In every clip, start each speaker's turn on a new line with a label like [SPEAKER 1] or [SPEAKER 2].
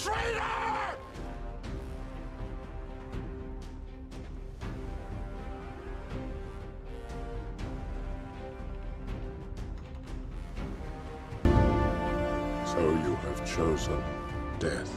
[SPEAKER 1] Traitor! So you have chosen death.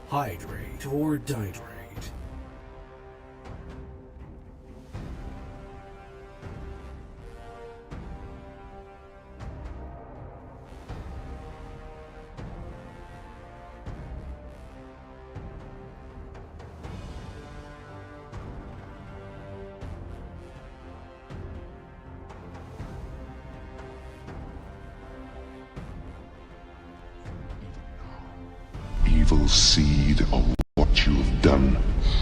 [SPEAKER 2] Hydrate or dihydrate.
[SPEAKER 3] Evil seed of what you have done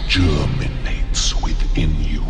[SPEAKER 3] germinates within you.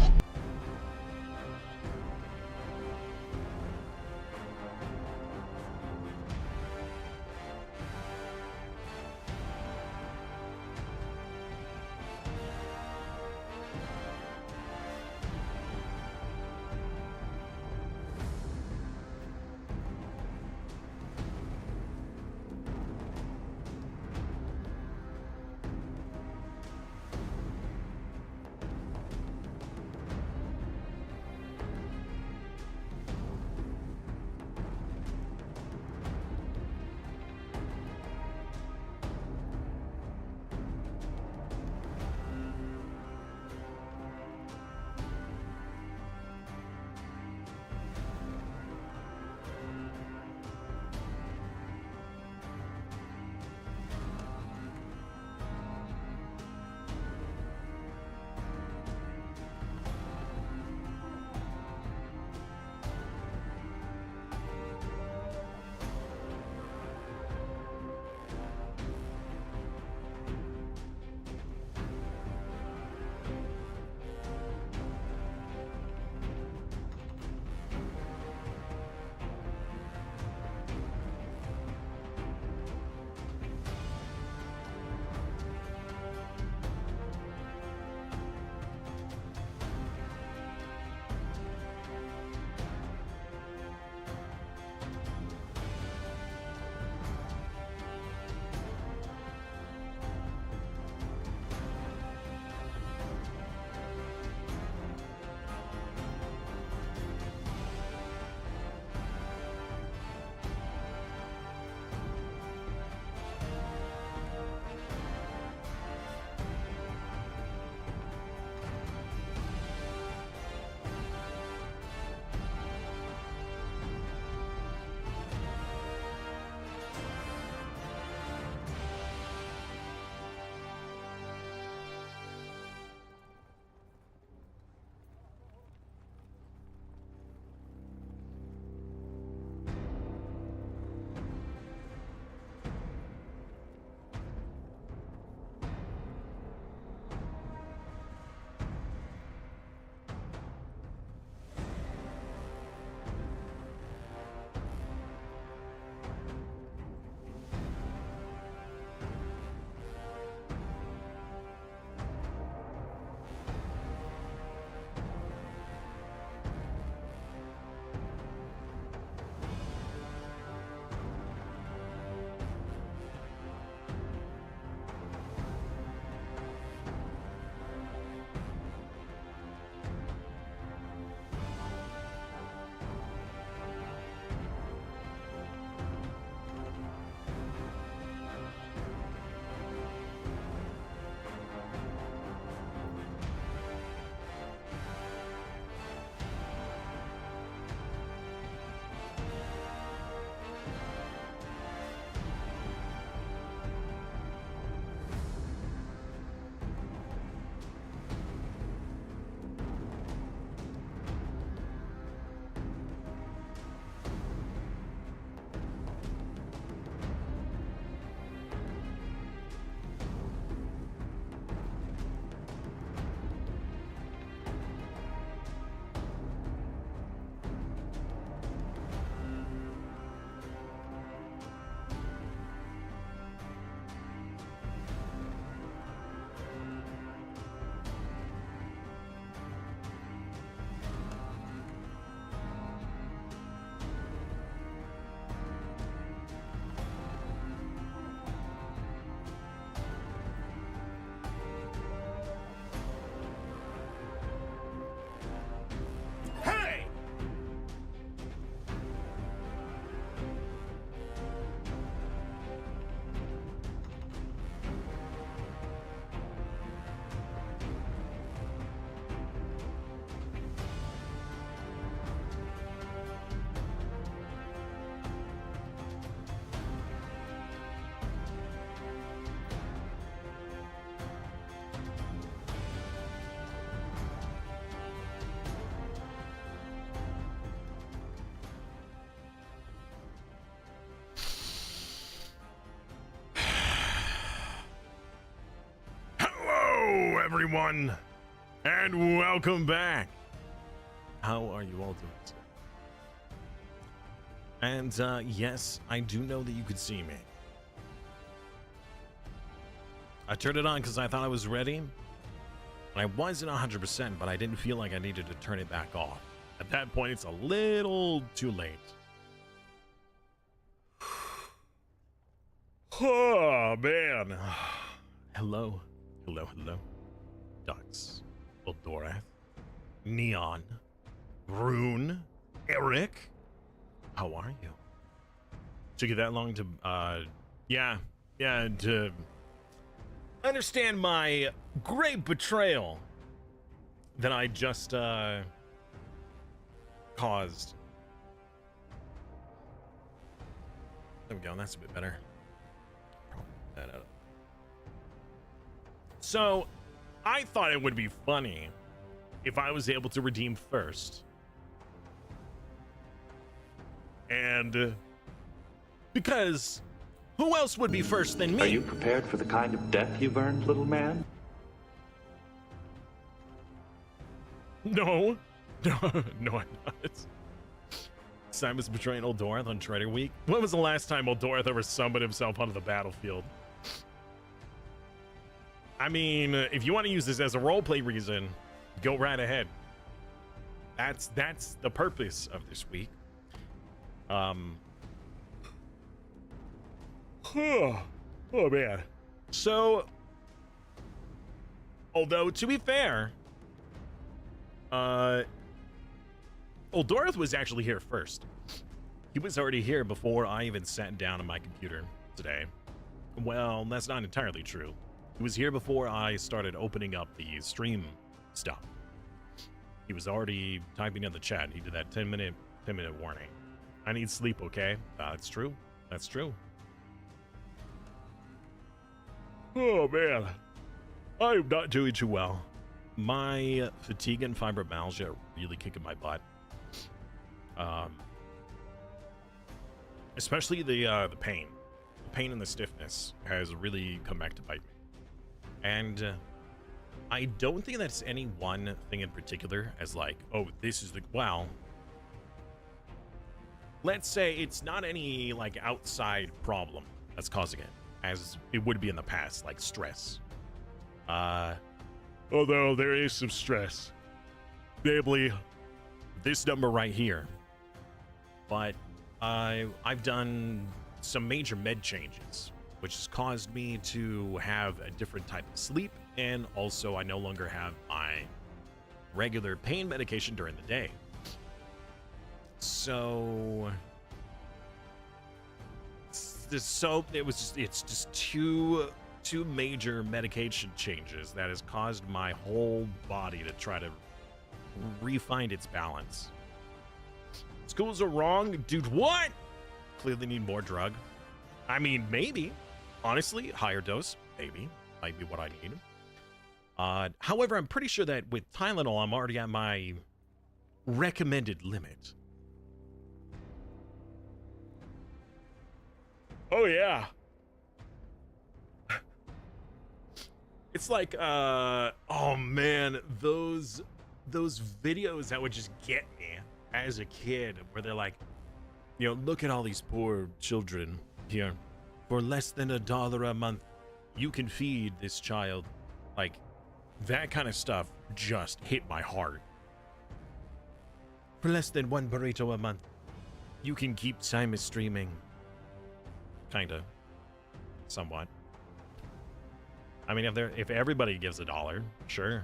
[SPEAKER 4] everyone, and welcome back. How are you all doing today? And yes, I do know that you could see me. I turned it on because I thought I was ready, and I wasn't 100%, but I didn't feel like I needed to turn it back off. At that point, it's a little too late. Oh, man. Hello. Hello. Dux. Eldorath. Neon. Rune. Eric. How are you? Took you that long to, to understand my great betrayal that I just, caused. There we go, that's a bit better. That up. So, I thought it would be funny if I was able to redeem first. And because who else would be first than me?
[SPEAKER 5] Are you prepared for the kind of death you've earned, little man?
[SPEAKER 4] No, I'm not. Simon's betraying Eldorath on Trader Week. When was the last time Eldorath ever summoned himself onto the battlefield? I mean, if you want to use this as a roleplay reason, go right ahead. That's the purpose of this week. Oh man. So, although to be fair, Eldorath was actually here first. He was already here before I even sat down on my computer today. Well, that's not entirely true. He was here before I started opening up the stream stuff. He was already typing in the chat. He did that 10-minute warning. I need sleep, okay? That's true. That's true. Oh, man. I'm not doing too well. My fatigue and fibromyalgia are really kicking my butt. Especially the pain. The pain and the stiffness has really come back to bite me. And I don't think that's any one thing in particular as like, oh, this is the, well, let's say it's not any like outside problem that's causing it, as it would be in the past, like stress. Although there is some stress, namely this number right here. But I've done some major med changes, which has caused me to have a different type of sleep, and also I no longer have my regular pain medication during the day. So it's just two major medication changes that has caused my whole body to try to re-find its balance. Schools are wrong, dude. What? Clearly need more drug. I mean, maybe. Honestly, higher dose, maybe. Might be what I need. However, I'm pretty sure that with Tylenol, I'm already at my recommended limit. Oh, yeah. It's like, oh, man, those videos that would just get me as a kid, where they're like, you know, look at all these poor children here. For less than $1 a month, you can feed this child. Like, that kind of stuff just hit my heart. For less than 1 burrito a month, you can keep Simon streaming. Kinda. Somewhat. I mean, if everybody gives $1, sure.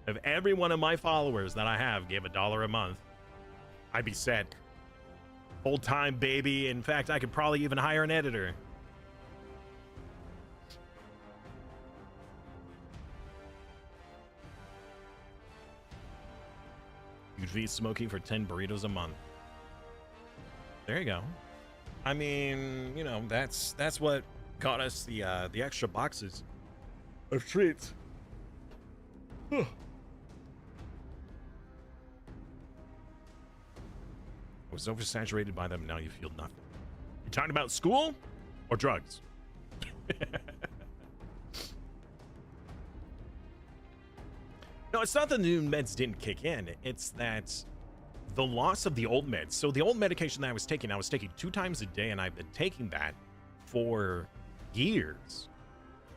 [SPEAKER 4] If every one of my followers that I have gave $1 a month, I'd be set. Full time, baby. In fact, I could probably even hire an editor. You'd feed Smokey for 10 burritos a month. There you go. I mean, you know, that's what got us the extra boxes of treats. I was oversaturated by them, now you feel nothing. You talking about school or drugs? No, it's not that the new meds didn't kick in. It's that the loss of the old meds. So the old medication that I was taking 2 times a day, and I've been taking that for years.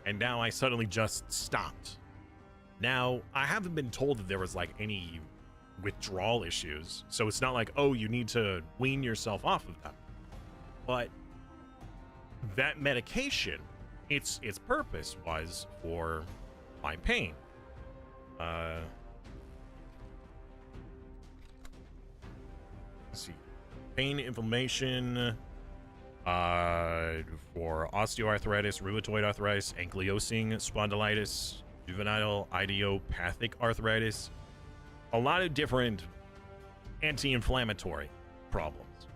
[SPEAKER 4] And now I suddenly just stopped. Now, I haven't been told that there was like any withdrawal issues. So it's not like, oh, you need to wean yourself off of that. But that medication, its purpose was for my pain. Let's see. Pain, inflammation, for osteoarthritis, rheumatoid arthritis, ankylosing spondylitis, juvenile idiopathic arthritis, a lot of different anti-inflammatory problems.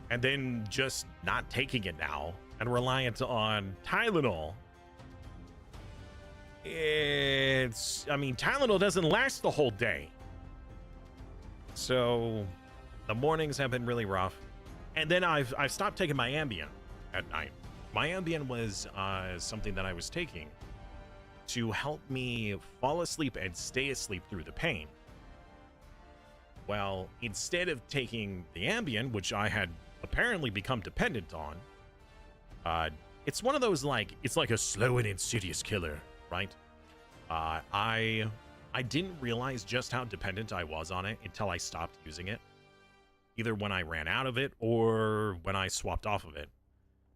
[SPEAKER 4] And then just not taking it now and reliant on Tylenol. Tylenol doesn't last the whole day. So the mornings have been really rough. And then I've stopped taking my Ambien at night. My Ambien was something that I was taking to help me fall asleep and stay asleep through the pain. Well, instead of taking the Ambien, which I had apparently become dependent on, it's one of those, like, it's like a slow and insidious killer, right? I didn't realize just how dependent I was on it until I stopped using it. Either when I ran out of it or when I swapped off of it.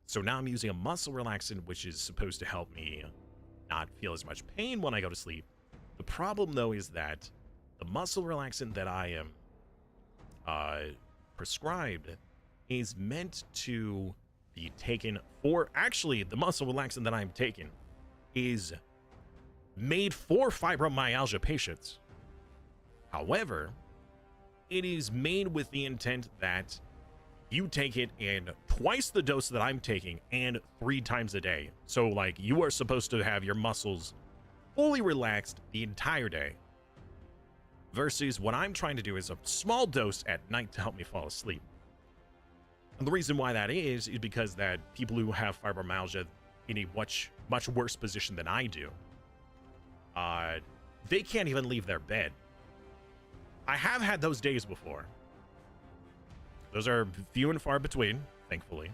[SPEAKER 4] So now I'm using a muscle relaxant, which is supposed to help me not feel as much pain when I go to sleep. The problem, though, is that the muscle relaxant that I am prescribed is meant to be taken for... Actually, the muscle relaxant that I'm taking is made for fibromyalgia patients. However, it is made with the intent that you take it in twice the dose that I'm taking and 3 times a day. So, like, you are supposed to have your muscles fully relaxed the entire day. Versus what I'm trying to do is a small dose at night to help me fall asleep. And the reason why that is because that people who have fibromyalgia in a much worse position than I do, they can't even leave their bed. I have had those days before. Those are few and far between, thankfully.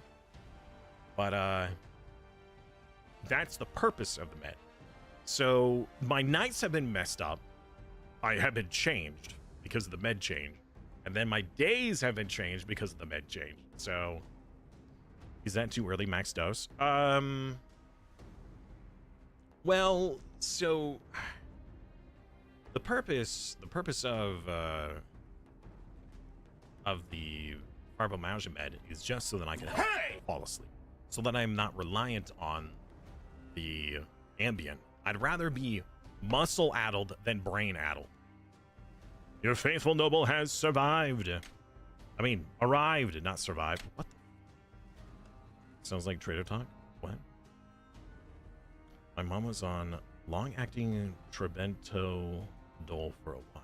[SPEAKER 4] But that's the purpose of the med. So my nights have been messed up. I have been changed because of the med change. And then my days have been changed because of the med change. So is that too early max dose? Well, so the purpose of the fibromyalgia med is just so that I can fall asleep, so that I'm not reliant on the Ambien. I'd rather be muscle addled than brain addled. Your faithful noble has survived. I mean, arrived, not survived. What the? Sounds like trader talk. What? My mom was on long-acting Trebentadol for a while.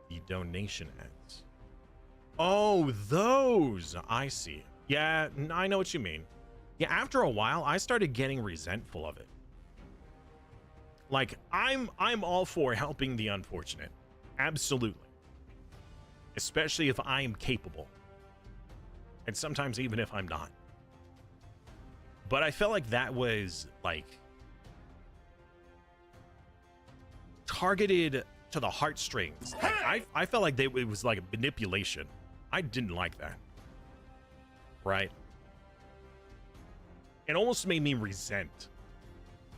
[SPEAKER 4] The donation ads. Oh, those. I see. Yeah, I know what you mean. Yeah, after a while, I started getting resentful of it. Like, I'm all for helping the unfortunate. Absolutely. Especially if I am capable. And sometimes even if I'm not. But I felt like that was, like, targeted to the heartstrings. Like, I felt like it was like a manipulation. I didn't like that. Right? It almost made me resent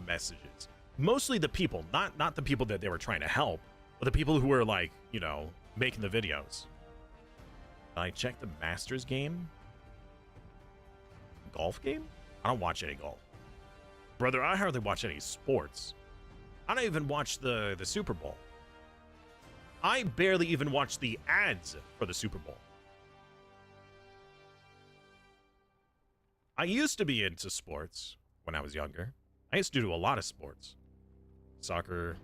[SPEAKER 4] messages. Mostly the people, not the people that they were trying to help, but the people who were, like, you know, making the videos. I checked the Masters game. Golf game? I don't watch any golf. Brother, I hardly watch any sports. I don't even watch the Super Bowl. I barely even watch the ads for the Super Bowl. I used to be into sports when I was younger. I used to do a lot of sports. Soccer,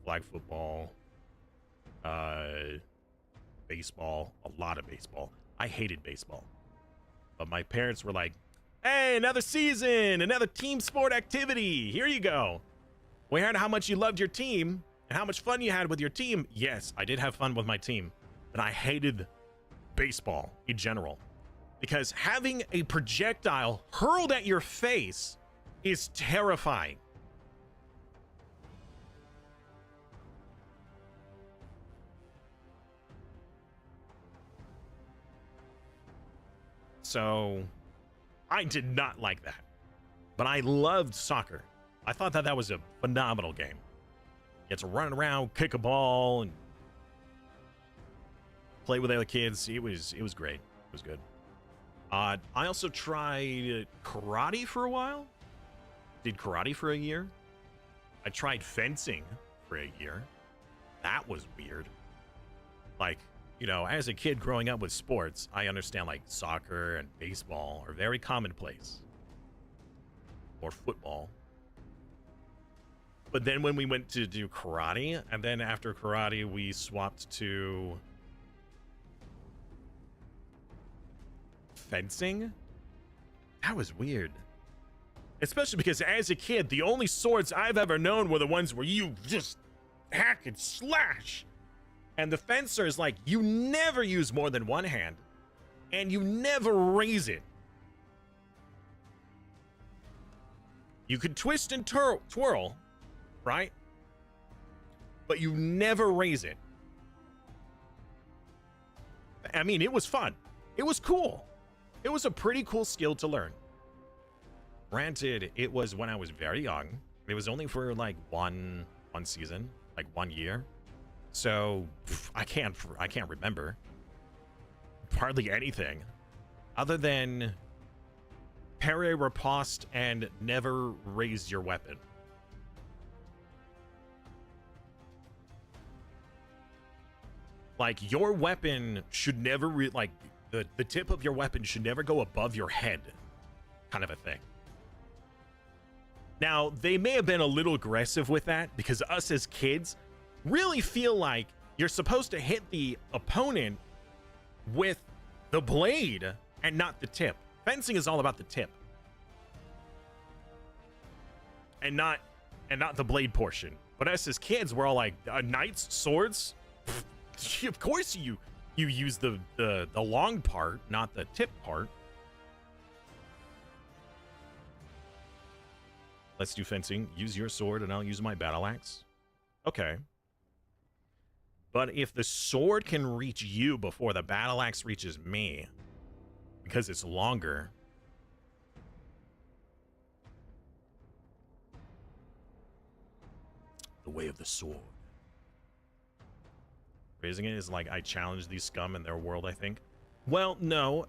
[SPEAKER 4] flag football, baseball, a lot of baseball. I hated baseball. But my parents were like, Hey, another season, another team sport activity. Here you go. We heard how much you loved your team and how much fun you had with your team. Yes, I did have fun with my team, but I hated baseball in general because having a projectile hurled at your face is terrifying. So I did not like that, but I loved soccer. I thought that was a phenomenal game. You get to run around, kick a ball, and play with other kids. It was great. It was good. I also tried karate for a while. Did karate for a year. I tried fencing for a year. That was weird. Like, you know, as a kid growing up with sports, I understand like soccer and baseball are very commonplace. Or football. But then when we went to do karate, and then after karate, we swapped to fencing. That was weird. Especially because as a kid, the only swords I've ever known were the ones where you just hack and slash. And the fencer is like, you never use more than one hand, and you never raise it. You could twist and twirl, right? But you never raise it. I mean, it was fun. It was cool. It was a pretty cool skill to learn. Granted, it was when I was very young. It was only for like one season, like 1 year. So I can't remember hardly anything other than parry, riposte, and never raise your weapon. Like, your weapon should never the tip of your weapon should never go above your head, kind of a thing. Now, they may have been a little aggressive with that because us as kids really feel like you're supposed to hit the opponent with the blade and not the tip. Fencing is all about the tip. And not the blade portion. But us as kids, we're all like, knights, swords? Of course you use the long part, not the tip part. Let's do fencing. Use your sword and I'll use my battle axe. Okay. But if the sword can reach you before the battle axe reaches me, because it's longer, the way of the sword. Raising it is like I challenge these scum in their world, I think. Well, no,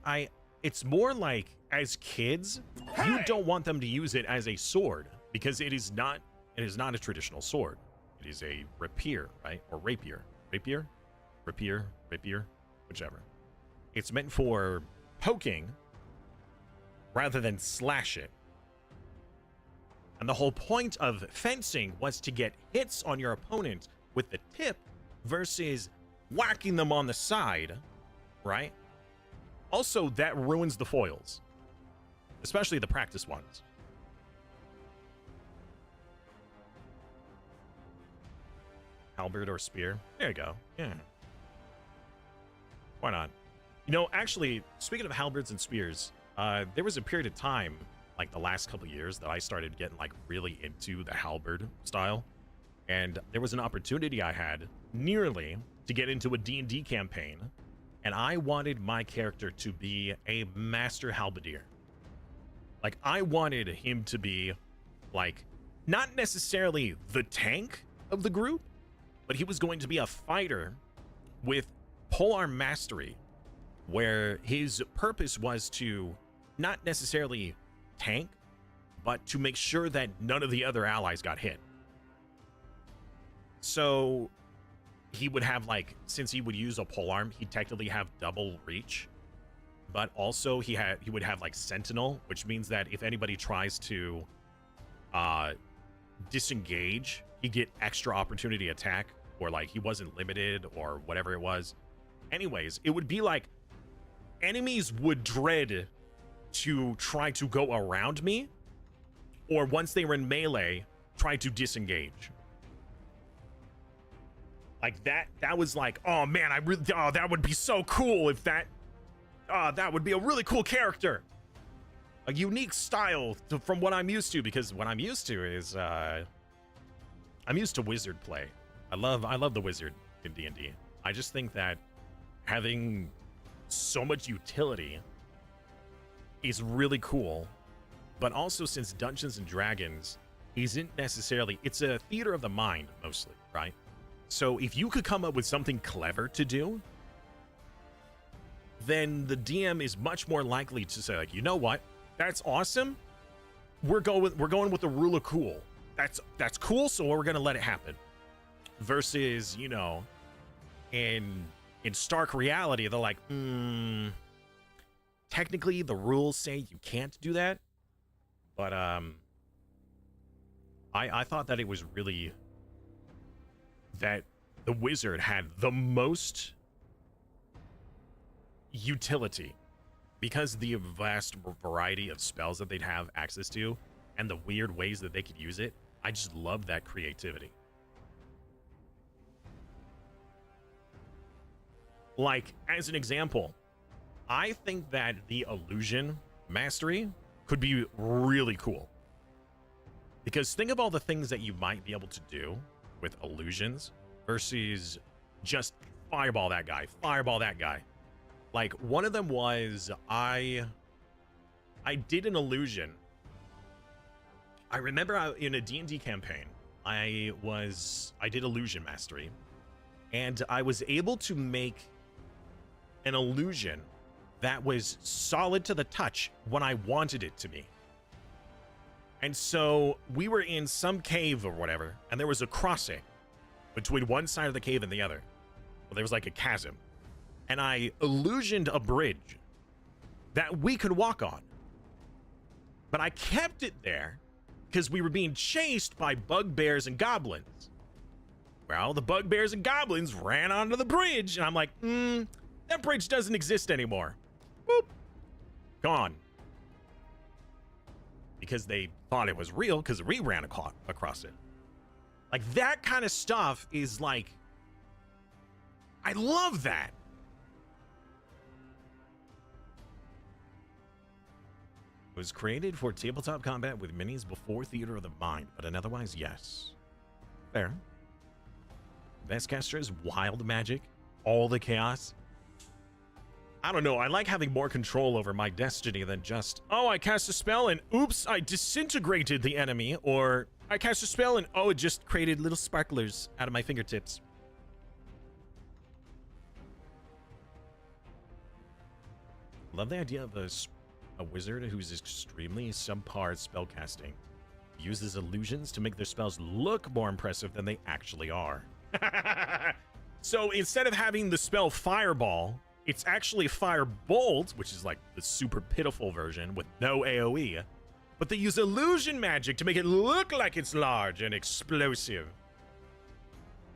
[SPEAKER 4] it's more like as kids, you don't want them to use it as a sword because it is not a traditional sword. It is a rapier, right? Or rapier. Rapier, whichever. It's meant for poking rather than slash it. And the whole point of fencing was to get hits on your opponent with the tip versus whacking them on the side, right? Also, that ruins the foils, especially the practice ones. Halberd or spear. There you go. Yeah. Why not? You know, actually, speaking of halberds and spears, there was a period of time, like the last couple years, that I started getting like really into the halberd style. And there was an opportunity I had nearly to get into a D&D campaign, and I wanted my character to be a master halberdier. Like, I wanted him to be, like, not necessarily the tank of the group, but he was going to be a fighter with polearm mastery, where his purpose was to not necessarily tank, but to make sure that none of the other allies got hit. So he would have, like, since he would use a polearm, he'd technically have double reach, but also he would have like sentinel, which means that if anybody tries to disengage, he'd get extra opportunity attack, or like he wasn't limited or whatever it was. Anyways, it would be like enemies would dread to try to go around me, or once they were in melee, try to disengage. Like that was like, oh man, that would be so cool if that would be a really cool character. A unique style from what I'm used to, because what I'm used to is I'm used to wizard play. I love the wizard in D&D. I just think that having so much utility is really cool. But also, since Dungeons and Dragons isn't necessarily, it's a theater of the mind mostly, right? So if you could come up with something clever to do, then the DM is much more likely to say, like, you know what? That's awesome. We're going with the rule of cool. That's cool, so we're gonna let it happen. Versus, you know, in stark reality, they're like, technically the rules say you can't do that. But I thought that it was really that the wizard had the most utility, because the vast variety of spells that they'd have access to and the weird ways that they could use it. I just love that creativity. Like, as an example, I think that the illusion mastery could be really cool. Because think of all the things that you might be able to do with illusions versus just fireball that guy, fireball that guy. Like, one of them was I did an illusion. I remember in a D&D campaign, I did illusion mastery, and I was able to make an illusion that was solid to the touch when I wanted it to be. And so we were in some cave or whatever, and there was a crossing between one side of the cave and the other. Well, there was like a chasm. And I illusioned a bridge that we could walk on. But I kept it there because we were being chased by bugbears and goblins. Well, the bugbears and goblins ran onto the bridge, and I'm like, that bridge doesn't exist anymore. Boop. Gone. Because they thought it was real because we ran across it. Like, that kind of stuff is like, I love that. It was created for tabletop combat with minis before Theater of the Mind, but otherwise, yes. Fair. Best caster is wild magic, all the chaos. I don't know, I like having more control over my destiny than just, oh, I cast a spell and oops, I disintegrated the enemy, or I cast a spell and oh, it just created little sparklers out of my fingertips. Love the idea of a wizard who's extremely subpar spellcasting uses illusions to make their spells look more impressive than they actually are. So instead of having the spell Fireball, it's actually Firebolt, which is like the super pitiful version with no AoE, but they use illusion magic to make it look like it's large and explosive.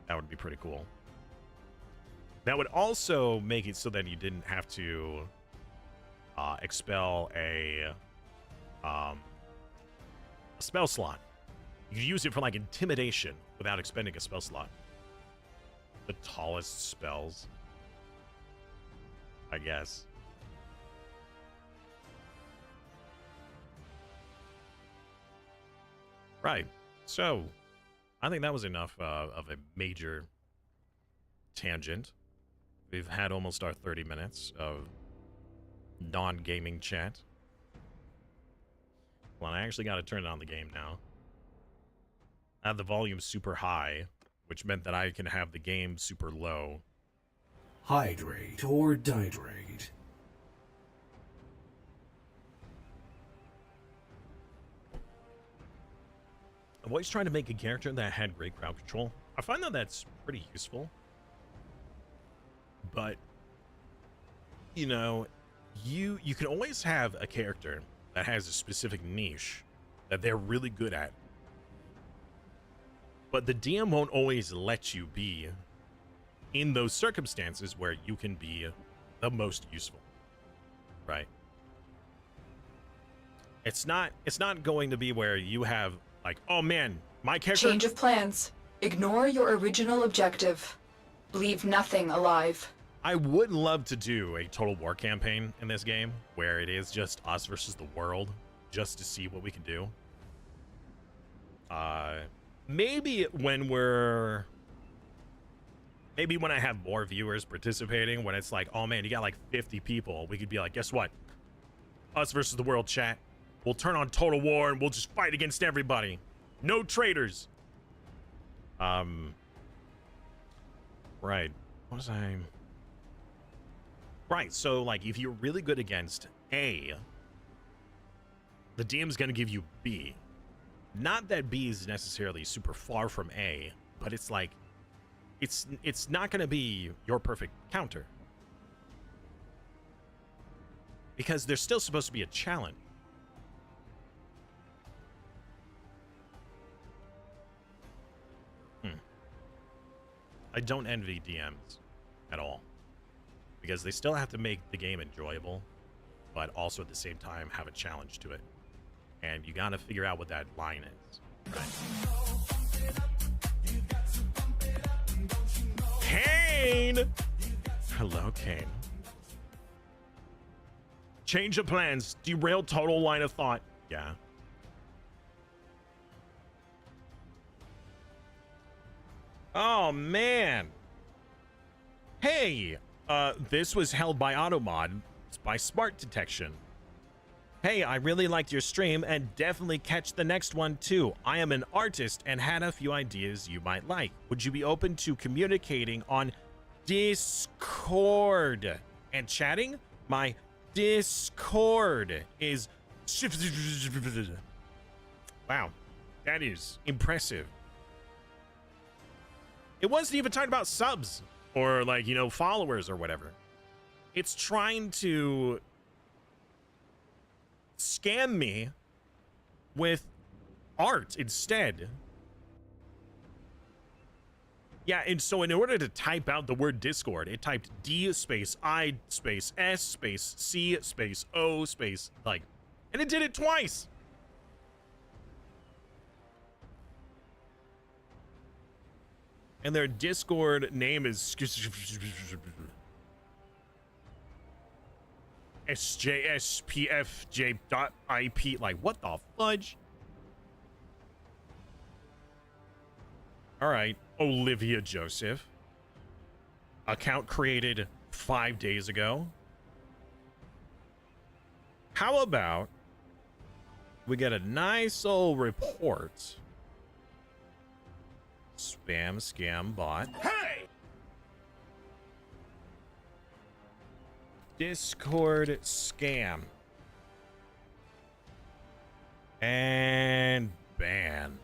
[SPEAKER 4] That would be pretty cool. That would also make it so that you didn't have to expel a spell slot. You could use it for like intimidation without expending a spell slot. The tallest spells, I guess. Right. So, I think that was enough of a major tangent. We've had almost our 30 minutes of non-gaming chat. Well, I actually got to turn on the game now. I have the volume super high, which meant that I can have the game super low.
[SPEAKER 2] Hydrate or dihydrate.
[SPEAKER 4] I'm always trying to make a character that had great crowd control. I find that that's pretty useful. But, you know, you can always have a character that has a specific niche that they're really good at. But the DM won't always let you be in those circumstances where you can be the most useful, right? It's not going to be where you have like, oh man, my character.
[SPEAKER 6] Change of plans. Ignore your original objective. Leave nothing alive.
[SPEAKER 4] I would love to do a total war campaign in this game where it is just us versus the world, just to see what we can do. Maybe when I have more viewers participating, when it's like, oh man, you got like 50 people, we could be like, guess what? Us versus the world, chat. We'll turn on total war and we'll just fight against everybody. No traitors. Right. What was I? Right, so like if you're really good against A, the DM's gonna give you B. Not that B is necessarily super far from A, but it's like it's not gonna be your perfect counter. Because there's still supposed to be a challenge. I don't envy DMs at all. Because they still have to make the game enjoyable, but also at the same time have a challenge to it. And you gotta figure out what that line is. Right? Kane! Hello, Kane. Change of plans. Derail total line of thought. Yeah. Oh, man. Hey, this was held by Automod. It's by Smart Detection. Hey, I really liked your stream and definitely catch the next one too. I am an artist and had a few ideas you might like. Would you be open to communicating on Discord and chatting? My Discord is... Wow, that is impressive. It wasn't even talking about subs or like, you know, followers or whatever. It's trying to scam me with art instead. Yeah, and so in order to type out the word Discord, it typed D space I space S space C space O space like, and it did it twice. And their Discord name is sjspfj.ip. Like, what the fudge? All right, Olivia Joseph. Account created 5 days ago. How about we get a nice old report? Spam scam bot. Hey! Discord scam. And ban.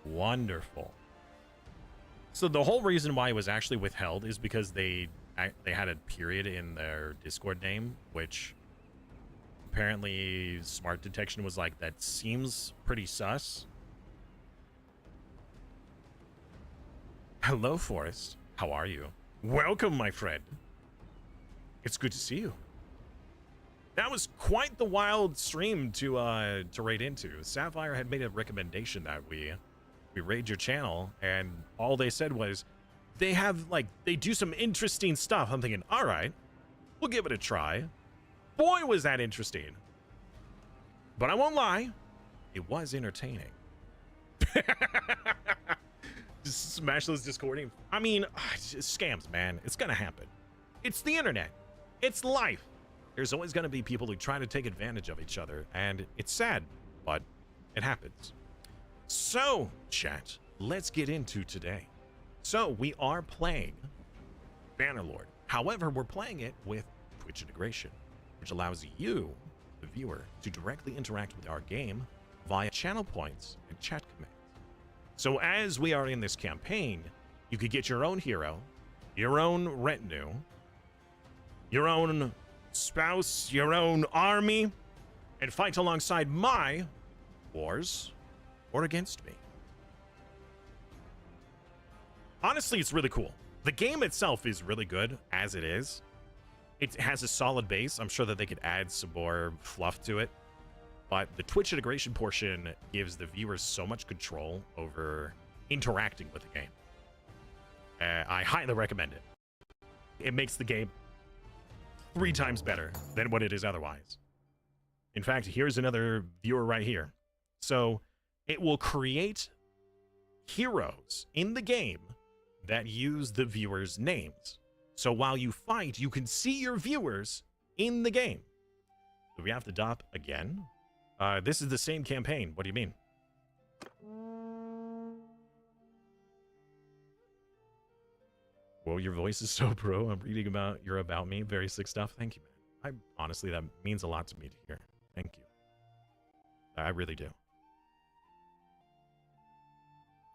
[SPEAKER 4] Wonderful. So the whole reason why it was actually withheld is because they had a period in their Discord name, which apparently Smart Detection was like, that seems pretty sus. Hello, Forrest. How are you? Welcome, my friend. It's good to see you. That was quite the wild stream to raid into. Sapphire had made a recommendation that we raid your channel, and all they said was they have they do some interesting stuff. I'm thinking, all right, we'll give it a try. Boy, was that interesting. But I won't lie, it was entertaining. Just smash those Discord. I mean, scams, man. It's gonna happen. It's the internet. It's life. There's always gonna be people who try to take advantage of each other, and it's sad, but it happens. So, chat, let's get into today. So, we are playing Bannerlord. However, we're playing it with Twitch integration, which allows you, the viewer, to directly interact with our game via channel points and chat commands. So as we are in this campaign, you could get your own hero, your own retinue, your own spouse, your own army, and fight alongside my wars or against me. Honestly, it's really cool. The game itself is really good as it is. It has a solid base. I'm sure that they could add some more fluff to it. But the Twitch integration portion gives the viewers so much control over interacting with the game. I highly recommend it. It makes the game 3 times better than what it is otherwise. In fact, here's another viewer right here. So it will create heroes in the game that use the viewers' names. So while you fight, you can see your viewers in the game. Do we have to adopt again? This is the same campaign. What do you mean? Well, your voice is so pro. I'm reading about your About Me. Very sick stuff. Thank you, man. Honestly, that means a lot to me to hear. Thank you. I really do.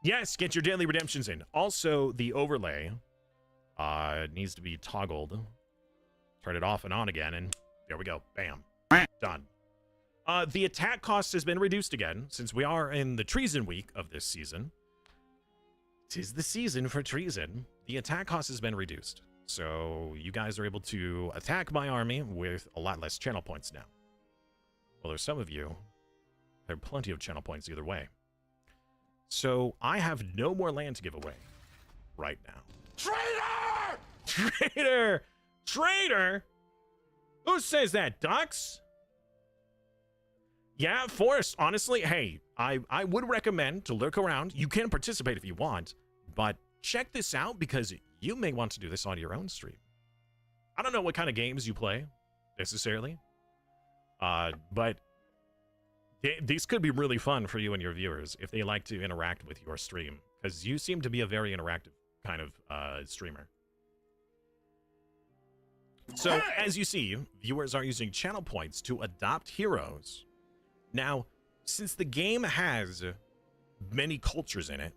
[SPEAKER 4] Yes, get your daily redemptions in. Also, the overlay needs to be toggled. Turn it off and on again, and there we go. Bam. Done. The attack cost has been reduced again, since we are in the treason week of this season. 'Tis the season for treason. The attack cost has been reduced. So you guys are able to attack my army with a lot less channel points now. Well, there's some of you. There are plenty of channel points either way. So I have no more land to give away right now.
[SPEAKER 1] Traitor!
[SPEAKER 4] Traitor! Traitor? Who says that, Ducks? Yeah, Forrest, honestly, hey, I would recommend to lurk around. You can participate if you want, but check this out because you may want to do this on your own stream. I don't know what kind of games you play, necessarily, but these could be really fun for you and your viewers if they like to interact with your stream, because you seem to be a very interactive kind of streamer. So, as you see, viewers are using channel points to adopt heroes. Now, since the game has many cultures in it,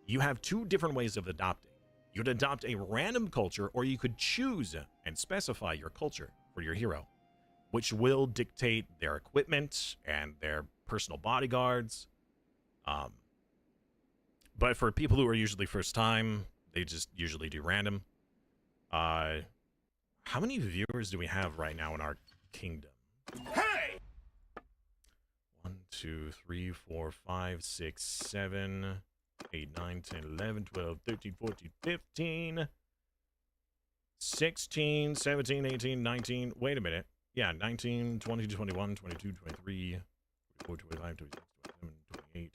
[SPEAKER 4] you have 2 different ways of adopting. You could adopt a random culture, or you could choose and specify your culture for your hero, which will dictate their equipment and their personal bodyguards. But for people who are usually first time, they just usually do random. How many viewers do we have right now in our kingdom?
[SPEAKER 1] Hey!
[SPEAKER 4] 1, 2, 3, 4, 5, 6, 7, 8, 9, 10, 11, 12, 13, 14, 15, 16, 17, 18, 19. Wait a minute. Yeah, 19, 20, 21, 22, 23, 24, 25, 26, 27, 28,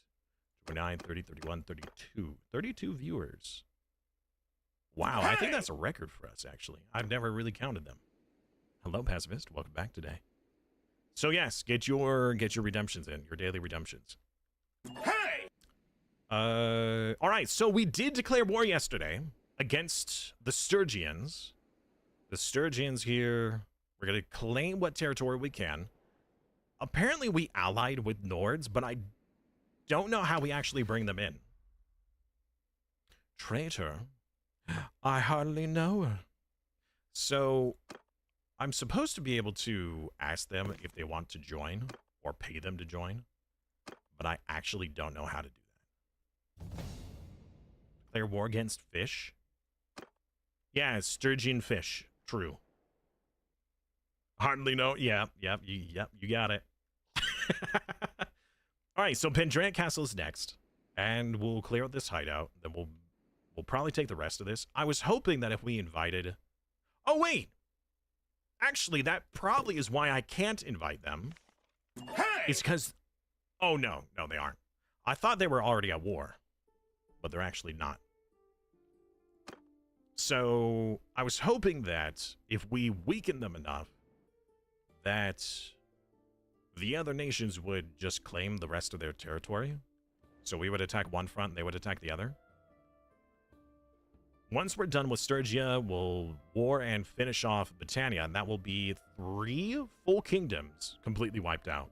[SPEAKER 4] 29, 30, 31, 32. 32 viewers. Wow, I think that's a record for us, actually. I've never really counted them. Hello, Pacifist. Welcome back today. So, yes, get your redemptions in, your daily redemptions.
[SPEAKER 1] Hey!
[SPEAKER 4] All right, so we did declare war yesterday against the Sturgians. The Sturgians here, we're going to claim what territory we can. Apparently, we allied with Nords, but I don't know how we actually bring them in. Traitor? I hardly know her. So, I'm supposed to be able to ask them if they want to join, or pay them to join, but I actually don't know how to do that. Declare war against fish? Yeah, Sturgeon fish. True. Hardly know. Yep, you got it. All right, so Pendrea Castle is next, and we'll clear out this hideout. Then we'll probably take the rest of this. I was hoping that if we invited... Oh, wait! Actually, that probably is why I can't invite them.
[SPEAKER 1] Hey!
[SPEAKER 4] It's because... Oh, no, they aren't. I thought they were already at war, but they're actually not. So, I was hoping that if we weaken them enough, that the other nations would just claim the rest of their territory. So we would attack one front, and they would attack the other. Once we're done with Sturgia, we'll war and finish off Britannia, and that will be 3 full kingdoms completely wiped out.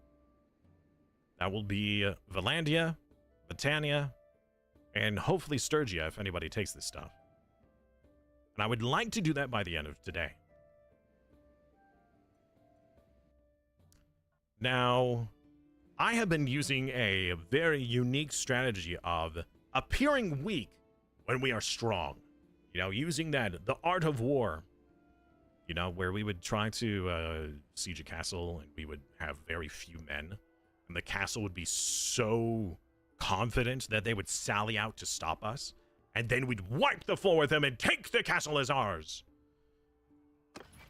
[SPEAKER 4] That will be Valandia, Britannia, and hopefully Sturgia if anybody takes this stuff. And I would like to do that by the end of today. Now, I have been using a very unique strategy of appearing weak when we are strong. You know, using that, the art of war, you know, where we would try to siege a castle and we would have very few men. And the castle would be so confident that they would sally out to stop us. And then we'd wipe the floor with them and take the castle as ours.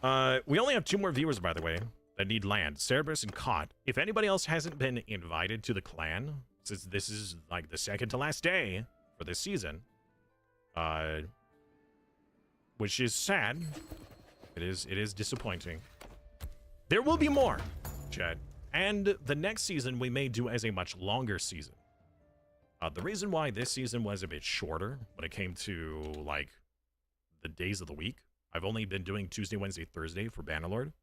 [SPEAKER 4] We only have 2 more viewers, by the way, that need land. Cerberus and Cot. If anybody else hasn't been invited to the clan, since this is like the second to last day for this season, which is sad. It is disappointing. There will be more, Chad. And the next season we may do as a much longer season. The reason why this season was a bit shorter when it came to, like, the days of the week, I've only been doing Tuesday, Wednesday, Thursday for Bannerlord,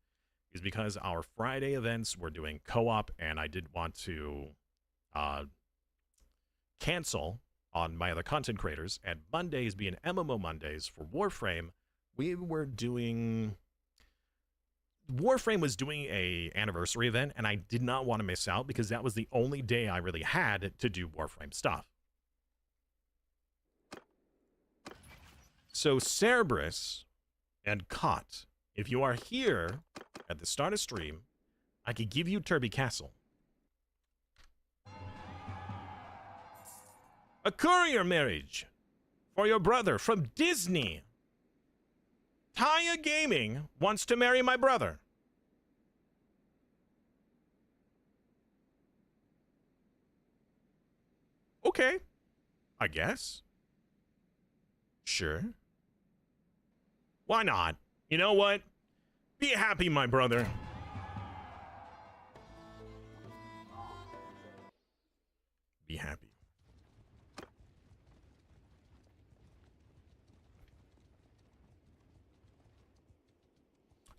[SPEAKER 4] is because our Friday events were doing co-op, and I did want to cancel on my other content creators, and Mondays being MMO Mondays for Warframe, we were doing... Warframe was doing a anniversary event, and I did not want to miss out because that was the only day I really had to do Warframe stuff. So Cerberus and Cot, if you are here at the start of stream, I could give you Turby Castle. A courier marriage for your brother from Disney. Taya Gaming wants to marry my brother. Okay, I guess. Sure. Why not? You know what? Be happy, my brother. Be happy.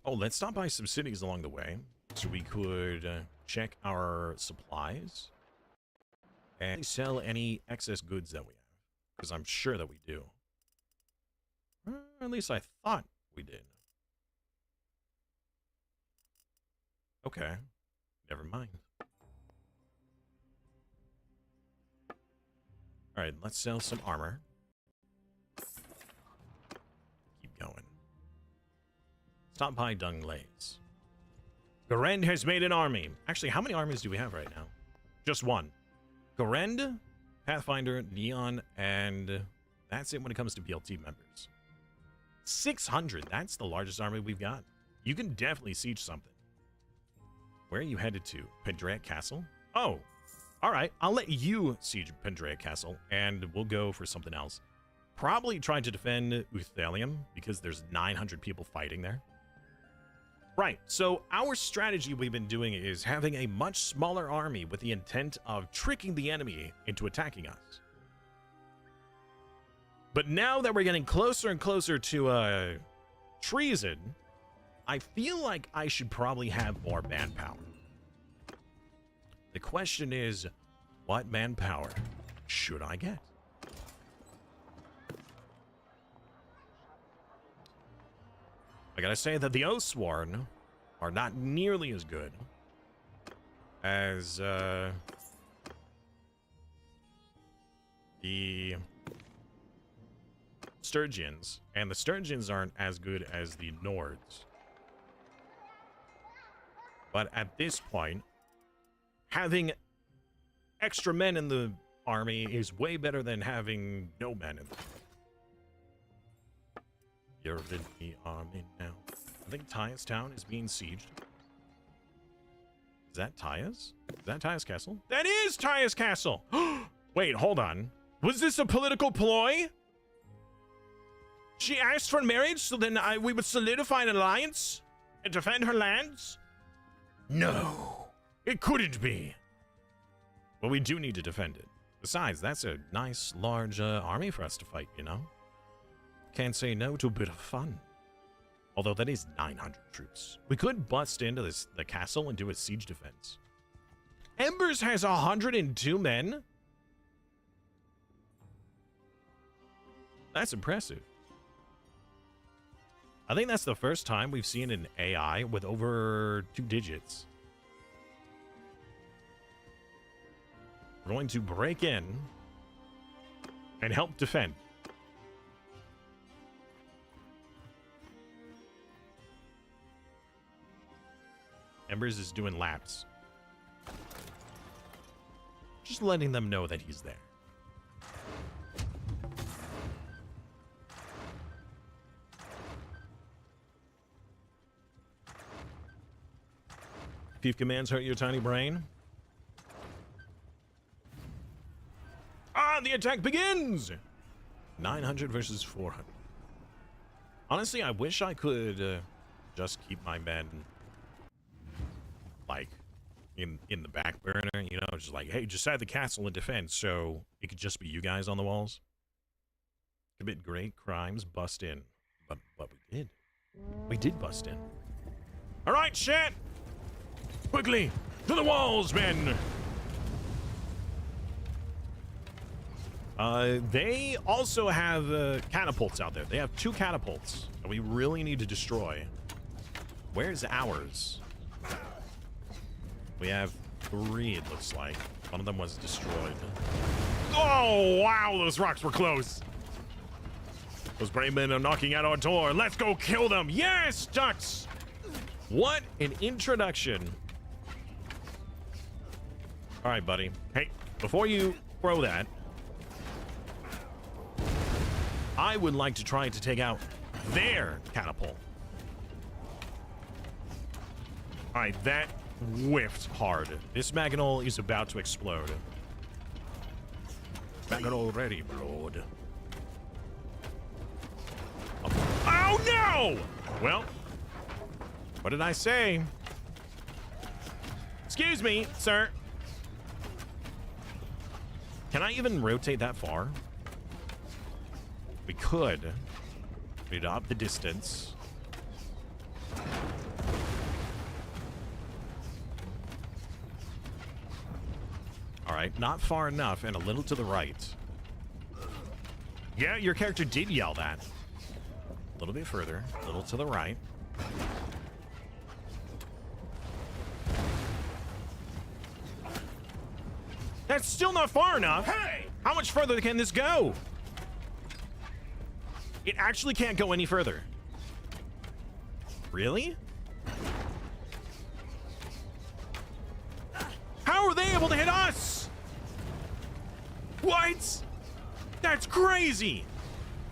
[SPEAKER 4] Oh, let's stop by some cities along the way so we could check our supplies and sell any excess goods that we have, because I'm sure that we do. Or at least I thought we did. Okay, never mind. All right, let's sell some armor. Keep going. Stop by Dunglaze. Gorend has made an army. Actually, how many armies do we have right now? Just one. Gorend, Pathfinder, Neon, and that's it when it comes to BLT members. 600. That's the largest army we've got. You can definitely siege something. Where are you headed to? Pendraic Castle? Oh, all right. I'll let you siege Pendraic Castle, and we'll go for something else. Probably try to defend Uthalium, because there's 900 people fighting there. Right, so our strategy we've been doing is having a much smaller army with the intent of tricking the enemy into attacking us. But now that we're getting closer and closer to treason, I feel like I should probably have more manpower. The question is, what manpower should I get? I gotta say that the Oathsworn are not nearly as good as the Sturgeons, and the Sturgeons aren't as good as the Nords. But at this point, having extra men in the army is way better than having no men in the army. You're in the army now. I think Taya's town is being sieged. Is that Taya's? Is that Taya's castle? That is Taya's castle! Wait, hold on. Was this a political ploy? She asked for marriage so then we would solidify an alliance and defend her lands? No, it couldn't be. Well, we do need to defend it. Besides, that's a nice, large army for us to fight, you know? Can't say no to a bit of fun. Although that is 900 troops. We could bust into the castle and do a siege defense. Embers has 102 men? That's impressive. I think that's the first time we've seen an AI with over 2 digits. We're going to break in and help defend. Embers is doing laps. Just letting them know that he's there. Thief commands hurt your tiny brain. Ah, the attack begins! 900 versus 400. Honestly, I wish I could just keep my men, like, in the back burner, you know, just like, hey, just set the castle in defense, so it could just be you guys on the walls. Commit great crimes, bust in. But we did. We did bust in. All right, shit! Quickly, to the walls, men! They also have catapults out there. They have 2 catapults that we really need to destroy. Where's ours? We have 3, it looks like. One of them was destroyed. Oh, wow, those rocks were close. Those brave men are knocking at our door. Let's go kill them. Yes, ducks! What an introduction. All right, buddy. Hey, before you throw that, I would like to try to take out their catapult. All right, that whiffed hard. This Maginol is about to explode. Maginol ready, Lord. Oh, no! Well, what did I say? Excuse me, sir. Can I even rotate that far? We could. We'd up the distance. All right, not far enough and a little to the right. Yeah, your character did yell that. A little bit further, a little to the right. That's still not far enough.
[SPEAKER 1] Hey!
[SPEAKER 4] How much further can this go? It actually can't go any further. Really? How are they able to hit us? What? That's crazy.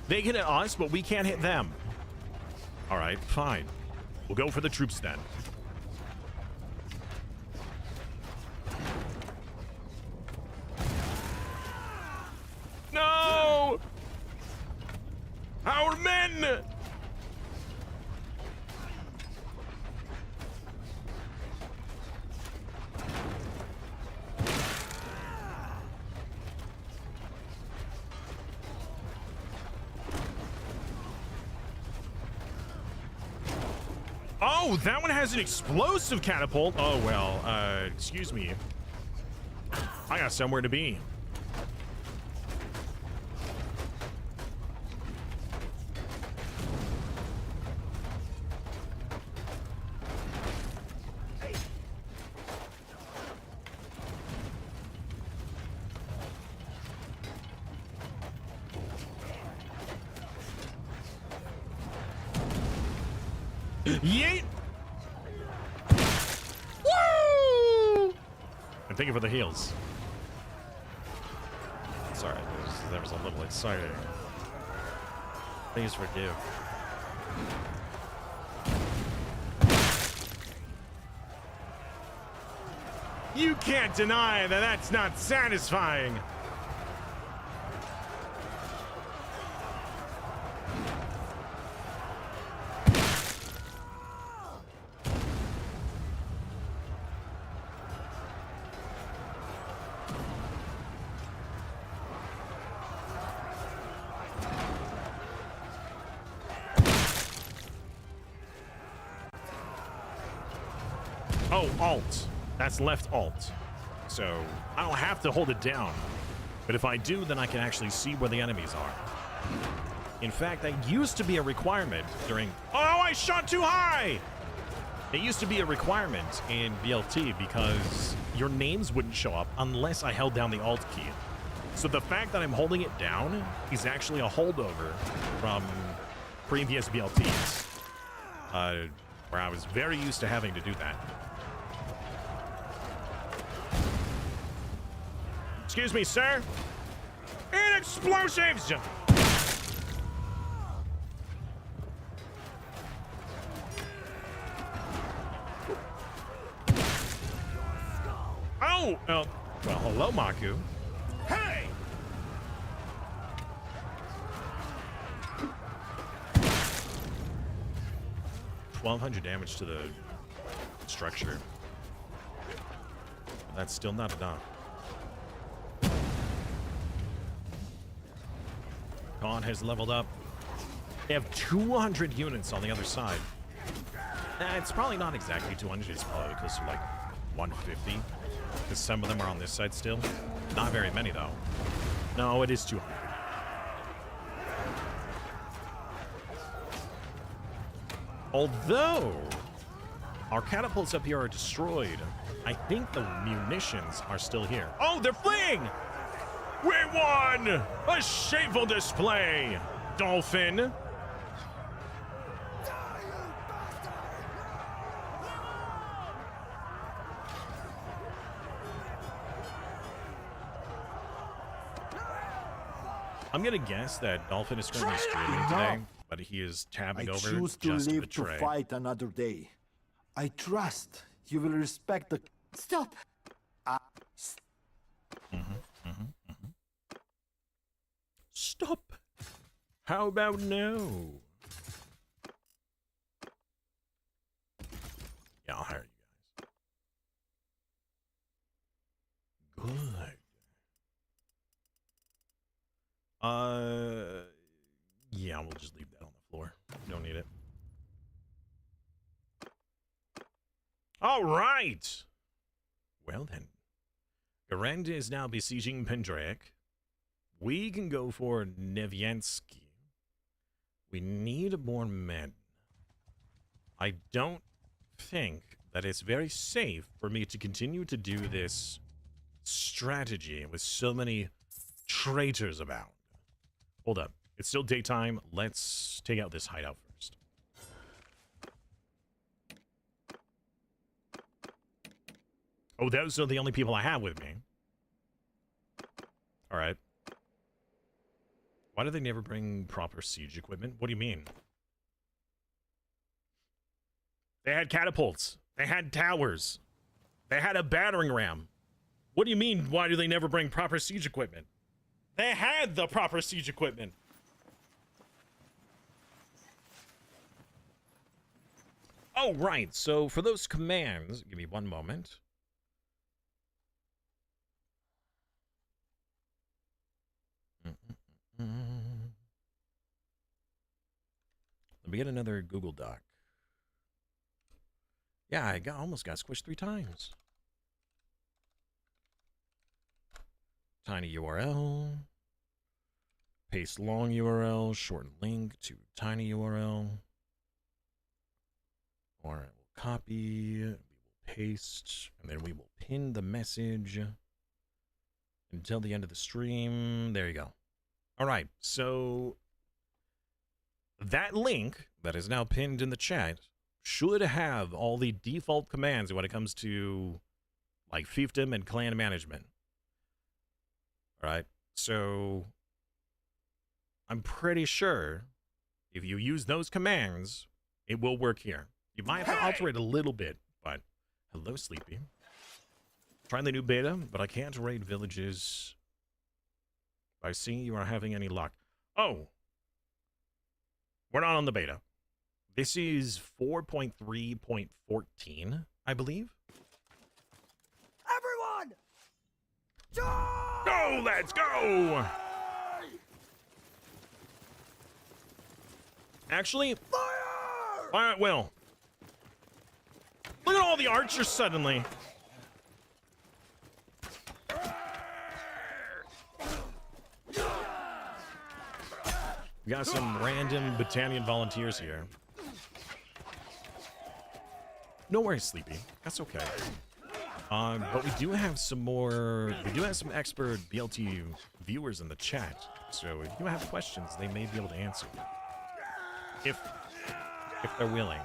[SPEAKER 4] They can hit us, but we can't hit them. All right, fine. We'll go for the troops then. No! Our men! Oh, that one has an explosive catapult. Oh, well, excuse me. I got somewhere to be. Yeet! Woo! And thank you for the heals. Sorry, there was a little exciting. Please forgive. You can't deny that that's not satisfying. Oh, alt. That's left alt. So I don't have to hold it down. But if I do, then I can actually see where the enemies are. In fact, that used to be a requirement during... Oh, I shot too high! It used to be a requirement in BLT because your names wouldn't show up unless I held down the alt key. So the fact that I'm holding it down is actually a holdover from previous BLTs. Where I was very used to having to do that. Excuse me, sir. And explosives! Oh! Well, hello, Maku.
[SPEAKER 1] Hey!
[SPEAKER 4] 1,200 damage to the structure. That's still not enough. Khan has leveled up. They have 200 units on the other side. It's probably not exactly 200. It's probably close to like 150. Because some of them are on this side still. Not very many, though. No, it is 200. Although our catapults up here are destroyed, I think the munitions are still here. Oh, they're fleeing! We won! A shameful display, Dolphin! I'm gonna guess that Dolphin is currently streaming today, but he is tabbing
[SPEAKER 7] I
[SPEAKER 4] over
[SPEAKER 7] choose to
[SPEAKER 4] just to
[SPEAKER 7] live to
[SPEAKER 4] betray.
[SPEAKER 7] fight another day. I trust you will respect the...
[SPEAKER 6] Stop.
[SPEAKER 4] Stop! How about no? Yeah, I'll hire you guys. Good. Yeah, we'll just leave that on the floor. Don't need it. All right. Well then, Garand is now besieging Pendraic. We can go for Neviansky. We need more men. I don't think that it's very safe for me to continue to do this strategy with so many traitors about. Hold up. It's still daytime. Let's take out this hideout first. Oh, those are the only people I have with me. All right. Why do they never bring proper siege equipment? What do you mean? They had catapults. They had towers. They had a battering ram. What do you mean, why do they never bring proper siege equipment? They had the proper siege equipment. Oh, right. So for those commands, give me one moment. Let me get another Google Doc. Yeah, I almost got squished 3 times. Tiny URL. Paste long URL. Shorten link to tiny URL. All right, we'll copy. We will paste. And then we will pin the message until the end of the stream. There you go. All right, so that link that is now pinned in the chat should have all the default commands when it comes to like fiefdom and clan management. All right, so I'm pretty sure if you use those commands, it will work here. You might have to alter it a little bit, but hello, Sleepy. Trying the new beta, but I can't raid villages by seeing you are having any luck. Oh, we're not on the beta. This is 4.3.14, I believe.
[SPEAKER 1] Everyone!
[SPEAKER 4] Go, let's go! Actually, fire at will. Look at all the archers suddenly. We got some random battalion volunteers here. No worries, Sleepy. That's okay. But we do have some more. We do have some expert BLT viewers in the chat. So if you have questions, they may be able to answer. If they're willing.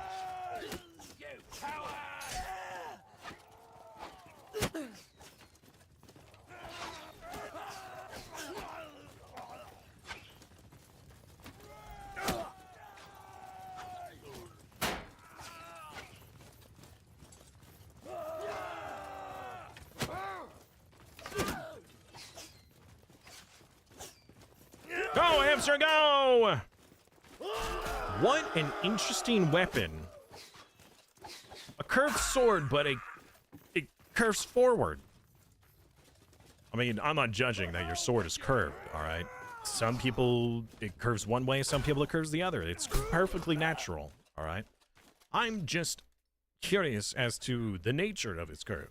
[SPEAKER 4] hamster, go! What an interesting weapon. A curved sword, but it curves forward. I mean, I'm not judging that your sword is curved, all right? Some people, it curves one way, some people it curves the other. It's perfectly natural, all right? I'm just curious as to the nature of its curve.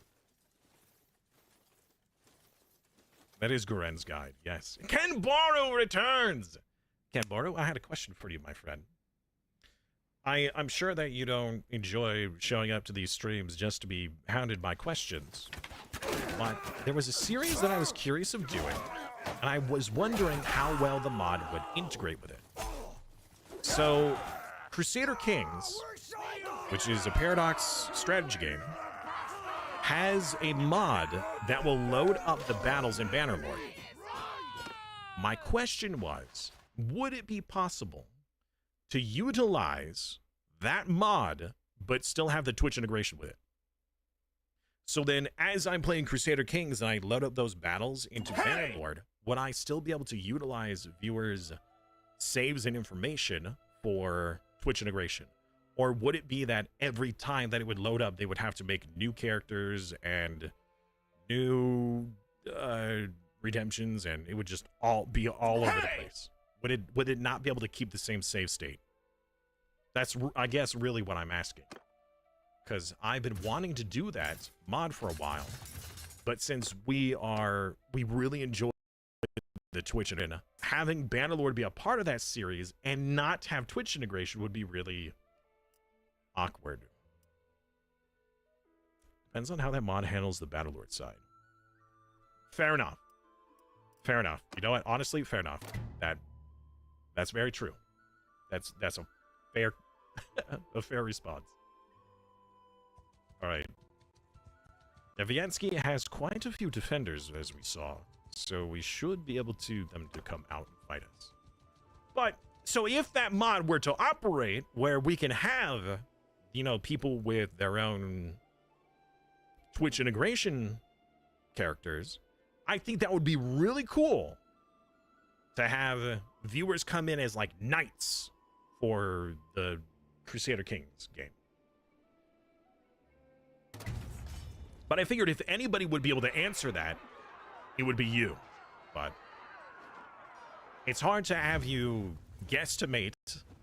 [SPEAKER 4] That is Guren's guide, yes. Ken Boru returns! Ken Boru, I had a question for you, my friend. I'm sure that you don't enjoy showing up to these streams just to be hounded by questions. But there was a series that I was curious of doing, and I was wondering how well the mod would integrate with it. So, Crusader Kings, which is a Paradox strategy game, has a mod that will load up the battles in Bannerlord. My question was, would it be possible to utilize that mod, but still have the Twitch integration with it? So then, as I'm playing Crusader Kings and I load up those battles into Bannerlord, would I still be able to utilize viewers' saves and information for Twitch integration? Or would it be that every time that it would load up, they would have to make new characters and new redemptions, and it would just be all over the place? Would it not be able to keep the same save state? That's, I guess, really what I'm asking. Because I've been wanting to do that mod for a while, but since we really enjoy the Twitch, and having Bannerlord be a part of that series and not have Twitch integration would be really awkward. Depends on how that mod handles the Battlelord side. Fair enough. Fair enough. You know what? Honestly, fair enough. That's very true. That's a fair a fair response. All right. Deviansky has quite a few defenders, as we saw, so we should be able them to come out and fight us. But so if that mod were to operate where we can have, you know, people with their own Twitch integration characters, I think that would be really cool to have viewers come in as like knights for the Crusader Kings game. But I figured if anybody would be able to answer that, it would be you. But it's hard to have you guesstimate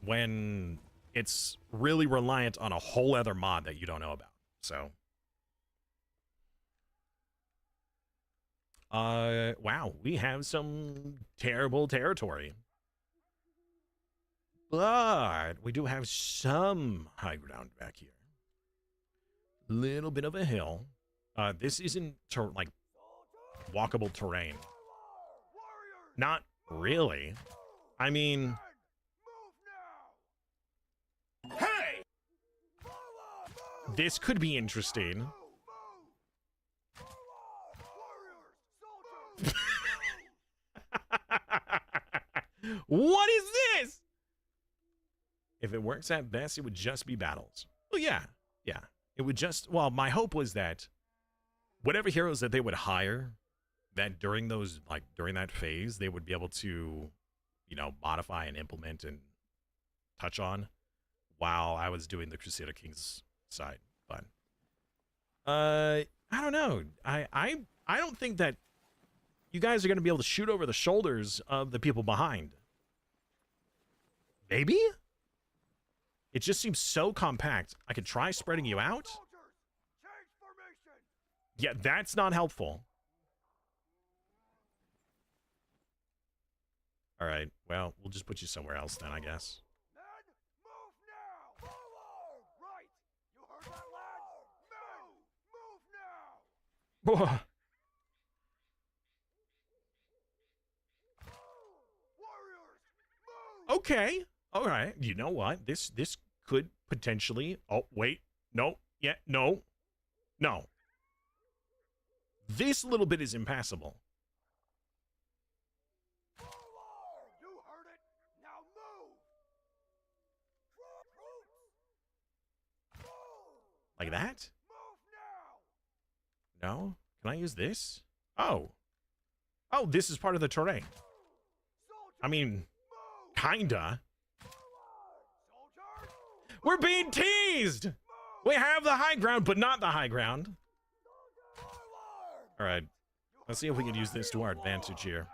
[SPEAKER 4] when it's really reliant on a whole other mod that you don't know about. So, wow, we have some terrible territory. But we do have some high ground back here. Little bit of a hill. This isn't like walkable terrain. Not really. I mean,
[SPEAKER 1] Hey!
[SPEAKER 4] this could be interesting. What is this? If it works at best, it would just be battles. Well, yeah. It would just, well, my hope was that whatever heroes that they would hire, that during that phase, they would be able to, you know, modify and implement and touch on while I was doing the Crusader Kings side. But I don't know. I don't think that you guys are going to be able to shoot over the shoulders of the people behind. Maybe? It just seems so compact. I could try spreading you out. Yeah, that's not helpful. All right, well, we'll just put you somewhere else then, I guess. Whoa. Okay. All right. You know what? This could potentially... Oh, wait. No. Yeah. No. No. This little bit is impassable.
[SPEAKER 1] You heard it. Now move.
[SPEAKER 4] Like that? No? Can I use this? Oh. Oh, this is part of the terrain. I mean, Kinda. We're being teased! We have the high ground, but not the high ground. All right. Let's see if we can use this to our advantage here.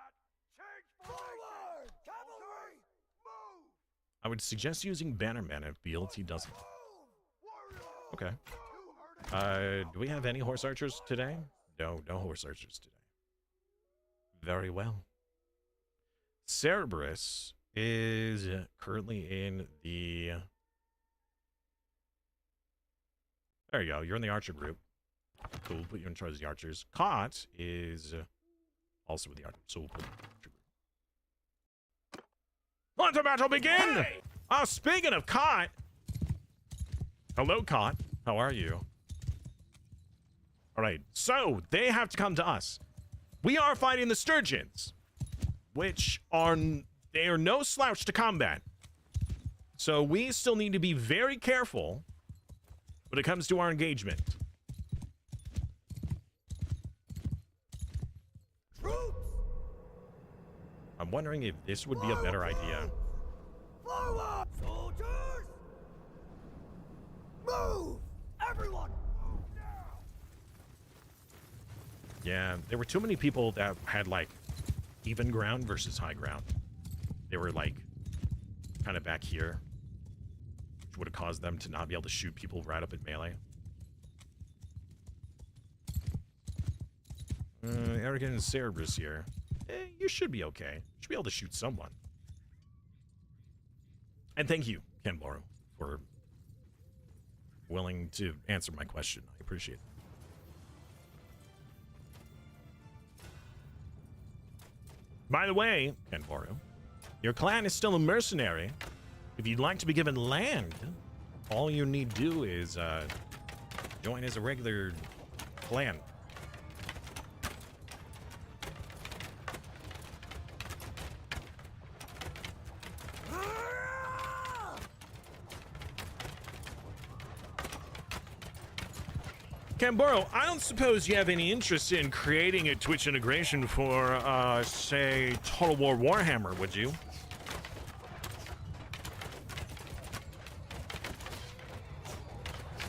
[SPEAKER 4] I would suggest using Bannerman if BLT doesn't. Okay. Do we have any horse archers today? No, no horse archers today. Very well. Cerberus is currently in the... There you go. You're in the archer group. Cool. We'll put you in charge of the archers. Cot is also with the archer. So we'll put you in the archer group. Let the battle begin! Hey! Oh, speaking of Cot. Hello, Cot. How are you? All right. So they have to come to us. We are fighting the Sturgeons, which are... They are no slouch to combat. So we still need to be very careful when it comes to our engagement. I'm wondering if this would be a better idea.
[SPEAKER 1] Forward! Soldiers! Move! Everyone! Move now!
[SPEAKER 4] Yeah, there were too many people that had, like, even ground versus high ground. They were, like, kind of back here, which would have caused them to not be able to shoot people right up at melee. Arrogant and Cerberus here. You should be okay. You should be able to shoot someone. And thank you, Kenboru, for willing to answer my question. I appreciate it. By the way, Kenboru, your clan is still a mercenary. If you'd like to be given land, all you need to do is join as a regular clan. Kenboru, I don't suppose you have any interest in creating a Twitch integration for, say, Total War Warhammer, would you?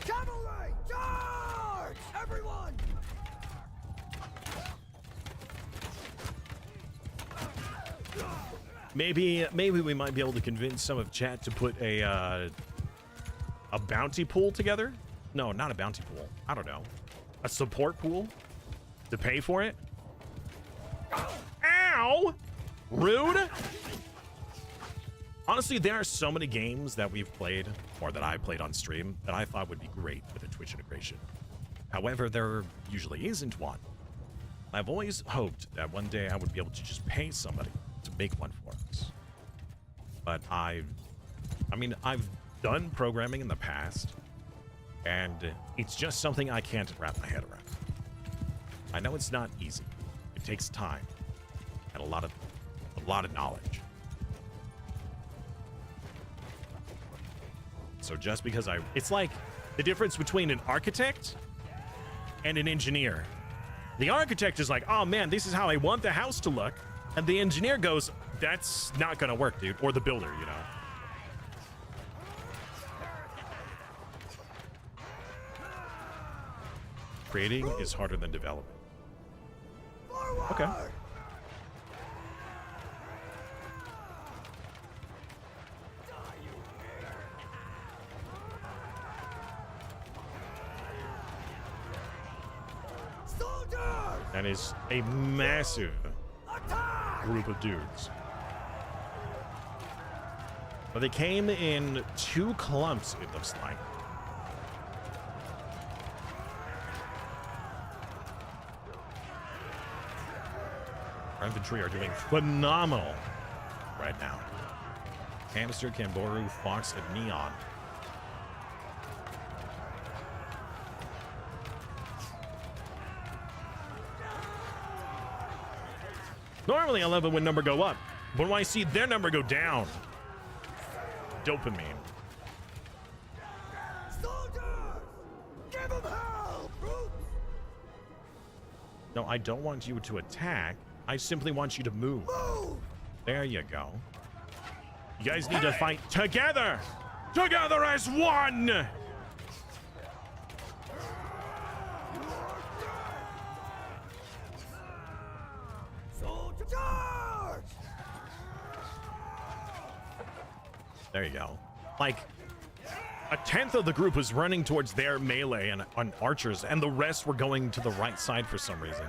[SPEAKER 1] Cavalry! Charge! Everyone!
[SPEAKER 4] Maybe we might be able to convince some of chat to put a bounty pool together. No, not a bounty pool. I don't know. A support pool to pay for it. Ow! Rude. Honestly, there are so many games that we've played, or that I played on stream, that I thought would be great with a Twitch integration. However, there usually isn't one. I've always hoped that one day I would be able to just pay somebody to make one for us. But I mean, I've done programming in the past, and it's just something I can't wrap my head around. I know it's not easy. It takes time and a lot of knowledge. So just because it's like the difference between an architect and an engineer. The architect is like, oh man, this is how I want the house to look. And the engineer goes, that's not gonna work, dude. Or the builder, you know. Creating is harder than developing. Okay. That is a massive group of dudes. But they came in 2 clumps, it looks like. Our infantry are doing phenomenal right now. Hamster, Kenboru, Fox, and Neon. Normally I love it when number go up, but when I see their number go down, dopamine.
[SPEAKER 1] Soldiers! Give them hell, brutes!
[SPEAKER 4] No, I don't want you to attack. I simply want you to move.
[SPEAKER 1] Move!
[SPEAKER 4] There you go. You guys need to fight together! Together as one!
[SPEAKER 1] Soldier charge!
[SPEAKER 4] There you go. Like, a tenth of the group was running towards their melee and on archers, and the rest were going to the right side for some reason.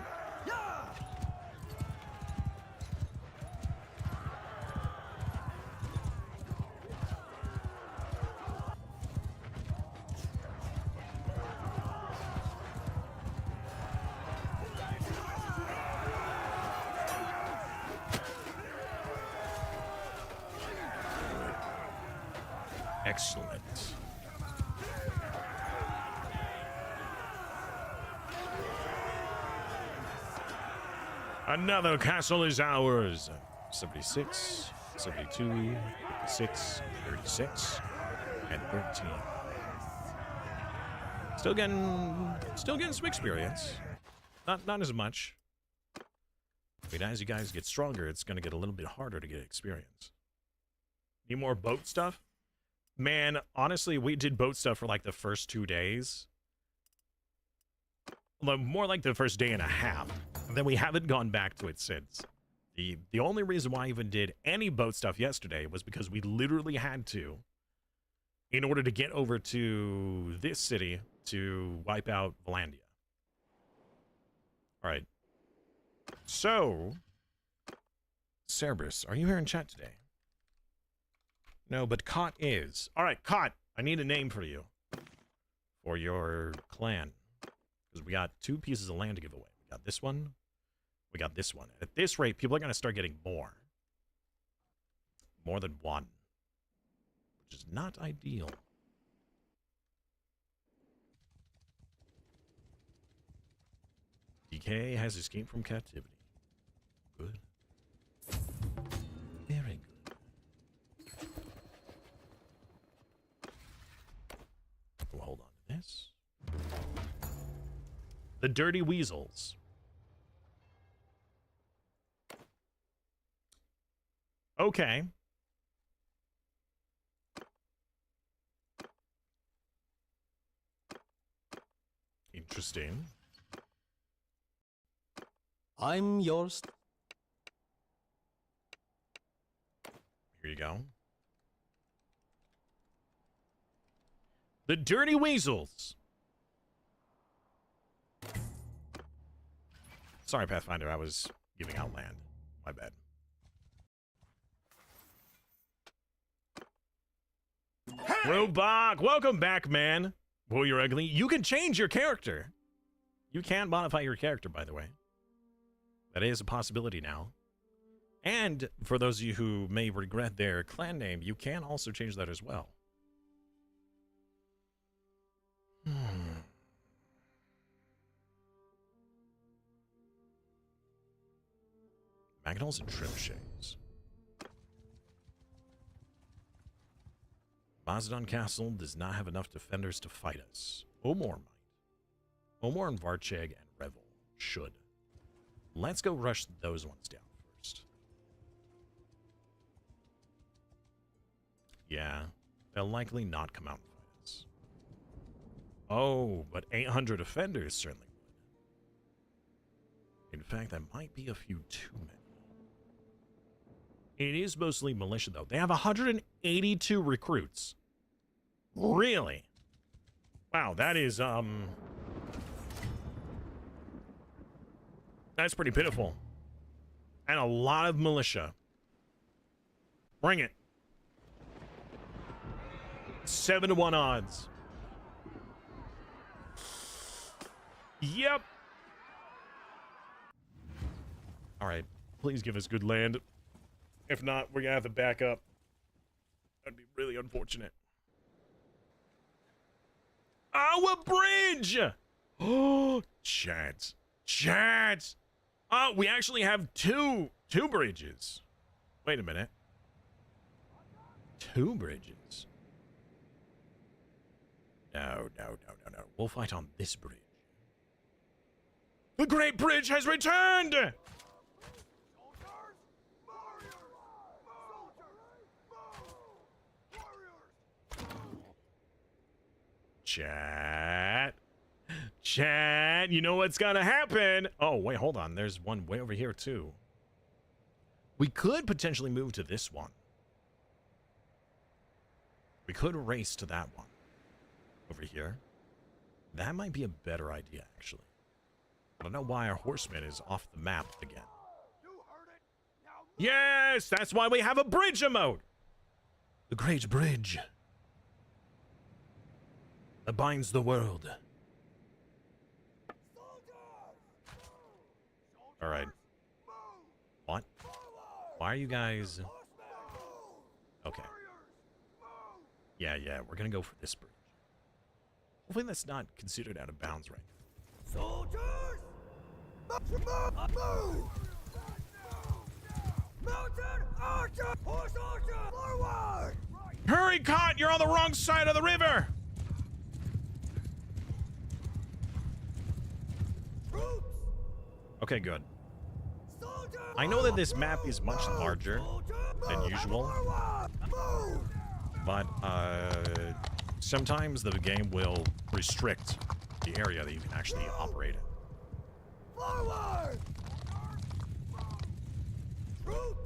[SPEAKER 4] Excellent. Another castle is ours. 76, 72, 56, 36, and 13. Still getting some experience. Not as much. But as you guys get stronger, it's gonna get a little bit harder to get experience. Need more boat stuff? Man, honestly, we did boat stuff for like the first 2 days. More like the first day and a half. And then we haven't gone back to it since. The only reason why I even did any boat stuff yesterday was because we literally had to in order to get over to this city to wipe out Valandia. All right. So, Cerberus, are you here in chat today? No, but Cot is. All right, Cot, I need a name for you. For your clan. Because we got 2 pieces of land to give away. We got this one. We got this one. At this rate, people are going to start getting more. More than one. Which is not ideal. DK has escaped from captivity. Good. Very good. We'll hold on to this. The Dirty Weasels. Okay. Interesting.
[SPEAKER 8] I'm yours.
[SPEAKER 4] Here you go. The Dirty Weasels. Sorry, Pathfinder, I was giving out land. My bad. Hey! Robach, welcome back, man. Boy, you're ugly. You can change your character. You can modify your character, by the way. That is a possibility now. And for those of you who may regret their clan name, you can also change that as well. Magnals and trebuchets. Mazadon Castle does not have enough defenders to fight us. Omor might. Omor and Varcheg and Revel should. Let's go rush those ones down first. Yeah, they'll likely not come out and fight us. Oh, but 800 defenders certainly would. In fact, that might be a few too many. It is mostly militia, though. They have 182 recruits. Really? Wow, that is, that's pretty pitiful. And a lot of militia. Bring it. 7-to-1 odds. Yep. All right. Please give us good land. If not, we're going to have to back up. That'd be really unfortunate. Our bridge! Oh, chance. Chance! Oh, we actually have two bridges. Wait a minute. 2 bridges. No. We'll fight on this bridge. The Great Bridge has returned! Chat. Chat, you know what's gonna happen. Oh, wait, hold on. There's one way over here, too. We could potentially move to this one. We could race to that one. Over here. That might be a better idea, actually. I don't know why our horseman is off the map again. Yes, that's why we have a bridge emote. The Great Bridge that binds the world. All right. What? Why are you guys... Okay. Yeah, we're gonna go for this bridge. Hopefully that's not considered out of bounds right now.
[SPEAKER 1] Soldiers! Move! Mountain archer! Horse archer! Forward!
[SPEAKER 4] Hurry, Cot! You're on the wrong side of the river!
[SPEAKER 1] Troops!
[SPEAKER 4] Okay, good.
[SPEAKER 1] Soldier!
[SPEAKER 4] I know that this map is much larger than usual, but sometimes the game will restrict the area that you can actually operate in.
[SPEAKER 1] Forward! Troops!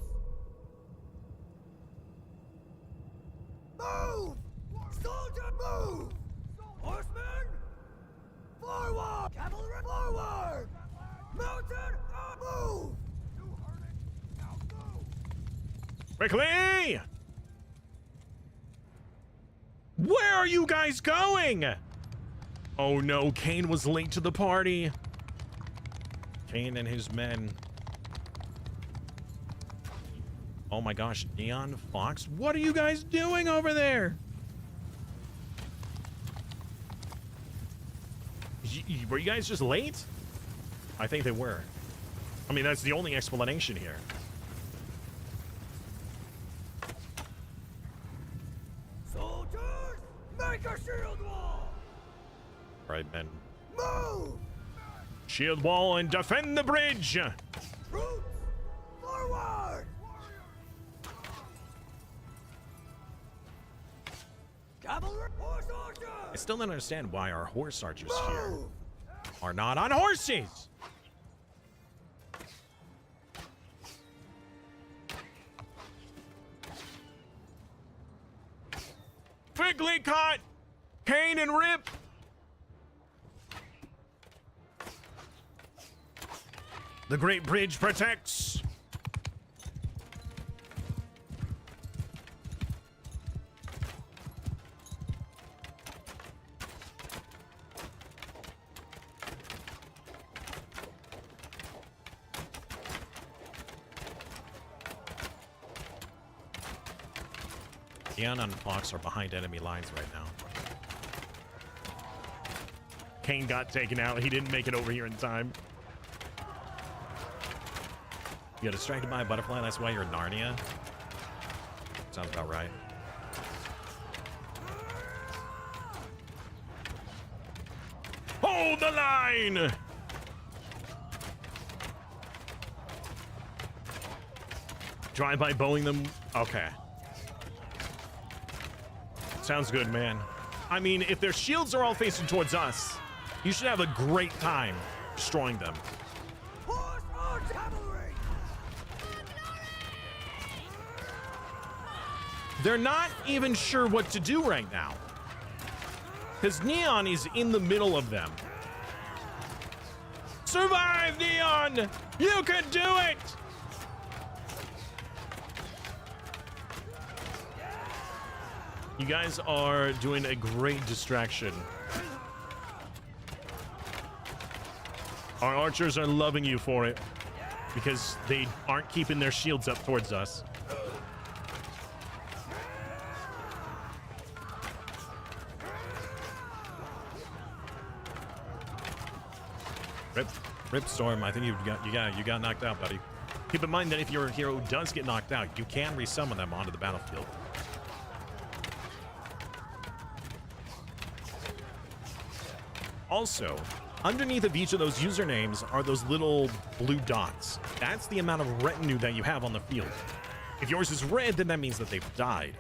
[SPEAKER 1] Move! Soldier, move! Horsemen! Forward! Cavalry, forward! Mounted, move!
[SPEAKER 4] Quickly! Where are you guys going? Oh no, Kane was late to the party. Kane and his men. Oh my gosh, Neon Fox, what are you guys doing over there? Were you guys just late? I think they were. I mean, that's the only explanation here.
[SPEAKER 1] Soldiers, make a shield wall!
[SPEAKER 4] All right, men.
[SPEAKER 1] Move!
[SPEAKER 4] Shield wall and defend the bridge!
[SPEAKER 1] Troops, forward! Cavalry, horse archers!
[SPEAKER 4] I still don't understand why our horse archers here are not on horses! Quickly, Cot! Kane and Rip! The Great Bridge protects! Dion and Fox are behind enemy lines right now. Kane got taken out. He didn't make it over here in time. You got distracted by a butterfly, that's why you're in Narnia? Sounds about right. Hold the line! Drive by bowling them? Okay. Sounds good, man. I mean, if their shields are all facing towards us, you should have a great time destroying them.
[SPEAKER 1] Horse archer cavalry!
[SPEAKER 4] They're not even sure what to do right now. Because Neon is in the middle of them. Survive, Neon! You can do it! You guys are doing a great distraction. Our archers are loving you for it because they aren't keeping their shields up towards us. Rip Storm, I think you got knocked out, buddy. Keep in mind that if your hero does get knocked out, you can resummon them onto the battlefield. Also, underneath of each of those usernames are those little blue dots. That's the amount of retinue that you have on the field. If yours is red, then that means that they've died.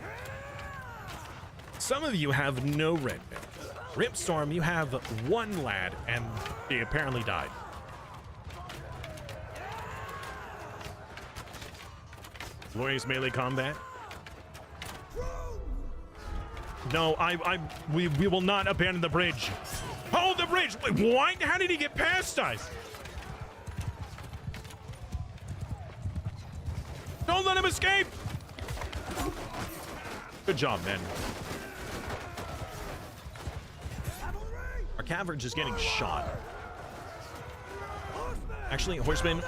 [SPEAKER 4] Some of you have no red. Ripstorm, you have one lad, and he apparently died. Glorious melee combat. No, we will not abandon the bridge. Hold the bridge! Wait, what? How did he get past us? Don't let him escape! Good job, men. Our cavalry is getting shot. Actually, horsemen.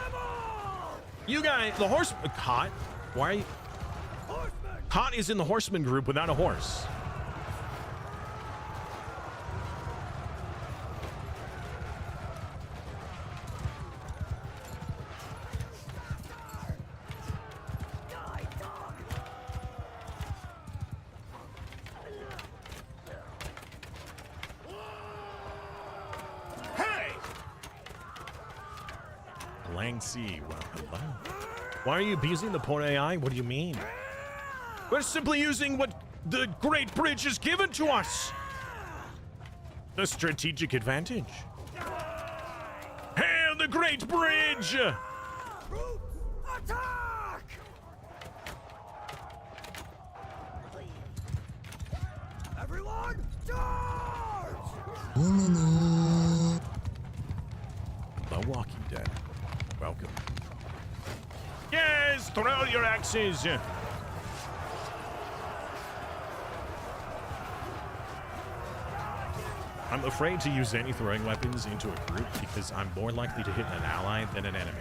[SPEAKER 4] You guys, the horse... Cot? Why are you... Cot is in the horseman group without a horse. Well, hello. Why are you abusing the poor AI? What do you mean? We're simply using what the Great Bridge has given to us. The strategic advantage. Hail the Great Bridge!
[SPEAKER 1] Attack! Everyone, charge!
[SPEAKER 4] The Walking Dead. Welcome. Yes, throw your axes. I'm afraid to use any throwing weapons into a group because I'm more likely to hit an ally than an enemy.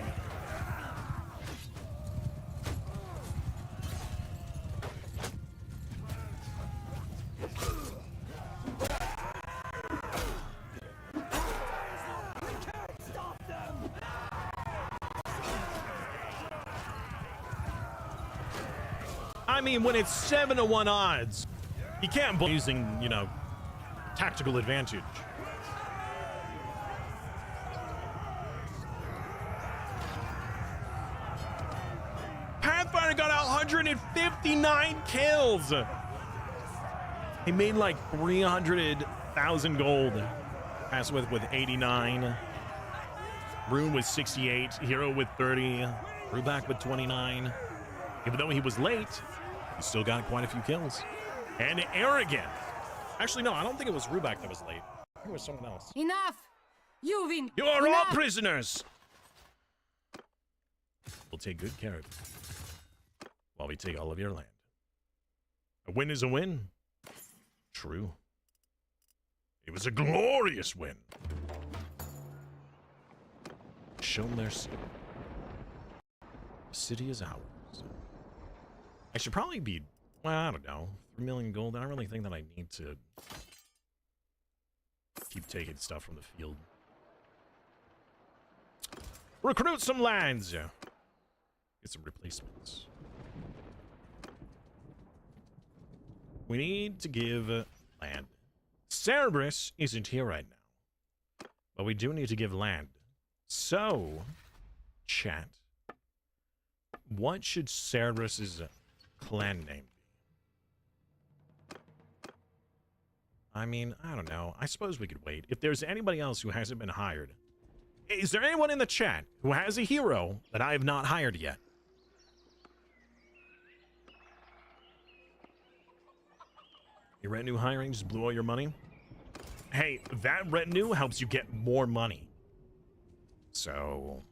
[SPEAKER 4] I mean, when it's 7-to-1 odds, you can't be using, you know, tactical advantage. Pathfinder got 159 kills. He made like 300,000 gold. Pass with 89. Rune with 68. Hero with 30. Ruback with 29. Even though he was late, he still got quite a few kills. And Arrogant. Actually, no, I don't think it was Ruback that was late. I think it was someone else.
[SPEAKER 9] Enough! You win!
[SPEAKER 4] You are all
[SPEAKER 9] Enough!
[SPEAKER 4] prisoners! We'll take good care of you while we take all of your land. A win is a win. True. It was a glorious win. Show mercy. The city is ours. I should probably be, well, I don't know, 3 million gold. I don't really think that I need to keep taking stuff from the field. Recruit some lands. Get some replacements. We need to give land. Cerberus isn't here right now, but we do need to give land. So, chat, what should Cerberus's clan name be? I mean, I don't know. I suppose we could wait. If there's anybody else who hasn't been hired, is there anyone in the chat who has a hero that I have not hired yet? Your retinue hiring just blew all your money? Hey, that retinue helps you get more money. So,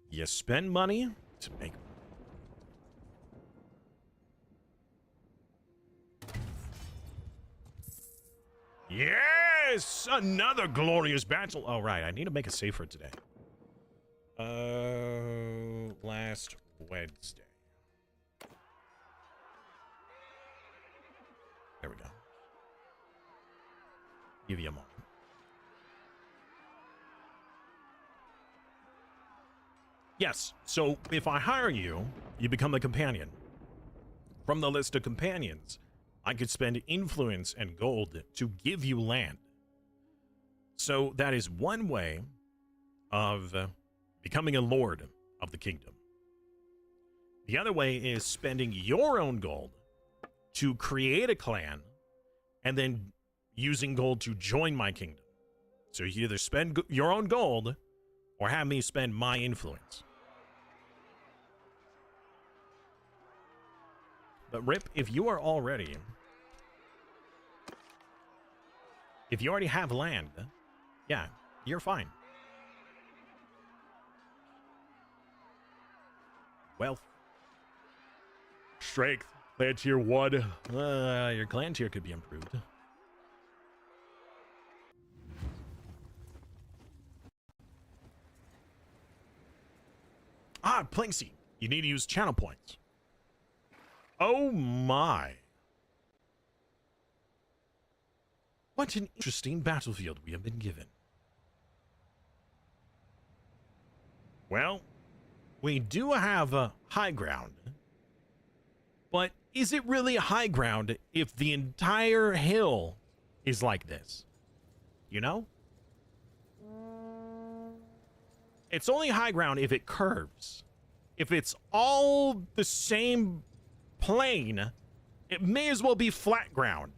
[SPEAKER 4] you spend money to make money. Yes! Another glorious battle. All right, I need to make a save for today. Last Wednesday. There we go. Give you a moment. Yes, so if I hire you, you become a companion. From the list of companions, I could spend influence and gold to give you land. So that is one way of becoming a lord of the kingdom. The other way is spending your own gold to create a clan and then using gold to join my kingdom. So you either spend your own gold or have me spend my influence. But Rip, if you are already... If you already have land, yeah, you're fine. Wealth. Strength. Clan tier 1. Your clan tier could be improved. Ah, playing seat. You need to use channel points. Oh my. What an interesting battlefield we have been given. Well, we do have a high ground. But is it really high ground if the entire hill is like this? You know? It's only high ground if it curves. If it's all the same plane, it may as well be flat ground.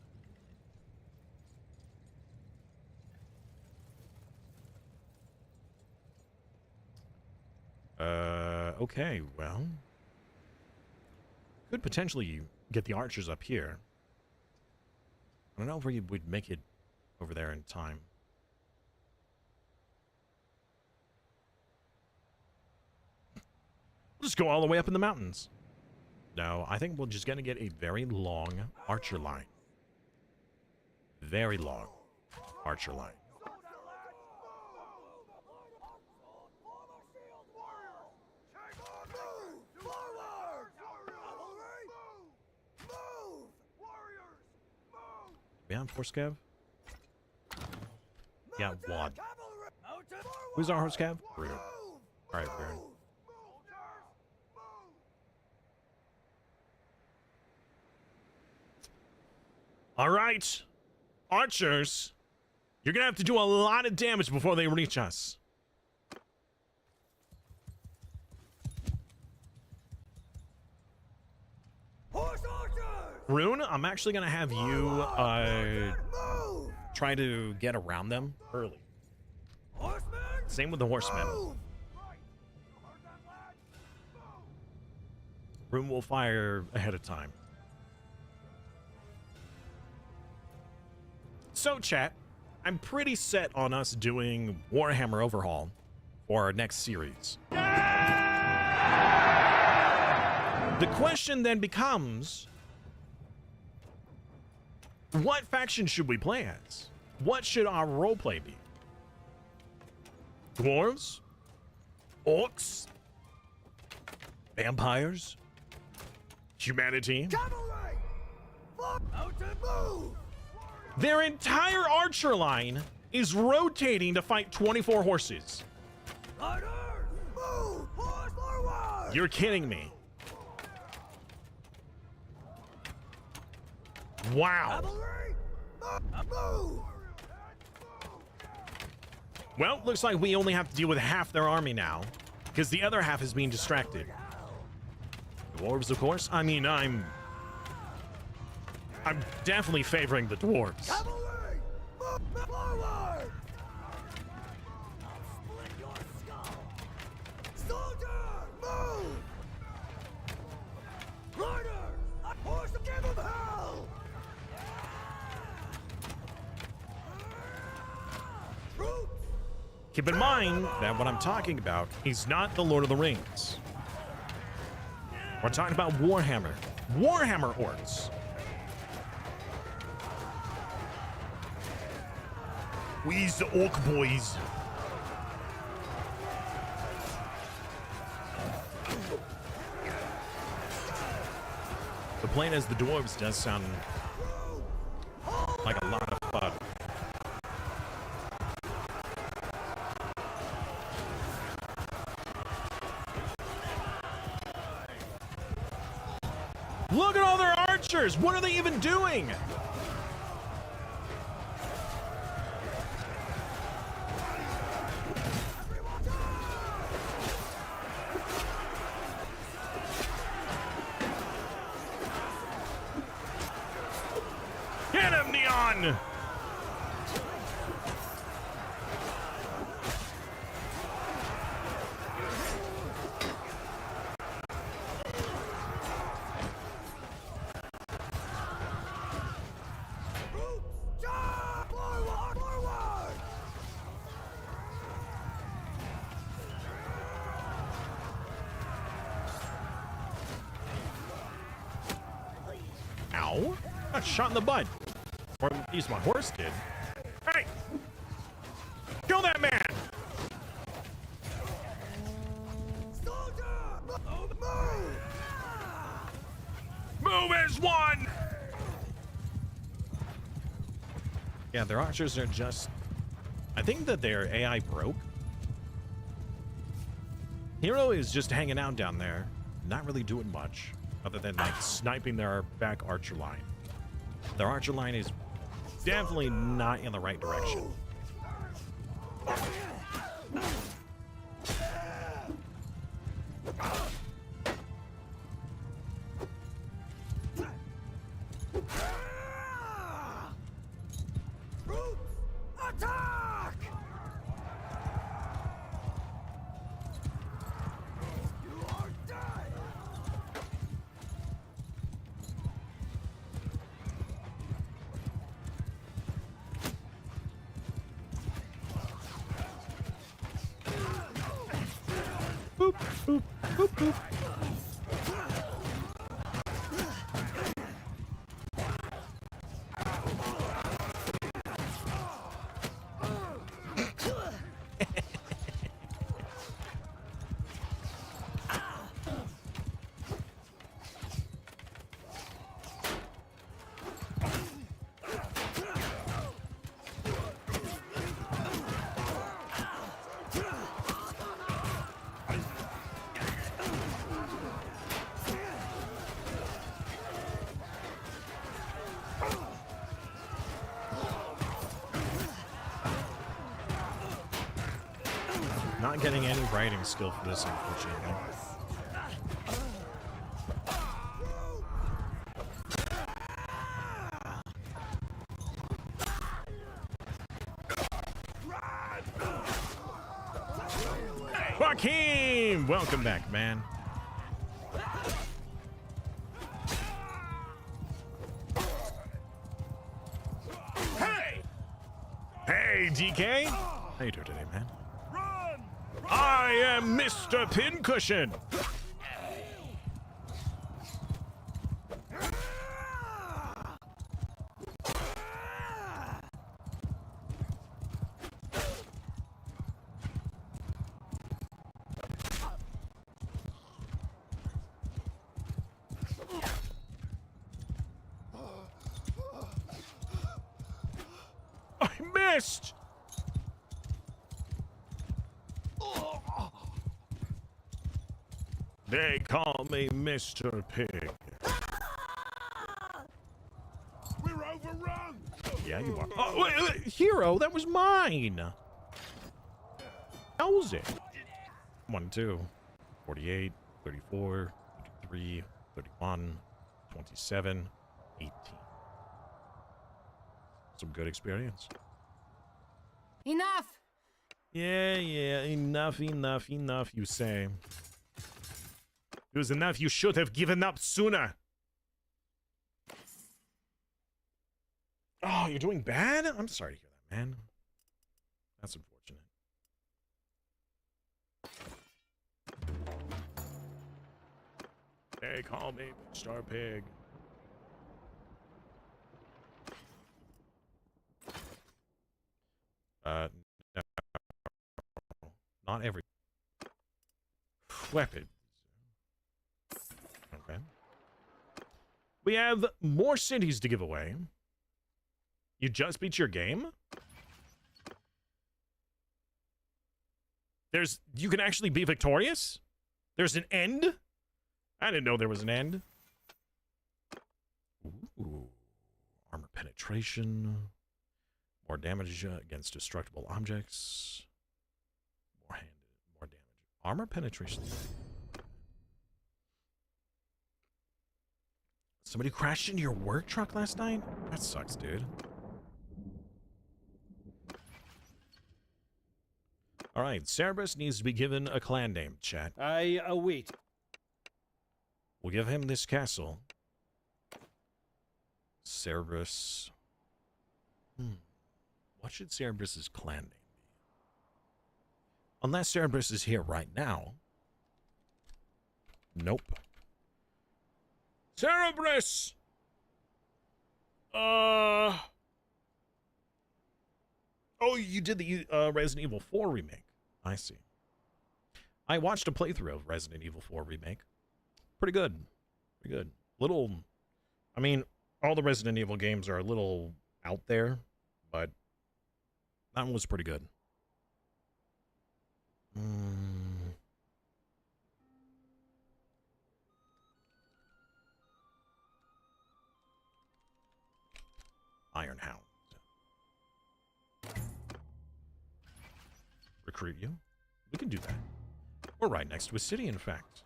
[SPEAKER 4] Okay, well. Could potentially get the archers up here. I don't know if we would make it over there in time. We'll just go all the way up in the mountains. No, I think we're just gonna get a very long archer line. Very long archer line. We have horse cav? Yeah, Wad. Who's our horse cav? Brune. Alright, Brune. Alright. Archers. You're gonna have to do a lot of damage before they reach us. Rune, I'm actually gonna have you try to get around them early. Same with the horsemen. Rune will fire ahead of time. So, chat, I'm pretty set on us doing Warhammer Overhaul for our next series. The question then becomes, what faction should we play as? What should our roleplay be? Dwarves? Orcs? Vampires? Humanity? Their entire archer line is rotating to fight 24 horses. You're kidding me. Wow. Well, looks like we only have to deal with half their army now, because the other half is being distracted. Dwarves, of course. I mean, I'm definitely favoring the dwarves. Keep in mind that what I'm talking about is not the Lord of the Rings. We're talking about Warhammer. Warhammer orcs. We's the orc boys. The playing as the dwarves does sound like a lot of fun. Look at all their archers! What are they even doing? Get him, Neon! on!
[SPEAKER 1] Charge! Forward! Forward!
[SPEAKER 4] Ow. Got shot in the butt. Or at least my horse did. Hey! Kill that man!
[SPEAKER 1] Soldier! Move!
[SPEAKER 4] Move as one! Yeah, their archers are just... I think that their AI broke. Hero is just hanging out down there, not really doing much, other than like sniping their back archer line. Their archer line is definitely not in the right direction.
[SPEAKER 1] Troops! Attack! You are dead!
[SPEAKER 4] Boop, boop, boop, boop. Not getting any writing skill for this, unfortunately. Joaquin! Welcome back, man. Hey! Hey, DK! How you doing today, man? I am Mr. Pincushion! I missed! They call me Mr. Pig.
[SPEAKER 1] We're overrun!
[SPEAKER 4] Yeah, you are. Oh, wait, Hero, that was mine! How was it? 1, 2, 48, 34, 33, 31, 27, 18. Some good experience.
[SPEAKER 9] Enough!
[SPEAKER 4] Yeah, enough, you say. It was enough. You should have given up sooner. Oh, you're doing bad? I'm sorry to hear that, man. That's unfortunate. They call me Star Pig. No. Not every weapon. Okay. We have more cities to give away. You just beat your game? You can actually be victorious? There's an end? I didn't know there was an end. Ooh. Armor penetration. More damage against destructible objects. More damage. Armor penetration. Somebody crashed into your work truck last night? That sucks, dude. All right, Cerberus needs to be given a clan name, chat.
[SPEAKER 8] I await.
[SPEAKER 4] We'll give him this castle. Cerberus. What should Cerberus's clan name be? Unless Cerberus is here right now. Nope. Cerberus! Oh, you did the Resident Evil 4 remake. I see. I watched a playthrough of Resident Evil 4 remake. Pretty good. Pretty good. I mean, all the Resident Evil games are a little out there, but that one was pretty good. Iron Hound. Recruit you? We can do that. We're right next to a city, in fact.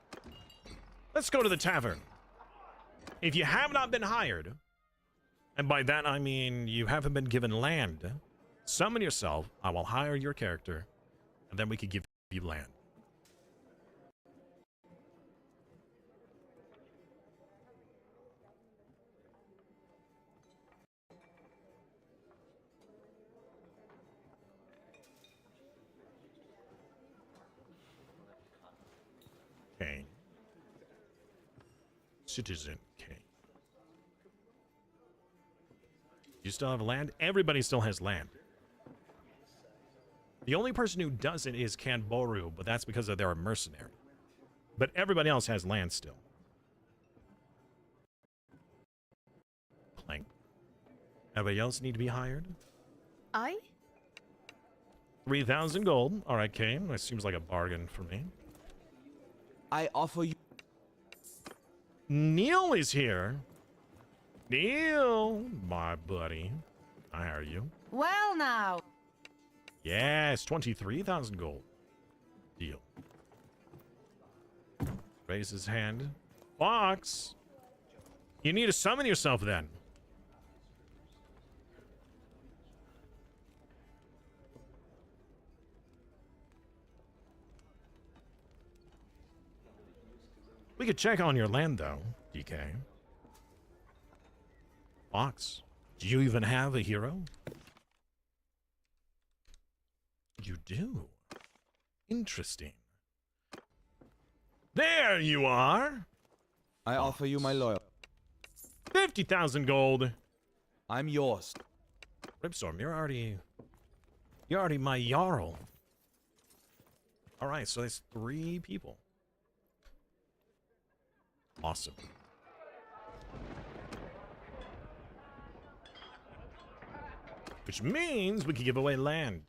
[SPEAKER 4] Let's go to the tavern. If you have not been hired, and by that I mean you haven't been given land, summon yourself, I will hire your character, and then we can give you land. Kane. Citizen Kane. You still have land? Everybody still has land. The only person who doesn't is Kanboru, but that's because they're a mercenary. But everybody else has land still. Clank. Everybody else need to be hired?
[SPEAKER 9] I?
[SPEAKER 4] 3,000 gold. All right, Kane. That seems like a bargain for me.
[SPEAKER 7] I offer you.
[SPEAKER 4] Neil is here. Neil, my buddy. I hire you.
[SPEAKER 9] Well now.
[SPEAKER 4] Yes, 23,000 gold. Deal. Raise his hand. Fox! You need to summon yourself then. We could check on your land, though, DK. Fox, do you even have a hero? You do? Interesting. There you are!
[SPEAKER 7] I offer you my loyalty.
[SPEAKER 4] 50,000 gold.
[SPEAKER 7] I'm yours.
[SPEAKER 4] Ripstorm, you're already my Jarl. Alright, so that's 3 people. Awesome. Which means we can give away land.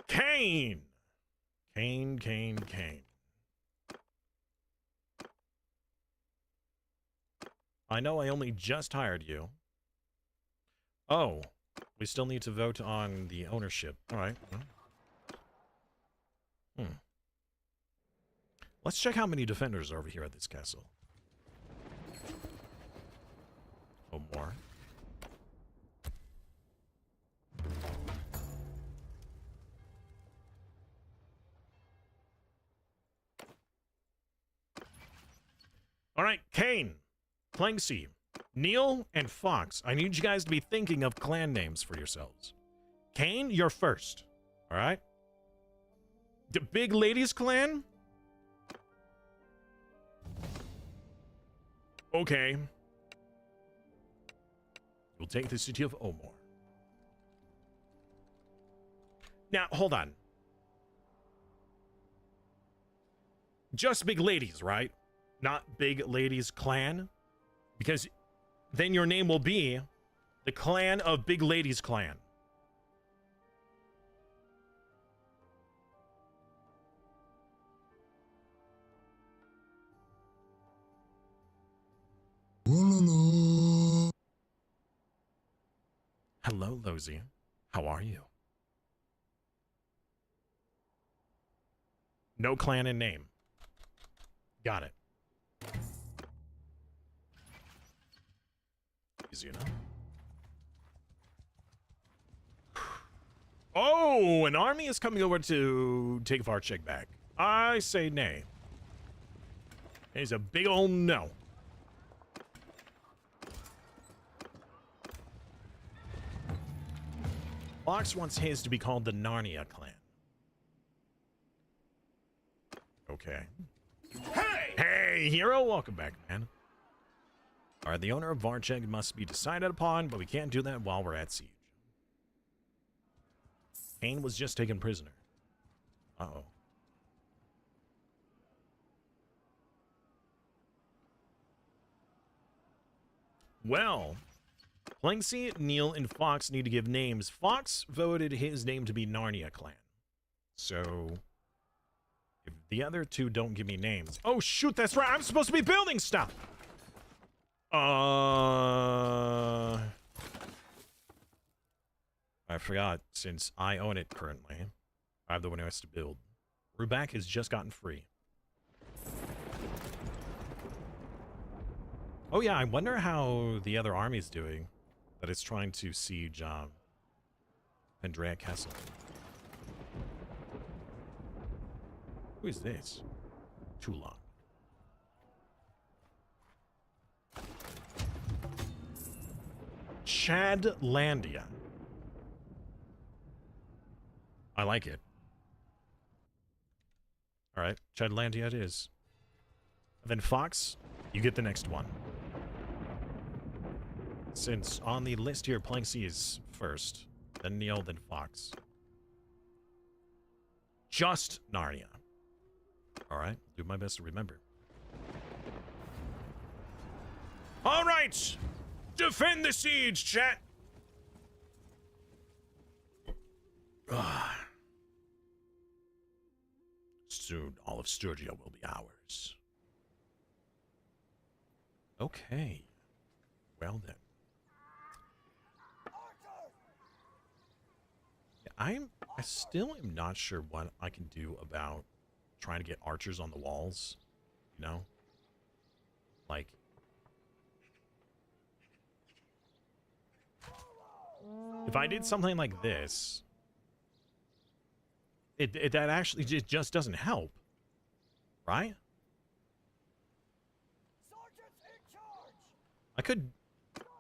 [SPEAKER 4] Kane! Kane. I know I only just hired you. Oh, we still need to vote on the ownership. Alright. Let's check how many defenders are over here at this castle. Oh, more. Alright, Kane, Clancy, Neil, and Fox, I need you guys to be thinking of clan names for yourselves. Kane, you're first. Alright? The Big Ladies Clan? Okay. We'll take the city of Omor. Now, hold on. Just Big Ladies, right? Not Big Ladies Clan? Because then your name will be the Clan of Big Ladies Clan. Hello, Lozy. How are you? No clan and name. Got it. Easy enough. Oh, an army is coming over to take Varchek back. I say nay. It's a big ol' no. Fox wants his to be called the Narnia clan. Okay. Hey! Hey, hero, welcome back, man. Alright, the owner of Varchek must be decided upon, but we can't do that while we're at siege. Kane was just taken prisoner. Uh-oh. Well, Planksy, Neil, and Fox need to give names. Fox voted his name to be Narnia Clan. So, if the other two don't give me names... Oh, shoot, that's right! I'm supposed to be building stuff! I forgot, since I own it currently. I'm the one who has to build. Rubak has just gotten free. Oh yeah, I wonder how the other army's doing that is trying to siege Andrea Castle. Who is this? Too long. Chadlandia. I like it. Alright, Chadlandia it is. And then Fox, you get the next one. Since on the list here, Planksy is first, then Neil, then Fox. Just Narnia. Alright, do my best to remember. Alright! Defend the siege, chat! Soon, all of Sturgia will be ours. Okay. Well then. Yeah, I still am not sure what I can do about trying to get archers on the walls. You know? Like... if I did something like this... that actually just doesn't help. Right? I could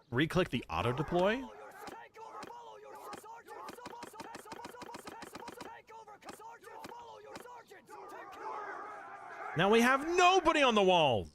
[SPEAKER 4] re-click the auto-deploy. Now we have nobody on the walls.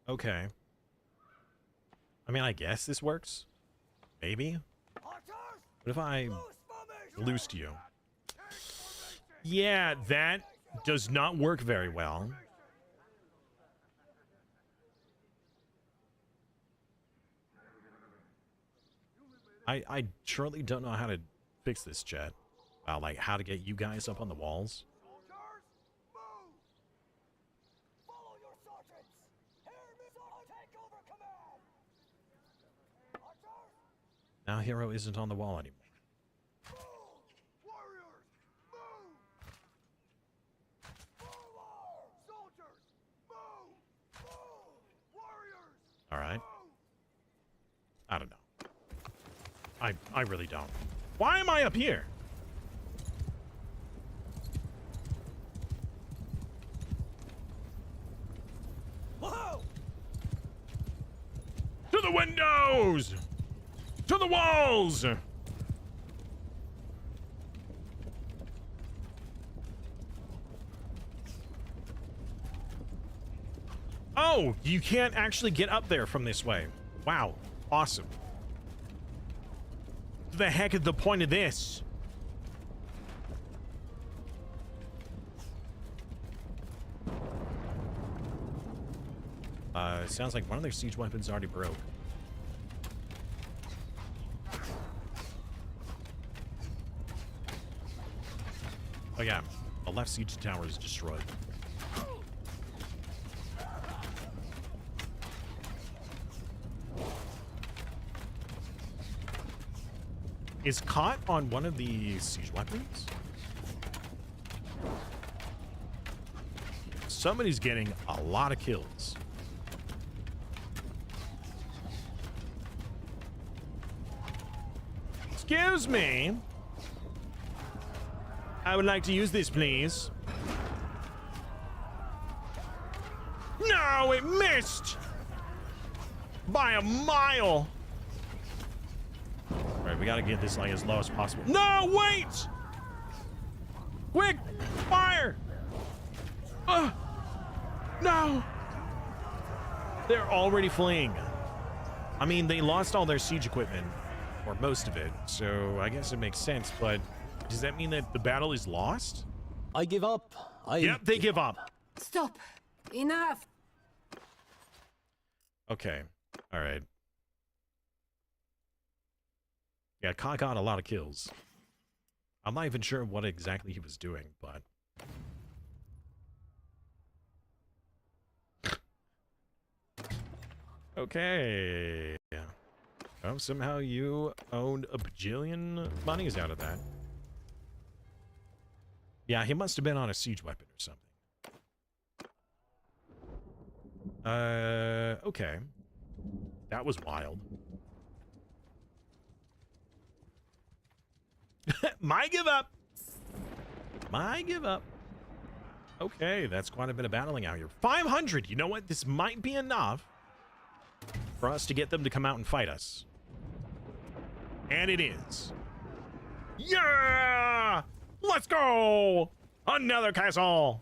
[SPEAKER 4] Okay. I mean, I guess this works. Maybe. What if I loosed you? Yeah, that does not work very well. I surely don't know how to fix this, chat. Like, how to get you guys up on the walls. Now Hero isn't on the wall anymore. All right. I don't know. I really don't. Why am I up here?
[SPEAKER 1] Whoa!
[SPEAKER 4] To the windows! To the walls! Oh, you can't actually get up there from this way. Wow. Awesome. What the heck is the point of this? Sounds like one of their siege weapons already broke. Oh yeah, the left siege tower is destroyed. Is caught on one of the siege weapons? Somebody's getting a lot of kills. Excuse me. I would like to use this, please. No, it missed! By a mile! Alright, we gotta get this like as low as possible. No, wait! Quick! Fire! No! They're already fleeing. I mean, they lost all their siege equipment, or most of it, so I guess it makes sense, but does that mean that the battle is lost?
[SPEAKER 8] I give up.
[SPEAKER 4] Yep, they give up.
[SPEAKER 9] Stop. Enough.
[SPEAKER 4] Okay. All right. Yeah, Ka got a lot of kills. I'm not even sure what exactly he was doing, but... Okay. Yeah. Oh, somehow you owned a bajillion monies out of that. Yeah, he must have been on a siege weapon or something. Okay. That was wild. My give up. My give up. Okay, that's quite a bit of battling out here. 500. You know what? This might be enough for us to get them to come out and fight us. And it is. Yeah! Let's go! Another castle!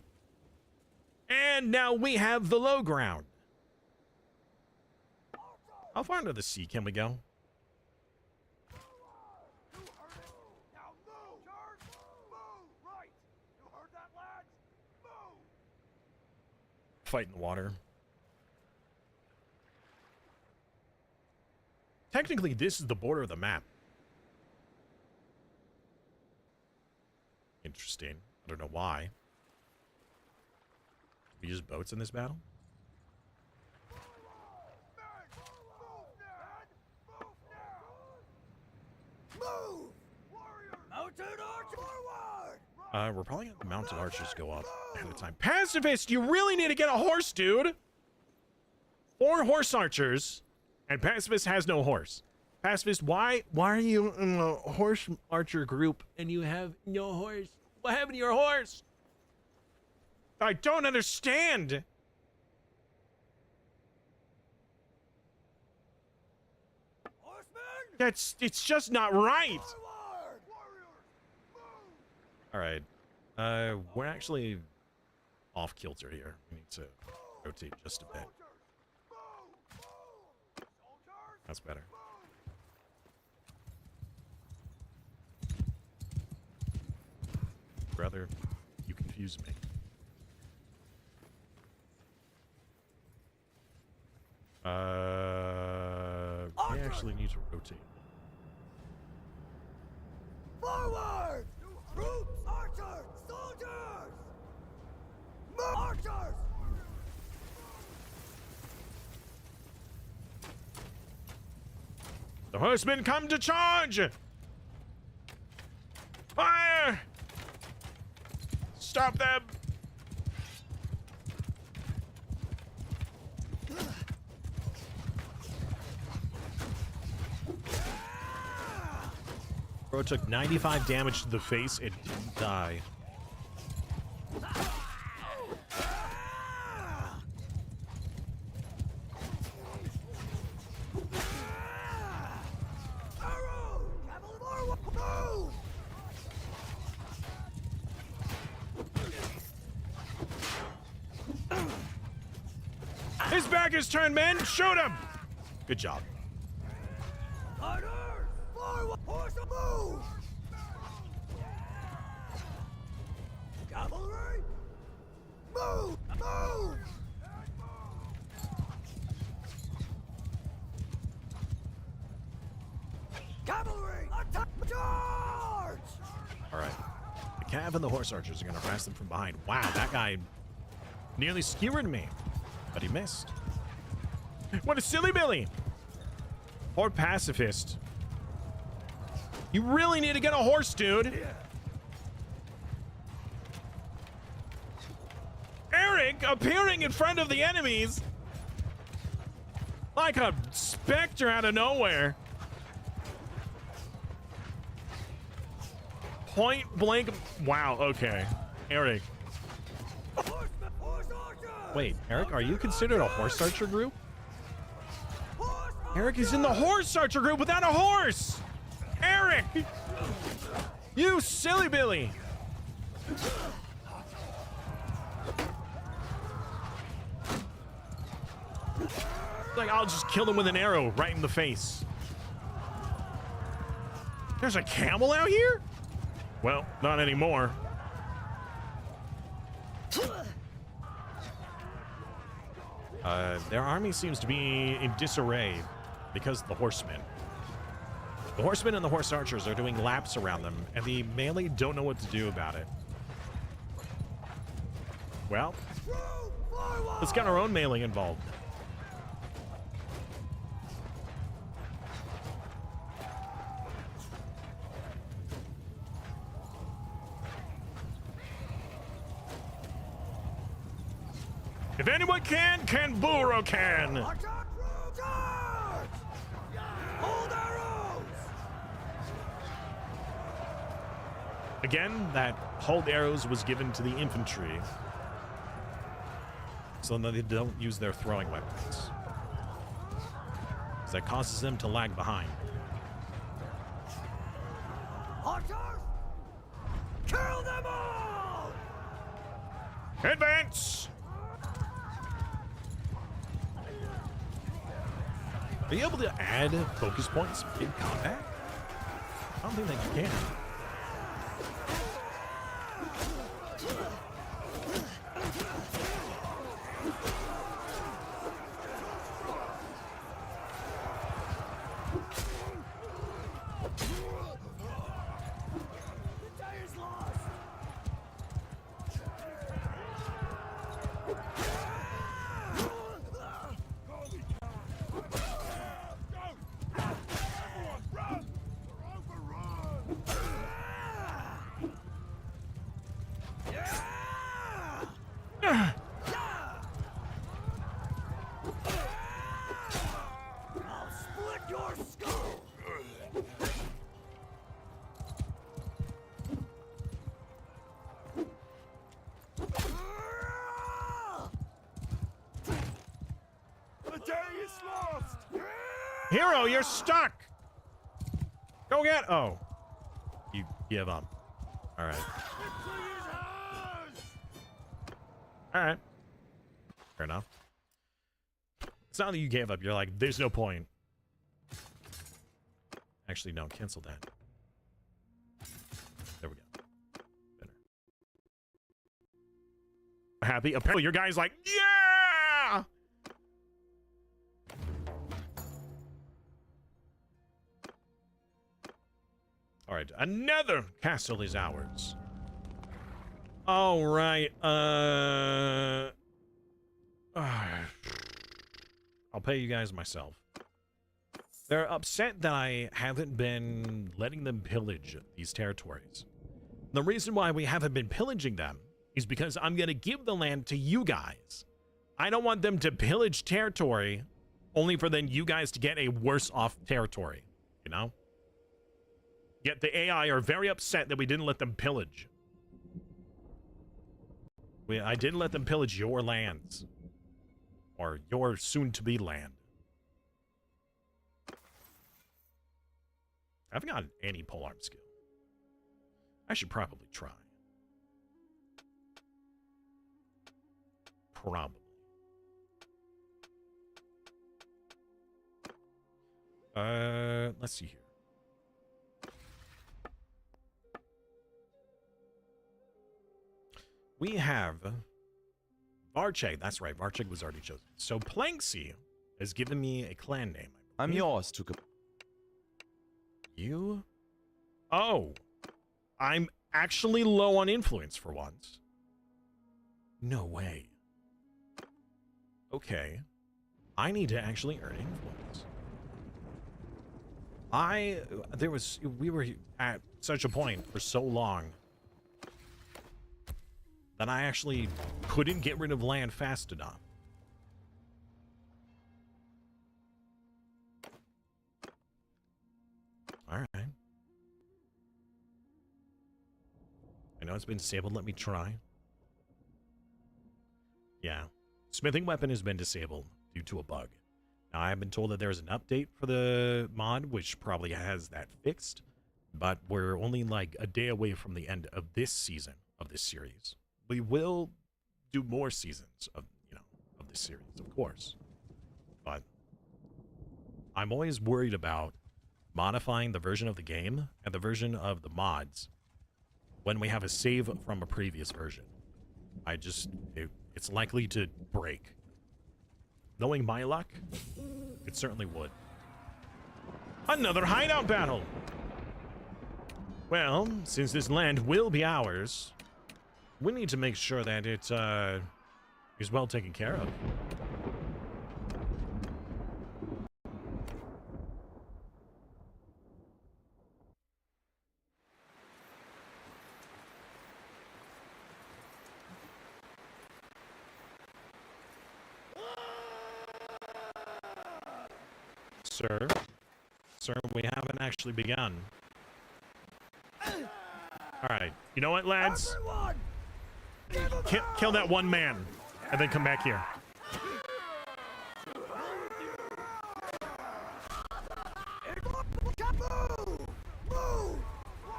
[SPEAKER 4] And now we have the low ground. How far into the sea can we go?
[SPEAKER 1] Now move! Charge! Move! Right! You heard that, lads? Move!
[SPEAKER 4] Fight in the water. Technically, this is the border of the map. Interesting. I don't know why. We use boats in this battle?
[SPEAKER 1] Move! Warrior! Mounted archer! Forward!
[SPEAKER 4] We're probably gonna have the mounted archers go up ahead of time. Pacifist, you really need to get a horse, dude! 4 horse archers, and Pacifist has no horse. Pacifist, why are you in a horse archer group and you have no horse? What happened to your horse? I don't understand.
[SPEAKER 1] Horsemen!
[SPEAKER 4] It's just not right.
[SPEAKER 1] Forward! Warriors! Move!
[SPEAKER 4] All right. We're actually off kilter here. We need to rotate just a bit. That's better. Brother, you confuse me. We actually need to rotate.
[SPEAKER 1] Forward! Troops! Archers! Soldiers! Move! Archers!
[SPEAKER 4] The horsemen come to charge! Fire! Stop them! Bro took 95 damage to the face and didn't die.
[SPEAKER 1] Arrow! Cavalry forward! Move!
[SPEAKER 4] His back is turned, men! Shoot him! Good job.
[SPEAKER 1] Hunters! Forward! Horse move! Cavalry! Move! Move! Cavalry! Attack! Charge!
[SPEAKER 4] All right. The Cav and the horse archers are going to harass them from behind. Wow, that guy nearly skewered me, but he missed. What a silly Billy! Poor pacifist. You really need to get a horse, dude. Eric appearing in front of the enemies like a specter out of nowhere. Point blank. Wow, okay. Eric. Wait, Eric, are you considered a horse archer group? Eric is in the horse archer group without a horse! Eric! You silly Billy! Like, I'll just kill him with an arrow right in the face. There's a camel out here? Well, not anymore. Their army seems to be in disarray because of the horsemen. The horsemen and the horse archers are doing laps around them, and the melee don't know what to do about it. Well, let's get our own melee involved. If anyone can Buro can.
[SPEAKER 1] Hold arrows!
[SPEAKER 4] Again, that hold arrows was given to the infantry, so that they don't use their throwing weapons, because that causes them to lag behind.
[SPEAKER 1] Hunters! Kill them all!
[SPEAKER 4] Advance! Are you able to add focus points in combat? I don't think that you can.
[SPEAKER 1] The day is lost! I'll split your skull! The day is lost!
[SPEAKER 4] Hero, you're stuck! Go get... Oh. You give up. Alright.
[SPEAKER 1] Victory is ours!
[SPEAKER 4] Alright. Fair enough. It's not that you gave up. You're like, there's no point. Actually, no. Cancel that. There we go. Better. Happy. Apparently, your guy's like, yeah! All right. Another castle is ours. All right. I'll pay you guys myself. They're upset that I haven't been letting them pillage these territories. The reason why we haven't been pillaging them is because I'm going to give the land to you guys. I don't want them to pillage territory only for then you guys to get a worse off territory, you know? Yet the AI are very upset that we didn't let them pillage. I didn't let them pillage your lands. Or your soon-to-be land. I haven't got any polearm skill. I should probably try. Probably. Let's see here. We have Varcheg. That's right. Varcheg was already chosen. So Planksy has given me a clan name.
[SPEAKER 8] I'm yours to...
[SPEAKER 4] You? Oh. I'm actually low on influence for once. No way. Okay. I need to actually earn influence. We were at such a point for so long that I actually couldn't get rid of land fast enough. All right. I know it's been disabled. Let me try. Yeah. Smithing weapon has been disabled due to a bug. Now, I have been told that there's an update for the mod, which probably has that fixed, but we're only like a day away from the end of this season of this series. We will do more seasons of, of this series, of course. But I'm always worried about modifying the version of the game and the version of the mods when we have a save from a previous version. It's likely to break. Knowing my luck, it certainly would. Another hideout battle! Well, since this land will be ours, we need to make sure that it is well taken care of. Sir, we haven't actually begun. Alright, you know what, lads? Kill that one man, and then come back here.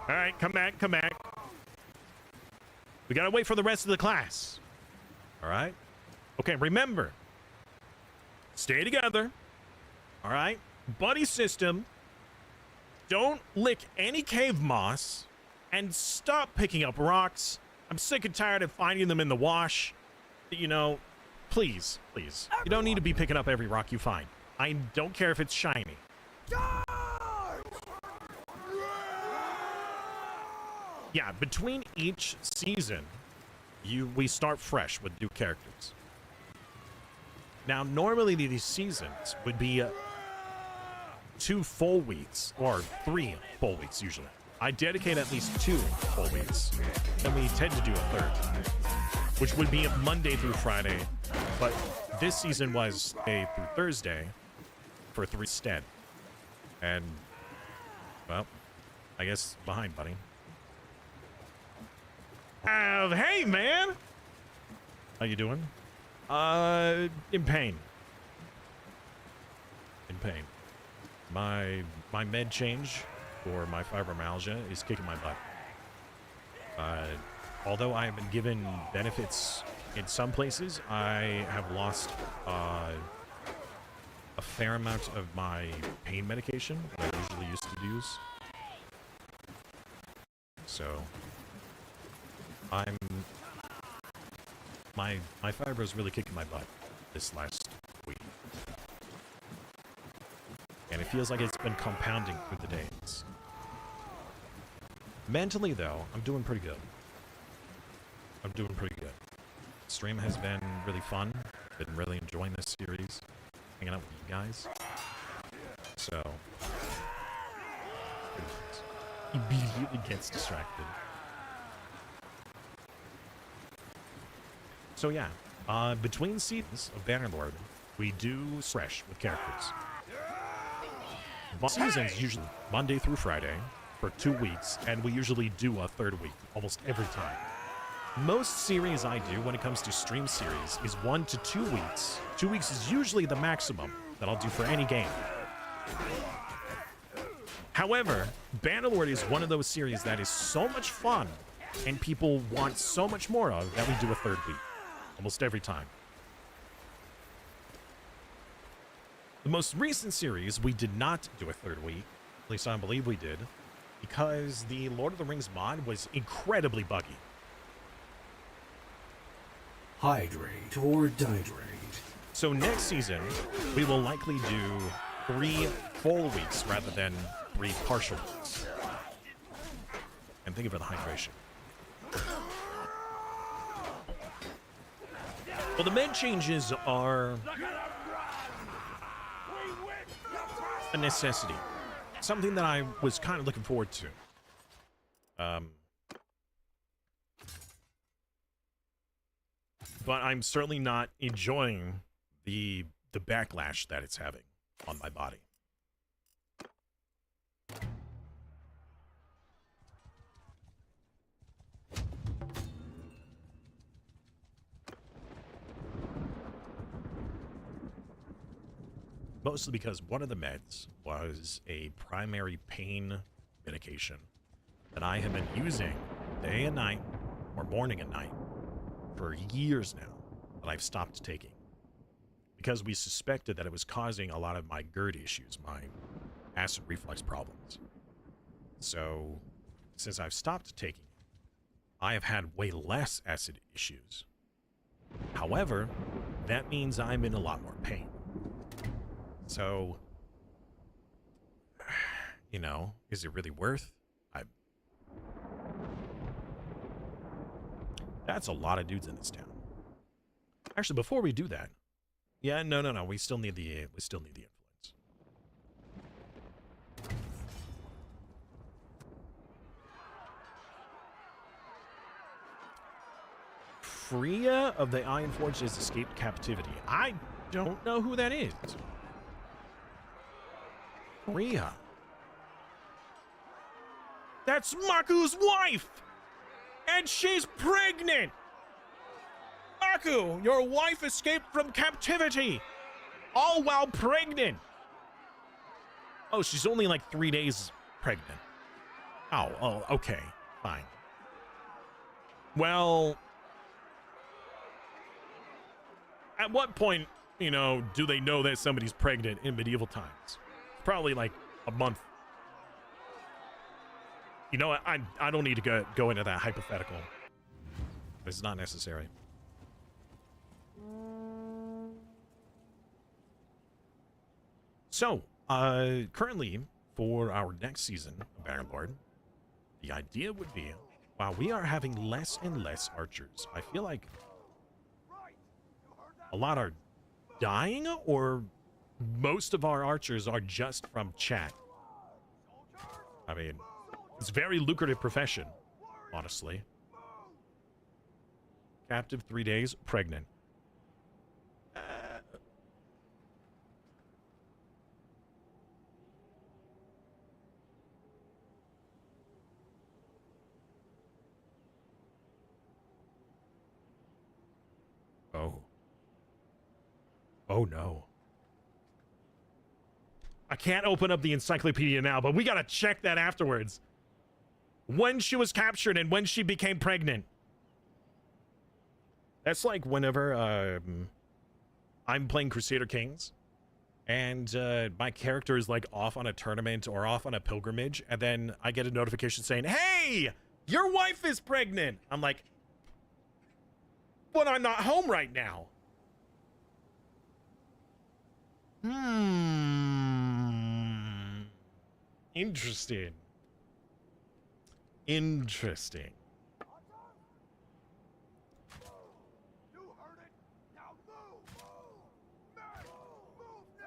[SPEAKER 4] Alright, come back. We gotta wait for the rest of the class. Alright? Okay, remember. Stay together. Alright? Buddy system. Don't lick any cave moss. And stop picking up rocks. I'm sick and tired of finding them in the wash. Please. You don't need to be picking up every rock you find. I don't care if it's shiny. Yeah, between each season, we start fresh with new characters. Now, normally these seasons would be 2 full weeks, or 3 full weeks usually. I dedicate at least 2 full weeks, and we tend to do a third, which would be Monday through Friday, but this season was Monday through Thursday for 3 instead. And, well, I guess behind, buddy. Hey, man! How you doing? In pain. My med change for my fibromyalgia is kicking my butt. Although I have been given benefits in some places, I have lost a fair amount of my pain medication that I usually used to use. So my fibro is really kicking my butt this last week. And it feels like it's been compounding through the days. Mentally, though, I'm doing pretty good. Stream has been really fun. Been really enjoying this series. Hanging out with you guys. So, he immediately gets distracted. So yeah, between seasons of Bannerlord, we do fresh with characters. Seasons usually Monday through Friday for 2 weeks, and we usually do a 3rd week almost every time. Most series I do when it comes to stream series is 1 to 2 weeks. 2 weeks is usually the maximum that I'll do for any game. However, Bannerlord is one of those series that is so much fun and people want so much more of that we do a 3rd week almost every time. The most recent series, we did not do a 3rd week, at least I believe we did, because the Lord of the Rings mod was incredibly buggy.
[SPEAKER 2] Hydrate or dihydrate.
[SPEAKER 4] So next season, we will likely do 3 full weeks rather than 3 partial weeks. And thank you for the hydration. Well, the med changes are a necessity. Something that I was kind of looking forward to. But I'm certainly not enjoying the backlash that it's having on my body. Mostly because one of the meds was a primary pain medication that I have been using day and night, or morning and night, for years now, that I've stopped taking. Because we suspected that it was causing a lot of my GERD issues, my acid reflux problems. So, since I've stopped taking it, I have had way less acid issues. However, that means I'm in a lot more pain. So, you know, is it really worth? That's a lot of dudes in this town. Actually, before we do that, yeah, no, we still need the influence. Freya of the Iron Forge has escaped captivity. I don't know who that is. Freya. That's Maku's wife! And she's pregnant! Maku, your wife escaped from captivity! All while pregnant! Oh, she's only like 3 days pregnant. Oh, okay. Fine. Well, at what point, you know, do they know that somebody's pregnant in medieval times? Probably like a month. You know, I don't need to go into that hypothetical. It's not necessary. So, currently, for our next season of Bannerlord, the idea would be, while we are having less and less archers, I feel like a lot are dying, or most of our archers are just from chat. I mean, it's a very lucrative profession, honestly. Captive 3 days, pregnant. Oh no. I can't open up the encyclopedia now, but we gotta check that afterwards. When she was captured and when she became pregnant. That's like whenever I'm playing Crusader Kings and my character is like off on a tournament or off on a pilgrimage, and then I get a notification saying, "Hey, your wife is pregnant." I'm like, "But I'm not home right now." Interesting. Interesting.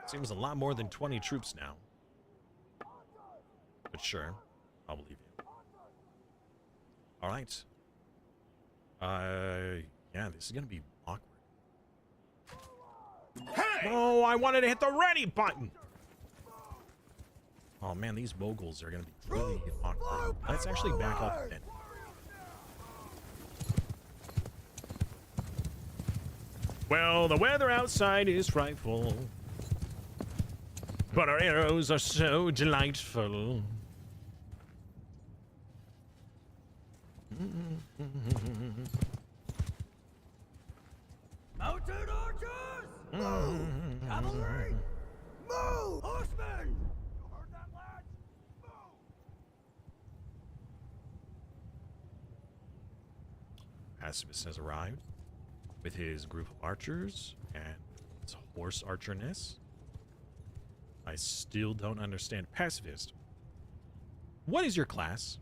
[SPEAKER 4] Seems a lot more than 20 troops now. But sure, I'll believe you. All right. Yeah, this is gonna be awkward. Hey! Oh, I wanted to hit the ready button. Oh man, these moguls are gonna be really awkward. Let's actually back up a bit. Well, the weather outside is frightful, but our arrows are so delightful.
[SPEAKER 1] Mounted archers! Move! Cavalry! Move! Horsemen! You heard that, lads? Move!
[SPEAKER 4] Pacifist has arrived with his group of archers and his horse archerness. I still don't understand. Pacifist, what is your class?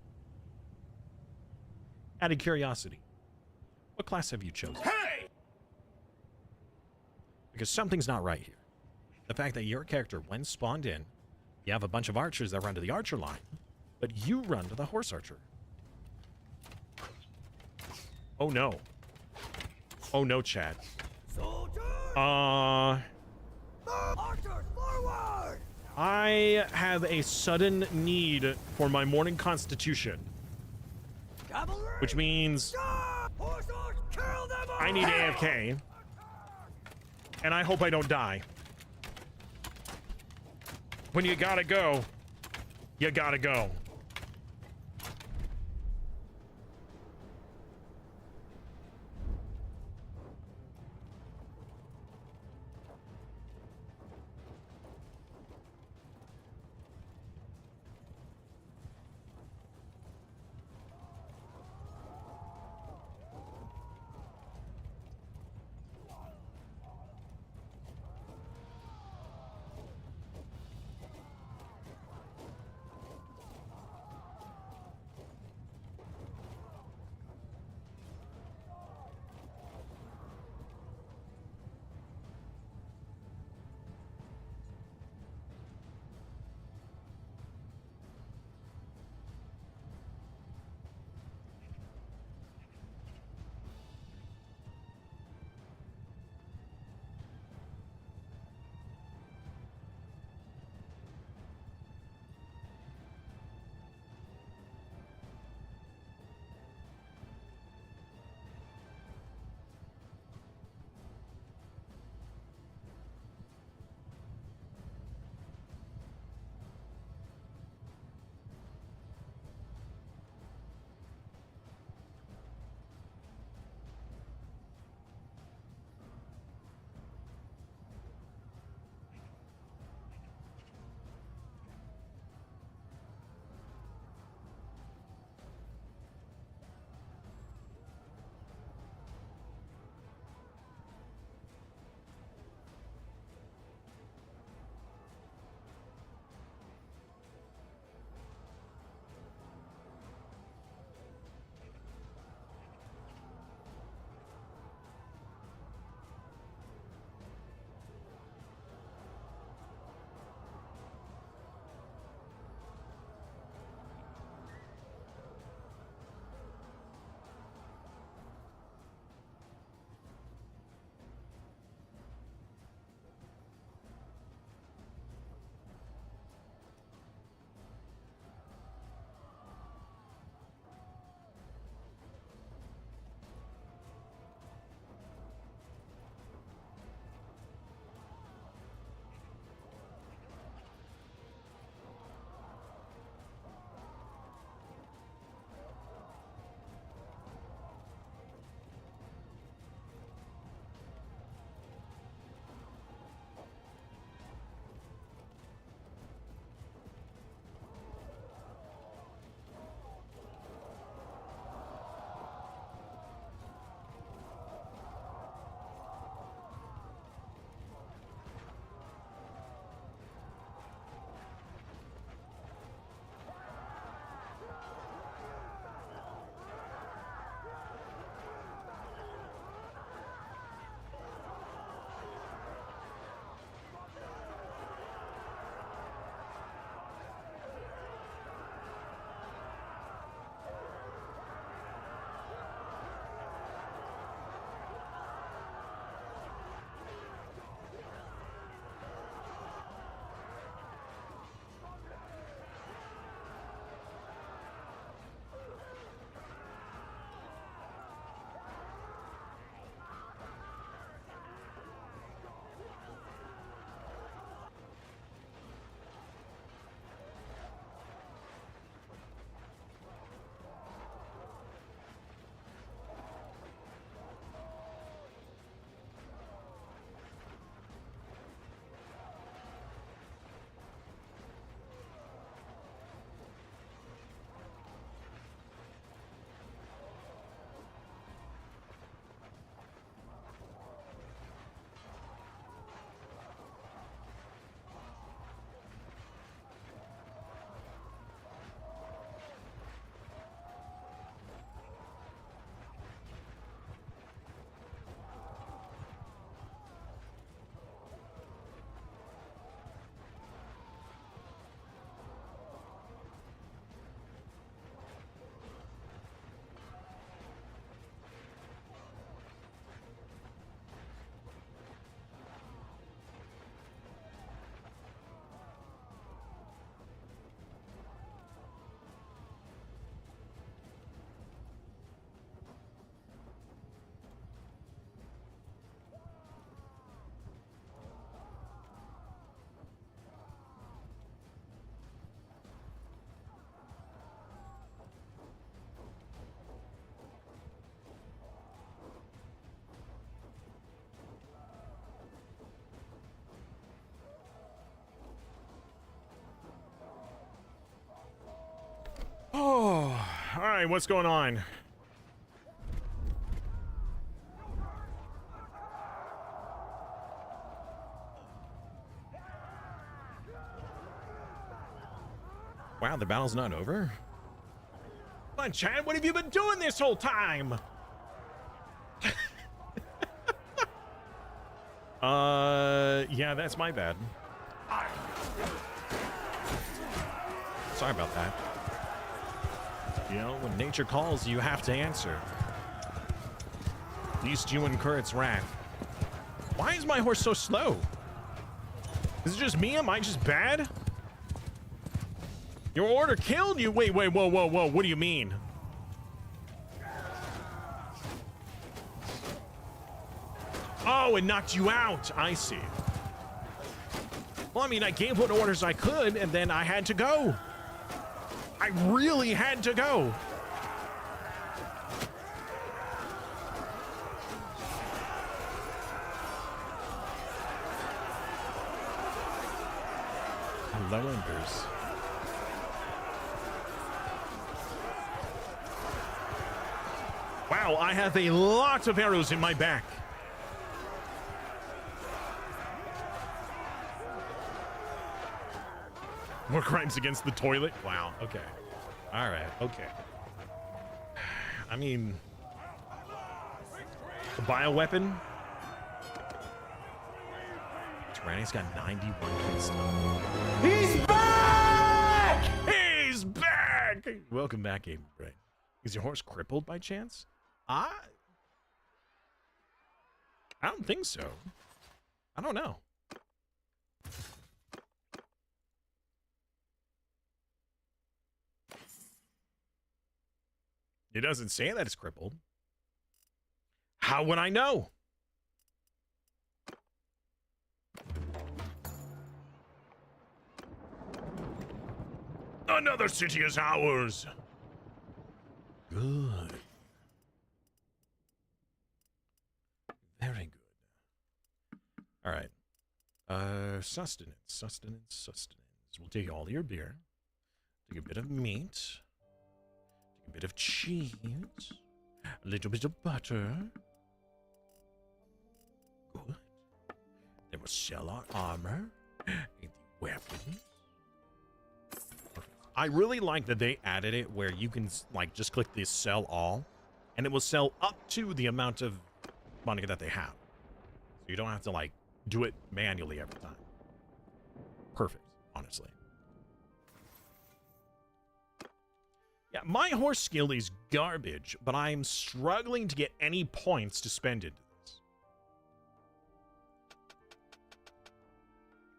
[SPEAKER 4] Out of curiosity, what class have you chosen?
[SPEAKER 1] Hey!
[SPEAKER 4] Because something's not right here. The fact that your character, when spawned in, you have a bunch of archers that run to the archer line, but you run to the horse archer. Oh no. Oh no, Chad.
[SPEAKER 1] Soldiers!
[SPEAKER 4] Uh...
[SPEAKER 1] Archers, forward!
[SPEAKER 4] I have a sudden need for my morning constitution,
[SPEAKER 1] Cavalry!
[SPEAKER 4] which means
[SPEAKER 1] Horse, kill them all!
[SPEAKER 4] I need AFK, and I hope I don't die. When you gotta go, you gotta go. right, what's going on? Wow, the battle's not over? Come on, Chad, what have you been doing this whole time? Yeah, that's my bad. Sorry about that. You know, when nature calls, you have to answer. At least you incur its wrath. Why is my horse so slow? Is it just me? Am I just bad? Your order killed you? Wait, whoa, whoa. What do you mean? Oh, it knocked you out. I see. Well, I mean, I gave what orders I could, and then I had to go. I really had to go. Lowlanders. Wow, I have a lot of arrows in my back. More crimes against the toilet? Wow, okay. All right, okay. I mean, a bioweapon? Tyranny's got 91 kills.
[SPEAKER 1] He's back!
[SPEAKER 4] He's back! Welcome back, Aiden. Right. Is your horse crippled by chance? I don't think so. I don't know. It doesn't say that it's crippled. How would I know? Another city is ours. Good. Very good. All right. Sustenance. We'll take all your beer. Take a bit of meat. A bit of cheese, a little bit of butter. Good. Then we'll sell our armor and the weapons. I really like that they added it where you can like just click this sell all, and it will sell up to the amount of money that they have. So you don't have to like do it manually every time. Perfect, honestly. Yeah, my horse skill is garbage, but I'm struggling to get any points to spend into this.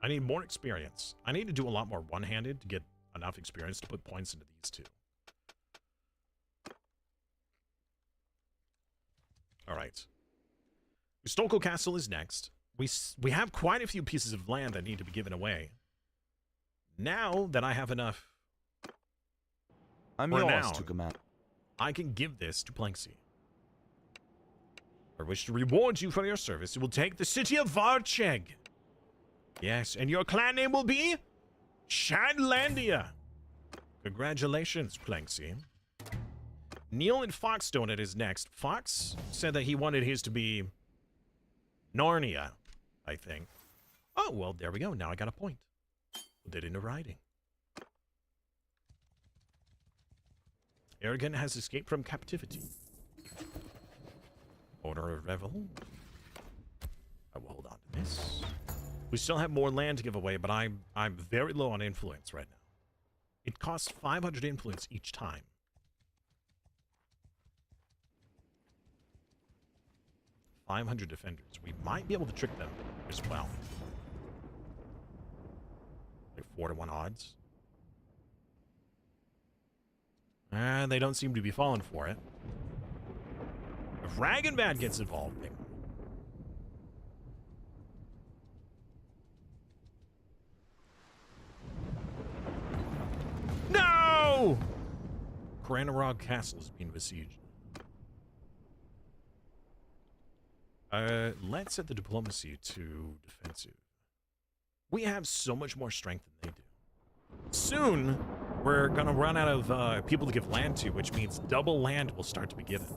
[SPEAKER 4] I need more experience. I need to do a lot more one-handed to get enough experience to put points into these two. All right. Ustolko Castle is next. We have quite a few pieces of land that need to be given away. Now that I have enough
[SPEAKER 7] I'm yours to command.
[SPEAKER 4] I can give this to Planksy. I wish to reward you for your service. It will take the city of Varcheg. Yes, and your clan name will be Shadlandia. Congratulations, Planksy. Neil and Foxstone it is next. Fox said that he wanted his to be Narnia, I think. Oh, well, there we go. Now I got a point. Put it into writing. Aragon has escaped from captivity. Order of revel. I will hold on to this. We still have more land to give away, but I'm very low on influence right now. It costs 500 influence each time. 500 defenders. We might be able to trick them as well. Like 4-to-1 odds. And they don't seem to be falling for it. If Ragenbad gets involved, they... No! Cranarog Castle is being besieged. Let's set the diplomacy to defensive. We have so much more strength than they do. Soon, We're gonna run out of people to give land to, which means double land will start to be given.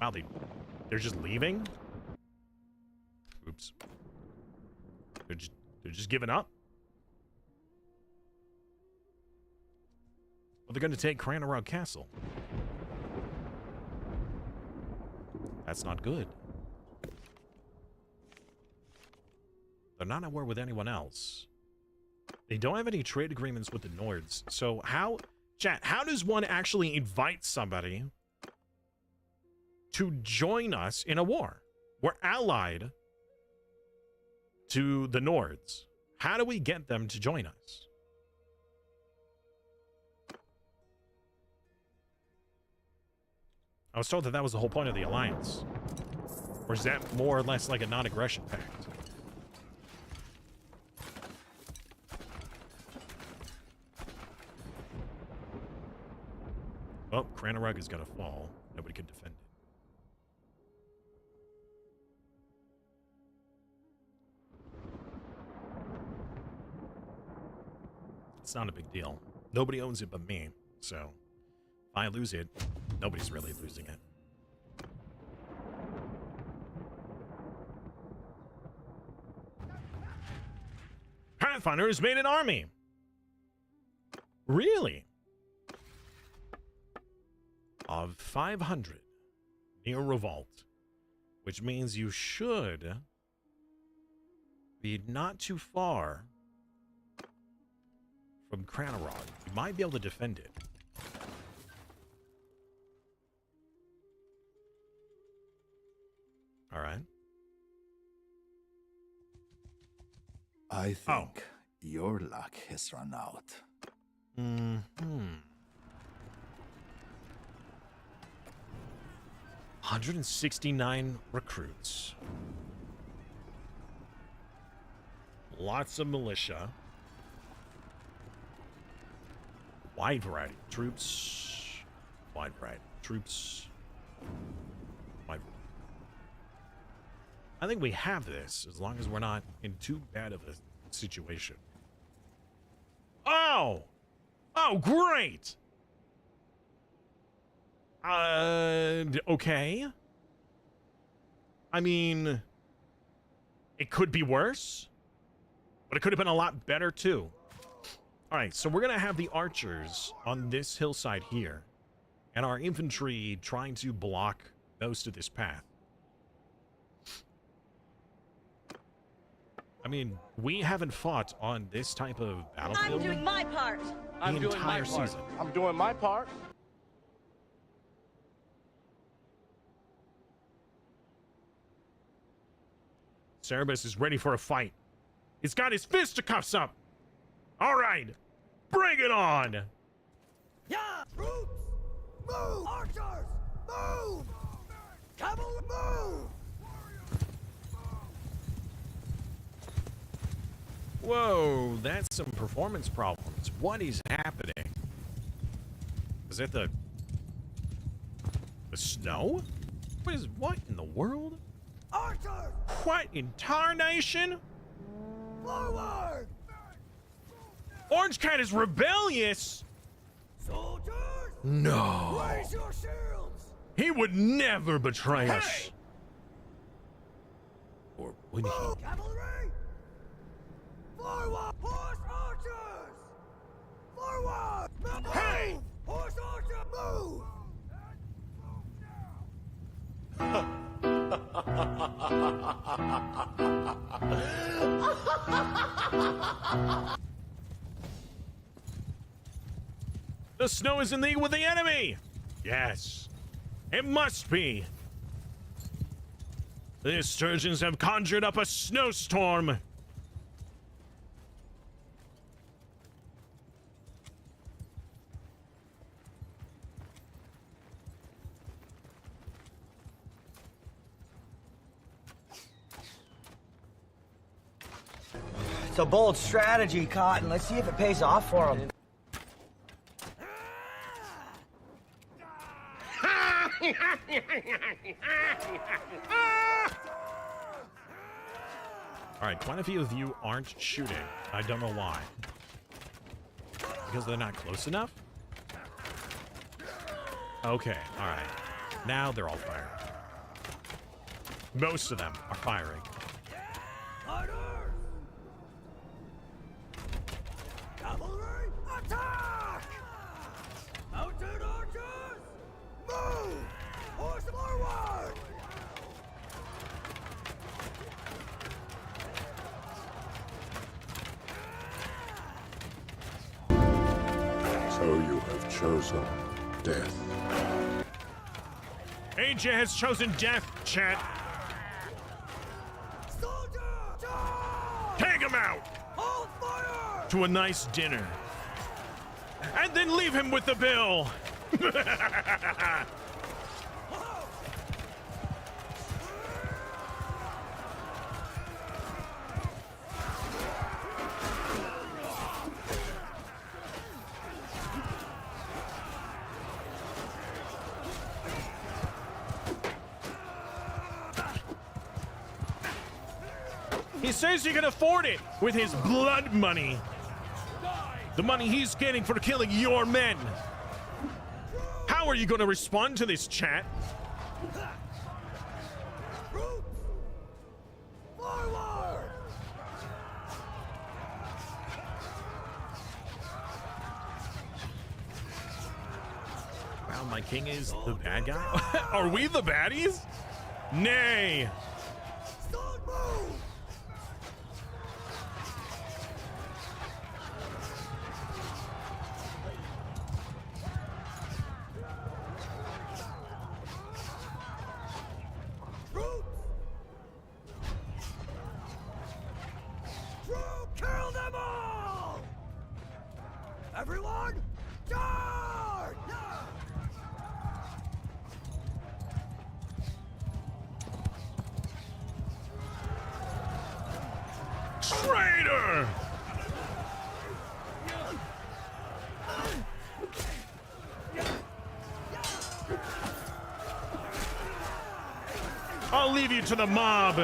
[SPEAKER 4] Wow, they're just leaving? Oops. They're just giving up? Well, they're gonna take Cranarog Castle. That's not good. They're not at war with anyone else. They don't have any trade agreements with the Nords. So how, chat, how does one actually invite somebody to join us in a war? We're allied to the Nords. How do we get them to join us? I was told that that was the whole point of the alliance. Or is that more or less like a non-aggression pact? Oh, Cranarug is gonna fall. Nobody can defend it. It's not a big deal. Nobody owns it but me, so if I lose it, nobody's really losing it. Pathfinder has made an army! Really? Of 500 near Revolt, which means you should be not too far from Cranarog. You might be able to defend it. All right.
[SPEAKER 7] I think your luck has run out.
[SPEAKER 4] Mm-hmm. 169 recruits. Lots of militia. Wide variety of troops. Wide variety of troops. Wide. I think we have this as long as we're not in too bad of a situation. Oh! Oh, great! Okay. I mean, it could be worse, but it could have been a lot better too. All right, so we're gonna have the archers on this hillside here, and our infantry trying to block most of this path. I mean, we haven't fought on this type of battlefield.
[SPEAKER 9] I'm doing my part.
[SPEAKER 4] The entire season.
[SPEAKER 8] I'm doing my part.
[SPEAKER 4] Cerebus is ready for a fight. He's got his fisticuffs up. All right, bring it on.
[SPEAKER 1] Yeah! Troops! Move! Archers! Move! Cavalry! Move!
[SPEAKER 4] Whoa, that's some performance problems. What is happening? Is that the snow? What in the world?
[SPEAKER 1] Archers!
[SPEAKER 4] What in tarnation?
[SPEAKER 1] Forward!
[SPEAKER 4] Orange Cat is rebellious.
[SPEAKER 1] Soldiers!
[SPEAKER 4] No.
[SPEAKER 1] Raise your shields!
[SPEAKER 4] He would never betray us. Or would he?
[SPEAKER 1] Cavalry! Forward! Horse archers! Forward! Move!
[SPEAKER 4] Hey!
[SPEAKER 1] Horse archer, move!
[SPEAKER 4] The snow is in league with the enemy. Yes, it must be. The Sturgeons have conjured up a snowstorm.
[SPEAKER 10] It's a bold strategy, Cotton. Let's see if it pays off for him.
[SPEAKER 4] All right, quite a few of you aren't shooting. I don't know why. Because they're not close enough? Okay, all right. Now they're all firing. Most of them are firing.
[SPEAKER 1] Fighters! Cavalry, attack! Mounted archers, move! Horse forward!
[SPEAKER 3] So you have chosen death.
[SPEAKER 4] AJ has chosen death, chat.
[SPEAKER 1] Soldier, charge!
[SPEAKER 4] Take him out
[SPEAKER 1] Hold fire!
[SPEAKER 4] to a nice dinner. And then leave him with the bill. He says he can afford it with his blood money. The money he's getting for killing your men. How are you going to respond to this, chat?
[SPEAKER 1] Troops, forward!
[SPEAKER 4] Wow, my king is the bad guy? Are we the baddies? Nay.
[SPEAKER 1] Don't move! Troops! Kill them all! Everyone, charge!
[SPEAKER 4] Traitor! I'll leave you to the mob.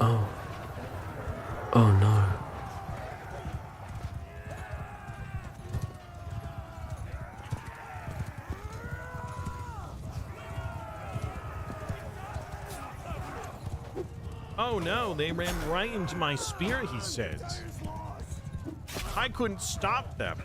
[SPEAKER 8] Oh. Oh no.
[SPEAKER 4] Oh no, they ran right into my spear, he says. I couldn't stop them.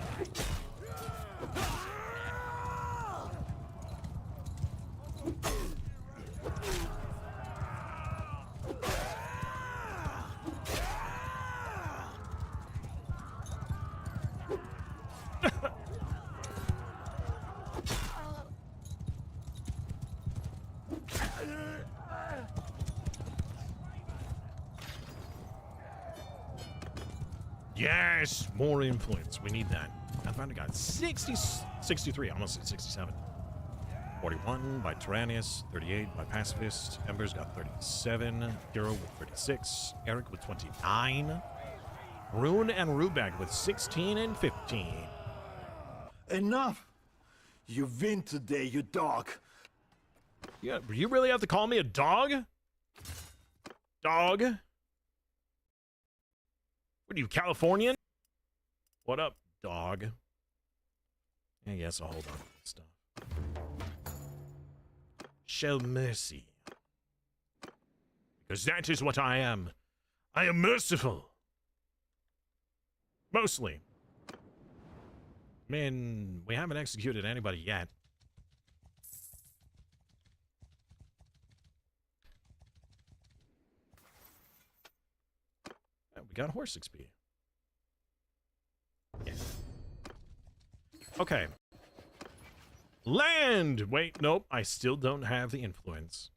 [SPEAKER 4] Yes, more influence. We need that. I finally got 63, almost at 67. 41 by Tyrannius, 38 by Pacifist. Ember's got 37. Hero with 36. Eric with 29. Rune and Rubek with 16 and 15.
[SPEAKER 7] Enough! You win today, you dog.
[SPEAKER 4] Yeah, you really have to call me a dog? Dog? What are you, Californian? What up, dog? Yeah, yes, I'll hold on to this stuff. Show mercy. Because that is what I am. I am merciful. Mostly. I mean, we haven't executed anybody yet. We got horse XP. Yeah. Okay. Land! Wait, nope. I still don't have the influence.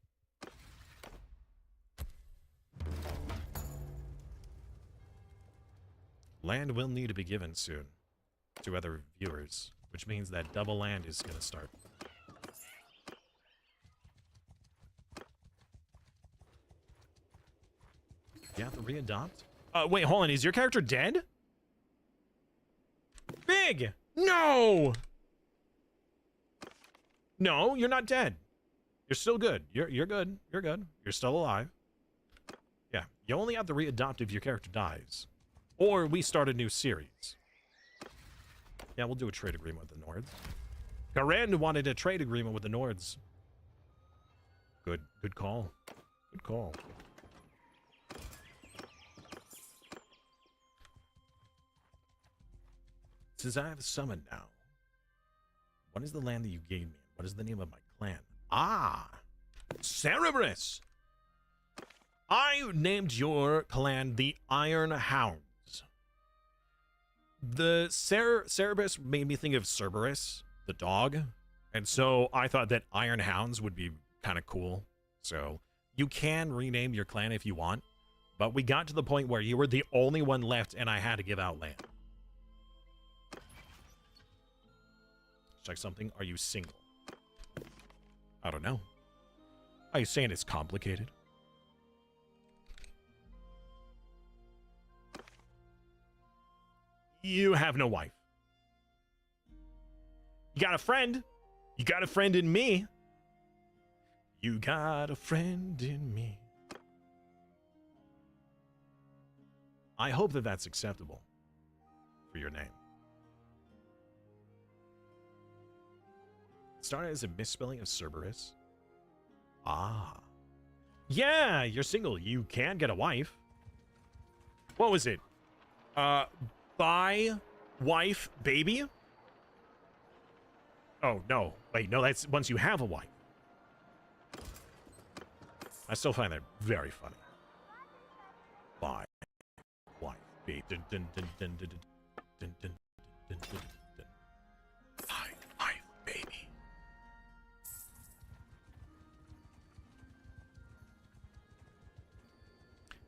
[SPEAKER 4] Land will need to be given soon to other viewers, which means that double land is going to start. You have to re-adopt? Wait, hold on. Is your character dead? Big! No! No, you're not dead. You're still good. You're good. You're good. You're still alive. Yeah, you only have to re-adopt if your character dies. Or we start a new series. Yeah, we'll do a trade agreement with the Nords. Garen wanted a trade agreement with the Nords. Good call. Good call. Says I have a summon now. What is the land that you gave me? What is the name of my clan? Ah! Cerberus! I named your clan the Iron Hounds. The Cerberus made me think of Cerberus, the dog. And so I thought that Iron Hounds would be kind of cool. So you can rename your clan if you want. But we got to the point where you were the only one left and I had to give out land. Check something. Are you single? I don't know. Are you saying it's complicated? You have no wife. You got a friend. You got a friend in me. You got a friend in me. I hope that that's acceptable for your name. Started as a misspelling of Cerberus. Ah. Yeah, you're single. You can get a wife. What was it? Buy, wife, baby? Oh, no. Wait, no, that's once you have a wife. I still find that very funny. Buy, wife, baby. Dun, dun, dun, dun, dun, dun, dun, dun, dun, dun, dun. Buy, wife, baby.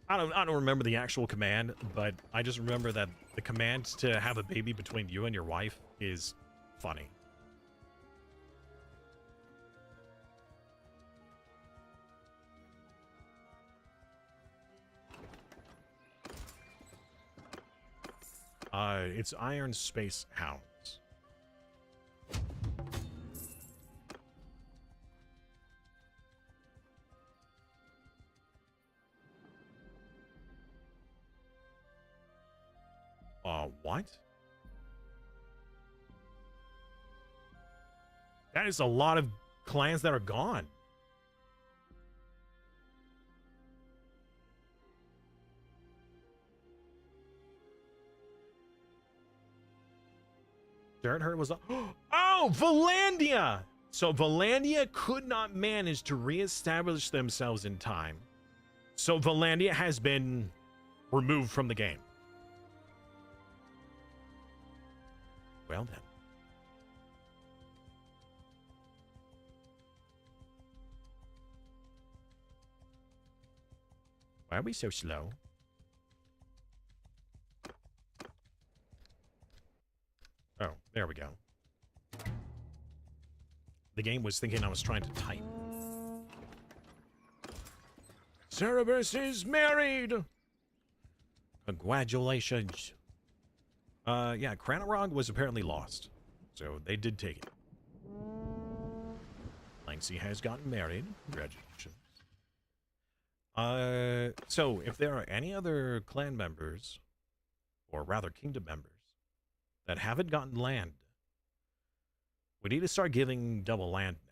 [SPEAKER 4] I don't remember the actual command, but I just remember that the command to have a baby between you and your wife is funny. It's Iron Space Hounds. What? That is a lot of clans that are gone. Dirt Herd was... Oh, Valandia! So Valandia could not manage to reestablish themselves in time. So Valandia has been removed from the game. Well then. Why are we so slow? Oh, there we go. The game was thinking I was trying to type. Cerberus is married! Congratulations. Yeah, Cranarog was apparently lost. So they did take it. Lanxey has gotten married. Congratulations. So if there are any other clan members, or rather kingdom members, that haven't gotten land, we need to start giving double land now.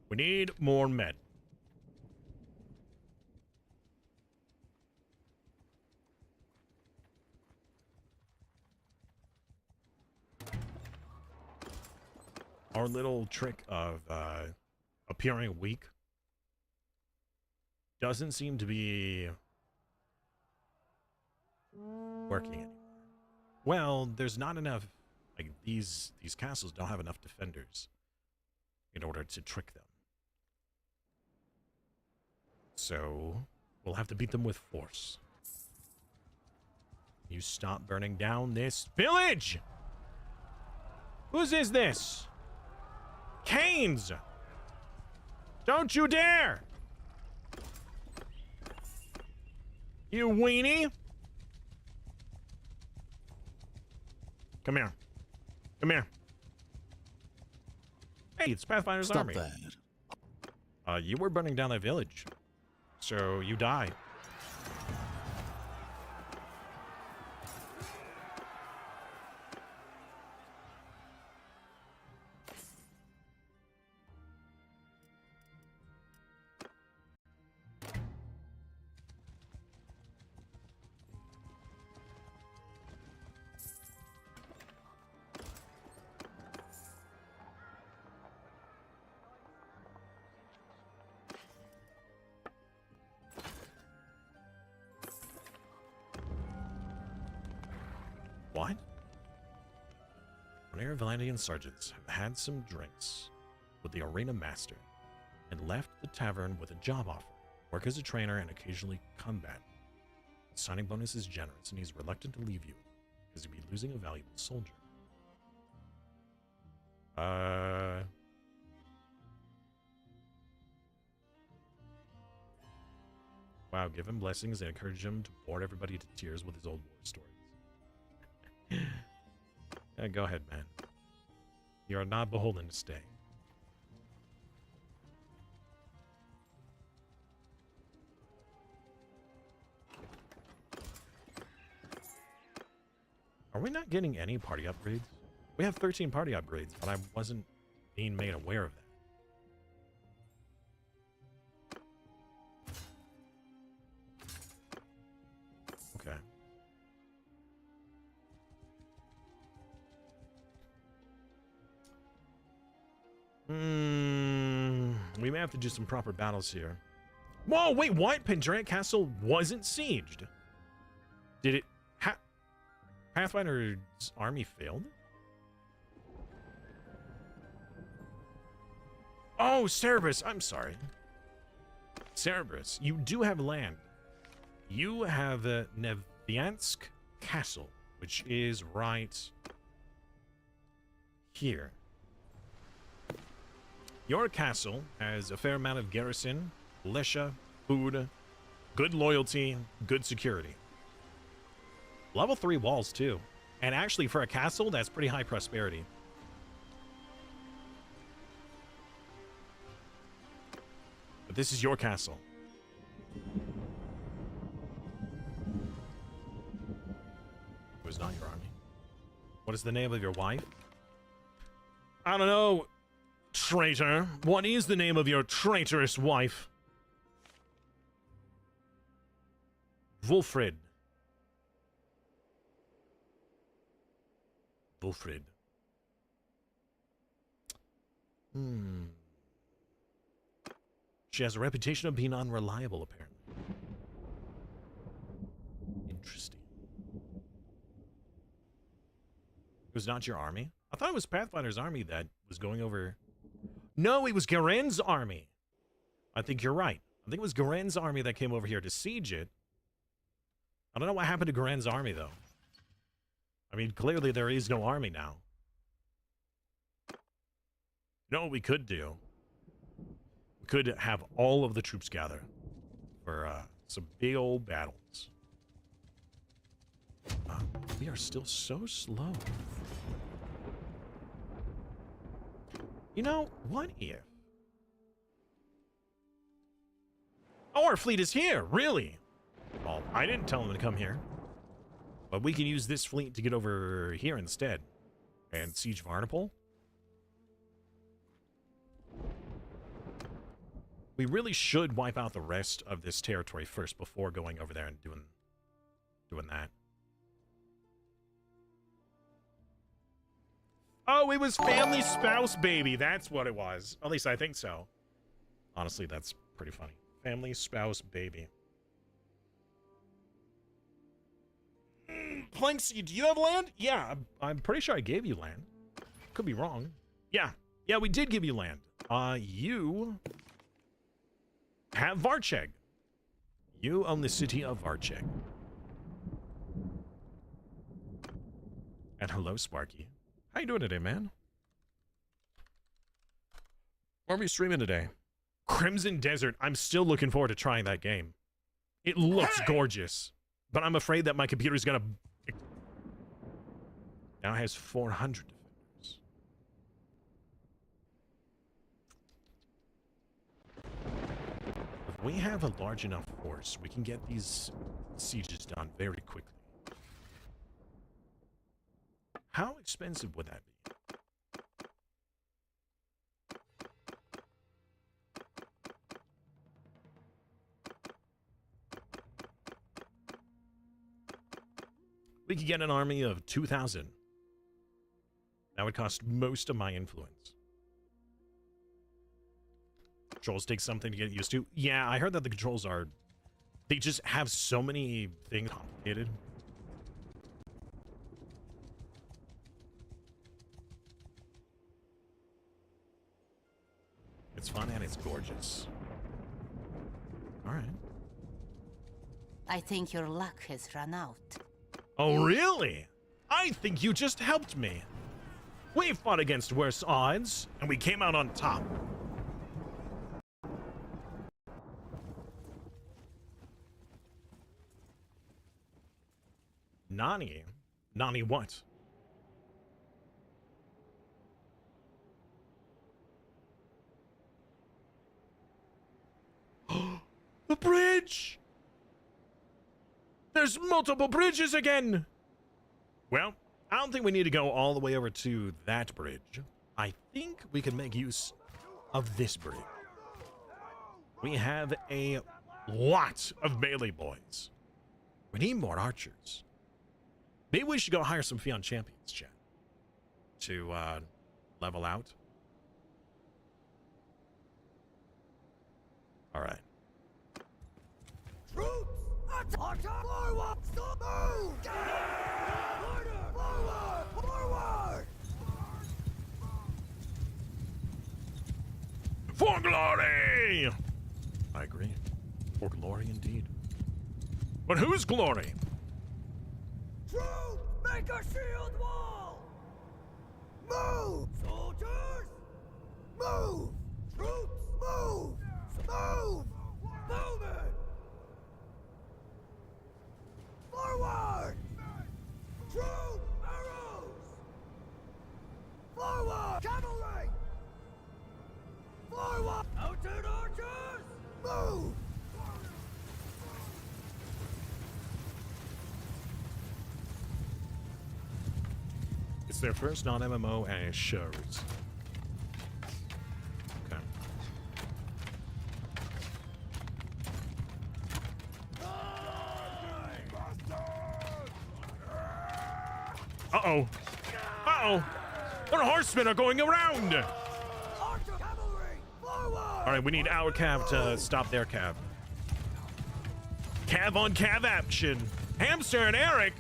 [SPEAKER 4] We need more men. Our little trick of appearing weak doesn't seem to be working anymore. Well, there's not enough, like these castles don't have enough defenders in order to trick them. So we'll have to beat them with force. You stop burning down this village! Whose is this? Cain's! Don't you dare! You weenie! Come here. Come here. Hey, it's Pathfinder's
[SPEAKER 7] Stop
[SPEAKER 4] army.
[SPEAKER 7] that.
[SPEAKER 4] You were burning down that village. So you die. What? One of Valandian sergeants had some drinks with the arena master and left the tavern with a job offer. Work as a trainer and occasionally combat. The signing bonus is generous and he's reluctant to leave you because he'd be losing a valuable soldier. Wow, give him blessings and encourage him to bore everybody to tears with his old war stories. Go ahead, man. You are not beholden to stay. Are we not getting any party upgrades? We have 13 party upgrades, but I wasn't being made aware of that. Okay. We may have to do some proper battles here. Whoa, wait, what? Pendrant Castle wasn't sieged? Did it... Pathfinder's army failed? Oh, Cerberus, I'm sorry. Cerberus, you do have land. You have Neviansk Castle, which is right here. Your castle has a fair amount of garrison, militia, food, good loyalty, good security. Level 3 walls, too. And actually, for a castle, that's pretty high prosperity. But this is your castle. It was not your army. What is the name of your wife? I don't know, traitor. What is the name of your traitorous wife? Wolfred. Wolfred. She has a reputation of being unreliable, apparently. Interesting. It was not your army? I thought it was Pathfinder's army that was going over... No, it was Garen's army. I think you're right. I think it was Garen's army that came over here to siege it. I don't know what happened to Garen's army, though. I mean, clearly there is no army now. You know what we could do? We could have all of the troops gather for some big old battles. We are still so slow. You know, what if... Oh, our fleet is here, really? Well, I didn't tell them to come here. But we can use this fleet to get over here instead. And siege Varnapol. We really should wipe out the rest of this territory first before going over there and doing that. Oh, it was family spouse baby. That's what it was. At least I think so. Honestly, that's pretty funny. Family spouse baby. Planksy, do you have land? Yeah, I'm pretty sure I gave you land. Could be wrong. Yeah, we did give you land. You have Varcheg. You own the city of Varcheg. And hello, Sparky. How you doing today, man? What are we streaming today? Crimson Desert. I'm still looking forward to trying that game. It looks gorgeous, but I'm afraid that my computer's gonna... Now it has 400 defenders. If we have a large enough force, we can get these sieges done very quickly. How expensive would that be? We could get an army of 2,000. That would cost most of my influence. Controls take something to get used to. Yeah, I heard that the controls are... They just have so many things complicated. It's fun and it's gorgeous. Alright.
[SPEAKER 9] I think your luck has run out.
[SPEAKER 4] Oh, really? I think you just helped me. We fought against worse odds, and we came out on top. Nani? Nani what? The bridge! There's multiple bridges again! Well, I don't think we need to go all the way over to that bridge. I think we can make use of this bridge. We have a lot of melee boys. We need more archers. Maybe we should go hire some Fion champions, chat, to level out. All right.
[SPEAKER 1] Troops! Attack! Forward! Stop! Move! Order! Forward! Forward!
[SPEAKER 4] For glory! I agree. For glory indeed. But whose glory?
[SPEAKER 1] Troops! Make a shield wall! Move! Soldiers! Move! Troops! Move! Move! Move it! Forward! Troop! Arrows! Forward! Cavalry! Forward! Mounted archers! Move!
[SPEAKER 4] It's their first non-MMO and it shows. Okay. Uh-oh. Uh-oh. Our horsemen are going around. All right, we need our cav to stop their cav. Cav on cav action. Hamster and Eric.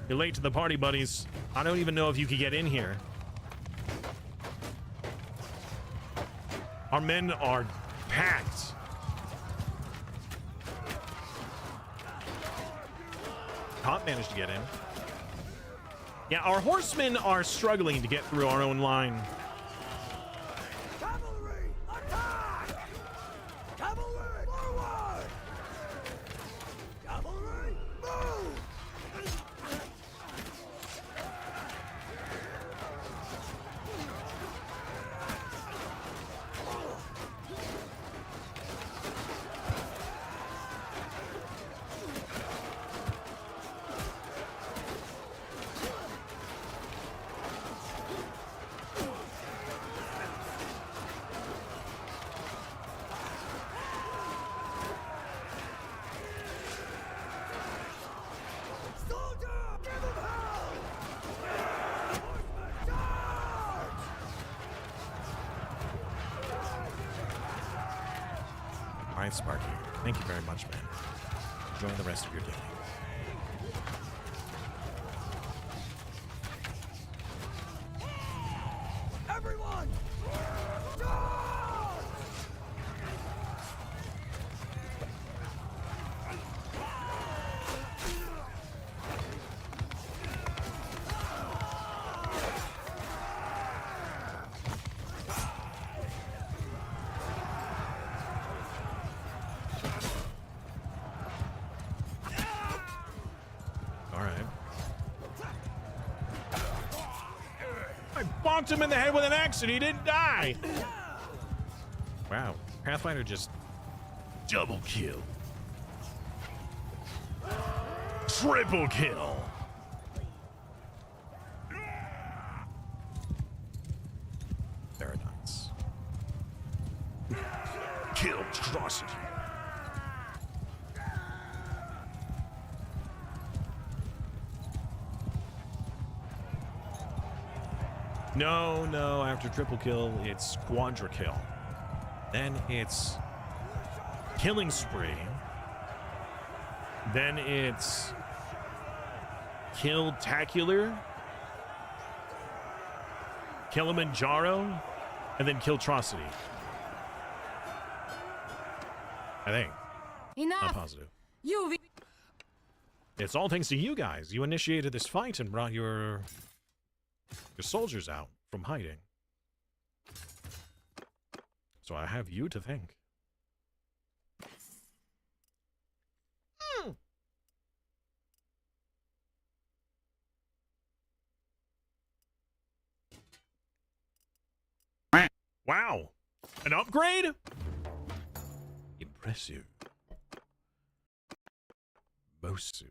[SPEAKER 4] You're late to the party, buddies. I don't even know if you could get in here. Our men are packed. Top managed to get in. Yeah, our horsemen are struggling to get through our own line.
[SPEAKER 1] Cavalry! Attack! Cavalry! Forward! Cavalry! Move!
[SPEAKER 4] All right, Sparky. Thank you very much, man. Enjoy the rest of your day.
[SPEAKER 1] Everyone!
[SPEAKER 4] bonked him in the head with an axe and he didn't die. Wow. Pathfinder just double kill. Triple kill. Very nice. Kill atrocity. No, no, after triple kill, it's quadra kill. Then it's killing spree. Then it's kill-tacular, Kilimanjaro, and then Killtrocity. I think.
[SPEAKER 9] Enough.
[SPEAKER 4] Not positive.
[SPEAKER 9] You.
[SPEAKER 4] It's all thanks to you guys. You initiated this fight and brought your soldiers out from hiding. So I have you to thank. Wow. An upgrade? Impressive. Bosu.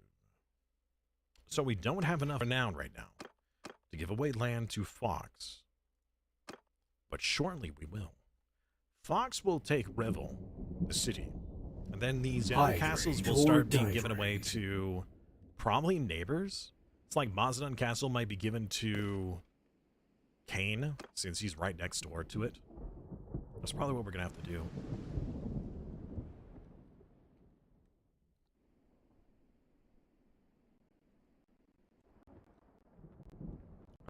[SPEAKER 4] So we don't have enough renown right now to give away land to Fox. But shortly we will. Fox will take Revel, the city. And then these castles will start being given away to probably neighbors. It's like Mazdan Castle might be given to Kane, since he's right next door to it. That's probably what we're going to have to do.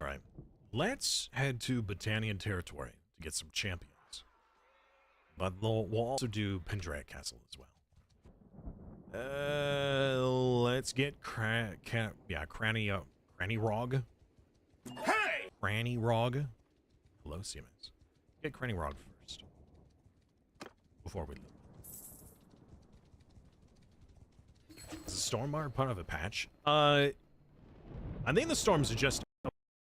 [SPEAKER 4] All right. Let's head to Battanian territory to get some champions. But we'll also do Pendraic Castle as well. Let's get Cranny Rog. Hey! Cranny Rog. Hello, Siemens. Get Cranny Rog first. Before we leave. Is the Stormbar part of a patch? I think the storms are just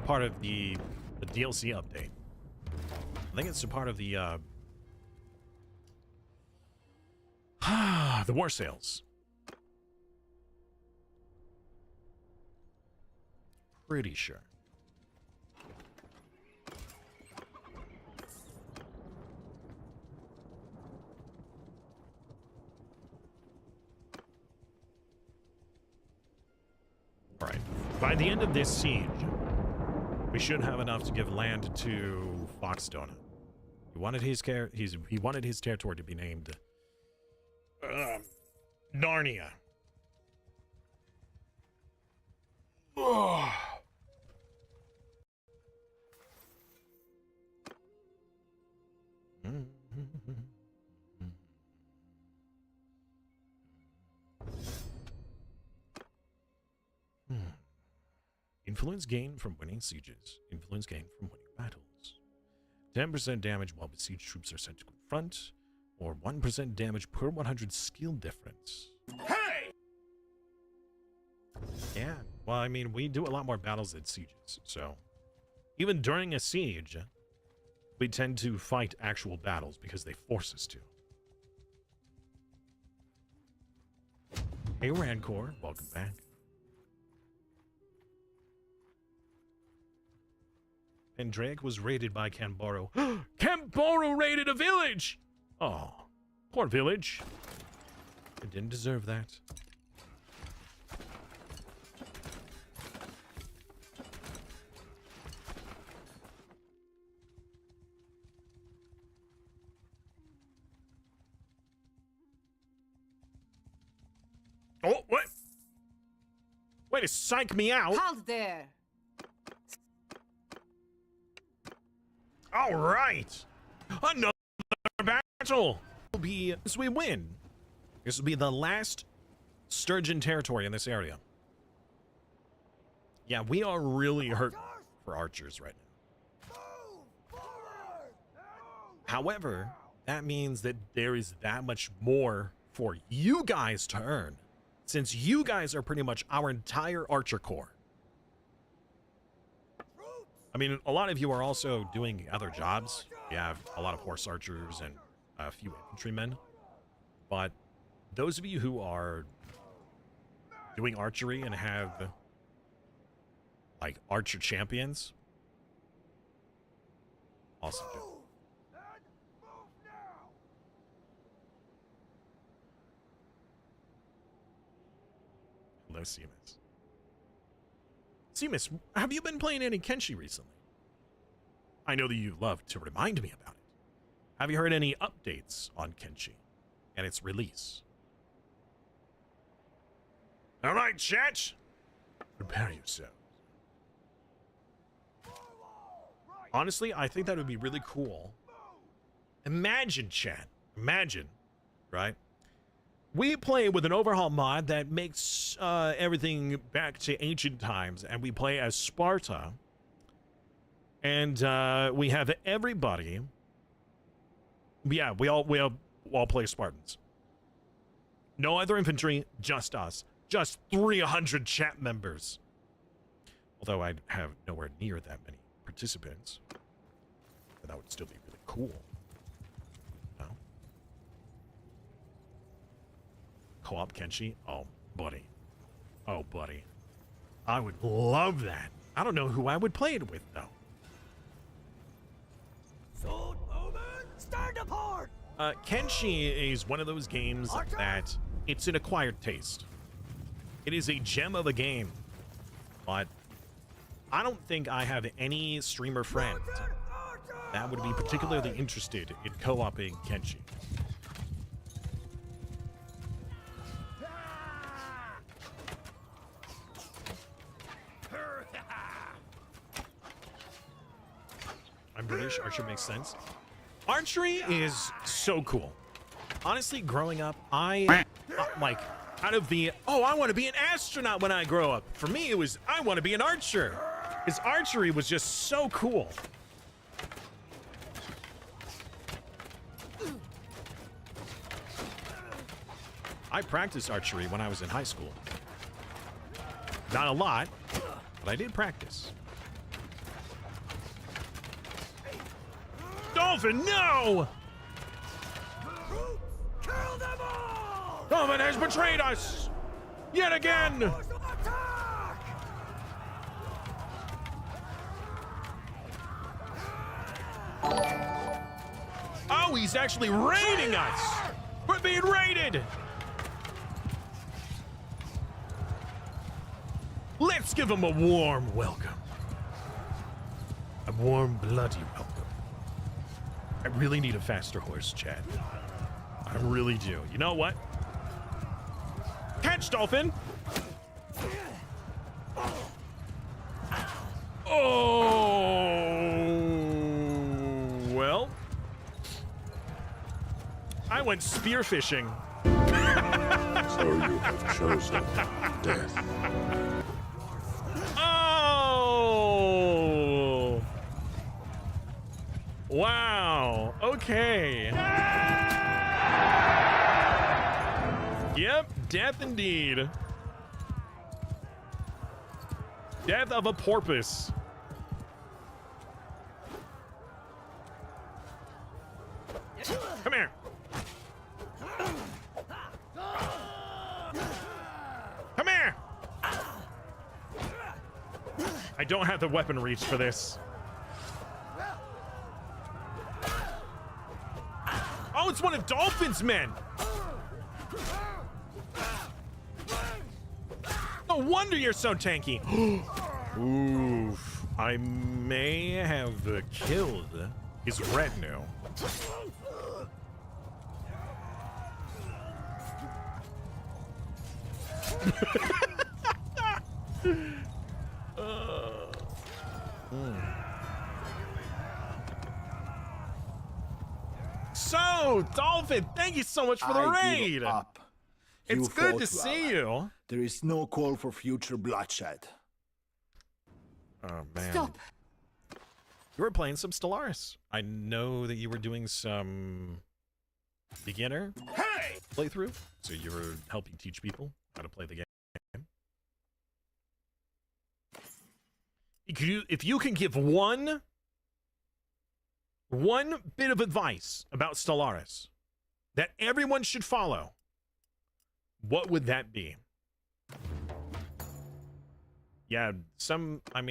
[SPEAKER 4] part of the DLC update. I think it's a part of the the war sales. Pretty sure. All right. By the end of this siege, we should have enough to give land to Foxdona. He wanted his he wanted his territory to be named Narnia. Influence gained from winning sieges. Influence gained from winning battles. 10% damage while besieged troops are sent to confront, or 1% damage per 100 skill difference. Hey! Yeah, well, I mean, we do a lot more battles than sieges, so even during a siege, we tend to fight actual battles because they force us to. Hey, Rancor, welcome back. And Drake was raided by Camboro. Camboro raided a village! Oh, poor village. It didn't deserve that. Oh, what? Way to psych me out.
[SPEAKER 9] Halt there!
[SPEAKER 4] All right. Another battle. Will be as we win. This will be the last Sturgeon territory in this area. Yeah, we are really hurt for archers right now. However, that means that there is that much more for you guys to earn, since you guys are pretty much our entire archer corps. I mean, a lot of you are also doing other jobs. We have a lot of horse archers and a few infantrymen. But those of you who are doing archery and have, like, archer champions, awesome. Hello, Seamus. Seamus, have you been playing any Kenshi recently? I know that you love to remind me about it. Have you heard any updates on Kenshi and its release? All right, chat. Prepare yourselves. Honestly, I think that would be really cool. Imagine, chat. Imagine, right? We play with an overhaul mod that makes everything back to ancient times, and we play as Sparta. And we have everybody. Yeah, we all play Spartans. No other infantry, just us. Just 300 chat members. Although I'd have nowhere near that many participants. But that would still be really cool. No? Co-op Kenshi? Oh, buddy. Oh, buddy. I would love that. I don't know who I would play it with, though.
[SPEAKER 1] Sword movement, stand apart!
[SPEAKER 4] Kenshi is one of those games that it's an acquired taste. It is a gem of a game, but I don't think I have any streamer friend that would be particularly interested in co-oping Kenshi. I'm British, archery makes sense. Archery is so cool. Honestly, growing up, I like, out of the, oh, I want to be an astronaut when I grow up. For me, it was, I want to be an archer. Because archery was just so cool. I practiced archery when I was in high school. Not a lot, but I did practice. Dolphin, no!
[SPEAKER 1] Kill them all!
[SPEAKER 4] Dolphin has betrayed us! Yet again! Oh, he's actually raiding us! We're being raided! Let's give him a warm welcome. A warm, bloody welcome. I really need a faster horse, Chad. I really do. You know what? Catch, Dolphin! Oh, well. I went spearfishing.
[SPEAKER 3] So you have chosen death.
[SPEAKER 4] Oh! Wow. Okay. Yep, death indeed. Death of a porpoise. Come here. Come here. I don't have the weapon reach for this. Oh, it's one of Dolphin's men. No wonder you're so tanky. Oof. I may have killed his retinue. So, Dolphin, thank you so much for the raid.
[SPEAKER 7] Give up.
[SPEAKER 4] It's
[SPEAKER 7] You
[SPEAKER 4] good
[SPEAKER 7] fought
[SPEAKER 4] to see
[SPEAKER 7] well.
[SPEAKER 4] you.
[SPEAKER 7] There is no call for future bloodshed.
[SPEAKER 4] Oh, man.
[SPEAKER 9] Stop.
[SPEAKER 4] You were playing some Stellaris. I know that you were doing some beginner playthrough. So you were helping teach people how to play the game. if you can give one bit of advice about Stellaris that everyone should follow, what would that be? Yeah, some of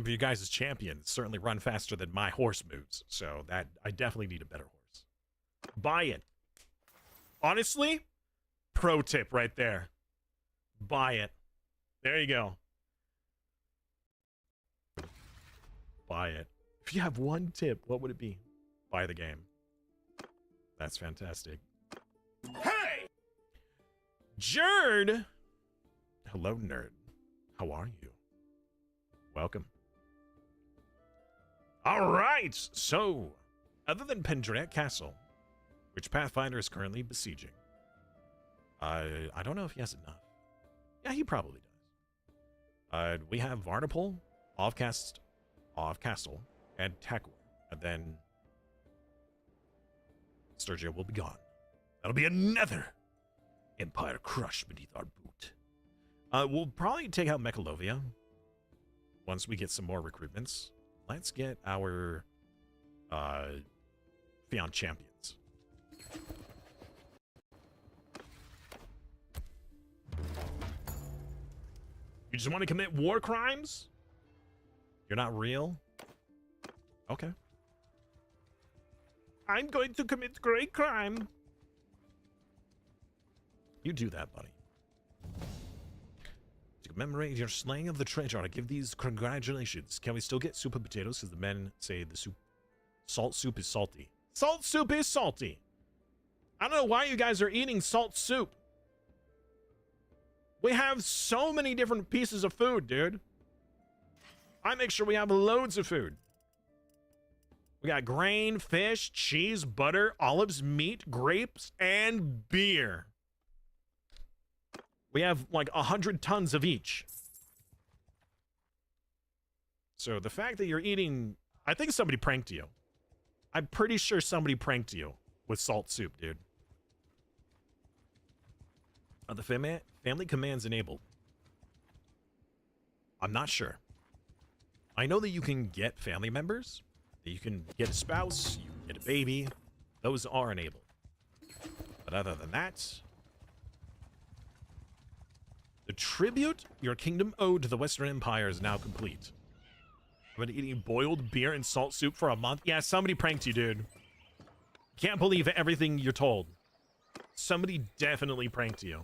[SPEAKER 4] you guys' champions certainly run faster than my horse moves, so that I definitely need a better horse. Buy it. Honestly, pro tip right there. Buy it. There you go. Buy it. If you have one tip, what would it be? Buy the game. That's fantastic. Hey! Jerd! Hello, nerd. How are you? Welcome. All right. So, other than Pendret Castle, which Pathfinder is currently besieging, I don't know if he has enough. Yeah, he probably does. We have Varnapol, off Castle, and Takwa, and then Sturgio will be gone. That'll be another empire crushed beneath our boot. We'll probably take out Mekalovia once we get some more recruitments. Let's get our Fion champions. You just want to commit war crimes? You're not real? Okay. I'm going to commit great crime. You do that, buddy. To commemorate your slaying of the traitor, I give these congratulations. Can we still get soup and potatoes? Because the men say the salt soup is salty. Salt soup is salty. I don't know why you guys are eating salt soup. We have so many different pieces of food, dude. I make sure we have loads of food. We got grain, fish, cheese, butter, olives, meat, grapes, and beer. We have like 100 tons of each. So the fact that you're eating... I think somebody pranked you. I'm pretty sure somebody pranked you with salt soup, dude. Are the family commands enabled? I'm not sure. I know that you can get family members. That you can get a spouse. You can get a baby. Those are enabled. But other than that... The tribute your kingdom owed to the Western Empire is now complete. I've been eating boiled beer and salt soup for a month. Yeah, somebody pranked you, dude. Can't believe everything you're told. Somebody definitely pranked you.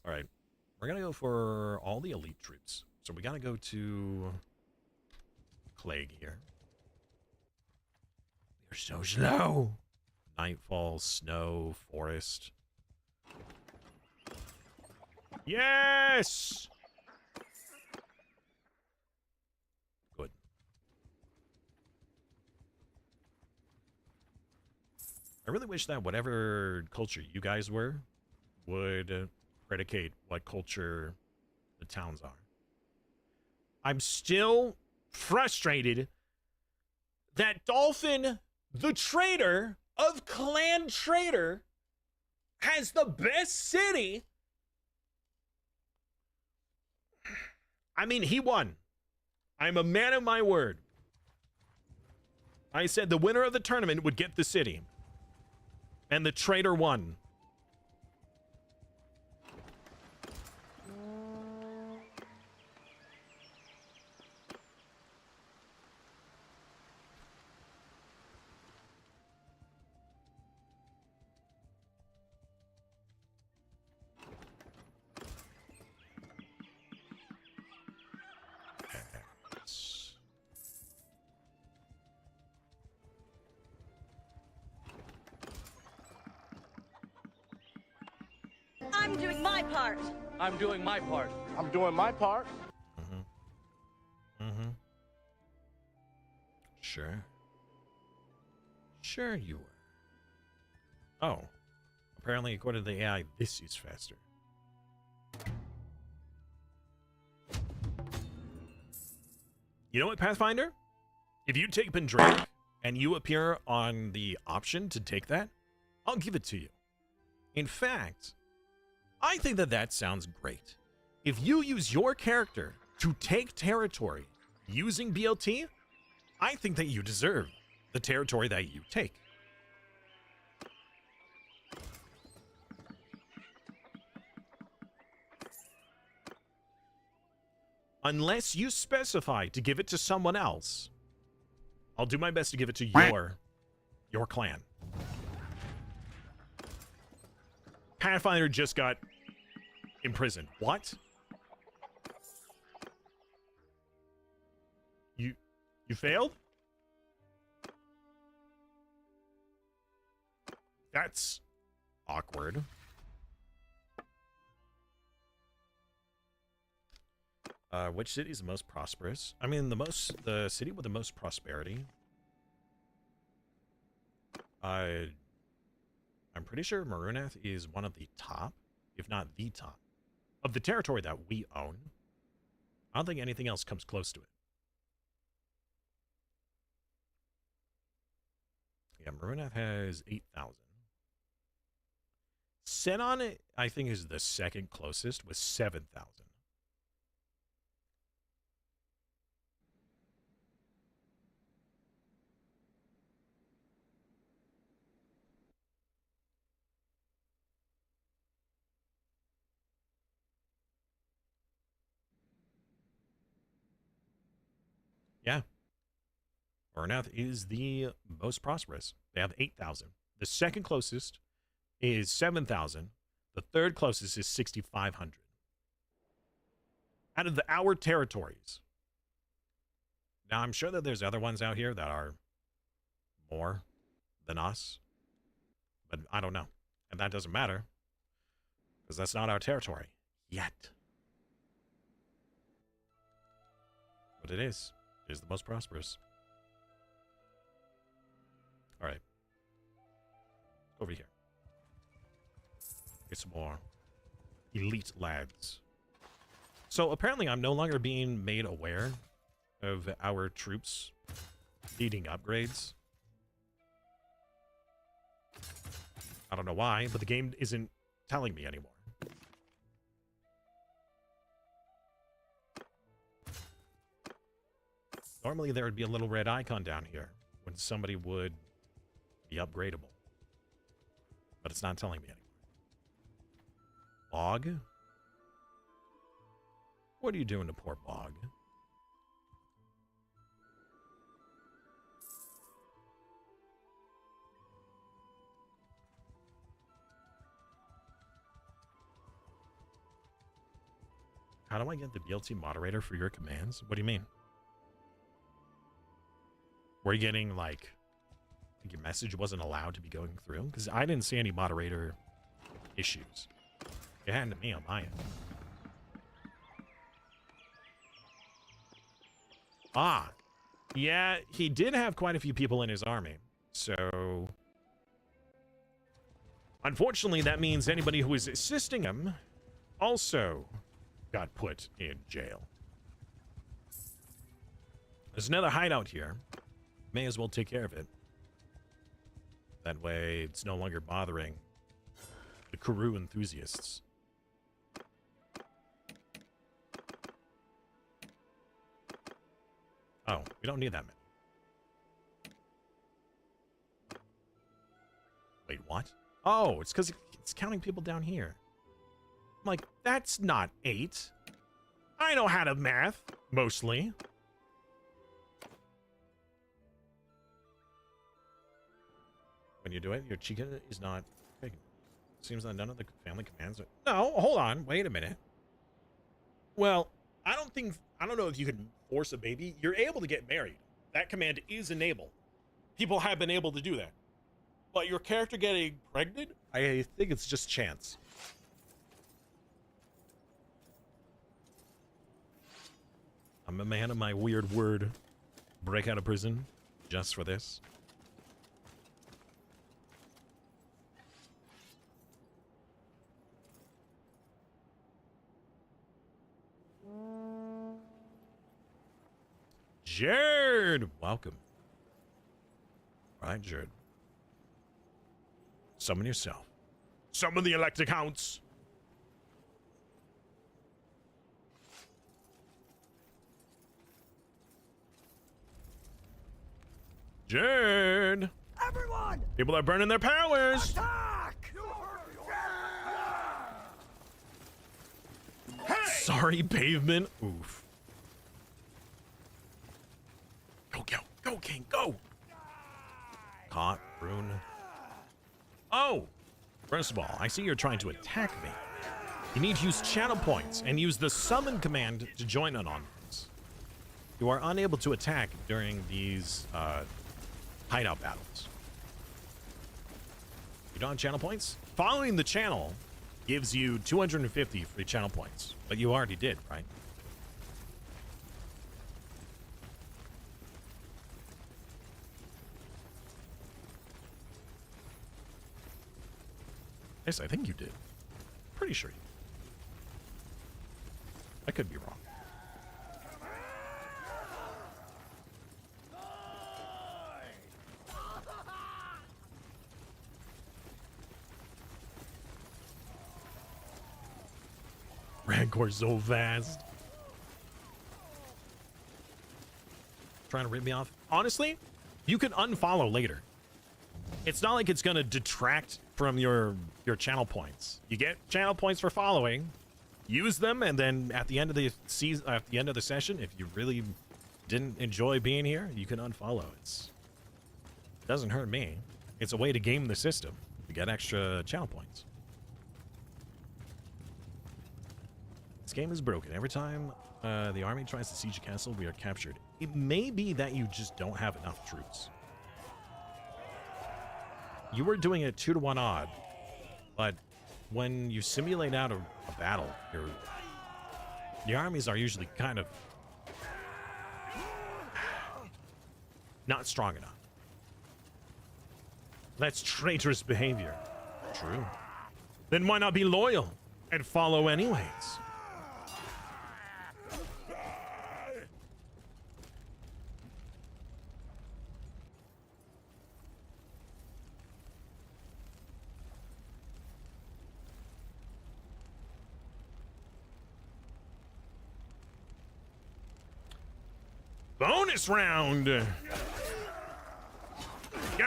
[SPEAKER 4] All right. We're going to go for all the elite troops. So we got to go to Plague here. We're so slow. Nightfall, snow, forest. Yes! Good. I really wish that whatever culture you guys were would predicate what culture the towns are. I'm still frustrated that Dolphin, the traitor of Clan Traitor, has the best city. I mean, he won. I'm a man of my word. I said the winner of the tournament would get the city. And the traitor won.
[SPEAKER 11] I'm doing my part.
[SPEAKER 12] I'm doing my part.
[SPEAKER 13] I'm doing my part.
[SPEAKER 4] Sure. Sure you were. Oh. Apparently, according to the AI, this is faster. You know what, Pathfinder? If you take Pendrake and you appear on the option to take that, I'll give it to you. In fact, I think that that sounds great. If you use your character to take territory using BLT, I think that you deserve the territory that you take. Unless you specify to give it to someone else, I'll do my best to give it to your clan. Pathfinder just got imprisoned. What? You failed? That's awkward. Which city is the most prosperous? I mean, the city with the most prosperity. I'm pretty sure Marunath is one of the top, if not the top, of the territory that we own. I don't think anything else comes close to it. Yeah, Marunath has 8,000. Senon, I think, is the second closest with 7,000. Yeah. Marunath is the most prosperous. They have 8,000. The second closest is 7,000. The third closest is 6,500. Out of our territories. Now, I'm sure that there's other ones out here that are more than us. But I don't know. And that doesn't matter. Because that's not our territory. Yet. But it is. It is the most prosperous. All right. Over here. Get some more elite lads. So apparently I'm no longer being made aware of our troops needing upgrades. I don't know why, but the game isn't telling me anymore. Normally there would be a little red icon down here when somebody would be upgradable. But it's not telling me anymore. Bog? What are you doing to poor Bog? How do I get the BLT moderator for your commands? What do you mean? Were you getting, like your message wasn't allowed to be going through? Because I didn't see any moderator issues. It happened to me on my end. Ah. Yeah, he did have quite a few people in his army. So unfortunately, that means anybody who was assisting him also got put in jail. There's another hideout here. May as well take care of it. That way, it's no longer bothering the Karoo enthusiasts. Oh, we don't need that many. Wait, what? Oh, it's because it's counting people down here. I'm like, that's not 8. I know how to math, mostly. When you do it, your chica is not big. Seems that none of the family commands are... No, hold on. Wait a minute. Well, I don't know if you can force a baby. You're able to get married. That command is enabled. People have been able to do that. But your character getting pregnant? I think it's just chance. I'm a man of my weird word. Break out of prison just for this. Jared, welcome. All right, Jared. Summon yourself. Summon the electric hounds. Jade!
[SPEAKER 1] Everyone!
[SPEAKER 4] People are burning their powers!
[SPEAKER 1] Attack!
[SPEAKER 4] Sorry, pavement. Oof. Go, go, go, King, go! Caught, rune. Oh! First of all, I see you're trying to attack me. You need to use channel points and use the summon command to join in on this. You are unable to attack during these hideout battles. You don't have channel points? Following the channel gives you 250 free channel points, but you already did, right? Yes, I think you did. Pretty sure you did. I could be wrong. Rancor so fast. Trying to rip me off. Honestly, you can unfollow later. It's not like it's gonna detract from your channel points. You get channel points for following, use them, and then at the end of the season, at the end of the session, if you really didn't enjoy being here, you can unfollow. It doesn't hurt me. It's a way to game the system to get extra channel points. This game is broken. Every time the army tries to siege a castle, we are captured. It may be that you just don't have enough troops. You were doing a 2-to-1 odd, but when you simulate out a battle, your armies are usually kind of not strong enough. That's traitorous behavior. True. Then why not be loyal and follow anyways? Bonus round! Get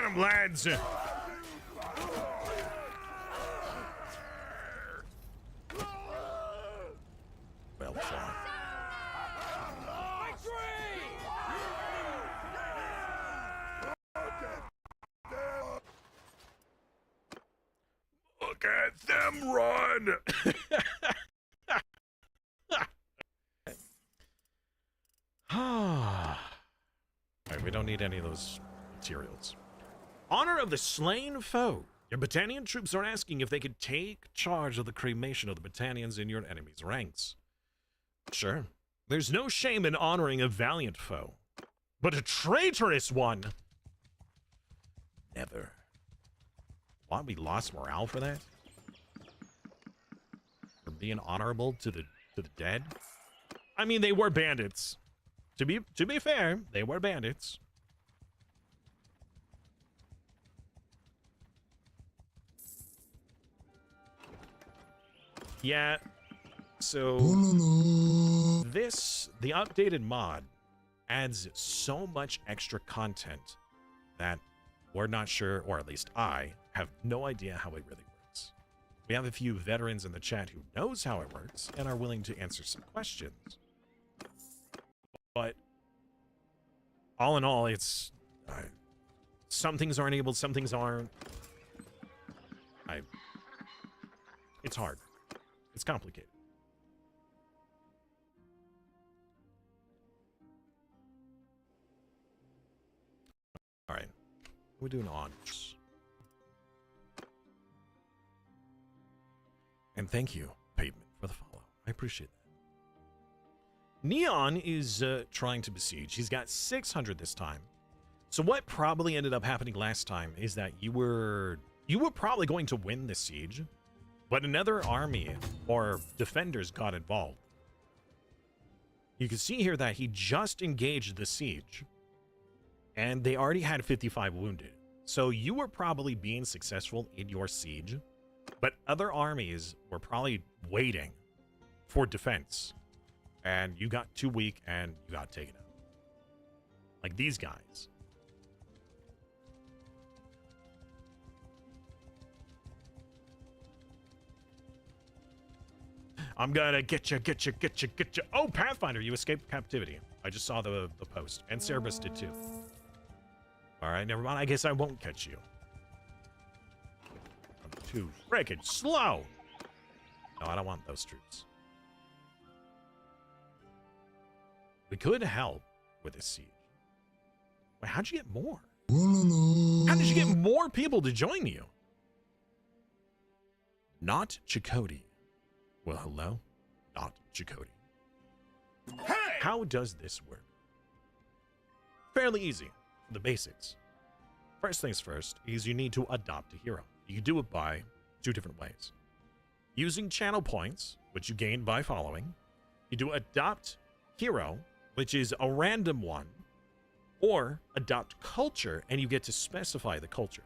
[SPEAKER 4] him, lads! Well fought. Look at them run! Alright, we don't need any of those materials. Honor of the slain foe. Your Battanian troops are asking if they could take charge of the cremation of the Battanians in your enemy's ranks. Sure. There's no shame in honoring a valiant foe. But a traitorous one? Never. Why, we lost morale for that? For being honorable to the dead? I mean, they were bandits. To be fair, they were bandits. Yeah. So the updated mod adds so much extra content that we're not sure, or at least I have no idea how it really works. We have a few veterans in the chat who knows how it works and are willing to answer some questions. But all in all, it's some things are enabled, some things aren't. It's hard. It's complicated. All right, we're doing honors. And thank you, Pavement, for the follow. I appreciate that. Neon is trying to besiege. He's got 600 this time. So what probably ended up happening last time is that you were probably going to win the siege, but another army or defenders got involved. You can see here that he just engaged the siege, and they already had 55 wounded. So you were probably being successful in your siege, but other armies were probably waiting for defense. And you got too weak and you got taken out. Like these guys. I'm gonna get you. Oh, Pathfinder, you escaped captivity. I just saw the post. And Cerberus did too. All right, never mind. I guess I won't catch you. I'm too freaking slow. No, I don't want those troops. We could help with this siege. Wait, how'd you get more? How did you get more people to join you? Not Chakotay. Well, hello? Not Chakotay. Hey! How does this work? Fairly easy. The basics. First things first is you need to adopt a hero. You do it by 2 different ways. Using channel points, which you gain by following. You do adopt hero, which is a random one. Or adopt culture, and you get to specify the culture.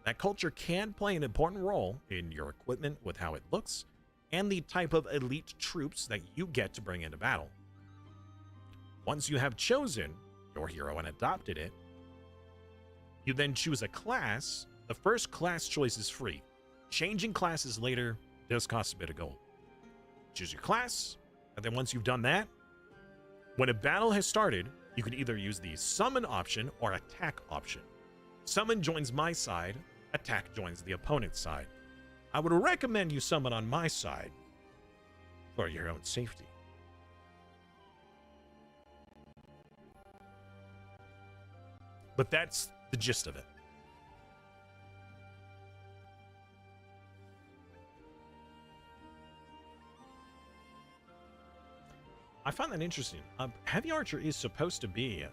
[SPEAKER 4] That culture can play an important role in your equipment with how it looks, and the type of elite troops that you get to bring into battle. Once you have chosen your hero and adopted it, you then choose a class. The first class choice is free. Changing classes later does cost a bit of gold. Choose your class, and then once you've done that, when a battle has started, you can either use the summon option or attack option. Summon joins my side, attack joins the opponent's side. I would recommend you summon on my side for your own safety. But that's the gist of it. I find that interesting. Heavy Archer is supposed to be...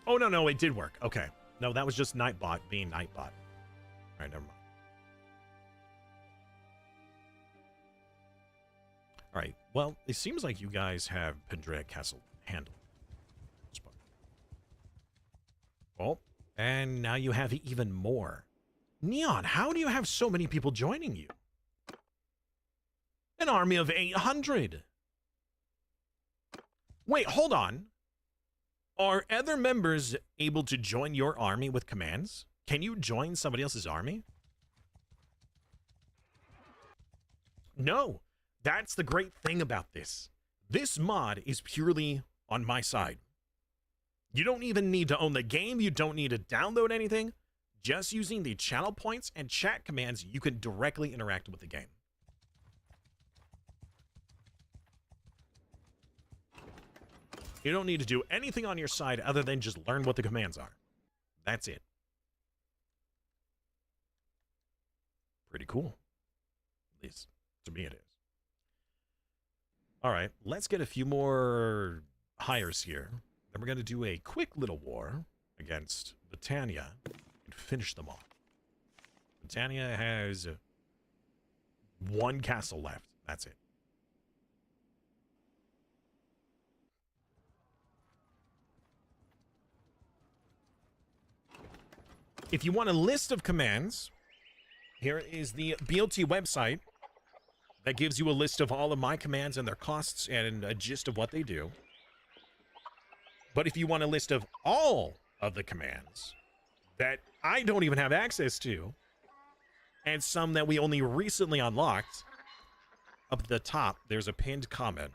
[SPEAKER 4] Oh, no, it did work. Okay. No, that was just Nightbot being Nightbot. All right, never mind. All right, well, it seems like you guys have Pendrea Castle handled. Oh, and now you have even more. Neon, how do you have so many people joining you? An army of 800. Wait, hold on. Are other members able to join your army with commands? Can you join somebody else's army? No. That's the great thing about this. This mod is purely on my side. You don't even need to own the game. You don't need to download anything. Just using the channel points and chat commands, you can directly interact with the game. You don't need to do anything on your side other than just learn what the commands are. That's it. Pretty cool. At least to me it is. All right, let's get a few more hires here. Then we're going to do a quick little war against Britannia and finish them off. Britannia has 1 castle left. That's it. If you want a list of commands, here is the BLT website that gives you a list of all of my commands and their costs and a gist of what they do. But if you want a list of all of the commands that I don't even have access to, and some that we only recently unlocked, up at the top, there's a pinned comment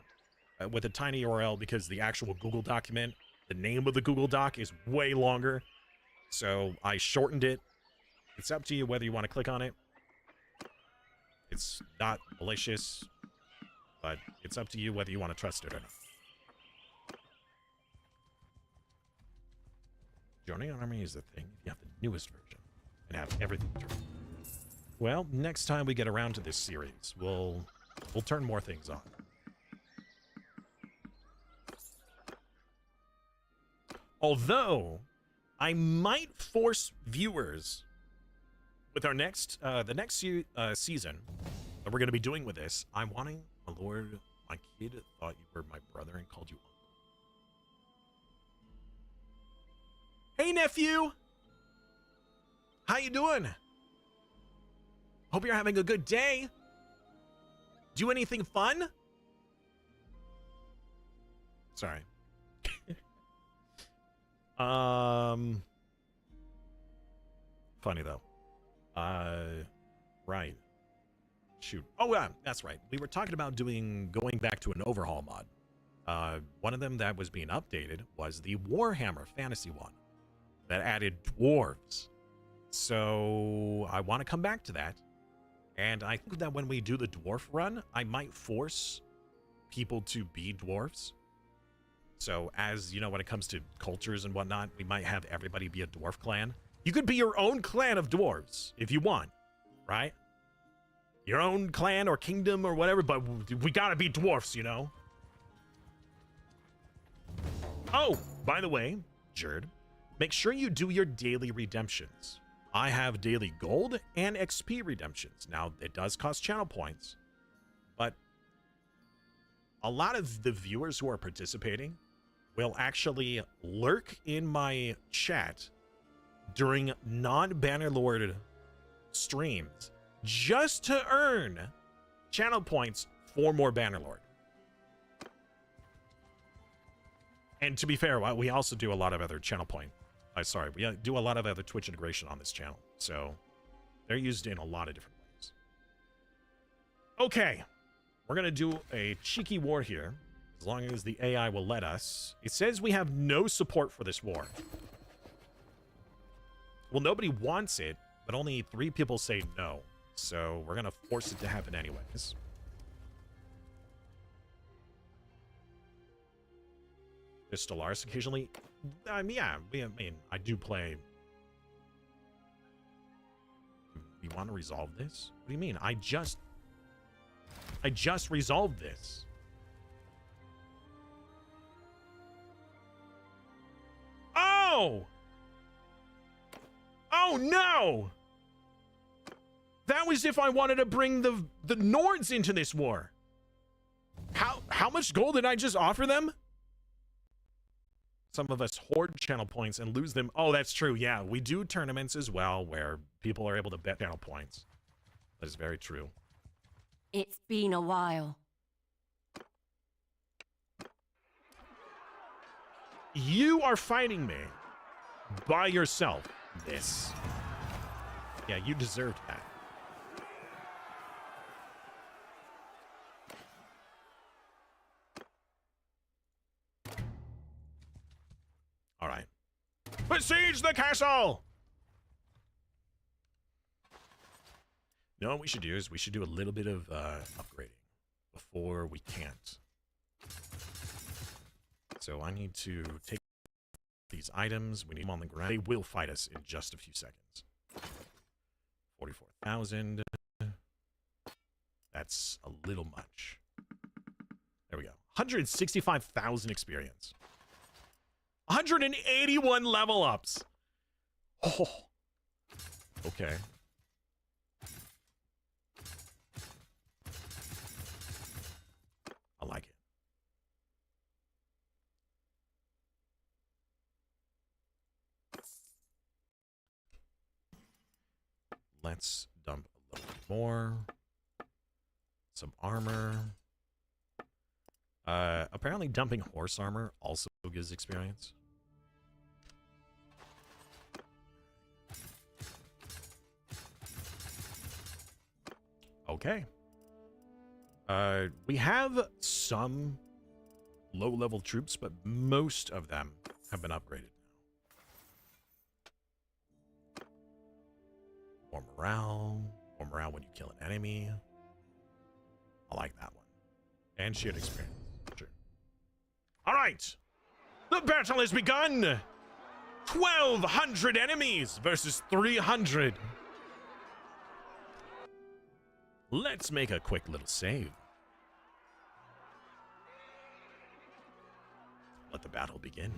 [SPEAKER 4] with a tiny URL because the actual Google document, the name of the Google Doc is way longer. So I shortened it. It's up to you whether you want to click on it. It's not malicious, but it's up to you whether you want to trust it or not. Joining an army is the thing. You have the newest version and have everything turned. Well, next time we get around to this series, we'll turn more things on. Although I might force viewers with our next the next season that we're going to be doing with this. I'm wanting, my lord, my kid thought you were my brother and called you uncle. Hey nephew, how you doing? Hope you're having a good day. Do anything fun? Sorry. Funny though. Right. shoot. Oh, yeah, that's right. We were talking about going back to an overhaul mod. One of them that was being updated was the Warhammer Fantasy one that added dwarves. So I want to come back to that. And I think that when we do the dwarf run, I might force people to be dwarves. So as, you know, when it comes to cultures and whatnot, we might have everybody be a dwarf clan. You could be your own clan of dwarves if you want, right? Your own clan or kingdom or whatever, but we gotta be dwarfs, you know? Oh, by the way, Jerd, make sure you do your daily redemptions. I have daily gold and XP redemptions. Now, it does cost channel points, but a lot of the viewers who are participating will actually lurk in my chat during non-Bannerlord streams just to earn channel points for more Bannerlord. And to be fair, we also do a lot of other channel point. We do a lot of other Twitch integration on this channel. So they're used in a lot of different ways. Okay. We're going to do a cheeky war here, as long as the AI will let us. It says we have no support for this war. Well, nobody wants it, but only 3 people say no. So we're going to force it to happen anyways. There's Stellaris occasionally. Yeah, I do play. You want to resolve this? What do you mean? I just resolved this. Oh! Oh no! That was if I wanted to bring the Nords into this war. How much gold did I just offer them? Some of us hoard channel points and lose them. Oh, that's true. Yeah, we do tournaments as well where people are able to bet channel points. That is very true.
[SPEAKER 11] It's been a while.
[SPEAKER 4] You are fighting me by yourself. This. Yeah, you deserved that. All right. Besiege the castle! You know what we should do is we should do a little bit of upgrading before we can't. So I need to take these items. We need them on the ground. They will fight us in just a few seconds. 44,000. That's a little much. There we go. 165,000 experience. 181 level ups. Oh. Okay. I like it. Let's dump a little bit more. Some armor. Apparently dumping horse armor also gives experience. Okay. We have some low-level troops, but most of them have been upgraded now. More morale. More morale when you kill an enemy. I like that one. And shared experience. Sure. All right. The battle has begun. 1,200 enemies versus 300. Let's make a quick little save. Let the battle begin.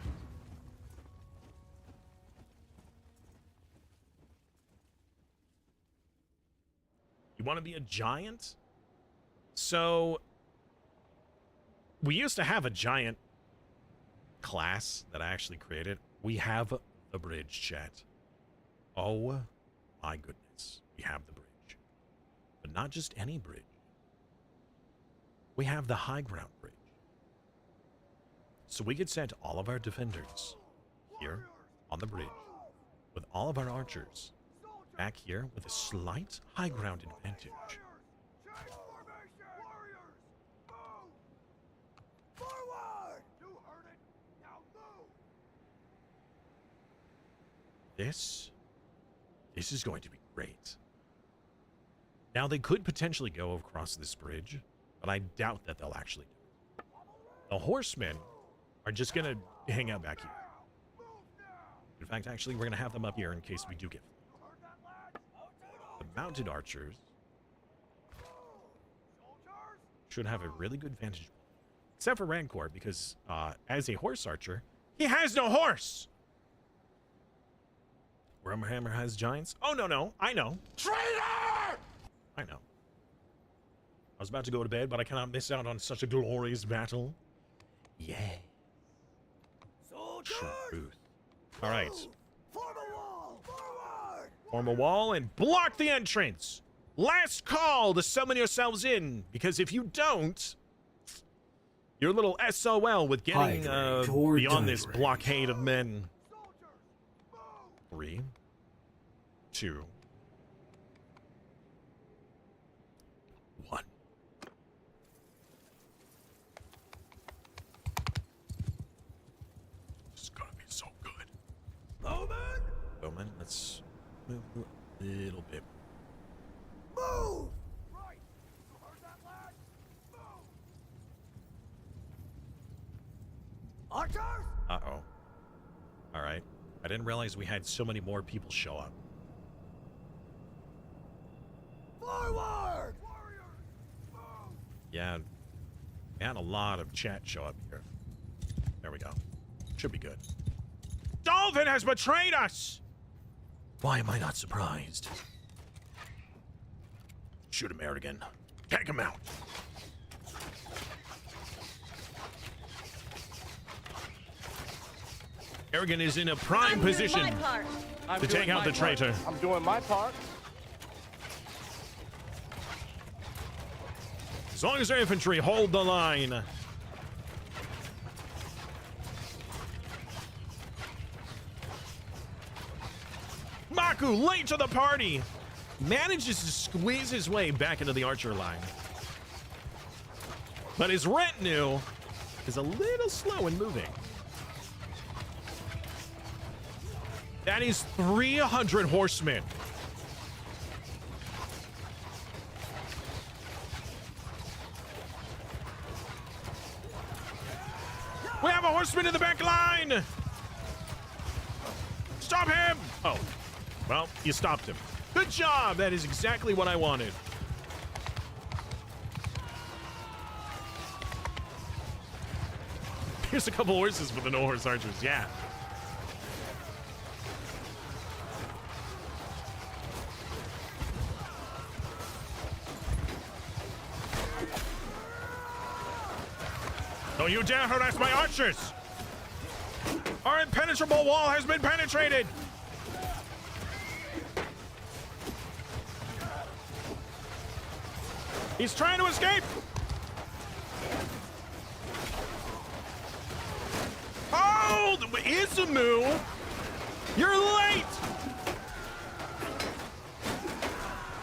[SPEAKER 4] You want to be a giant? So, we used to have a giant class that I actually created. We have the bridge, chat. Oh my goodness. We have the bridge. But not just any bridge. We have the high ground bridge. So we could send all of our defenders here on the bridge with all of our archers back here with a slight high ground advantage. This is going to be great. Now, they could potentially go across this bridge, but I doubt that they'll actually do it. The horsemen are just going to hang out back here. In fact, actually, we're going to have them up here in case we do get the mounted archers. Should have a really good vantage point. Except for Rancor, because as a horse archer, he has no horse! Rumhammer has giants? Oh, no. I know.
[SPEAKER 1] Traitor!
[SPEAKER 4] I know. I was about to go to bed, but I cannot miss out on such a glorious battle. Yeah.
[SPEAKER 1] Soldiers!
[SPEAKER 4] Truth. All right.
[SPEAKER 1] Form a wall! Forward!
[SPEAKER 4] Form a wall and block the entrance. Last call to summon yourselves in, because if you don't, you're a little SOL with getting beyond this blockade of men. 3, 2, 1. This is gonna be so good. Bowman, let's move a little bit.
[SPEAKER 1] Move! Right! You heard that, lad? Move! Archers!
[SPEAKER 4] Uh-oh. All right. I didn't realize we had so many more people show up.
[SPEAKER 1] Forward! Warriors! Move!
[SPEAKER 4] Yeah, we had a lot of chat show up here. There we go. Should be good. Dolphin has betrayed us! Why am I not surprised? Shoot him, Arrogant. Take him out. Arrogant is in a prime position to take out the traitor.
[SPEAKER 10] I'm doing my part.
[SPEAKER 4] As long as our infantry hold the line. Maku, late to the party, manages to squeeze his way back into the archer line. But his retinue is a little slow in moving. That is 300 horsemen. We have a horseman in the back line. Stop him. Oh, well, you stopped him. Good job. That is exactly what I wanted. Here's a couple horses for the no horse archers. Yeah. Don't you dare harass my archers! Our impenetrable wall has been penetrated! He's trying to escape! Oh! Izumu! You're late!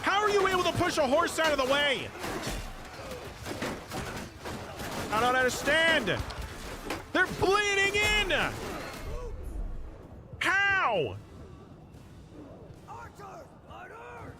[SPEAKER 4] How are you able to push a horse out of the way? I don't understand. They're bleeding in. How?
[SPEAKER 1] Archers! Orders!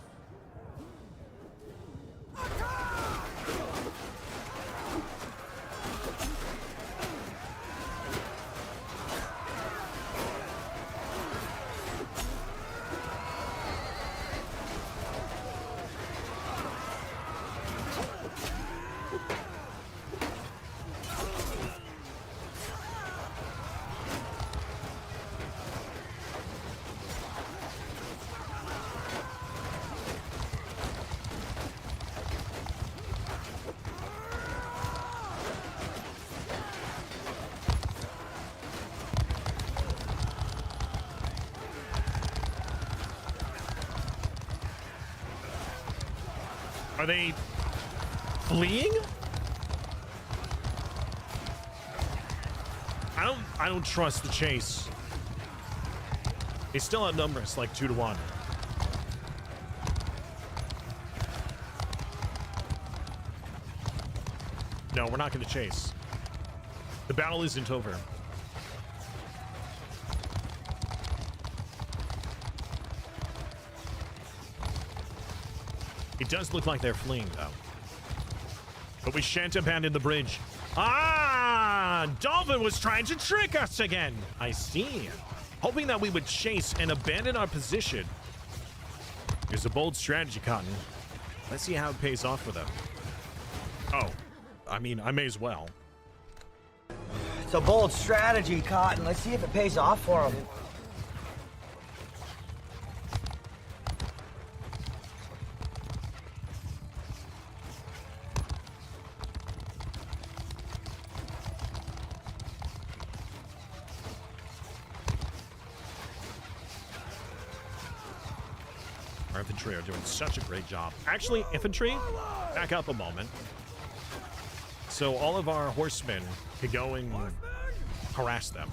[SPEAKER 4] Are they fleeing? I don't trust the chase. They still outnumber us like 2 to 1. No, we're not going to chase. The battle isn't over. does look like they're fleeing, though. But we shan't abandon the bridge. Ah! Dolphin was trying to trick us again. I see. Hoping that we would chase and abandon our position. Here's a bold strategy, Cotton. Let's see how it pays off for them. Oh, I mean, I may as well.
[SPEAKER 10] It's a bold strategy, Cotton. Let's see if it pays off for him.
[SPEAKER 4] Our infantry are doing such a great job. Actually, infantry, back up a moment. So all of our horsemen could go and harass them.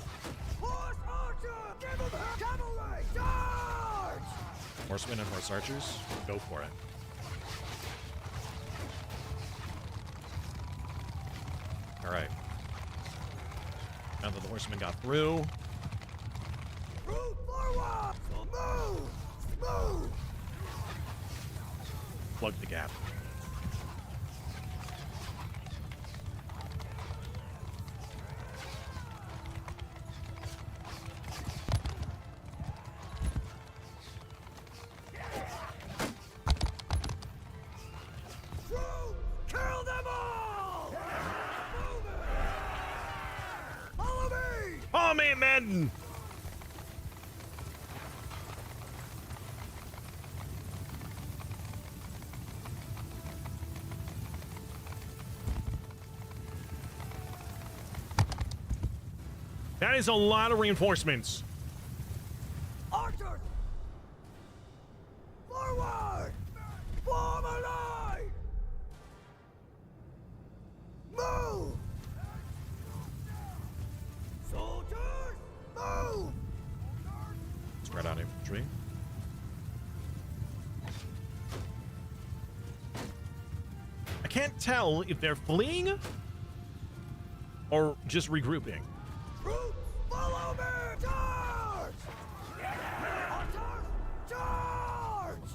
[SPEAKER 4] Horsemen and horse archers, go for it. All right. Now that the horsemen got through. Plug the gap.
[SPEAKER 1] Kill them all! Follow me!
[SPEAKER 4] Follow me, men! That is a lot of reinforcements.
[SPEAKER 1] Archers! Forward! Form a line! Move! Soldiers, move!
[SPEAKER 4] Spread out infantry. I can't tell if they're fleeing or just regrouping.
[SPEAKER 1] Troops, follow me! Charge! Archers, charge!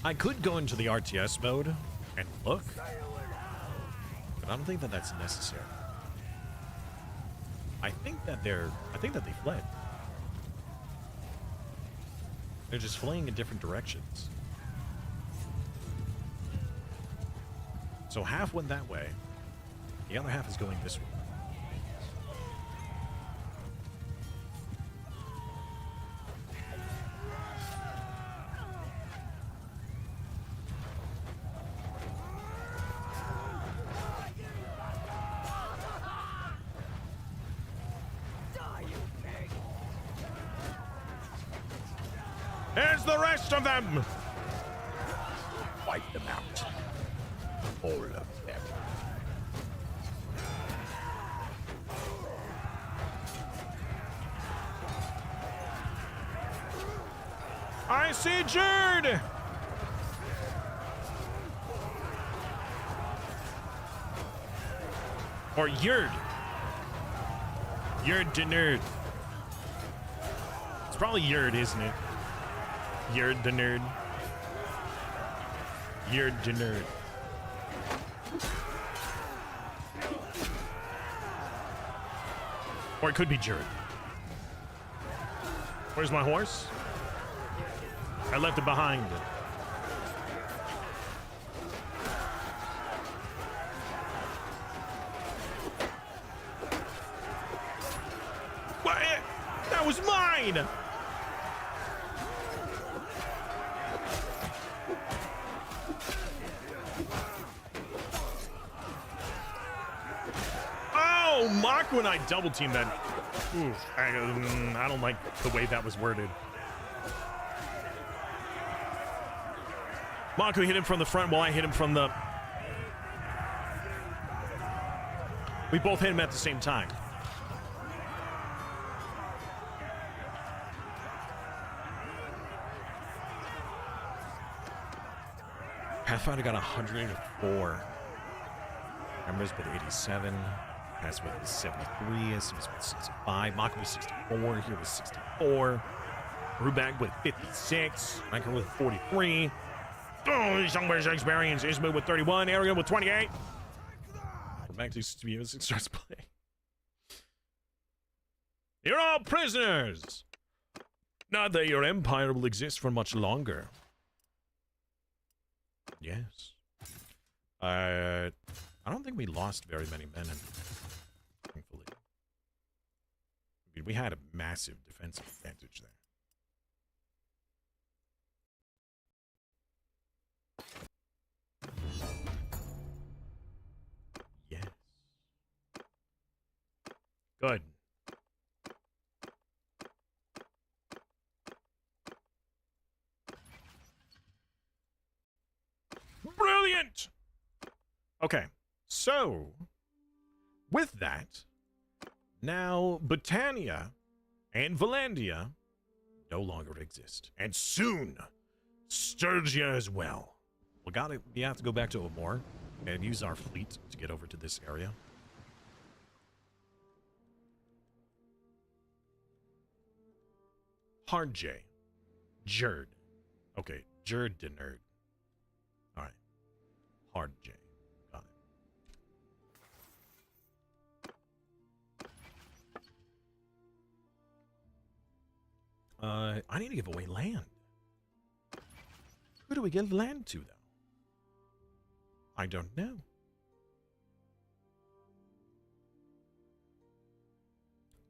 [SPEAKER 4] I could go into the RTS mode and look, but I don't think that that's necessary. I think that they fled. They're just fleeing in different directions. So half went that way. The other half is going this way. There's the rest of them! Wipe them out. All of them. I see Jude! Or Yurd. Yurd de Nerd. It's probably Yurd, isn't it? Yurd the Nerd. Yurd the Nerd. Or it could be Jurd. Where's my horse? I left it behind. What? That was mine! Oh, mock when I double team that. Ooh, I don't like the way that was worded. Mako hit him from the front while I hit him from the... We both hit him at the same time. Pathfinder got 104. Embers with 87. Pass with 73. Sims with 65. Maka with 64. Here with 64. Rubag with 56. Ranker with 43. Oh, somebody's experience. Isma with 31. Ariel with 28. Back to music starts playing. You're all prisoners! Not that your empire will exist for much longer. Yes. I don't think we lost very many men, thankfully. I mean, we had a massive defensive advantage there. Yes. Good. Brilliant! Okay, so with that, now Britannia and Valandia no longer exist, and soon Sturgia as well. We have to go back to Amor and use our fleet to get over to this area. Hard J. Jerd. Okay, Jerd de Nerd. Alright. Hard J. Got it. I need to give away land. Who do we give land to, though? I don't know.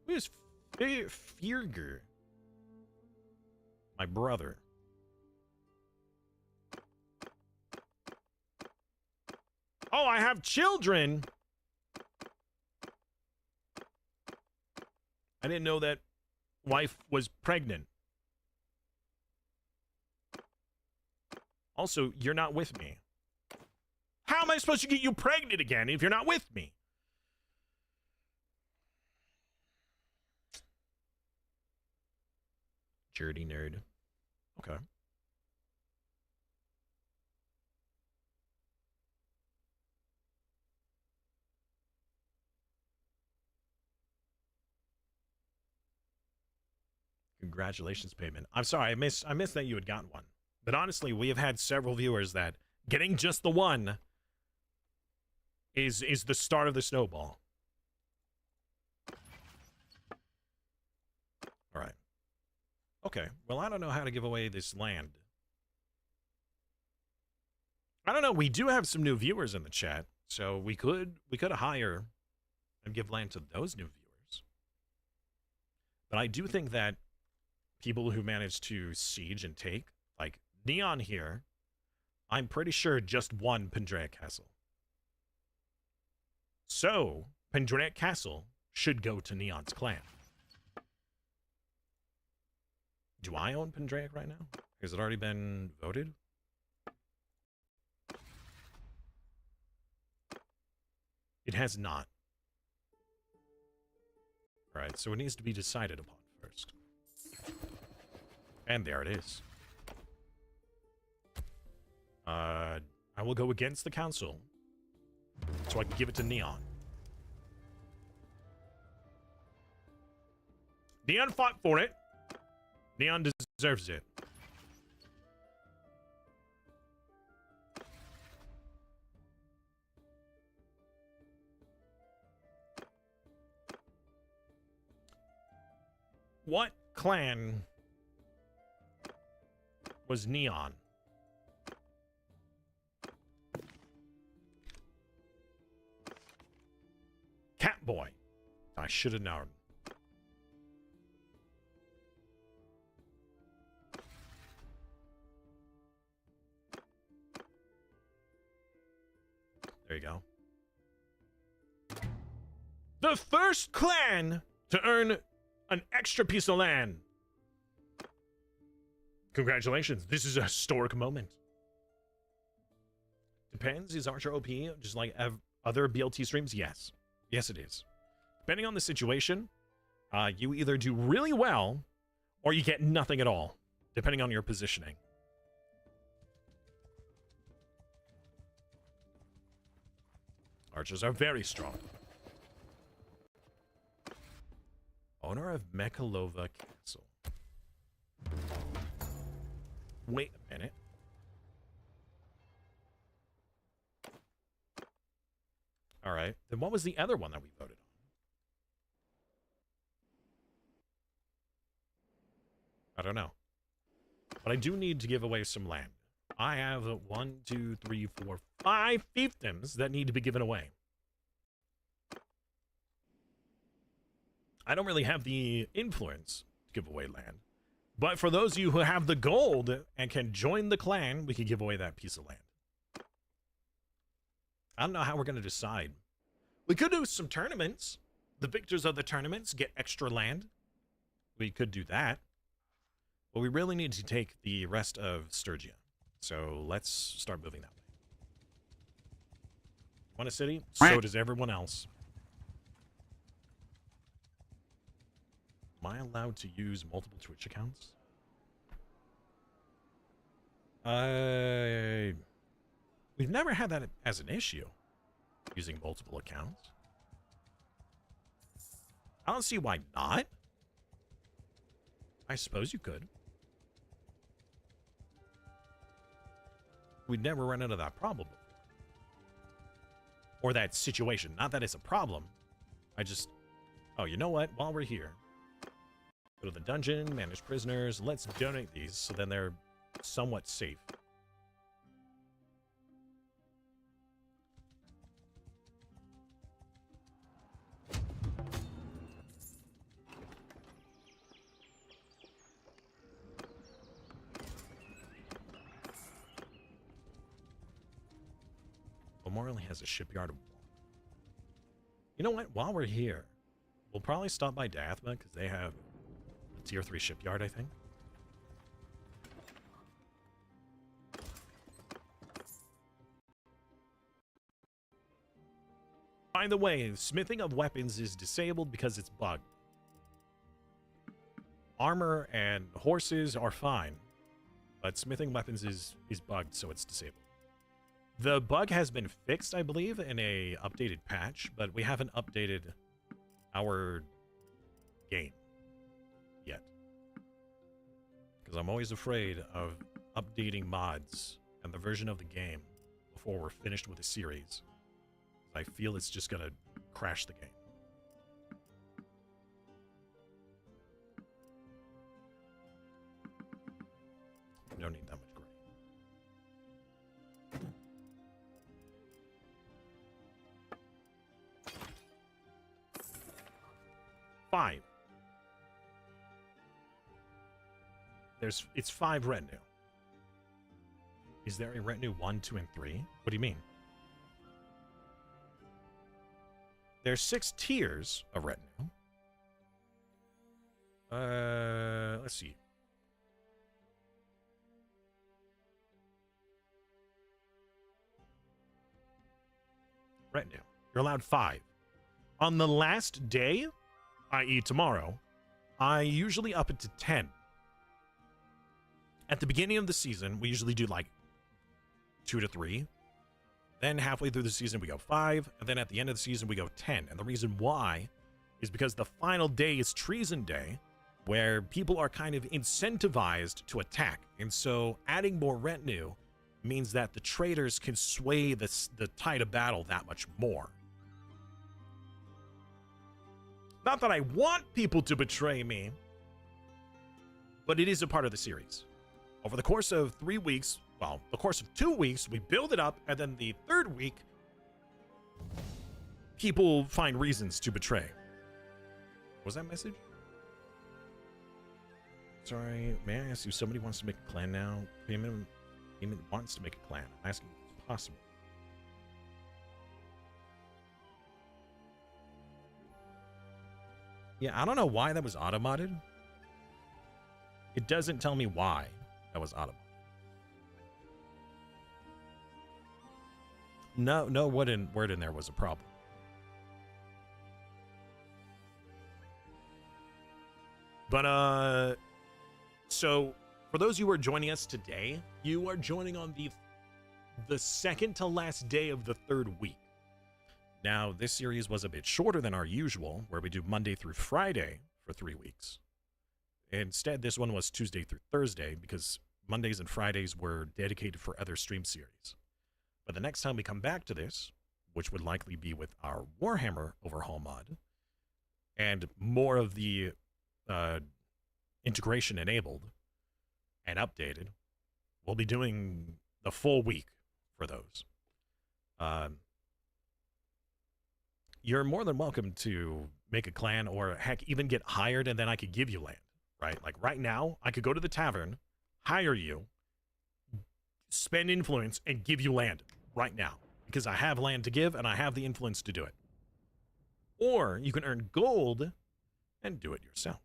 [SPEAKER 4] Who is Fierger? My brother. Oh, I have children! I didn't know that wife was pregnant. Also, you're not with me. How am I supposed to get you pregnant again if you're not with me? Jerdy nerd. Okay. Congratulations, payment. I'm sorry, I missed that you had gotten one. But honestly, we have had several viewers that getting just the one is the start of the snowball. All right. Okay. Well, I don't know how to give away this land. I don't know. We do have some new viewers in the chat, so we could hire and give land to those new viewers. But I do think that people who manage to siege and take, like Neon here, I'm pretty sure just won Pendraic Castle. So, Pendraic Castle should go to Neon's clan. Do I own Pendraic right now? Has it already been voted? It has not. Alright, so it needs to be decided upon first. And there it is. I will go against the council so I can give it to Neon. Neon fought for it. Neon deserves it. What clan was Neon? Catboy. I should have known. There you go. The first clan to earn an extra piece of land. Congratulations. This is a historic moment. Depends. Is Archer OP just like other BLT streams? Yes. Yes, it is. Depending on the situation, you either do really well or you get nothing at all, depending on your positioning. Archers are very strong. Owner of Mechalova Castle. Wait a minute. All right. Then what was the other one that we voted on? I don't know. But I do need to give away some land. I have 1, 2, 3, 4, 5 fiefdoms that need to be given away. I don't really have the influence to give away land. But for those of you who have the gold and can join the clan, we could give away that piece of land. I don't know how we're going to decide. We could do some tournaments. The victors of the tournaments get extra land. We could do that. But we really need to take the rest of Sturgia. So let's start moving that way. Want a city? So does everyone else. Am I allowed to use multiple Twitch accounts? We've never had that as an issue, using multiple accounts. I don't see why not. I suppose you could. We'd never run into that problem before. Or that situation. Not that it's a problem. I just... Oh, you know what? While we're here, go to the dungeon, manage prisoners. Let's donate these so then they're somewhat safe. Memorial has a shipyard. You know what? While we're here, we'll probably stop by Dathma because they have a tier 3 shipyard, I think. By the way, smithing of weapons is disabled because it's bugged. Armor and horses are fine, but smithing weapons is bugged, so it's disabled. The bug has been fixed, I believe, in a updated patch, but we haven't updated our game yet. Because I'm always afraid of updating mods and the version of the game before we're finished with the series. I feel it's just going to crash the game. We don't need that much grain. 5. It's 5 retinue. Is there a retinue 1, 2, and 3? What do you mean? There's 6 tiers of retinue. Let's see. Retinue. You're allowed 5. On the last day, i.e. tomorrow, I usually up it to 10. At the beginning of the season, we usually do like 2 to 3. Then halfway through the season, we go 5. And then at the end of the season, we go 10. And the reason why is because the final day is Treason Day, where people are kind of incentivized to attack. And so adding more retinue means that the traitors can sway the tide of battle that much more. Not that I want people to betray me, but it is a part of the series. Over the course of 3 weeks, well, the course of 2 weeks, we build it up, and then the third week, people find reasons to betray. Was that message? Sorry, may I ask you, somebody wants to make a clan now? Payment wants to make a clan. I'm asking if it's possible. Yeah, I don't know why that was automodded. It doesn't tell me why that was automodded. No word in there was a problem. But, so for those of you who are joining us today, you are joining on the second to last day of the third week. Now, this series was a bit shorter than our usual, where we do Monday through Friday for 3 weeks. Instead, this one was Tuesday through Thursday, because Mondays and Fridays were dedicated for other stream series. But the next time we come back to this, which would likely be with our Warhammer overhaul mod, and more of the integration enabled and updated, we'll be doing the full week for those. You're more than welcome to make a clan, or heck, even get hired, and then I could give you land, right? Like right now, I could go to the tavern, hire you, spend influence, and give you land right now, because I have land to give and I have the influence to do it. Or you can earn gold and do it yourself.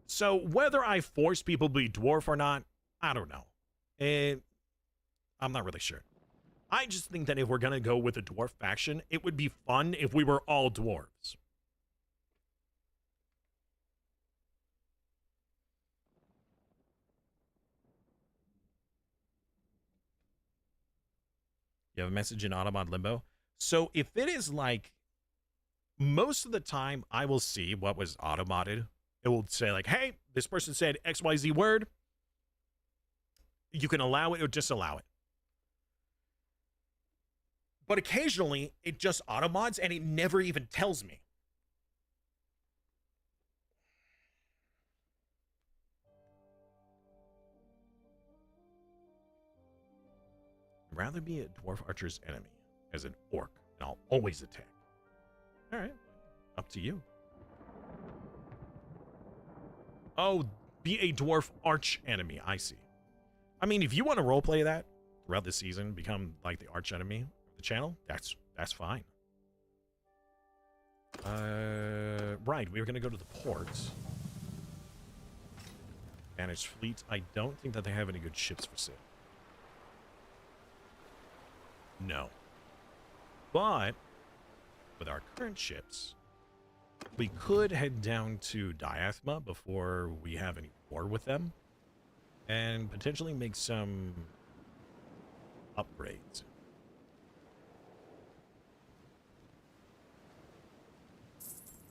[SPEAKER 4] So whether I force people to be dwarf or not, I don't know. I'm not really sure. I just think that if we're going to go with a dwarf faction, it would be fun if we were all dwarves. You have a message in Automod Limbo. So if it is like, most of the time I will see what was automodded. It will say like, hey, this person said XYZ word. You can allow it or disallow it. But occasionally it just automods and it never even tells me. I'd rather be a dwarf archer's enemy as an orc, and I'll always attack. All right, up to you. Oh, be a dwarf arch enemy. I see. I mean, if you want to roleplay that throughout the season, become like the arch enemy of the channel, that's fine. Right, we were gonna go to the ports. Managed fleet. I don't think that they have any good ships for sale. No. But with our current ships, we could head down to Diathma before we have any war with them, and potentially make some upgrades.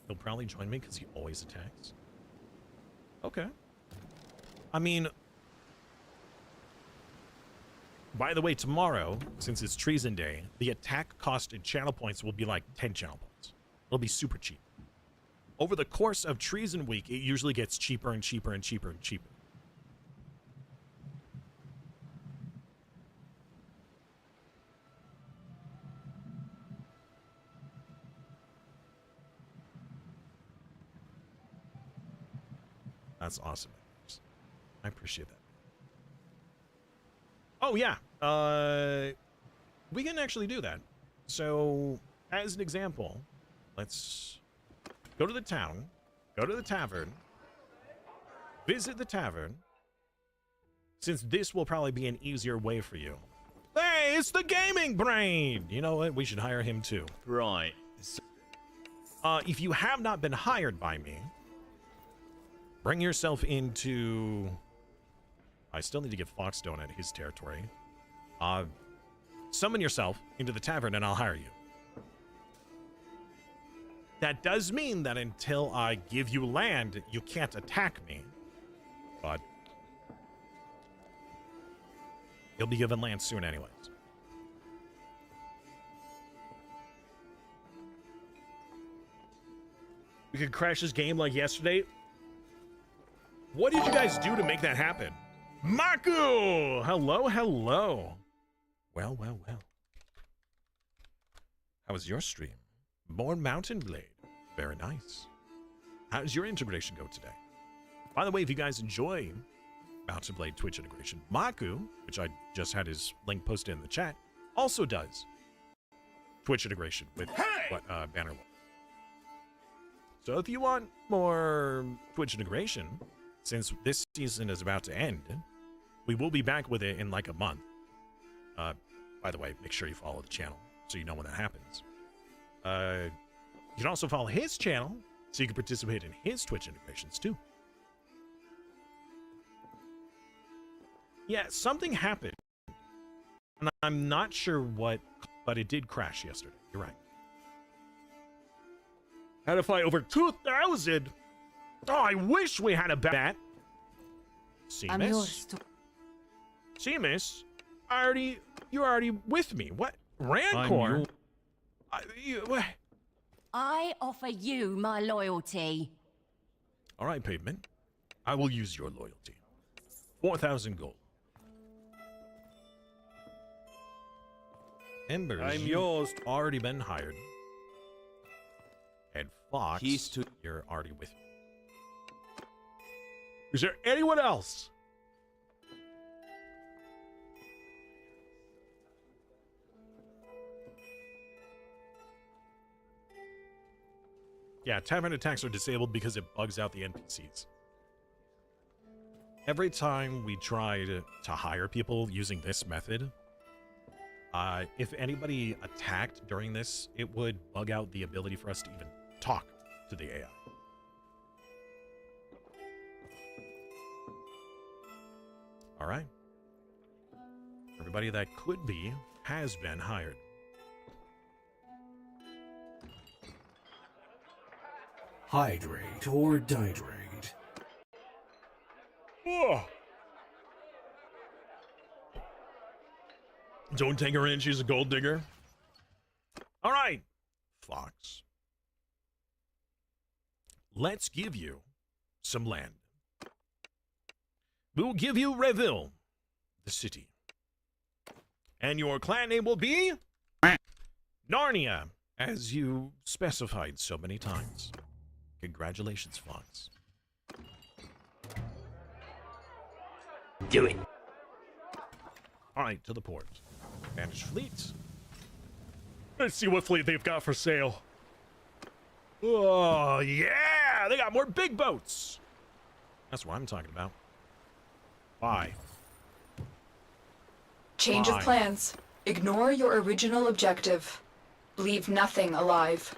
[SPEAKER 4] He'll probably join me because he always attacks. Okay. I mean, by the way, tomorrow, since it's Treason Day, the attack cost in channel points will be like 10 channel points. It'll be super cheap. Over the course of Treason Week, it usually gets cheaper and cheaper and cheaper and cheaper. That's awesome. I appreciate that. Oh, yeah. We can actually do that. So, as an example, let's go to the town, go to the tavern, visit the tavern, since this will probably be an easier way for you. Hey, it's the gaming brain! You know what? We should hire him too.
[SPEAKER 12] Right.
[SPEAKER 4] If you have not been hired by me, bring yourself into... I still need to get Foxstone at his territory. Summon yourself into the tavern and I'll hire you. That does mean that until I give you land, you can't attack me. But you'll be given land soon anyways. We could crash this game like yesterday. What did you guys do to make that happen? Maku! Hello, hello. Well, well, well. How was your stream? More Mountain Blade. Very nice. How does your integration go today? By the way, if you guys enjoy Mountain Blade Twitch integration, Maku, which I just had his link posted in the chat, also does Twitch integration with Bannerlord. So if you want more Twitch integration, since this season is about to end, we will be back with it in like a month. By the way, make sure you follow the channel so you know when that happens. You can also follow his channel so you can participate in his Twitch integrations too. Yeah, something happened And I'm not sure what, but it did crash yesterday. You're right. Had to fight over 2,000. Oh, I wish we had a bat.
[SPEAKER 11] I'm
[SPEAKER 4] Seamus?
[SPEAKER 11] yours to...
[SPEAKER 4] Seamus? You're already with me. What? Rancor? What?
[SPEAKER 11] I offer you my loyalty.
[SPEAKER 4] All right, Pavement. I will use your loyalty. 4,000 gold. Embers,
[SPEAKER 1] I'm yours.
[SPEAKER 4] Already been hired. And Fox, you're already with me. Is there anyone else? Yeah, tavern attacks are disabled because it bugs out the NPCs. Every time we try to hire people using this method, if anybody attacked during this, it would bug out the ability for us to even talk to the AI. All right. Everybody that could be has been hired.
[SPEAKER 2] Hydrate or dihydrate.
[SPEAKER 4] Oh. Don't take her in, she's a gold digger. All right, Fox. Let's give you some land. We will give you Reville, the city. And your clan name will be Narnia, as you specified so many times. Congratulations, Fox.
[SPEAKER 10] Do it.
[SPEAKER 4] All right, to the port. Managed fleet. Let's see what fleet they've got for sale. Oh, yeah! They got more big boats! That's what I'm talking about. Bye.
[SPEAKER 6] Change of plans. Ignore your original objective. Leave nothing alive.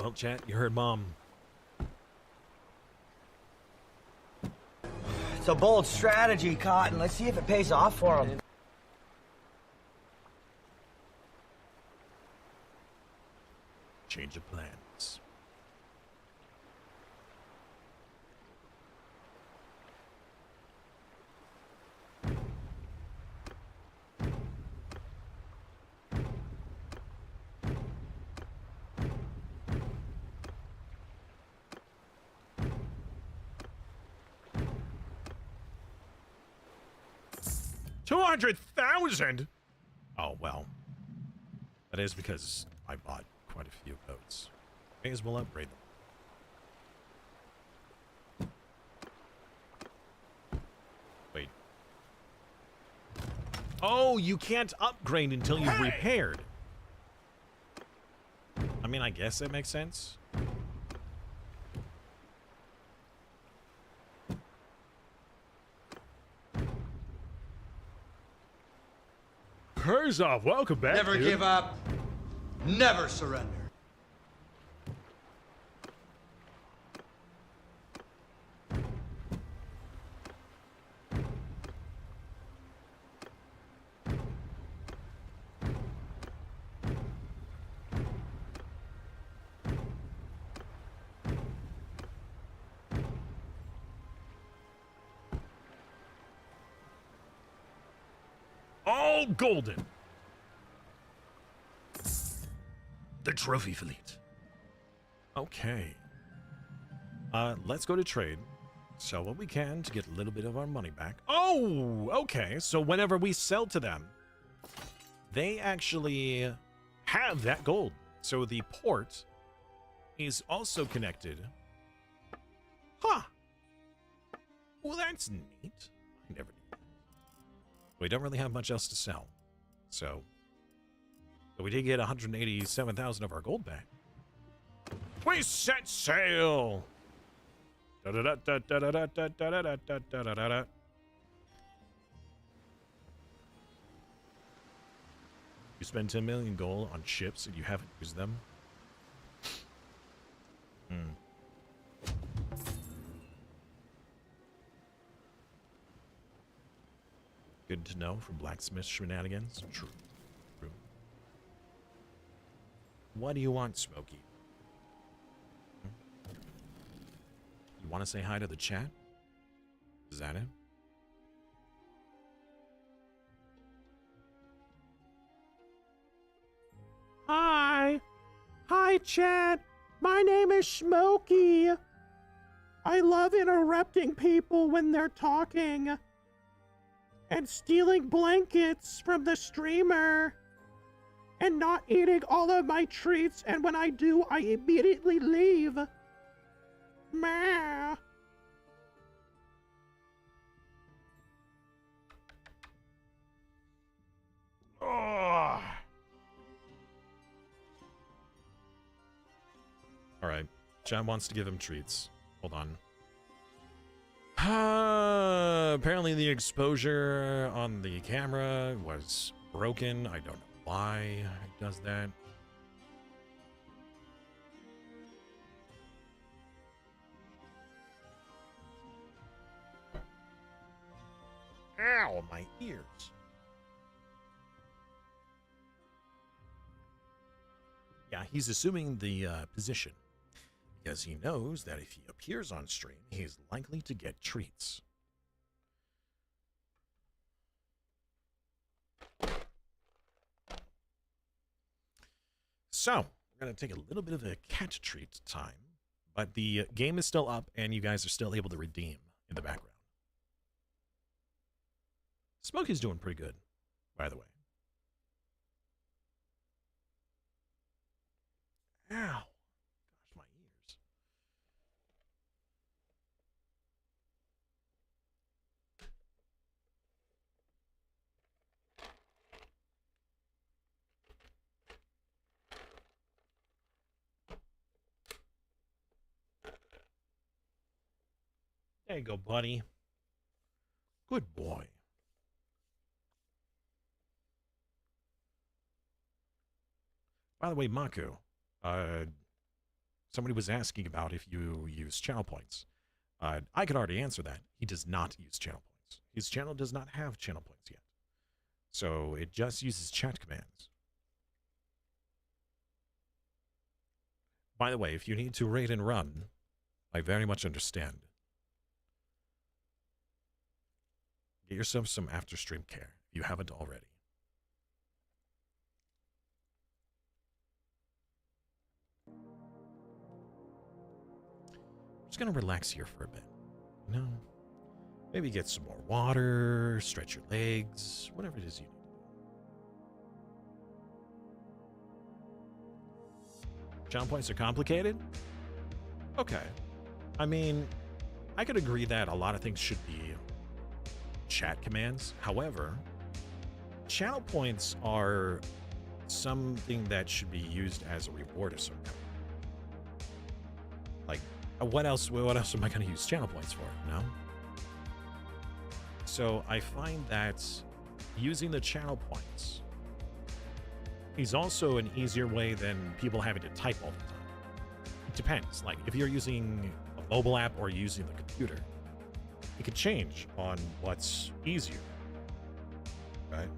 [SPEAKER 4] Well, chat, you heard Mom.
[SPEAKER 10] It's a bold strategy, Cotton. Let's see if it pays off for him.
[SPEAKER 4] Change of plans. $200,000? Oh, well. That is because I bought quite a few boats. May as well upgrade them. Wait. Oh, you can't upgrade until you've repaired. I mean, I guess that makes sense. Kurzov, welcome back.
[SPEAKER 1] Never
[SPEAKER 4] dude.
[SPEAKER 1] give up. Never surrender.
[SPEAKER 4] All golden. The trophy fleet. Okay. Let's go to trade. Sell what we can to get a little bit of our money back. Oh, okay. So whenever we sell to them, they actually have that gold. So the port is also connected. Huh. Well, that's neat. I never knew that. We don't really have much else to sell. So we did get 187,000 of our gold back. We set sail. Da-da-da-da-da-da-da-da-da-da-da-da-da. You spend 10 million gold on ships and you haven't used them. Good to know for blacksmith shenanigans. True. True. What do you want, Smokey? You want to say hi to the chat? Is that it? Hi. Hi, chat. My name is Smokey. I love interrupting people when they're talking and stealing blankets from the streamer and not eating all of my treats, and when I do, I immediately leave. Meh. Oh. All right. Chad wants to give him treats. Hold on. Apparently the exposure on the camera was broken. I don't know why it does that. Ow, my ears. Yeah, he's assuming the position because he knows that if he appears on stream, he's likely to get treats. So, we're going to take a little bit of a cat treat time, but the game is still up and you guys are still able to redeem in the background. Smokey's doing pretty good, by the way. Ow. Gosh, my ears. There you go, buddy. Good boy. By the way, Maku, somebody was asking about if you use channel points. I could already answer that. He does not use channel points. His channel does not have channel points yet. So it just uses chat commands. By the way, if you need to raid and run, I very much understand. Get yourself some after stream care if you haven't already. Just gonna relax here for a bit. You know, maybe get some more water, stretch your legs, whatever it is you need. Channel points are complicated? Okay. I mean, I could agree that a lot of things should be chat commands. However, channel points are something that should be used as a reward of some kind. Like, what else am I going to use channel points for, you know? So I find that using the channel points is also an easier way than people having to type all the time. It depends. Like, if you're using a mobile app or using the computer, it could change on what's easier, right?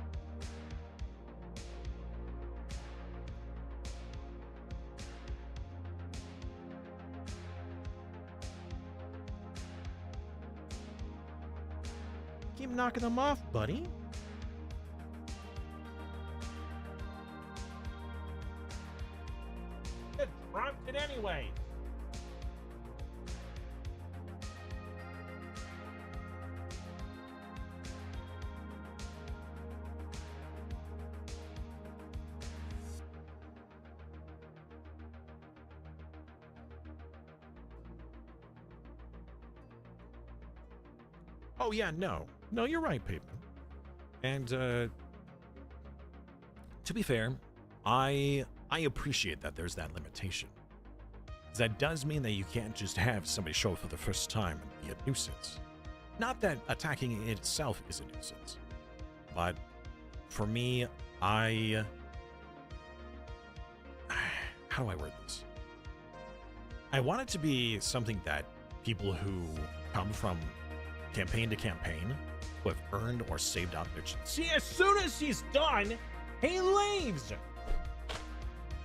[SPEAKER 4] Keep knocking them off, buddy. It dropped it anyway. Oh yeah, no, you're right, Peyton. And to be fair, I appreciate that there's that limitation. That does mean that you can't just have somebody show up for the first time and be a nuisance. Not that attacking it itself is a nuisance, but for me, how do I word this? I want it to be something that people who come from campaign to campaign who have earned or saved up their... See, as soon as he's done, he leaves!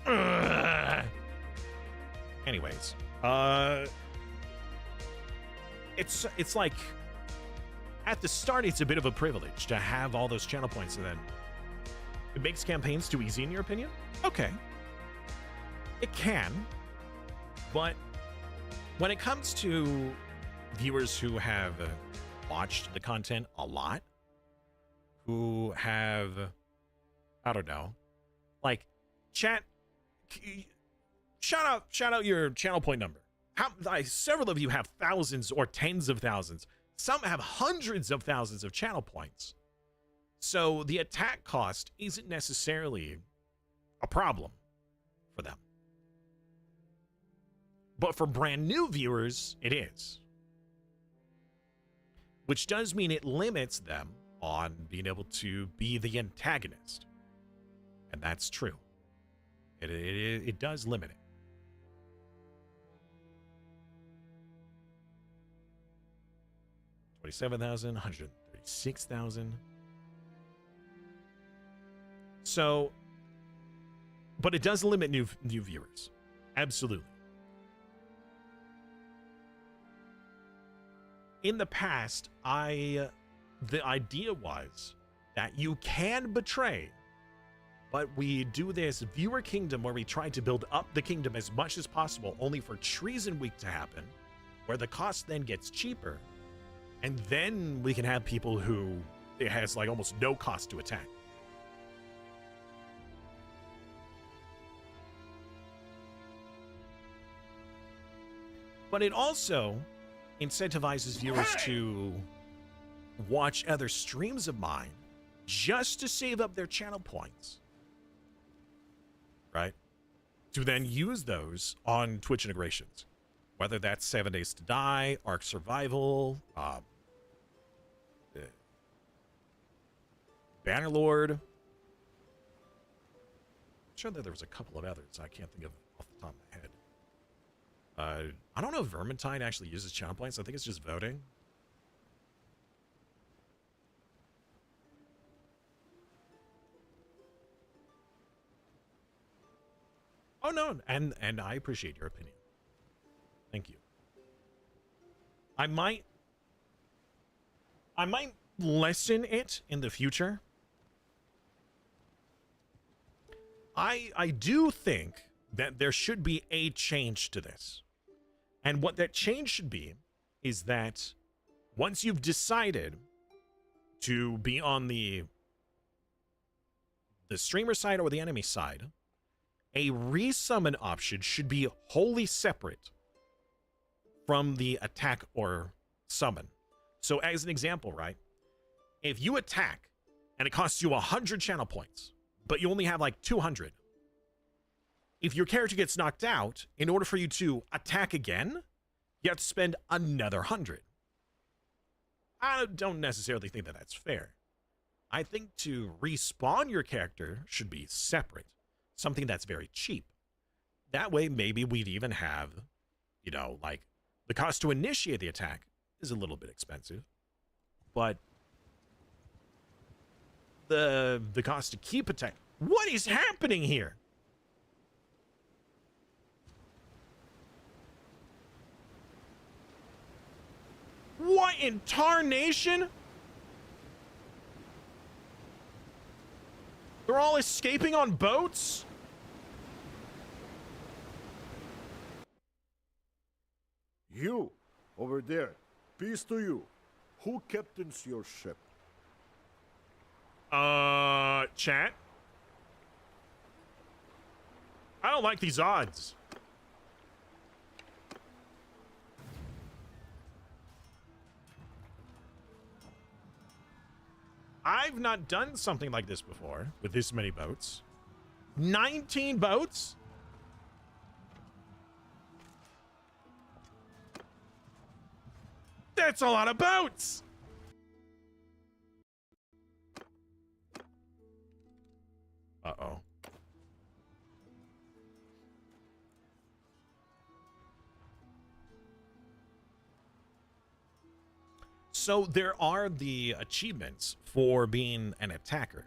[SPEAKER 4] Ugh. Anyways, it's like, at the start, it's a bit of a privilege to have all those channel points, and then it makes campaigns too easy, in your opinion? Okay. It can, but when it comes to viewers who have watched the content a lot, who have, I don't know, like, chat, shout out your channel point number. Several of you have thousands or tens of thousands. Some have hundreds of thousands of channel points. So the attack cost isn't necessarily a problem for them. But for brand new viewers, it is. Which does mean it limits them on being able to be the antagonist. And that's true. It does limit it. $27,000, $136,000. So, but it does limit new viewers. Absolutely. In the past, the idea was that you can betray, but we do this viewer kingdom where we try to build up the kingdom as much as possible, only for Treason Week to happen, where the cost then gets cheaper, and then we can have people who it has like almost no cost to attack. But it also incentivizes viewers to watch other streams of mine just to save up their channel points, right? To then use those on Twitch integrations, whether that's 7 Days to Die, Ark Survival, Bannerlord. I'm sure that there was a couple of others I can't think of off the top of my head. I don't know if Vermintide actually uses channel points. I think it's just voting. Oh no, and I appreciate your opinion. Thank you. I might lessen it in the future. I do think that there should be a change to this. And what that change should be is that once you've decided to be on the streamer side or the enemy side, a resummon option should be wholly separate from the attack or summon. So as an example, right? If you attack and it costs you 100 channel points, but you only have like 200, if your character gets knocked out, in order for you to attack again, you have to spend another 100. I don't necessarily think that that's fair. I think to respawn your character should be separate. Something that's very cheap. That way, maybe we'd even have, you know, like, the cost to initiate the attack is a little bit expensive. But the cost to keep attack... What is happening here? What in tarnation? They're all escaping on boats?
[SPEAKER 3] You, over there, peace to you. Who captains your ship?
[SPEAKER 4] Chat? I don't like these odds. I've not done something like this before with this many boats. 19 boats? That's a lot of boats! Uh-oh. So there are the achievements for being an attacker.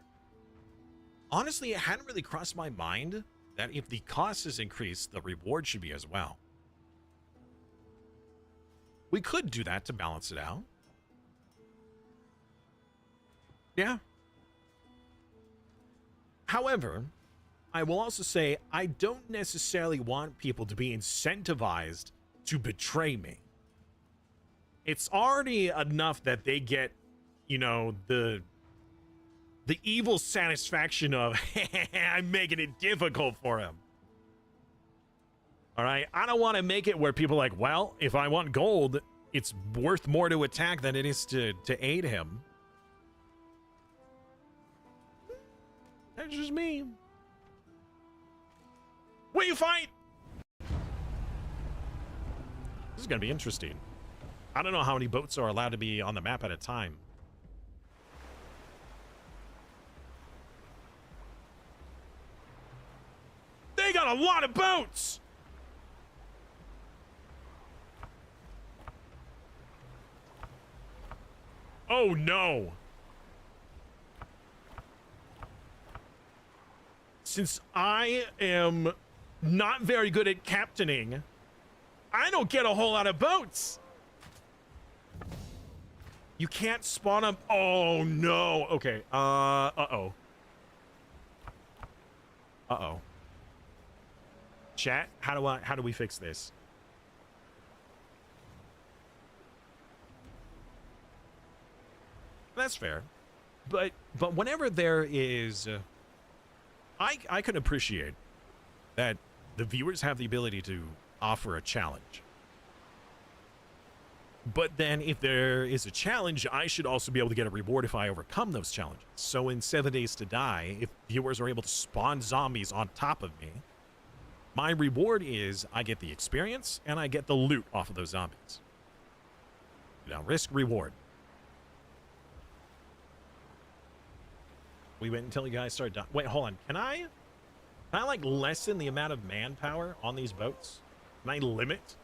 [SPEAKER 4] Honestly, it hadn't really crossed my mind that if the cost is increased, the reward should be as well. We could do that to balance it out. Yeah. However, I will also say I don't necessarily want people to be incentivized to betray me. It's already enough that they get, you know, the evil satisfaction of I'm making it difficult for him. All right, I don't want to make it where people are like, well, if I want gold, it's worth more to attack than it is to aid him. That's just me. Will you fight? This is gonna be interesting. I don't know how many boats are allowed to be on the map at a time. They got a lot of boats! Oh no! Since I am not very good at captaining, I don't get a whole lot of boats. You can't spawn them. Oh no. Okay. Uh-oh. Uh-oh. Chat, how do we fix this? That's fair. But whenever there is I can appreciate that the viewers have the ability to offer a challenge. But then if there is a challenge, I should also be able to get a reward if I overcome those challenges. So in 7 Days to Die, if viewers are able to spawn zombies on top of me, my reward is I get the experience and I get the loot off of those zombies. You know, risk reward. We wait until you guys start dying. Wait, hold on. Can I like lessen the amount of manpower on these boats? Can I limit?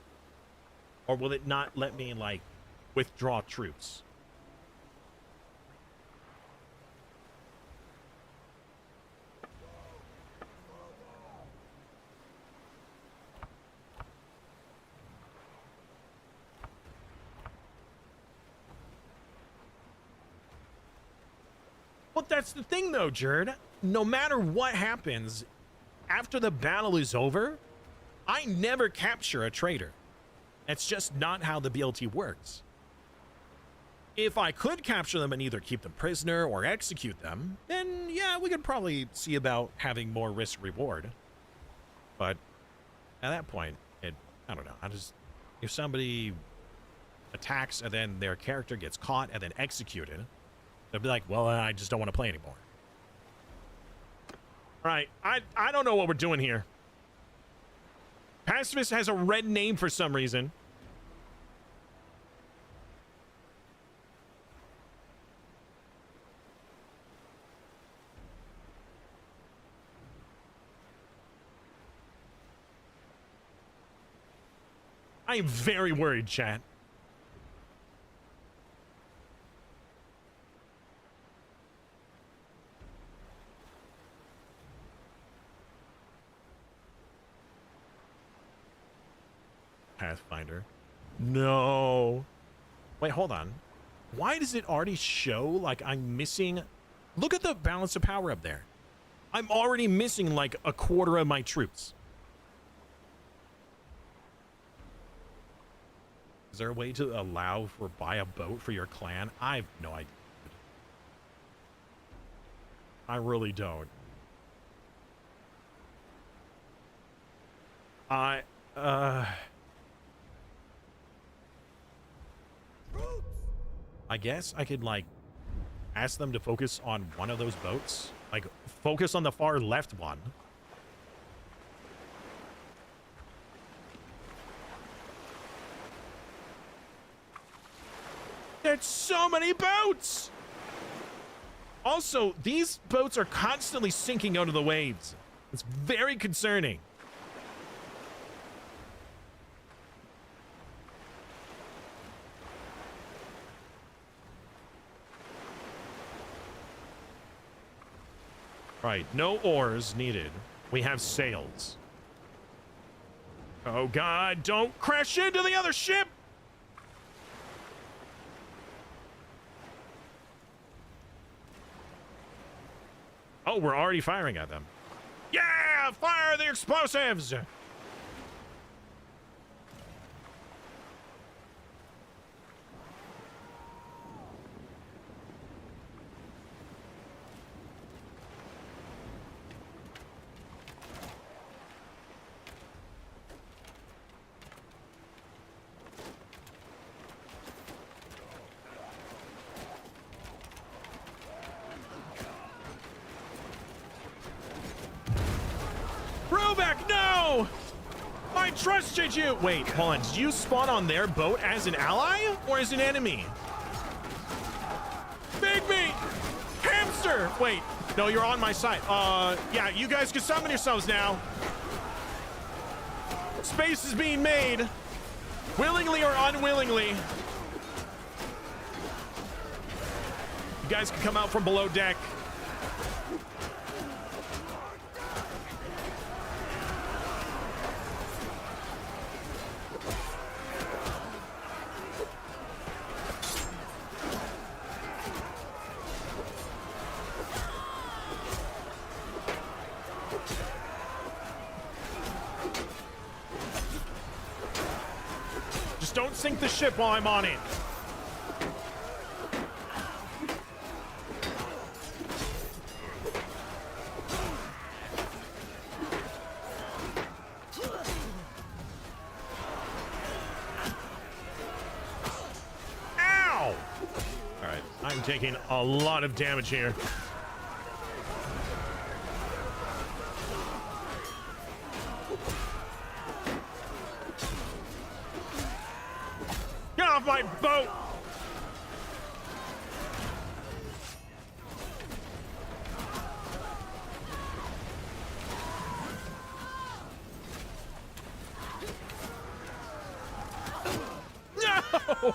[SPEAKER 4] Or will it not let me, like, withdraw troops? Well, that's the thing, though, Jerd. No matter what happens, after the battle is over, I never capture a traitor. That's just not how the BLT works. If I could capture them and either keep them prisoner or execute them, then yeah, we could probably see about having more risk reward. But at that point, I don't know. If somebody attacks and then their character gets caught and then executed, they'll be like, well, I just don't want to play anymore. All right, I don't know what we're doing here. Pacifist has a red name for some reason. I am very worried, chat. Pathfinder. No. Wait, hold on. Why does it already show like I'm missing? Look at the balance of power up there. I'm already missing like a quarter of my troops. Is there a way to allow for buy a boat for your clan? I have no idea. I really don't. I guess I could like ask them to focus on one of those boats. Like focus on the far left one. There's so many boats! Also, these boats are constantly sinking out of the waves. It's very concerning. Right, no oars needed. We have sails. Oh God, don't crash into the other ship! Oh, we're already firing at them. Yeah, fire the explosives! Roback, no! I trusted you! Wait, hold on. Did you spawn on their boat as an ally or as an enemy? Big meat! Hamster! Wait, no, you're on my side. Yeah, you guys can summon yourselves now. Space is being made. Willingly or unwillingly. You guys can come out from below deck. Just don't sink the ship while I'm on it. Ow! All right, I'm taking a lot of damage here. Get off my boat! No!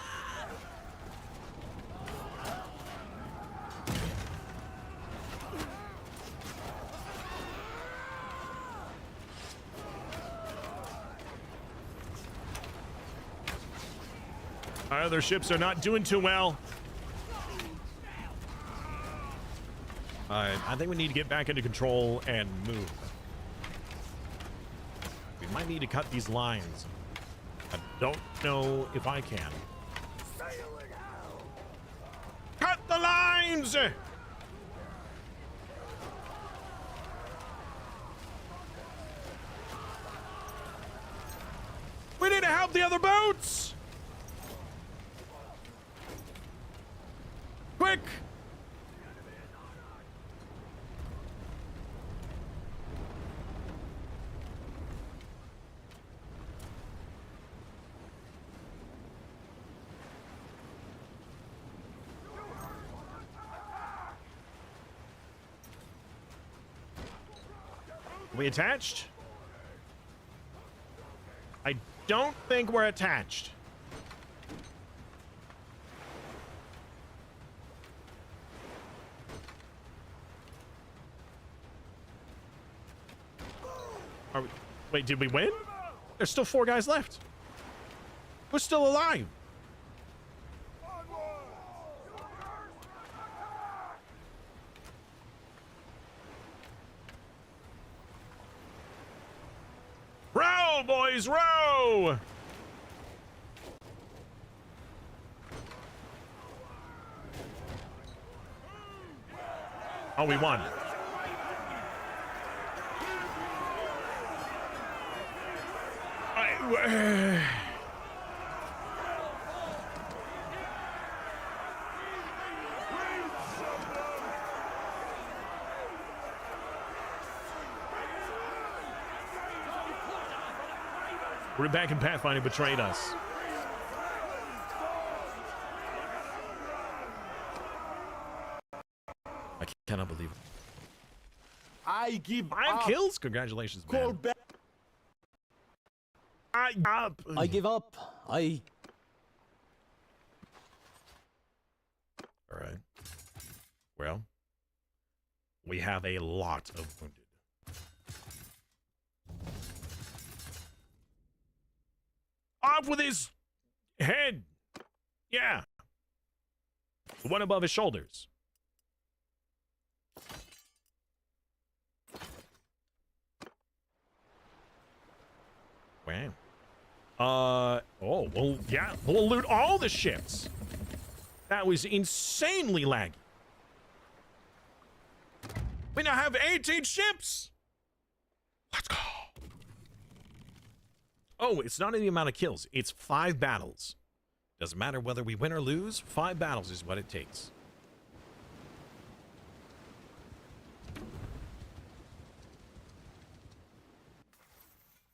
[SPEAKER 4] Our other ships are not doing too well. I think we need to get back into control and move. We might need to cut these lines. I don't know if I can. Cut the lines! We need to help the other boats! Quick! We attached? I don't think we're attached. Are we, wait, did we win? There's still 4 guys left. We're still alive. Row, boys, row! Oh, we won. We're back in Pathfinder betrayed us. I cannot believe it.
[SPEAKER 3] I give
[SPEAKER 4] 5
[SPEAKER 3] up.
[SPEAKER 4] kills? Congratulations, man.
[SPEAKER 3] Call back.
[SPEAKER 8] I give up.
[SPEAKER 4] All right. Well, We have a lot of wounded. Off with his head! Yeah. The one above his shoulders. Wow. Oh, well, yeah, we'll loot all the ships. That was insanely laggy. We now have 18 ships. Let's go. Oh, it's not in the amount of kills. It's 5 battles. Doesn't matter whether we win or lose. 5 battles is what it takes.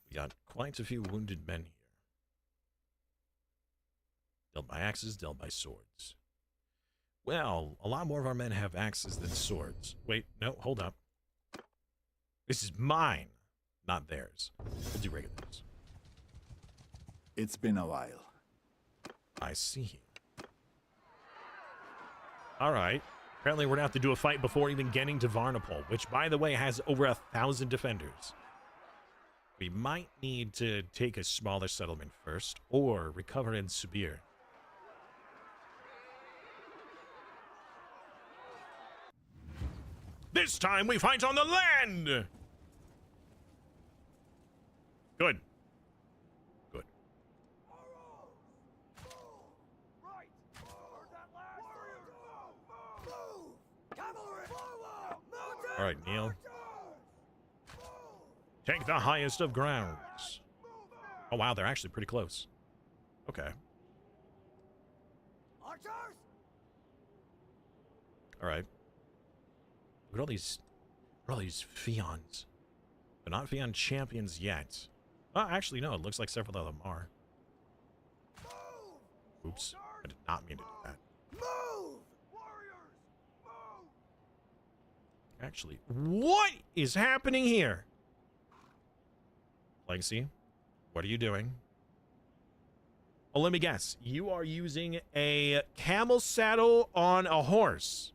[SPEAKER 4] We got quite a few wounded men here. Dealt by axes, dealt by swords. Well, a lot more of our men have axes than swords. Wait, no, hold up. This is mine, not theirs. We'll do regulars.
[SPEAKER 7] It's been a while.
[SPEAKER 4] I see. All right. Apparently, we're going to have to do a fight before even getting to Varnapol, which, by the way, has over 1,000 defenders. We might need to take a smaller settlement first, or recover in Subir. This time we fight on the land! Good. Good. All right, Neil. Take the highest of grounds. Oh, wow, they're actually pretty close. Okay. All right. Look at all these Fions. They're not Fion champions yet. Oh, actually, no, it looks like several of them are. Oops, I did not mean to do that.
[SPEAKER 1] Move! Warriors! Move!
[SPEAKER 4] Actually, what is happening here? Legacy, what are you doing? Oh, let me guess. You are using a camel saddle on a horse.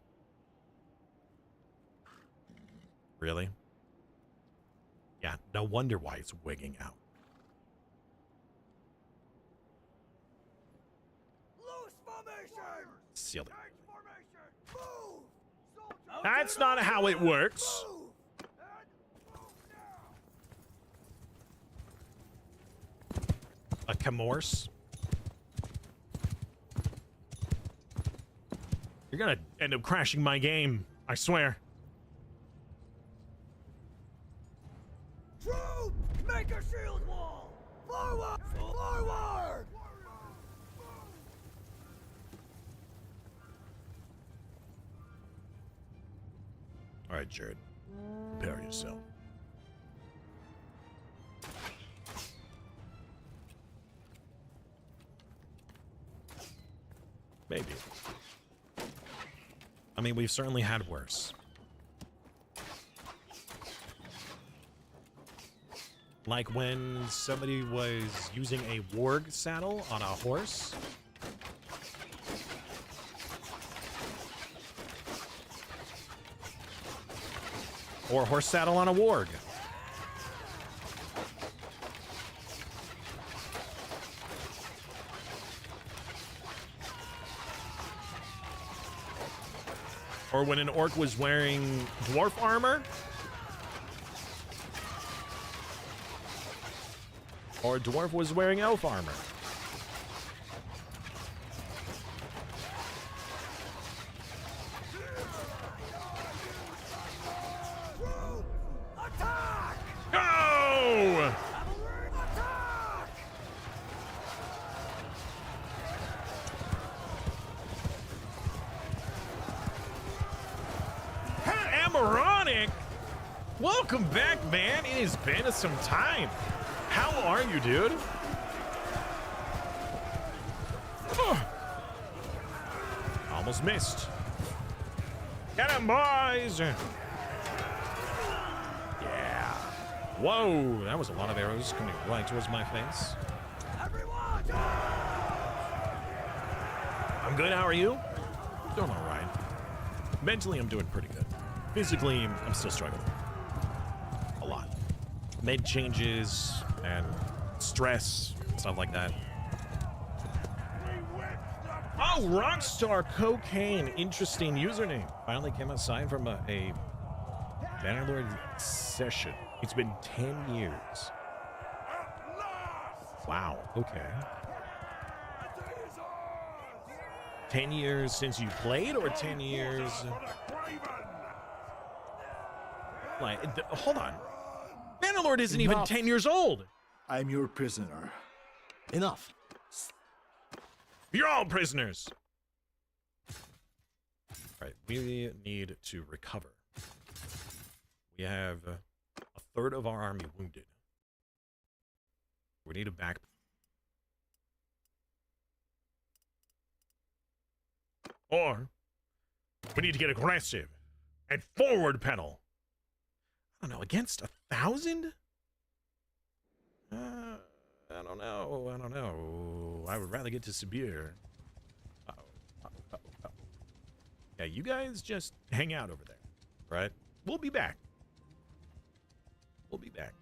[SPEAKER 4] Really? Yeah, no wonder why it's wigging out.
[SPEAKER 1] Loose formation!
[SPEAKER 4] Silly.
[SPEAKER 1] Move!
[SPEAKER 4] That's not how it works.
[SPEAKER 1] Move!
[SPEAKER 4] A camorse? You're gonna end up crashing my game, I swear.
[SPEAKER 1] Troop! Make a shield wall! Forward! Forward!
[SPEAKER 4] All right, Jared. Prepare yourself. Maybe. I mean, we've certainly had worse. Like when somebody was using a warg saddle on a horse. Or a horse saddle on a warg. Or when an orc was wearing dwarf armor. Or a dwarf was wearing elf armor.
[SPEAKER 1] Attack!
[SPEAKER 4] Go!
[SPEAKER 1] Attack!
[SPEAKER 4] Amaronic! Welcome back, man. It has been some time. How are you, dude? Oh. Almost missed. Get him, boys! Yeah. Whoa, that was a lot of arrows coming right towards my face.
[SPEAKER 1] Everyone!
[SPEAKER 4] I'm good, how are you? Doing all right. Mentally, I'm doing pretty good. physically, I'm still struggling. A lot. Med changes and stress, stuff like that. Oh, Rockstar Cocaine. Interesting username. Finally came outside from a Bannerlord session. It's been 10 years. Wow, okay. 10 years since you played, or 10 years... Like, hold on. Bannerlord isn't even 10 years old.
[SPEAKER 7] I'm your prisoner.
[SPEAKER 8] Enough.
[SPEAKER 4] You're all prisoners. Right, we need to recover. We have a third of our army wounded. We need a back. Or we need to get aggressive and forward pedal. I don't know, against 1,000? I don't know. I would rather get to Sibir. Yeah, you guys just hang out over there, right? We'll be back. We'll be back.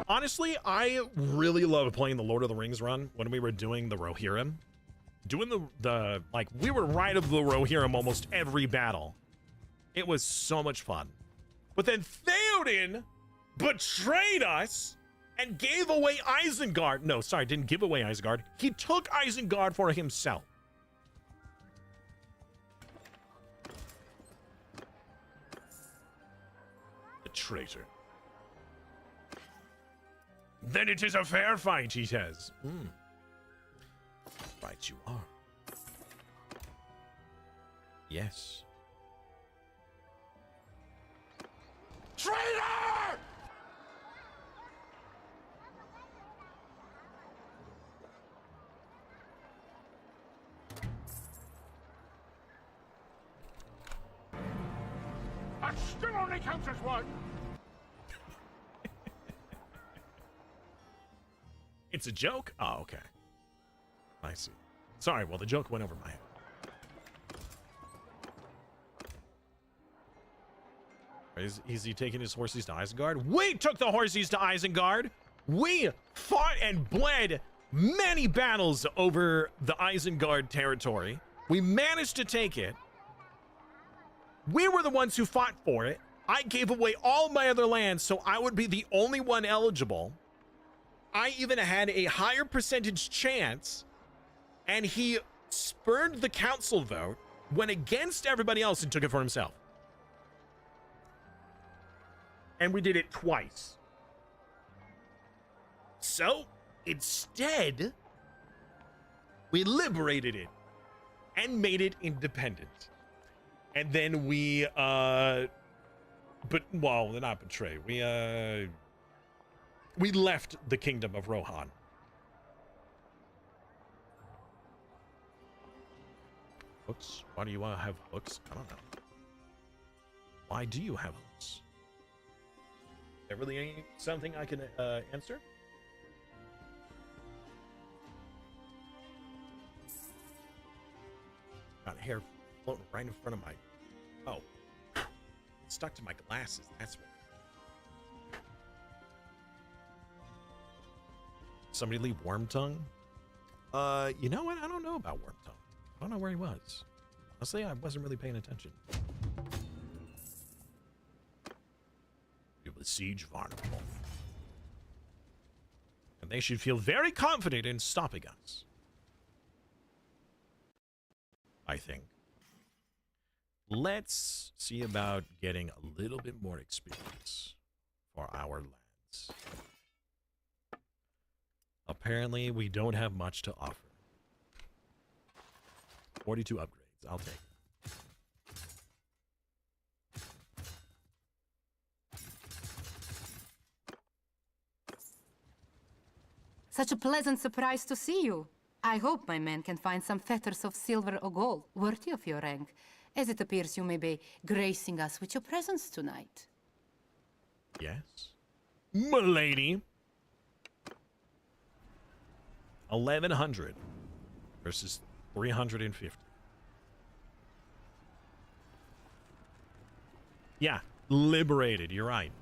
[SPEAKER 4] Honestly, I really love playing the Lord of the Rings run when we were doing the Rohirrim. Doing the like, we were right of the Rohirrim almost every battle. It was so much fun. But then Theoden betrayed us and gave away Isengard. No, sorry, didn't give away Isengard. He took Isengard for himself. The traitor. Then it is a fair fight, he says. Right you are. Yes. Traitor!
[SPEAKER 1] I still only counts as one.
[SPEAKER 4] It's a joke? Oh, okay. I see. Sorry, well, the joke went over my head. Is he taking his horses to Isengard? We took the horses to Isengard! We fought and bled many battles over the Isengard territory. We managed to take it. We were the ones who fought for it. I gave away all my other lands, so I would be the only one eligible. I even had a higher percentage chance, and he spurned the council vote, went against everybody else, and took it for himself. And we did it twice. So, instead, we liberated it and made it independent. And then we, well, not betray. We left the kingdom of Rohan. Hooks? Why do you want to have hooks? I don't know. Why do you have hooks? There really ain't something I can answer? Got hair floating right in front of my... Oh. It's stuck to my glasses. That's what... Somebody leave Wormtongue? You know what? I don't know about Wormtongue. I don't know where he was. Honestly, I wasn't really paying attention. We besiege Varnamwolf. And they should feel very confident in stopping us. I think. Let's see about getting a little bit more experience for our lands. Apparently, we don't have much to offer. 42 upgrades. I'll take it.
[SPEAKER 9] Such a pleasant surprise to see you. I hope my men can find some fetters of silver or gold worthy of your rank, as it appears you may be gracing us with your presence tonight.
[SPEAKER 4] Yes. M'lady. 1,100 versus 350. Yeah, liberated. You're right.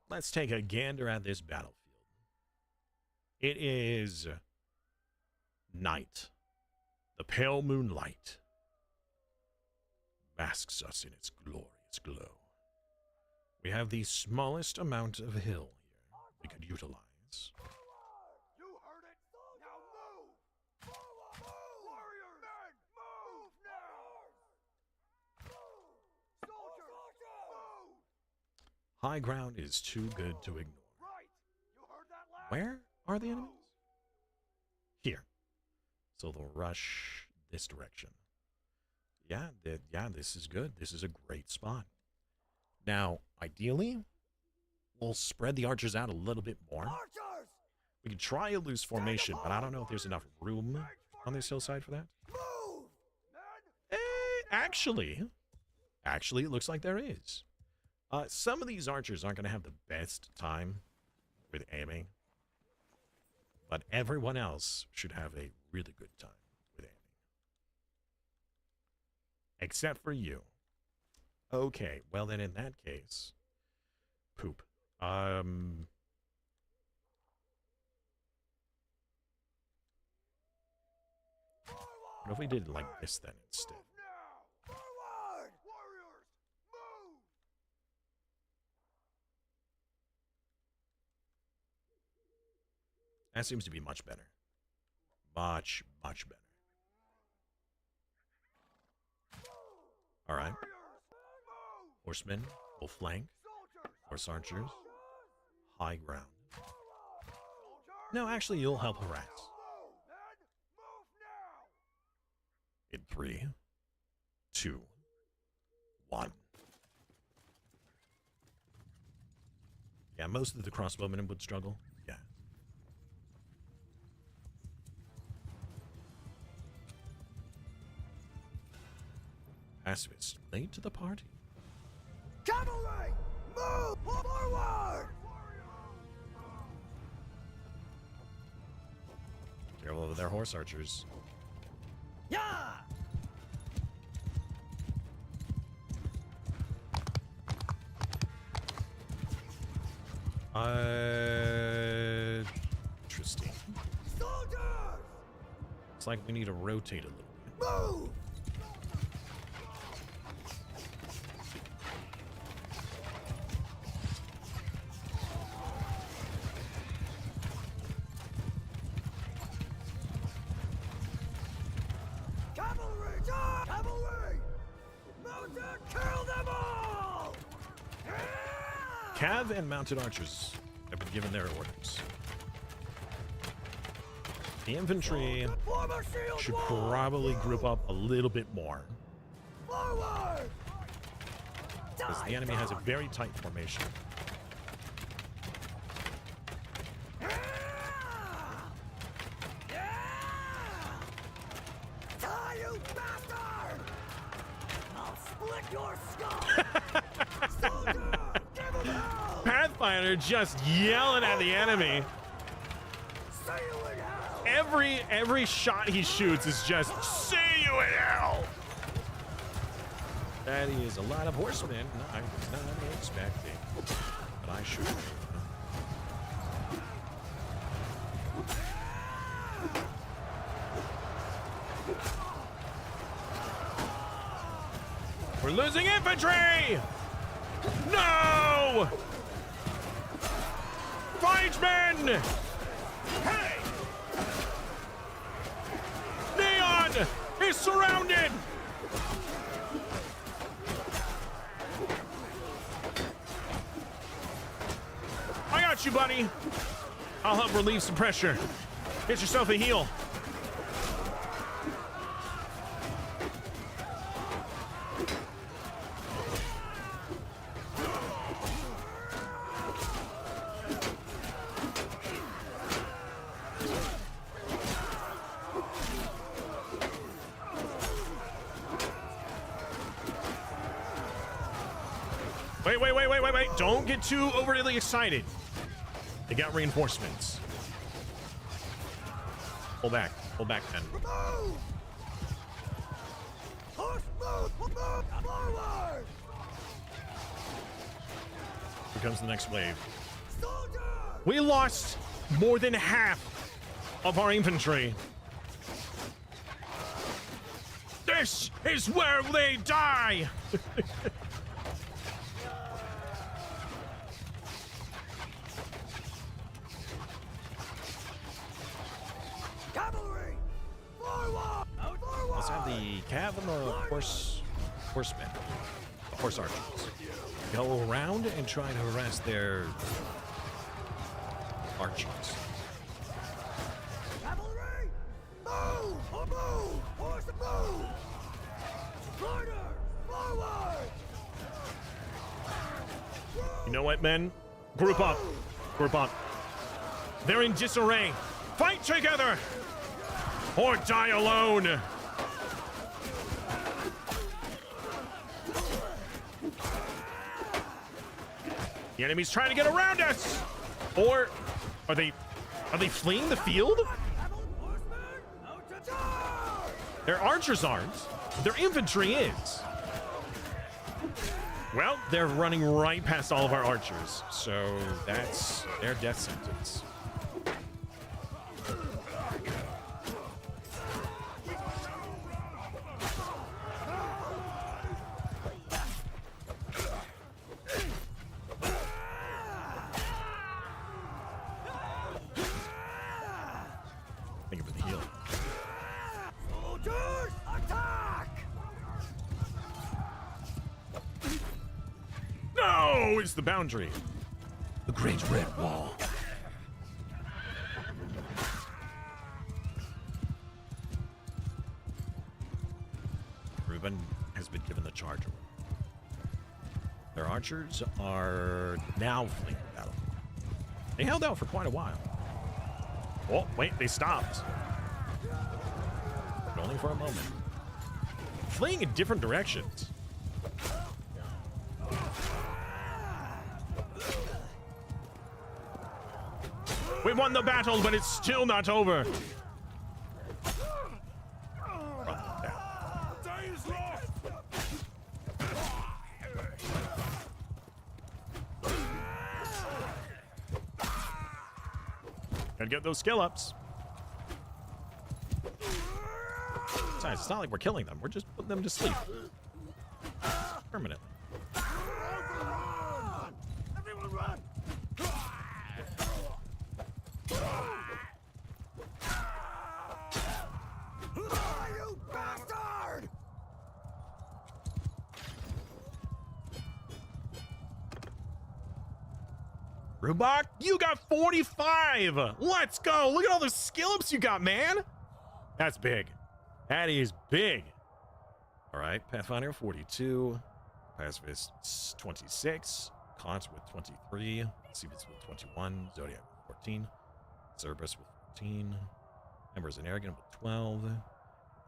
[SPEAKER 4] Let's take a gander at this battlefield. It is night. The pale moonlight masks us in its glorious glow. We have the smallest amount of hill here we could utilize.
[SPEAKER 1] You heard it. Now move. Forward. Move. Warriors. Men. Move now. Move. Soldiers. Move.
[SPEAKER 4] High ground is too good to ignore.
[SPEAKER 1] Right. You heard that lad?
[SPEAKER 4] Where are the enemies? Here. So they'll rush this direction. Yeah, this is good. This is a great spot. Now, ideally, we'll spread the archers out a little bit more.
[SPEAKER 1] Archers.
[SPEAKER 4] We can try a loose formation, but I don't know if there's enough room on this hillside for that.
[SPEAKER 1] Move. Men.
[SPEAKER 4] Actually, it looks like there is. Some of these archers aren't going to have the best time with aiming, but everyone else should have a really good time with aiming. Except for you. Okay, well then in that case, poop. What if we did it like this then instead?
[SPEAKER 1] Forward. Warriors. Move.
[SPEAKER 4] That seems to be much better. Much, much better. All right. Horsemen will flank. Horse archers. High ground. No, actually, you'll help harass. In 3, 2, 1. Yeah, most of the crossbowmen would struggle. Yeah. Pacifist, late to the party.
[SPEAKER 1] Cavalry. Move forward.
[SPEAKER 4] Careful of their horse archers.
[SPEAKER 1] Yeah.
[SPEAKER 4] Interesting.
[SPEAKER 1] Soldiers.
[SPEAKER 4] It's like we need to rotate a little bit.
[SPEAKER 1] Move. Cavalry. Charge. Cavalry. Mounted. Kill them all.
[SPEAKER 4] Cav and mounted archers have been given their orders. The infantry
[SPEAKER 1] Form a shield
[SPEAKER 4] should
[SPEAKER 1] wall.
[SPEAKER 4] probably group up a little bit more,
[SPEAKER 1] Forward.
[SPEAKER 4] because the enemy has a very tight formation.
[SPEAKER 1] Die, you bastard! I'll split your skull! Soldier! Give him hell!
[SPEAKER 4] Pathfinder just yelling at the enemy.
[SPEAKER 1] See you in hell!
[SPEAKER 4] Every shot he shoots is just, see you in hell! That is a lot of horsemen I was not expecting, but I should. We're losing infantry! No! Fight, men! Hey! Neon is surrounded! I got you, buddy. I'll help relieve some pressure. Get yourself a heal. Wait. Don't get too overly excited. They got reinforcements. Pull back, then.
[SPEAKER 1] Move! Horse, move! Forward!
[SPEAKER 4] Here comes the next wave.
[SPEAKER 1] Soldier!
[SPEAKER 4] We lost more than half of our infantry. This is where they die!
[SPEAKER 1] Cavalry! Forward! Forward!
[SPEAKER 4] Let's have the cav and the horsemen, the horse archers, go around and try to harass their archers.
[SPEAKER 1] Cavalry! Move! Move! Horse, move! Riders! Forward!
[SPEAKER 4] You know what, men? Group up. Group up. They're in disarray. Fight together! Or die alone! The enemy's trying to get around us! Or are they fleeing the field? Their archers aren't. Their infantry is. Well, they're running right past all of our archers, so that's their death sentence. Think of the heal.
[SPEAKER 1] Soldiers, attack!
[SPEAKER 4] No, it's the boundary. The Great Red Wall. Reuben has been given the charge order. Their archers are now fleeing the battle. They held out for quite a while. Oh, wait, they stopped. But only for a moment. Fleeing in different directions. We won the battle, but it's still not over. Gotta get those skill ups. Besides, it's not like we're killing them. We're just putting them to sleep. Permanently.
[SPEAKER 1] Everyone run! You bastard!
[SPEAKER 4] Rubak, you got 45! Let's go! Look at all the skill ups you got, man! That's big. That is big. All right, Pathfinder 42, Pacifist 26, Kant with 23, Seavis with 21, Zodiac with 14, Cerberus with 14, Embers and Arrogant with 12.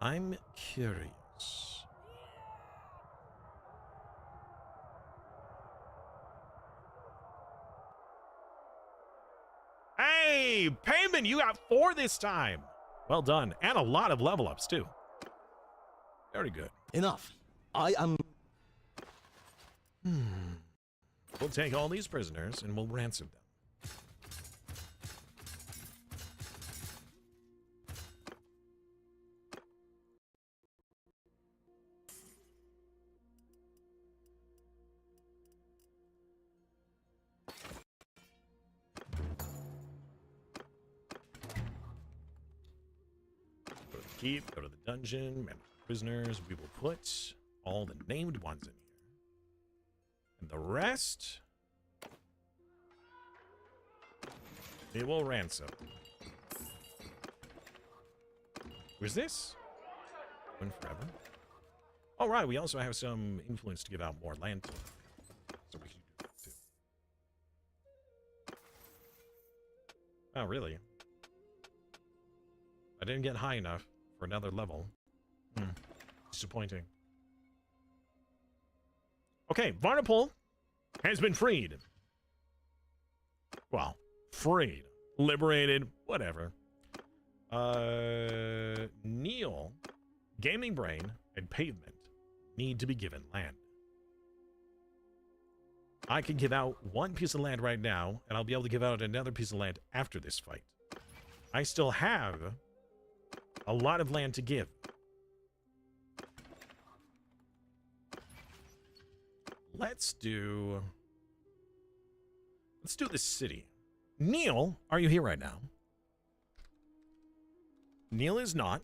[SPEAKER 4] I'm curious. Hey, Payman, you got 4 this time. Well done. And a lot of level ups, too. Very good.
[SPEAKER 8] Enough. I am...
[SPEAKER 4] We'll take all these prisoners and we'll ransom them. Go to the keep, go to the dungeon, manage the prisoners. We will put all the named ones in here. And the rest, they will ransom. Who's this? Win forever. All right, we also have some influence to give out more land to. So we can do that too. Oh, really? I didn't get high enough for another level. Disappointing. Okay, Varnapol has been freed. Well, freed, liberated, whatever. Neil, Gaming Brain, and Pavement need to be given land. I can give out one piece of land right now, and I'll be able to give out another piece of land after this fight. I still have a lot of land to give. Let's do the city. Neil, are you here right now? Neil is not.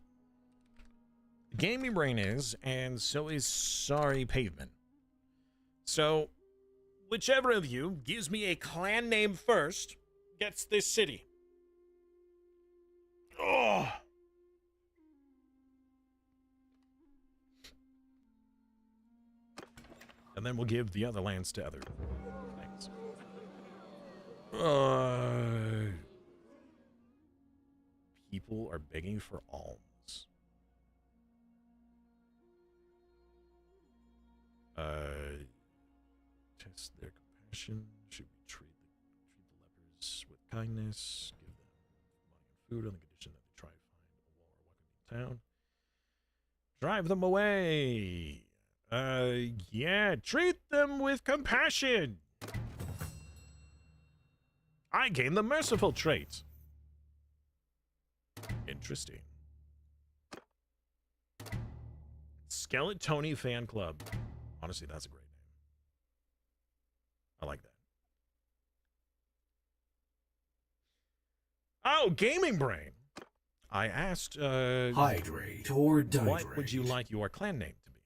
[SPEAKER 4] Gaming Brain is, and so is Sorry Pavement. So, whichever of you gives me a clan name first gets this city. Oh. And then we'll give the other lands to other things. People are begging for alms. Test their compassion. Should we treat the lepers with kindness? Give them money and food on the condition that they try to find a war or weapon in town. Drive them away. Yeah, treat them with compassion. I gain the merciful trait. Interesting. Skeletoni Fan Club. Honestly, that's a great name. I like that. Oh, Gaming Brain. I asked,
[SPEAKER 2] Hydrate or dihydrate.
[SPEAKER 4] what would you like your clan name to be?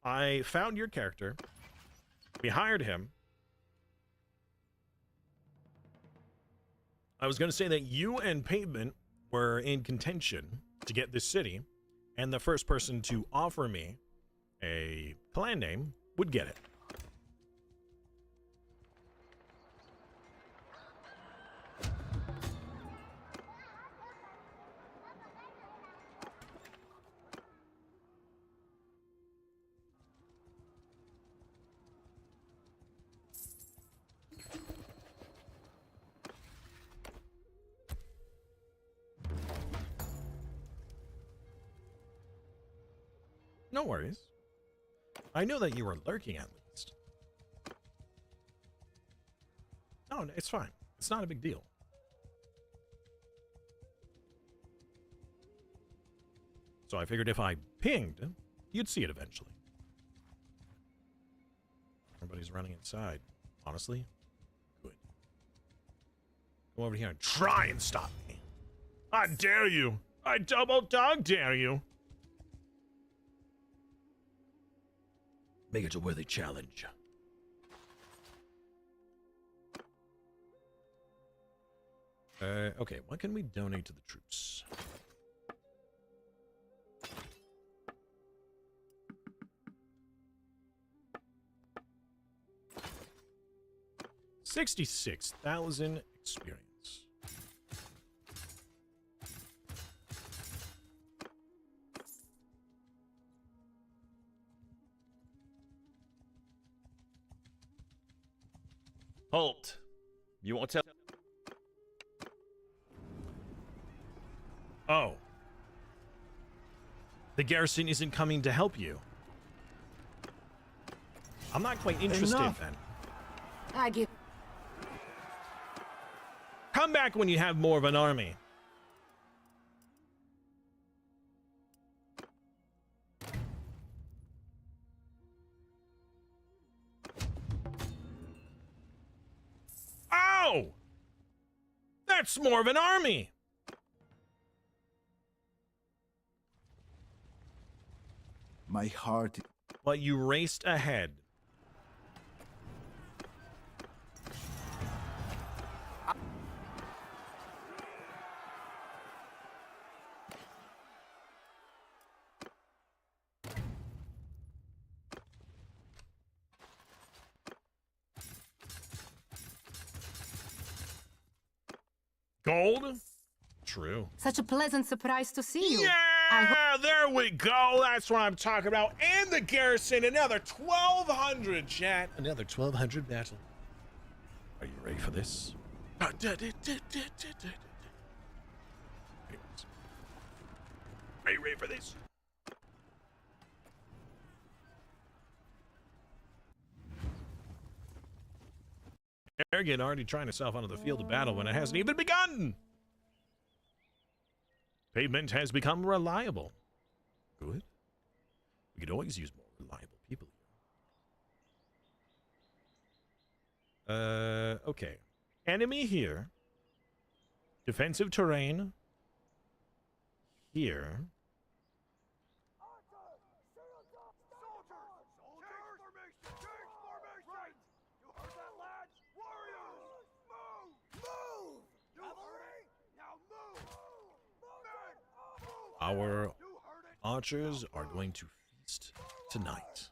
[SPEAKER 4] I found your character. We hired him. I was going to say that you and Pavement were in contention to get this city, and the first person to offer me a clan name would get it. No worries. I know that you were lurking at least. No, it's fine. It's not a big deal. So I figured if I pinged, you'd see it eventually. Everybody's running inside. Honestly, good. Go over here and try and stop me. I dare you. I double dog dare you. Make it a worthy challenge. Okay, what can we donate to the troops? $66,000 experience.
[SPEAKER 12] Halt. You won't tell.
[SPEAKER 4] Oh. The garrison isn't coming to help you. I'm not quite interested then.
[SPEAKER 9] I give.
[SPEAKER 4] Come back when you have more of an army. Oh! That's more of an army!
[SPEAKER 7] My heart.
[SPEAKER 4] But you raced ahead. Gold? True.
[SPEAKER 9] Such a pleasant surprise to see you.
[SPEAKER 4] Yeah! Yeah, there we go. That's what I'm talking about. And the garrison, another 1,200, chat. Another 1,200 battle. Are you ready for this? Anyways. Are you ready for this? Arrogant already trying himself onto the field of battle when it hasn't even begun. Pavement has become reliable. Good. We could always use more reliable people here. Okay. Enemy here. Defensive terrain. Here. Our archers are going to feast tonight.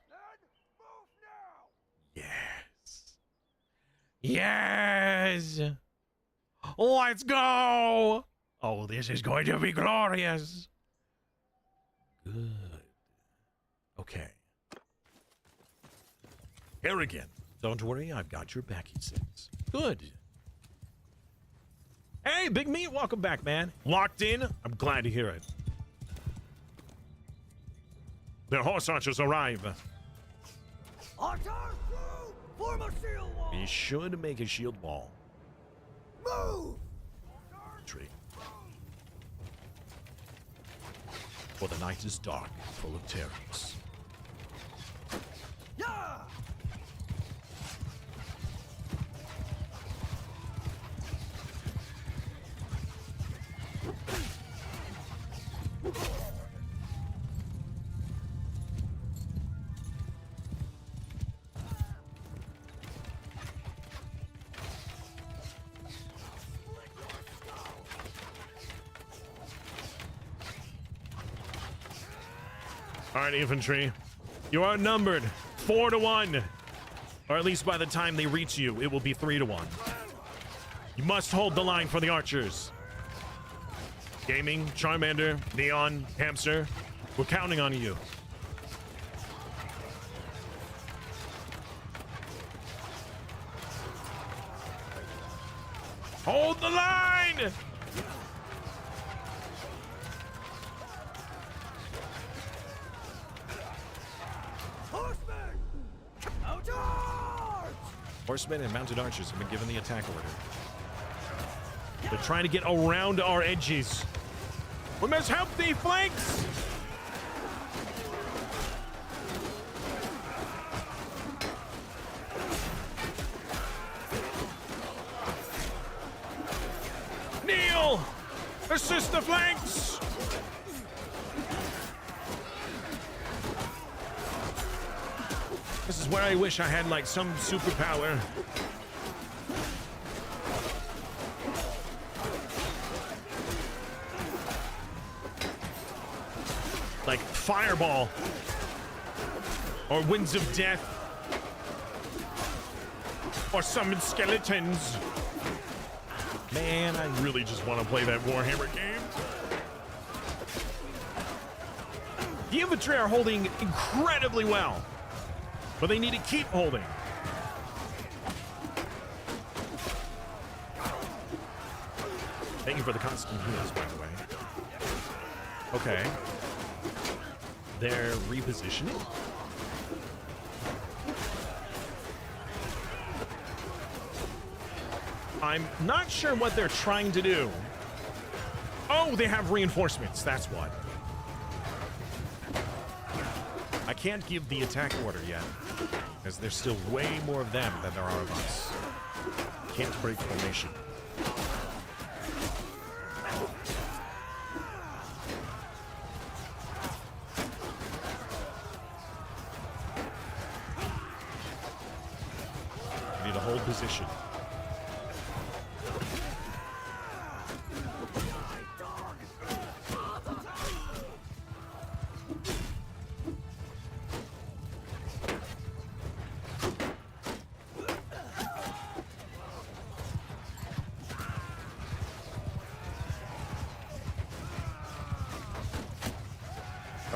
[SPEAKER 4] Yes. Yes. Let's go. Oh, this is going to be glorious. Good. Okay. Arrogant. Don't worry, I've got your back, he says. Good. Hey, Big Meat, welcome back, man. Locked in? I'm glad to hear it. Their horse archers arrive.
[SPEAKER 1] Archer, move! Form a shield wall!
[SPEAKER 4] We should make a shield wall.
[SPEAKER 1] Move!
[SPEAKER 4] Tree. For the night is dark, full of terrors.
[SPEAKER 1] Yeah!
[SPEAKER 4] All right, infantry. You are outnumbered 4-1. Or at least by the time they reach you, it will be 3-1. You must hold the line for the archers. Gaming, Charmander, Neon, Hamster, we're counting on you. Hold the line! Horsemen and mounted archers have been given the attack order. They're trying to get around our edges. We must help the flanks! Neil! Assist the flanks! This is where I wish I had, like, some superpower. Like Fireball. Or Winds of Death. Or Summon Skeletons. Man, I really just want to play that Warhammer game. The infantry are holding incredibly well. But they need to keep holding. Thank you for the constant heals, by the way. Okay. They're repositioning. I'm not sure what they're trying to do. Oh, they have reinforcements. That's what. I can't give the attack order yet, because there's still way more of them than there are of us. Can't break formation. We need to hold position.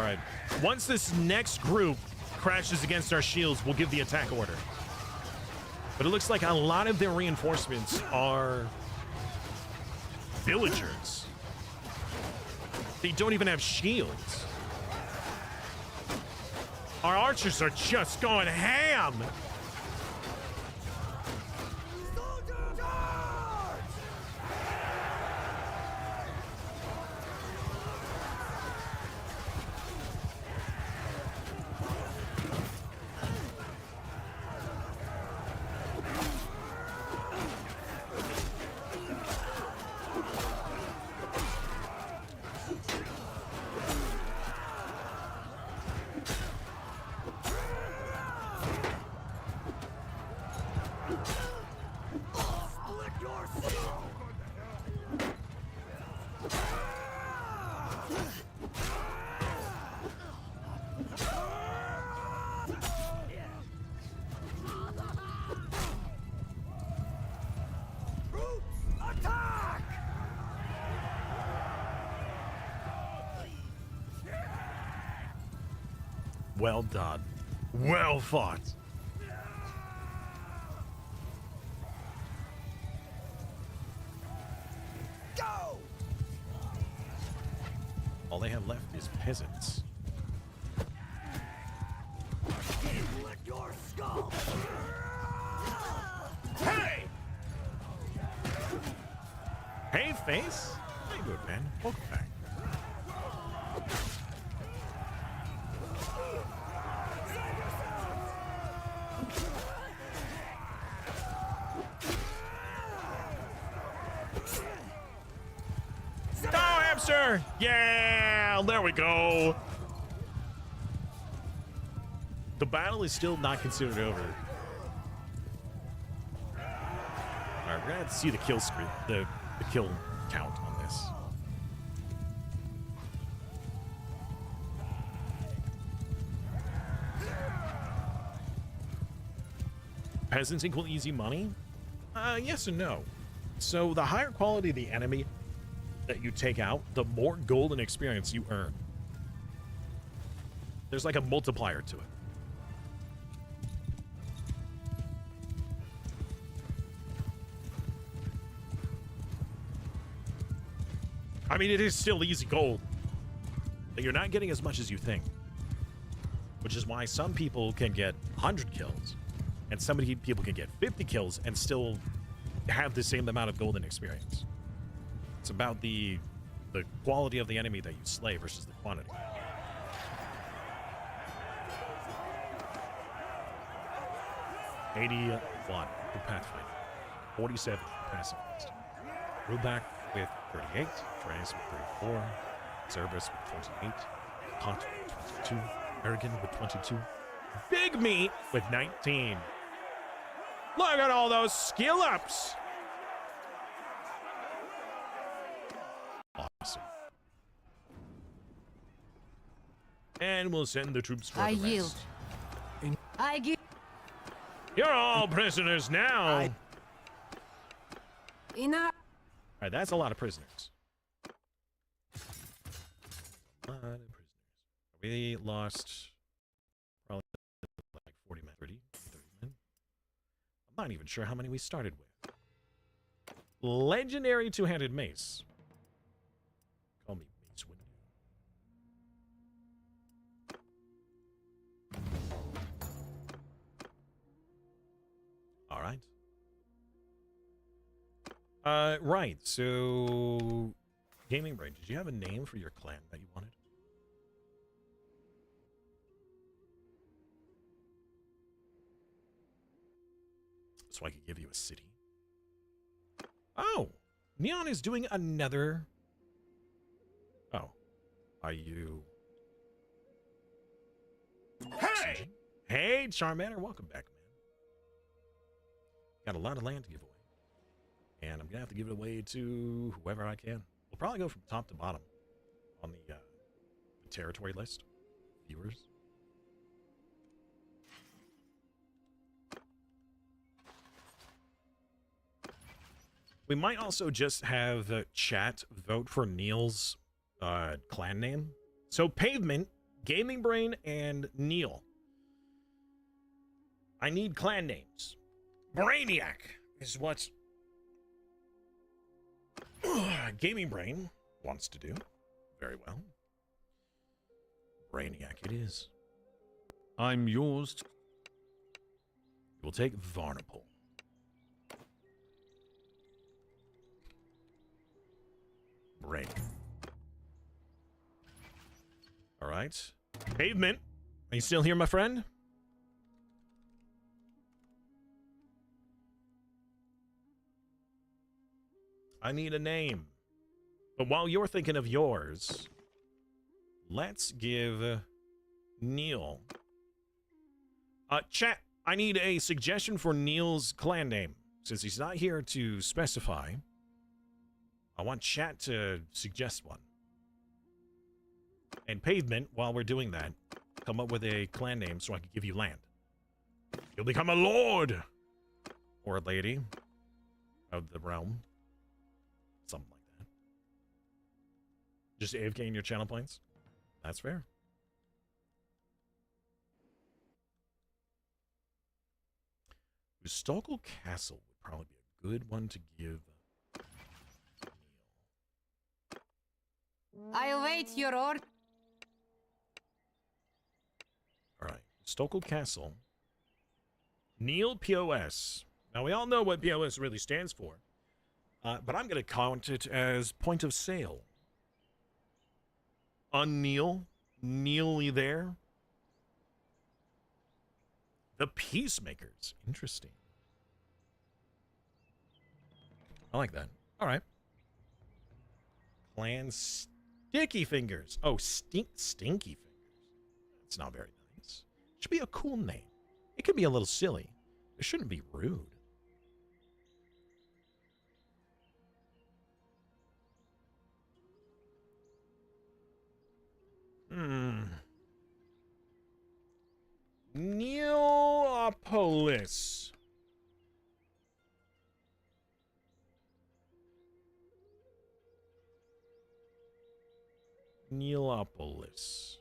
[SPEAKER 4] All right. Once this next group crashes against our shields, we'll give the attack order. But it looks like a lot of their reinforcements are villagers. They don't even have shields. Our archers are just going ham. Well done. Well fought.
[SPEAKER 1] Go!
[SPEAKER 4] All they have left is peasants.
[SPEAKER 1] Lick your skull!
[SPEAKER 4] Hey! Hey, face. How you doing, man? Welcome back. Go, hamster! Yeah, there we go. The battle is still not considered over. All right, we're gonna have to see the kill screen, the kill count on this. Peasants equal easy money? Yes and no. So the higher quality of the enemy that you take out, the more gold and experience you earn. There's like a multiplier to it. I mean, it is still easy gold, but you're not getting as much as you think, which is why some people can get 100 kills and some people can get 50 kills and still have the same amount of gold and experience. It's about the quality of the enemy that you slay versus the quantity. $81 for Pathfinder, 47 for Pacifist, Rubak with 38, Trace with 34, Cerberus with 28, Hot with 22, Ergen with 22, Big Meat with 19. Look at all those skill ups. Awesome. And we'll send the troops for
[SPEAKER 9] I
[SPEAKER 4] the
[SPEAKER 9] yield.
[SPEAKER 4] rest.
[SPEAKER 9] I give.
[SPEAKER 4] You're all prisoners now.
[SPEAKER 9] Enough.
[SPEAKER 4] All right, that's a lot of prisoners. A lot of prisoners. We lost probably like 40 men, 30 men. I'm not even sure how many we started with. Legendary two-handed mace. Call me Mace Windu. All right. Right. So, Gaming Brain, did you have a name for your clan that you wanted? So I could give you a city. Oh, Neon is doing another. Oh, are you? Hey, hey, Charmander, welcome back, man. Got a lot of land to give away. And I'm going to have to give it away to whoever I can. We'll probably go from top to bottom on the territory list. Viewers. We might also just have chat vote for Neil's clan name. So Pavement Gaming Brain and Neil. I need clan names. Brainiac is what Gaming Brain wants to do. Very well. Brainiac it is.
[SPEAKER 12] I'm yours.
[SPEAKER 4] We'll take Varnapole. Brain. All right. Pavement. Are you still here, my friend? I need a name. But while you're thinking of yours, let's give Neil. Chat, I need a suggestion for Neil's clan name. Since he's not here to specify, I want chat to suggest one. And Pavement, while we're doing that, come up with a clan name so I can give you land. You'll become a lord! Or a lady of the realm. Something like that. Just AFK in your channel points? That's fair. Stokkel Castle would probably be a good one to give Neil.
[SPEAKER 9] I await your order.
[SPEAKER 4] Alright. Stokkel Castle. Neil POS. Now, we all know what POS really stands for. But I'm going to count it as point of sale. Unneil. Nearly there. The Peacemakers. Interesting. I like that. All right. Clan Sticky Fingers. Oh, Stinky Fingers. That's not very nice. Should be a cool name. It could be a little silly. It shouldn't be rude. Neopolis. Neopolis.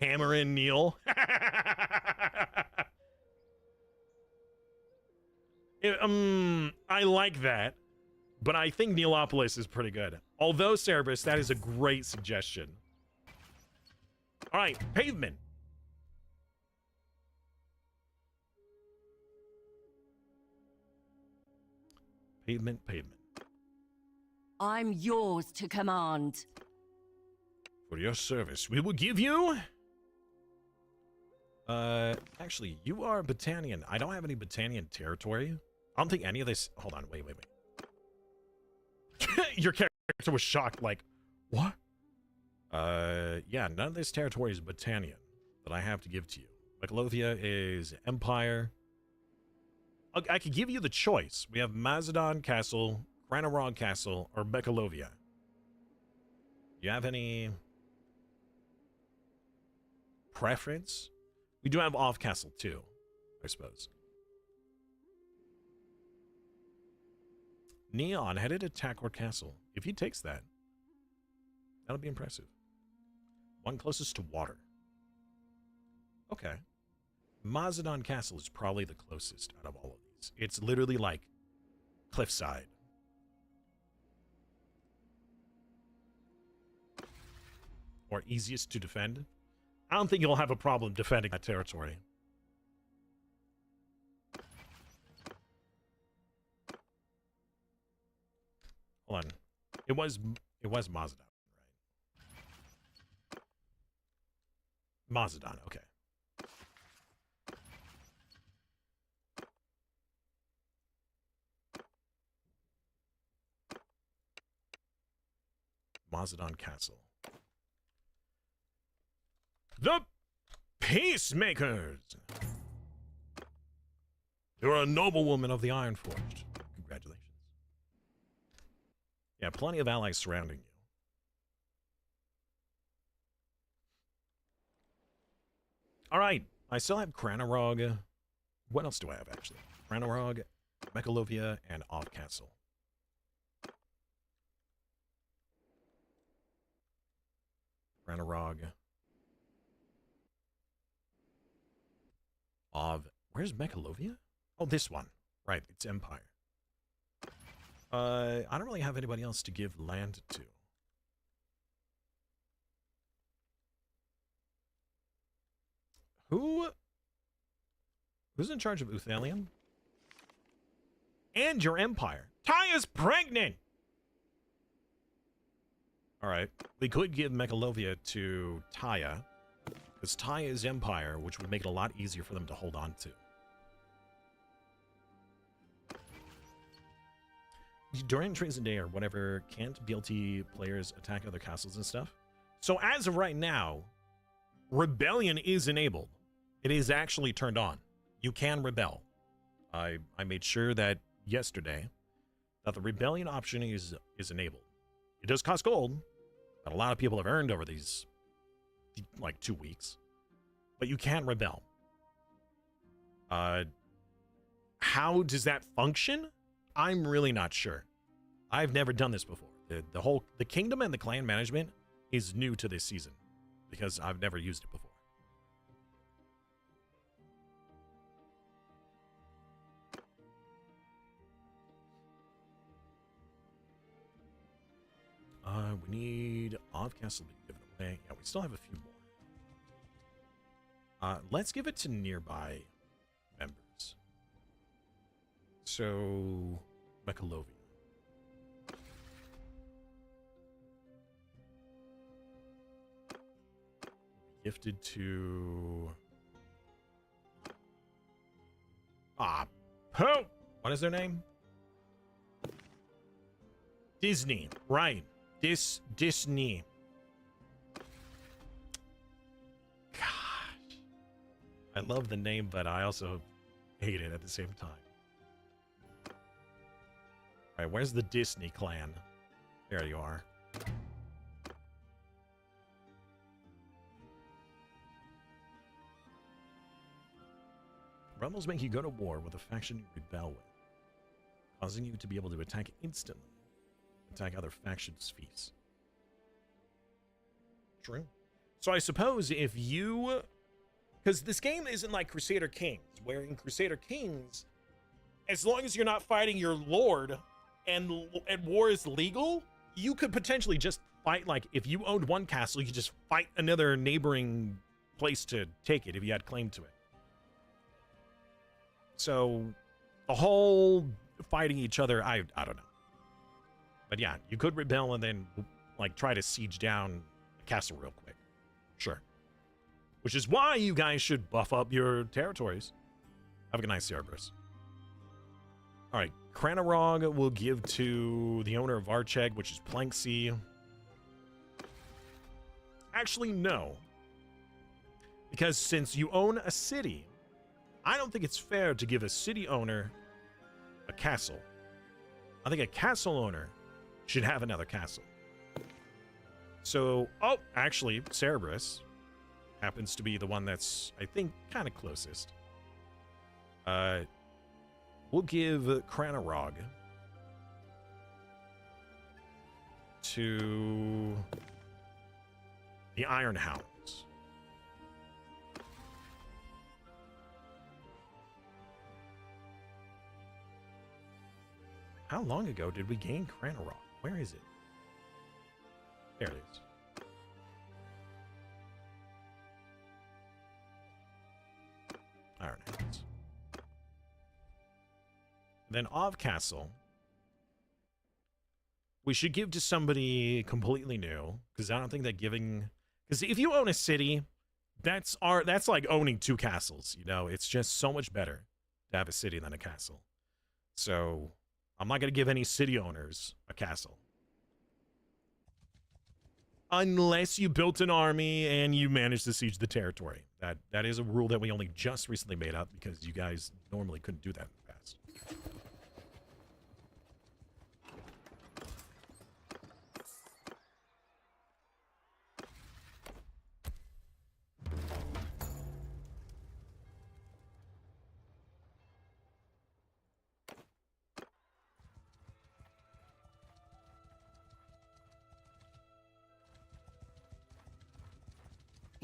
[SPEAKER 4] Hammer in Neil. I like that. But I think Neopolis is pretty good. Although, Cerberus, that is a great suggestion. All right, Pavement. Pavement.
[SPEAKER 11] I'm yours to command.
[SPEAKER 4] For your service, we will give you... actually, you are Battanian. I don't have any Battanian territory. I don't think any of this... Hold on, wait. Your character was shocked, like, what? Yeah, none of this territory is Battanian that I have to give to you. Bacalovia is Empire. I could give you the choice. We have Mazadon Castle, Cranarog Castle, or Bacalovia. Do you have any preference? We do have Off Castle, too, I suppose. Neon headed to Takor Castle. If he takes that, that'll be impressive. One closest to water. Okay. Mazadon Castle is probably the closest out of all of these. It's literally like cliffside. Or easiest to defend. I don't think you'll have a problem defending that territory. Hold on. It was Mazadon, right? Mazadon, okay. Mazadon Castle. The Peacemakers! You're a noble woman of the Ironforged. Congratulations. Yeah, plenty of allies surrounding you. Alright, I still have Cranarog. What else do I have, actually? Cranarog, Bacalovia, and Off Castle. Ranarog. Where's Mekalovia? Oh, this one. Right, it's Empire. I don't really have anybody else to give land to. Who's in charge of Uthalion? And your empire. Taya's pregnant! Alright, we could give Mekalovia to Taya, because Taya is empire, which would make it a lot easier for them to hold on to. During Treason Day or whatever, can't BLT players attack other castles and stuff? So as of right now, Rebellion is enabled. It is actually turned on. You can rebel. I made sure that yesterday that the Rebellion option is enabled. It does cost gold, that a lot of people have earned over these, like, 2 weeks. But you can rebel. How does that function? I'm really not sure. I've never done this before. The kingdom and the clan management is new to this season because I've never used it before. We need Off Castle to be given away. Yeah, we still have a few more. Let's give it to nearby members. So, Mekalovia. Gifted to... Pope! What is their name? Disney. Right. Disney. Gosh. I love the name, but I also hate it at the same time. Alright, where's the Disney clan? There you are. Rebels make you go to war with a faction you rebel with, causing you to be able to attack instantly. Attack other factions' feats. True. So I suppose if you... Because this game isn't like Crusader Kings, where in Crusader Kings, as long as you're not fighting your lord and war is legal, you could potentially just fight, like, if you owned one castle, you could just fight another neighboring place to take it if you had claim to it. So, the whole fighting each other, I don't know. But yeah, you could rebel and then, like, try to siege down a castle real quick. Sure. Which is why you guys should buff up your territories. Have a good night, Cerberus. Alright, Cranarog will give to the owner of Archeg, which is Planksea. Actually, no. Because since you own a city, I don't think it's fair to give a city owner a castle. I think a castle owner should have another castle. So, oh, actually, Cerberus happens to be the one that's, I think, kind of closest. We'll give Cranarog to the Iron Hounds. How long ago did we gain Cranarog? Where is it? There it is. Iron Hounds. Then Ov Castle, we should give to somebody completely new, because I don't think that giving... Because if you own a city, that's like owning 2 castles, you know? It's just so much better to have a city than a castle. So, I'm not going to give any city owners a castle. Unless you built an army and you managed to siege the territory. That is a rule that we only just recently made up, because you guys normally couldn't do that in the past.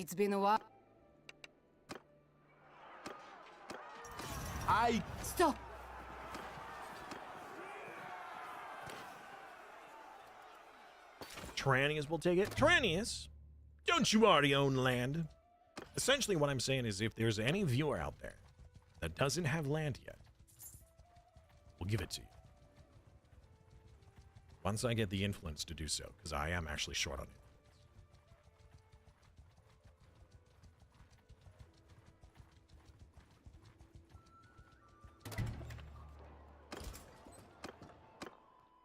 [SPEAKER 9] It's been a while. Stop!
[SPEAKER 4] Tyrannius will take it. Tyrannius, don't you already own land? Essentially, what I'm saying is if there's any viewer out there that doesn't have land yet, we'll give it to you. Once I get the influence to do so, because I am actually short on it.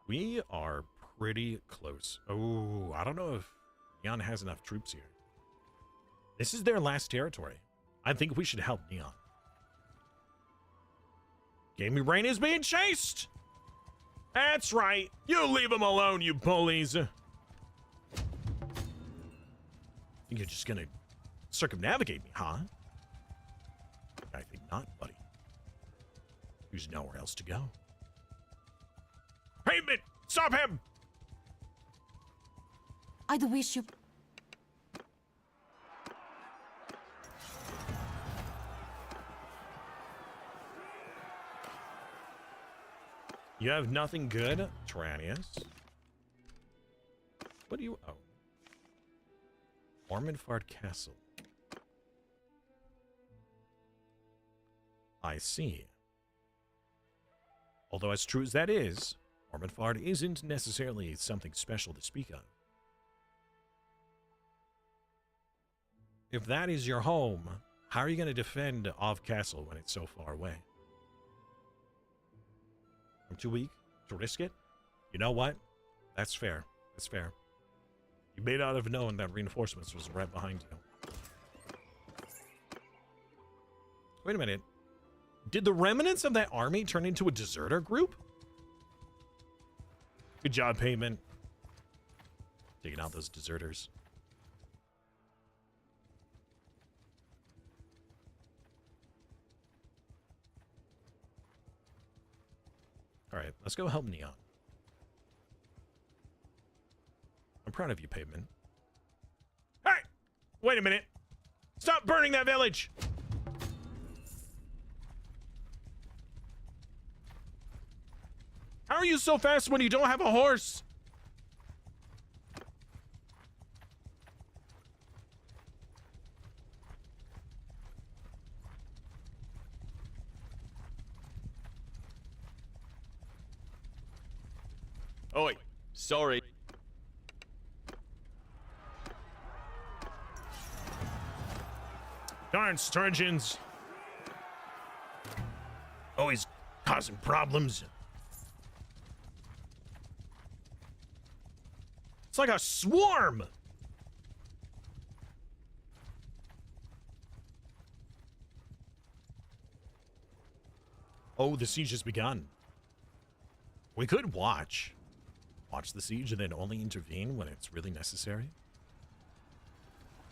[SPEAKER 4] We are pretty close. Oh, I don't know if Neon has enough troops here. This is their last territory. I think we should help Neon. Gaming Brain is being chased! That's right. You leave him alone, you bullies. Think you're just gonna circumnavigate me, huh? I think not, buddy. There's nowhere else to go. Pavement! Stop him!
[SPEAKER 9] I'd wish you...
[SPEAKER 4] You have nothing good, Tyrannius. What do you own? Ormondfard Castle. I see. Although as true as that is, Ormondfard isn't necessarily something special to speak of. If that is your home, how are you going to defend Ov Castle when it's so far away? I'm too weak to risk it? You know what? That's fair. That's fair. You may not have known that reinforcements was right behind you. Wait a minute. Did the remnants of that army turn into a deserter group? Good job, Payment. Taking out those deserters. All right, let's go help Neon. I'm proud of you, Pavement. Hey! Wait a minute. Stop burning that village! How are you so fast when you don't have a horse?
[SPEAKER 8] Oi, sorry.
[SPEAKER 4] Darn sturgeons. Always causing problems. It's like a swarm. Oh, the siege has begun. We could watch the siege and then only intervene when it's really necessary.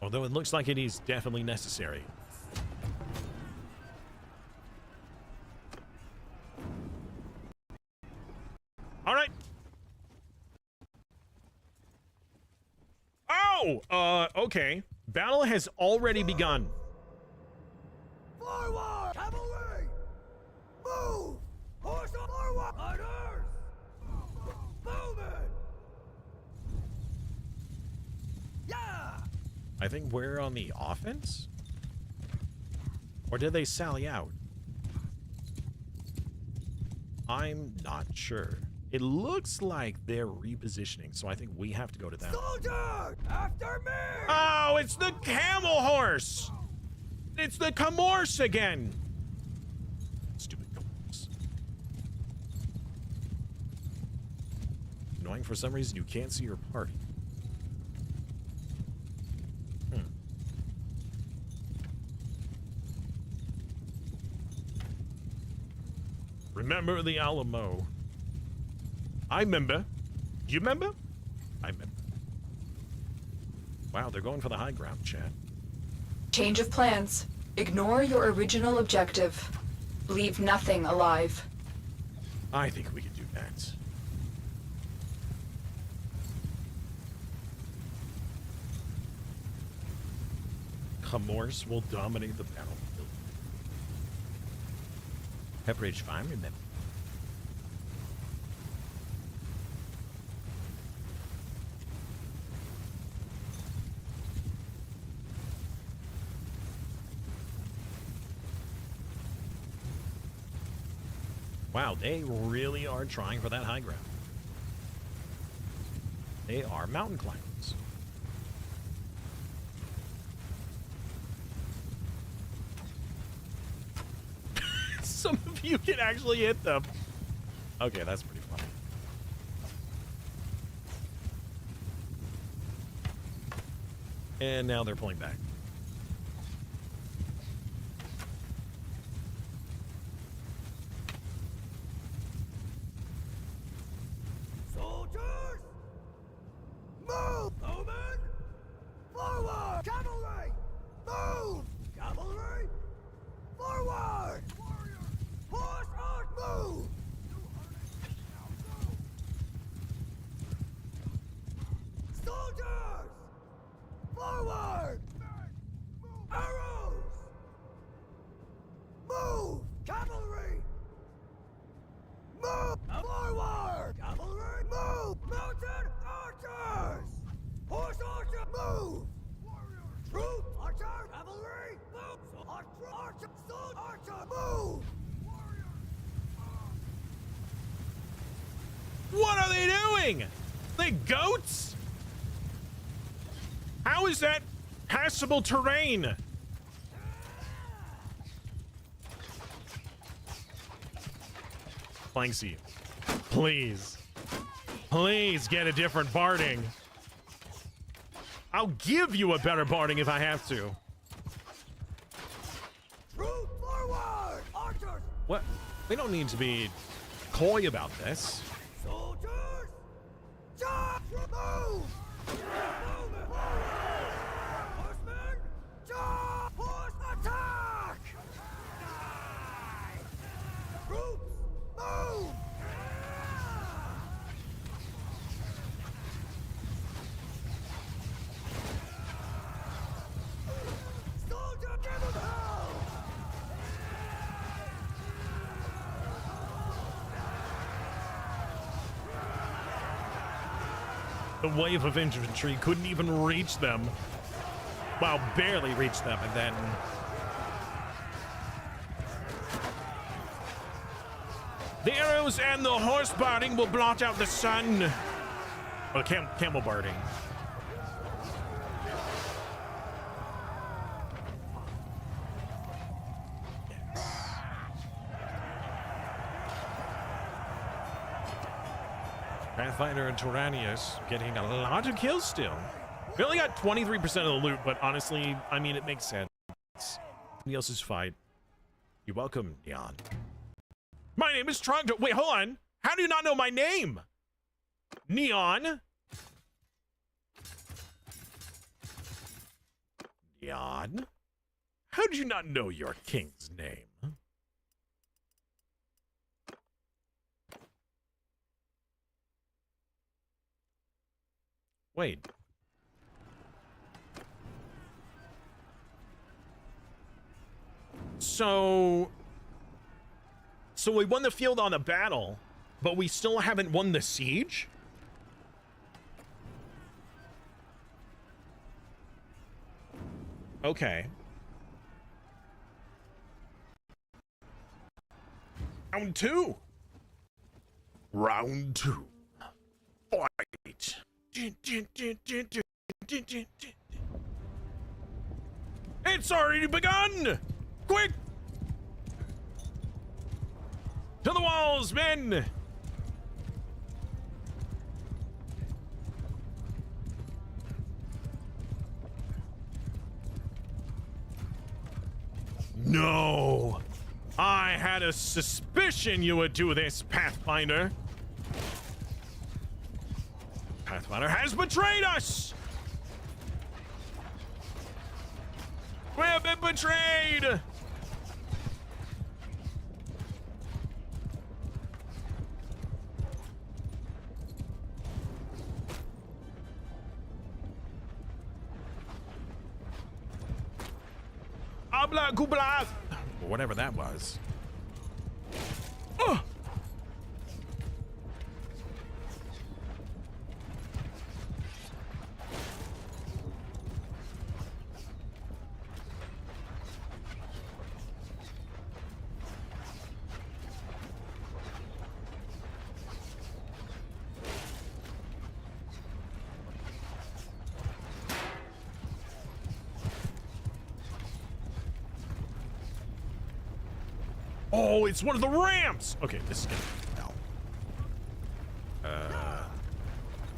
[SPEAKER 4] Although it looks like it is definitely necessary. All right. Oh, okay. Battle has already begun.
[SPEAKER 1] Forward! Cavalry! Move! Horse forward! Riders! Moving! Yeah!
[SPEAKER 4] I think we're on the offense? Or did they sally out? I'm not sure. It looks like they're repositioning, so I think we have to go to them.
[SPEAKER 1] Soldier! After me!
[SPEAKER 4] Oh, it's the camel horse! It's the Camorse again! Stupid Camorse. Annoying for some reason you can't see your party. Remember the Alamo. I remember. You remember? I remember. Wow, they're going for the high ground, chat.
[SPEAKER 6] Change of plans. Ignore your original objective. Leave nothing alive.
[SPEAKER 4] I think we can do that. Hamors will dominate the battlefield. Pepperidge Farm, remember. Wow, they really are trying for that high ground. They are mountain climbers. Some of you can actually hit them. Okay, that's pretty funny. And now they're pulling back.
[SPEAKER 1] Soldiers! Move! Bowman! Forward! Cavalry! Move! Cavalry! Forward! Warrior! Horse on! Move! Soldiers! Forward! Arrows! Move! Cavalry! Move! Forward! Cavalry! Move! Mounted archers! Horse archer! Move! Warriors! Troop! Archer! Cavalry! Move! Archer! Sword archer! Move! Warriors!
[SPEAKER 4] What are they doing? They goats? How is that passable terrain? Planksy, please. Please get a different barding. I'll give you a better barding if I have to.
[SPEAKER 1] Troop forward! Archers!
[SPEAKER 4] What? We don't need to be coy about this.
[SPEAKER 1] Soldiers! Charge! Move! Movement! Horsemen! Charge! Horse attack! Troops! Move! Soldier, give them hell!
[SPEAKER 4] The wave of infantry couldn't even reach them. Well, barely reached them, and then... The arrows and the horse barding will blot out the sun. Or camel barding. Pathfinder and Tyrannius getting a lot of kills still. We only got 23% of the loot, but honestly, I mean, it makes sense. Somebody else's fight. You're welcome, Neon. My name is Tronto. Wait, hold on. How do you not know my name? Neon? Neon? How did you not know your king's name? Wait. So we won the field on the battle, but we still haven't won the siege? Okay. Round two. Round two. Fight. It's already begun! Quick! To the walls, men! No! I had a suspicion you would do this, Pathfinder. Pathfinder has betrayed us! We have been betrayed! blah blah blah, or whatever that was. Oh. Oh, it's one of the ramps! Okay, this is gonna be hell.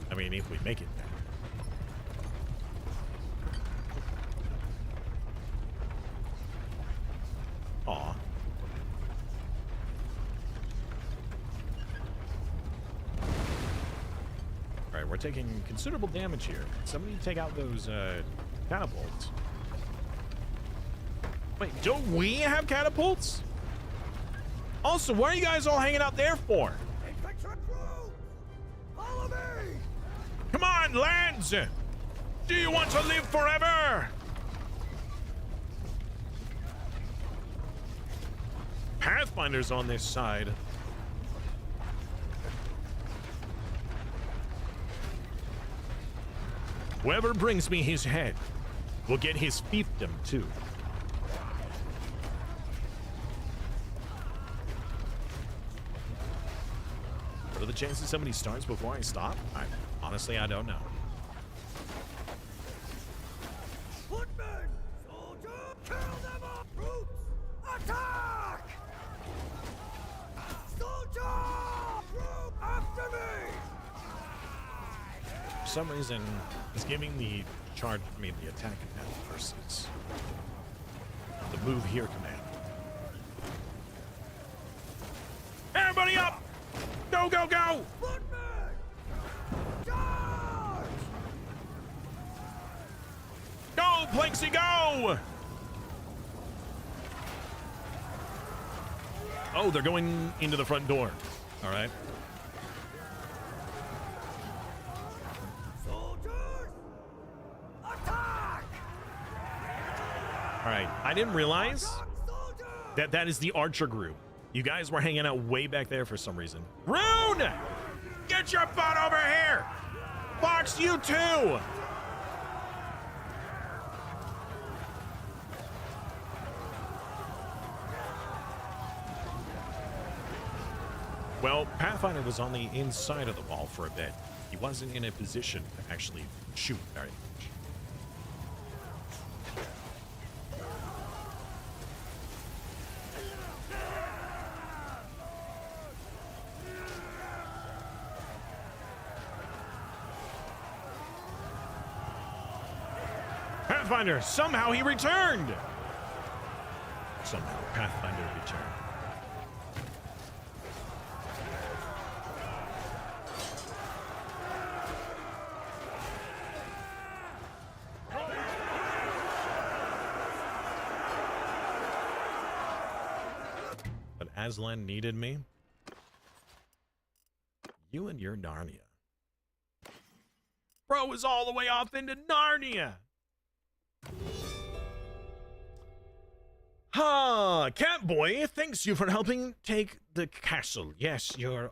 [SPEAKER 4] I mean, if we make it there. Aw. Alright, we're taking considerable damage here. Somebody take out those, catapults. Wait, don't we have catapults? Also, why are you guys all hanging out there for?
[SPEAKER 1] Follow me!
[SPEAKER 4] Come on, lads! Do you want to live forever? Pathfinder's on this side. Whoever brings me his head will get his fiefdom too. What are the chances somebody starts before I stop? Honestly, I don't know.
[SPEAKER 1] Footmen! Soldier! Kill them all! Troops! Attack! Soldier! Troop after me!
[SPEAKER 4] For some reason, it's giving the charge, the attack command versus the move here command. Everybody up! Go, go, go! Go, Planksy, go! Oh, they're going into the front door. All right.
[SPEAKER 1] Soldiers! Attack!
[SPEAKER 4] All right. I didn't realize that that is the archer group. You guys were hanging out way back there for some reason. Rune! Get your butt over here! Fox, you too! Well, Pathfinder was on the inside of the wall for a bit. He wasn't in a position to actually shoot very much. Pathfinder, somehow he returned! Somehow Pathfinder returned. But Aslan needed me. You and your Narnia. Bro is all the way off into Narnia! Ah, Catboy, thanks you for helping take the castle. Yes, you're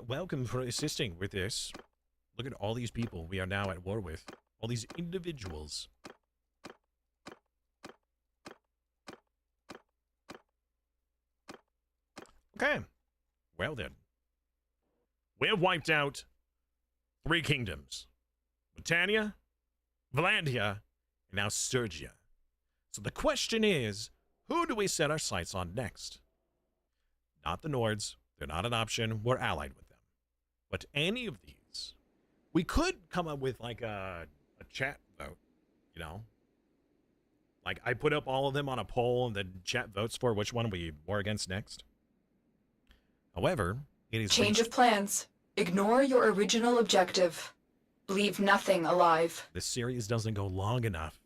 [SPEAKER 4] welcome for assisting with this. Look at all these people we are now at war with. All these individuals. Okay. Well then. We have wiped out 3 kingdoms. Britannia, Valandia, and now Sergia. So the question is, who do we set our sights on next? Not the Nords. They're not an option. We're allied with them. But any of these, we could come up with like a chat vote, you know? Like I put up all of them on a poll and then chat votes for which one we war against next. However, it is...
[SPEAKER 6] Change of plans. Ignore your original objective. Leave nothing alive.
[SPEAKER 4] This series doesn't go long enough.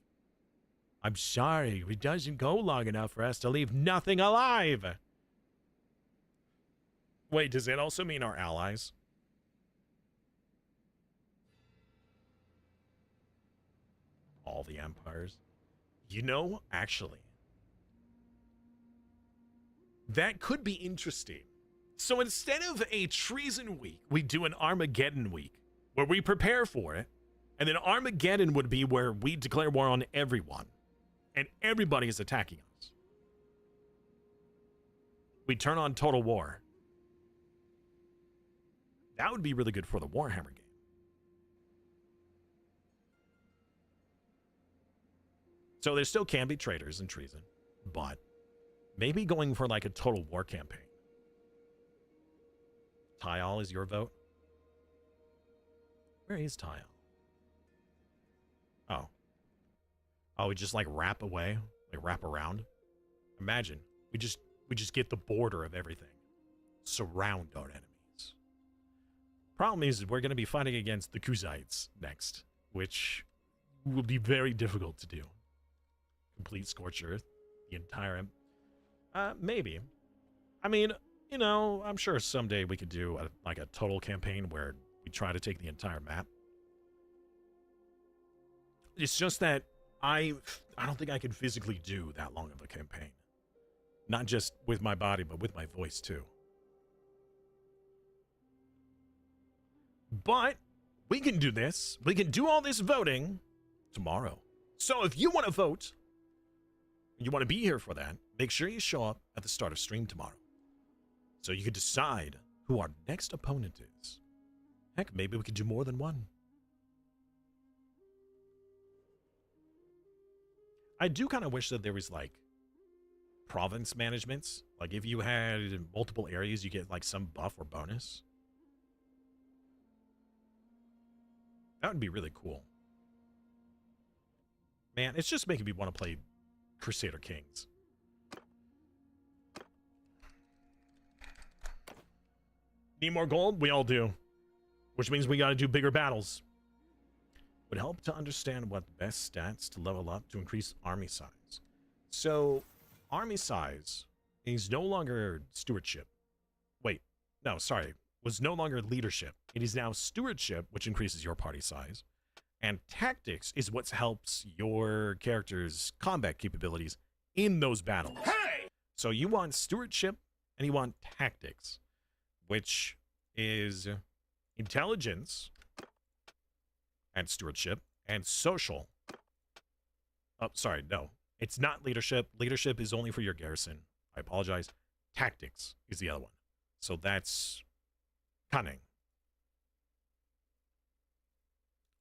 [SPEAKER 4] I'm sorry, it doesn't go long enough for us to leave nothing alive. Wait, does that also mean our allies? All the empires? You know, actually, That could be interesting. So instead of a treason week, we do an Armageddon week where we prepare for it. And then Armageddon would be where we declare war on everyone. And everybody is attacking us. We turn on Total War. That would be really good for the Warhammer game. So there still can be traitors and treason, but maybe going for like a Total War campaign. Tyal is your vote? Where is Tyal? Oh, we just like wrap away, like wrap around. Imagine we just get the border of everything, surround our enemies. Problem is, we're going to be fighting against the Kuzites next, which will be very difficult to do. Complete Scorched Earth, the entire, maybe. I mean, you know, I'm sure someday we could do like a total campaign where we try to take the entire map. It's just that I don't think I could physically do that long of a campaign. Not just with my body, but with my voice too. But we can do this. We can do all this voting tomorrow. So if you want to vote, you want to be here for that, make sure you show up at the start of stream tomorrow. So you can decide who our next opponent is. Heck, maybe we could do more than one. I do kind of wish that there was like province managements. Like if you had multiple areas, you get like some buff or bonus. That would be really cool. Man, it's just making me want to play Crusader Kings. Need more gold? We all do. Which means we got to do bigger battles. Would help to understand what the best stats to level up to increase army size. So, army size is no longer stewardship. Wait, no, sorry. Was no longer leadership. It is now stewardship, which increases your party size. And tactics is what helps your character's combat capabilities in those battles. Hey! So you want stewardship and you want tactics, which is intelligence and stewardship and social. Oh, sorry, no. It's not leadership. Leadership is only for your garrison. I apologize. Tactics is the other one. So that's cunning.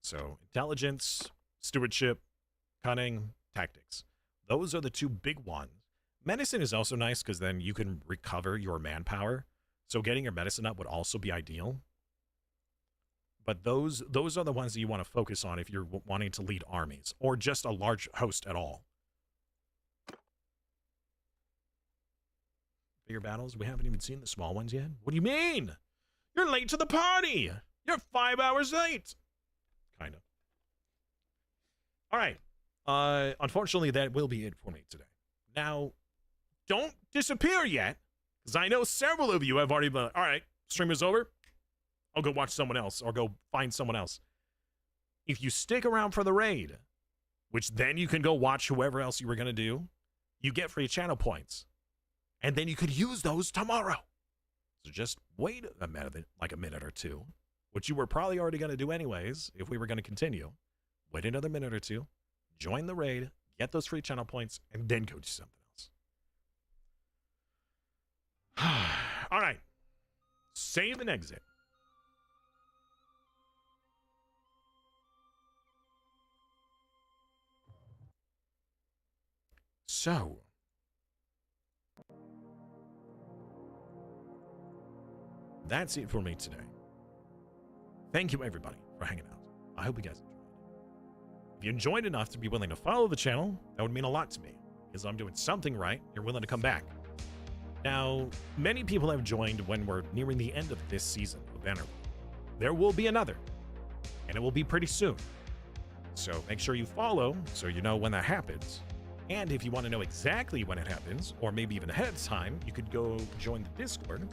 [SPEAKER 4] So intelligence, stewardship, cunning, tactics. Those are the two big ones. Medicine is also nice because then you can recover your manpower. So getting your medicine up would also be ideal. But those are the ones that you want to focus on if you're wanting to lead armies or just a large host at all. Bigger battles? We haven't even seen the small ones yet? What do you mean? You're late to the party! You're 5 hours late! Kind of. All right. Unfortunately, that will be it for me today. Now, don't disappear yet, because I know several of you have already been, all right, stream is over. I'll go watch someone else or go find someone else. If you stick around for the raid, which then you can go watch whoever else you were going to do, you get free channel points. And then you could use those tomorrow. So just wait a minute, like a minute or two, which you were probably already going to do anyways if we were going to continue. Wait another minute or two, join the raid, get those free channel points, and then go do something else. All right. Save and exit. So, that's it for me today. Thank you, everybody, for hanging out. I hope you guys enjoyed. If you enjoyed enough to be willing to follow the channel, that would mean a lot to me, because I'm doing something right. You're willing to come back. Now, many people have joined when we're nearing the end of this season of BANNERLORD. There will be another, and it will be pretty soon. So make sure you follow so you know when that happens. And if you want to know exactly when it happens, or maybe even ahead of time, you could go join the Discord,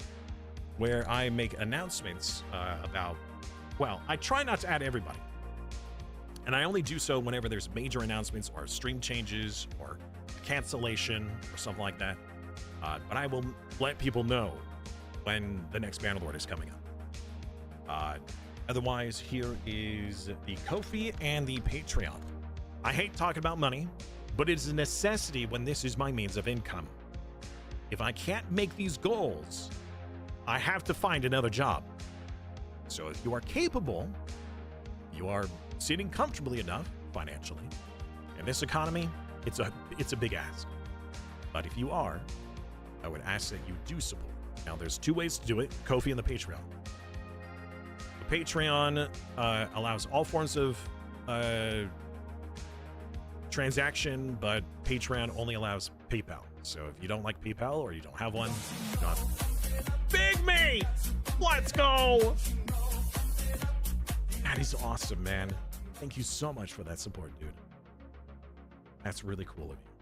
[SPEAKER 4] where I make announcements about, well, I try not to add everybody. And I only do so whenever there's major announcements or stream changes or cancellation or something like that. But I will let people know when the next Bannerlord is coming up. Otherwise, here is the Ko-fi and the Patreon. I hate talking about money, but it is a necessity when this is my means of income. If I can't make these goals, I have to find another job. So if you are capable, you are sitting comfortably enough financially. In this economy, it's a big ask. But if you are, I would ask that you do support. Now, there's two ways to do it, Ko-fi and the Patreon. The Patreon allows all forms of transaction, but Patreon only allows PayPal. So if you don't like PayPal or you don't have one, you don't have Big Me! Let's go! That is awesome, man. Thank you so much for that support, dude. That's really cool of you.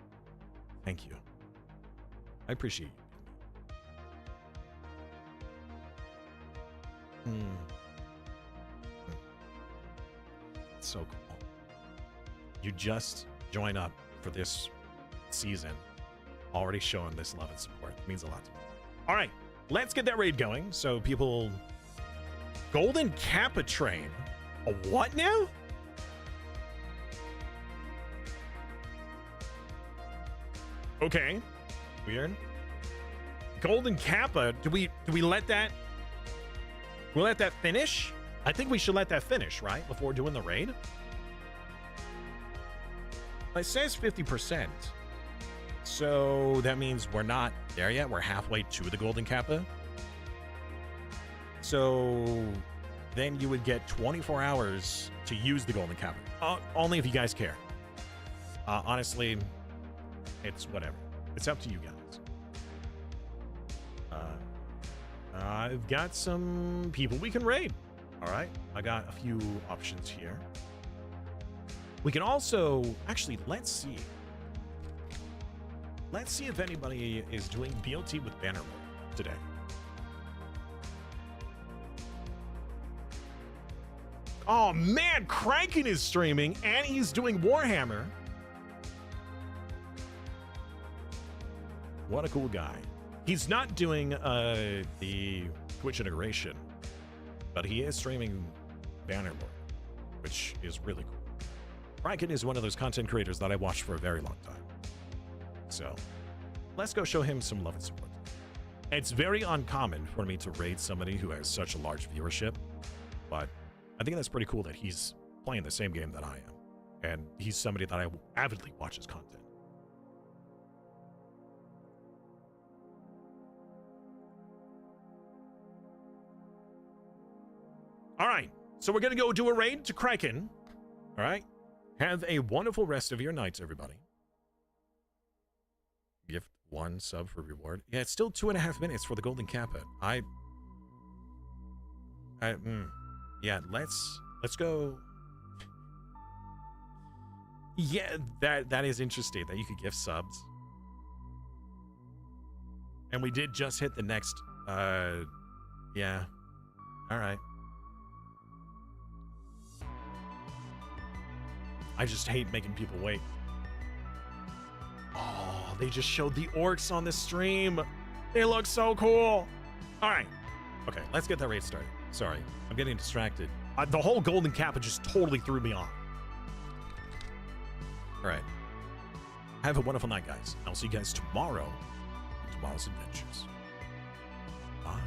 [SPEAKER 4] Thank you. I appreciate you. It's so cool. You just join up for this season, already showing this love and support. It means a lot to me. All right, let's get that raid going. So people, Golden Kappa train. A what now? Okay, weird. Golden Kappa. Do we let that? We'll let that finish? I think we should let that finish, right? Before doing the raid? It says 50%. So that means we're not there yet. We're halfway to the Golden Kappa. So then you would get 24 hours to use the Golden Kappa. Only if you guys care. Honestly, it's whatever. It's up to you guys. I've got some people we can raid. All right. I got a few options here. We can also, actually, let's see. Let's see if anybody is doing BOT with Bannerlord today. Oh man, Kraken is streaming and he's doing Warhammer. What a cool guy. He's not doing the Twitch integration, but he is streaming Bannerlord, which is really cool. Kraken is one of those content creators that I watched for a very long time. So let's go show him some love and support. It's very uncommon for me to raid somebody who has such a large viewership, but I think that's pretty cool that he's playing the same game that I am. And he's somebody that I avidly watches content. All right, so we're going to go do a raid to Kraken. All right, have a wonderful rest of your nights, everybody. Gift 1 sub for reward. Yeah, it's still 2.5 minutes for the Golden Kappa. Yeah, let's go. Yeah, that is interesting that you could gift subs. And we did just hit the next, yeah. All right. I just hate making people wait. Oh, they just showed the orcs on the stream. They look so cool. All right. Okay, let's get that raid started. Sorry, I'm getting distracted. The whole Golden Kappa just totally threw me off. All right. Have a wonderful night, guys. I'll see you guys tomorrow in tomorrow's adventures. Bye.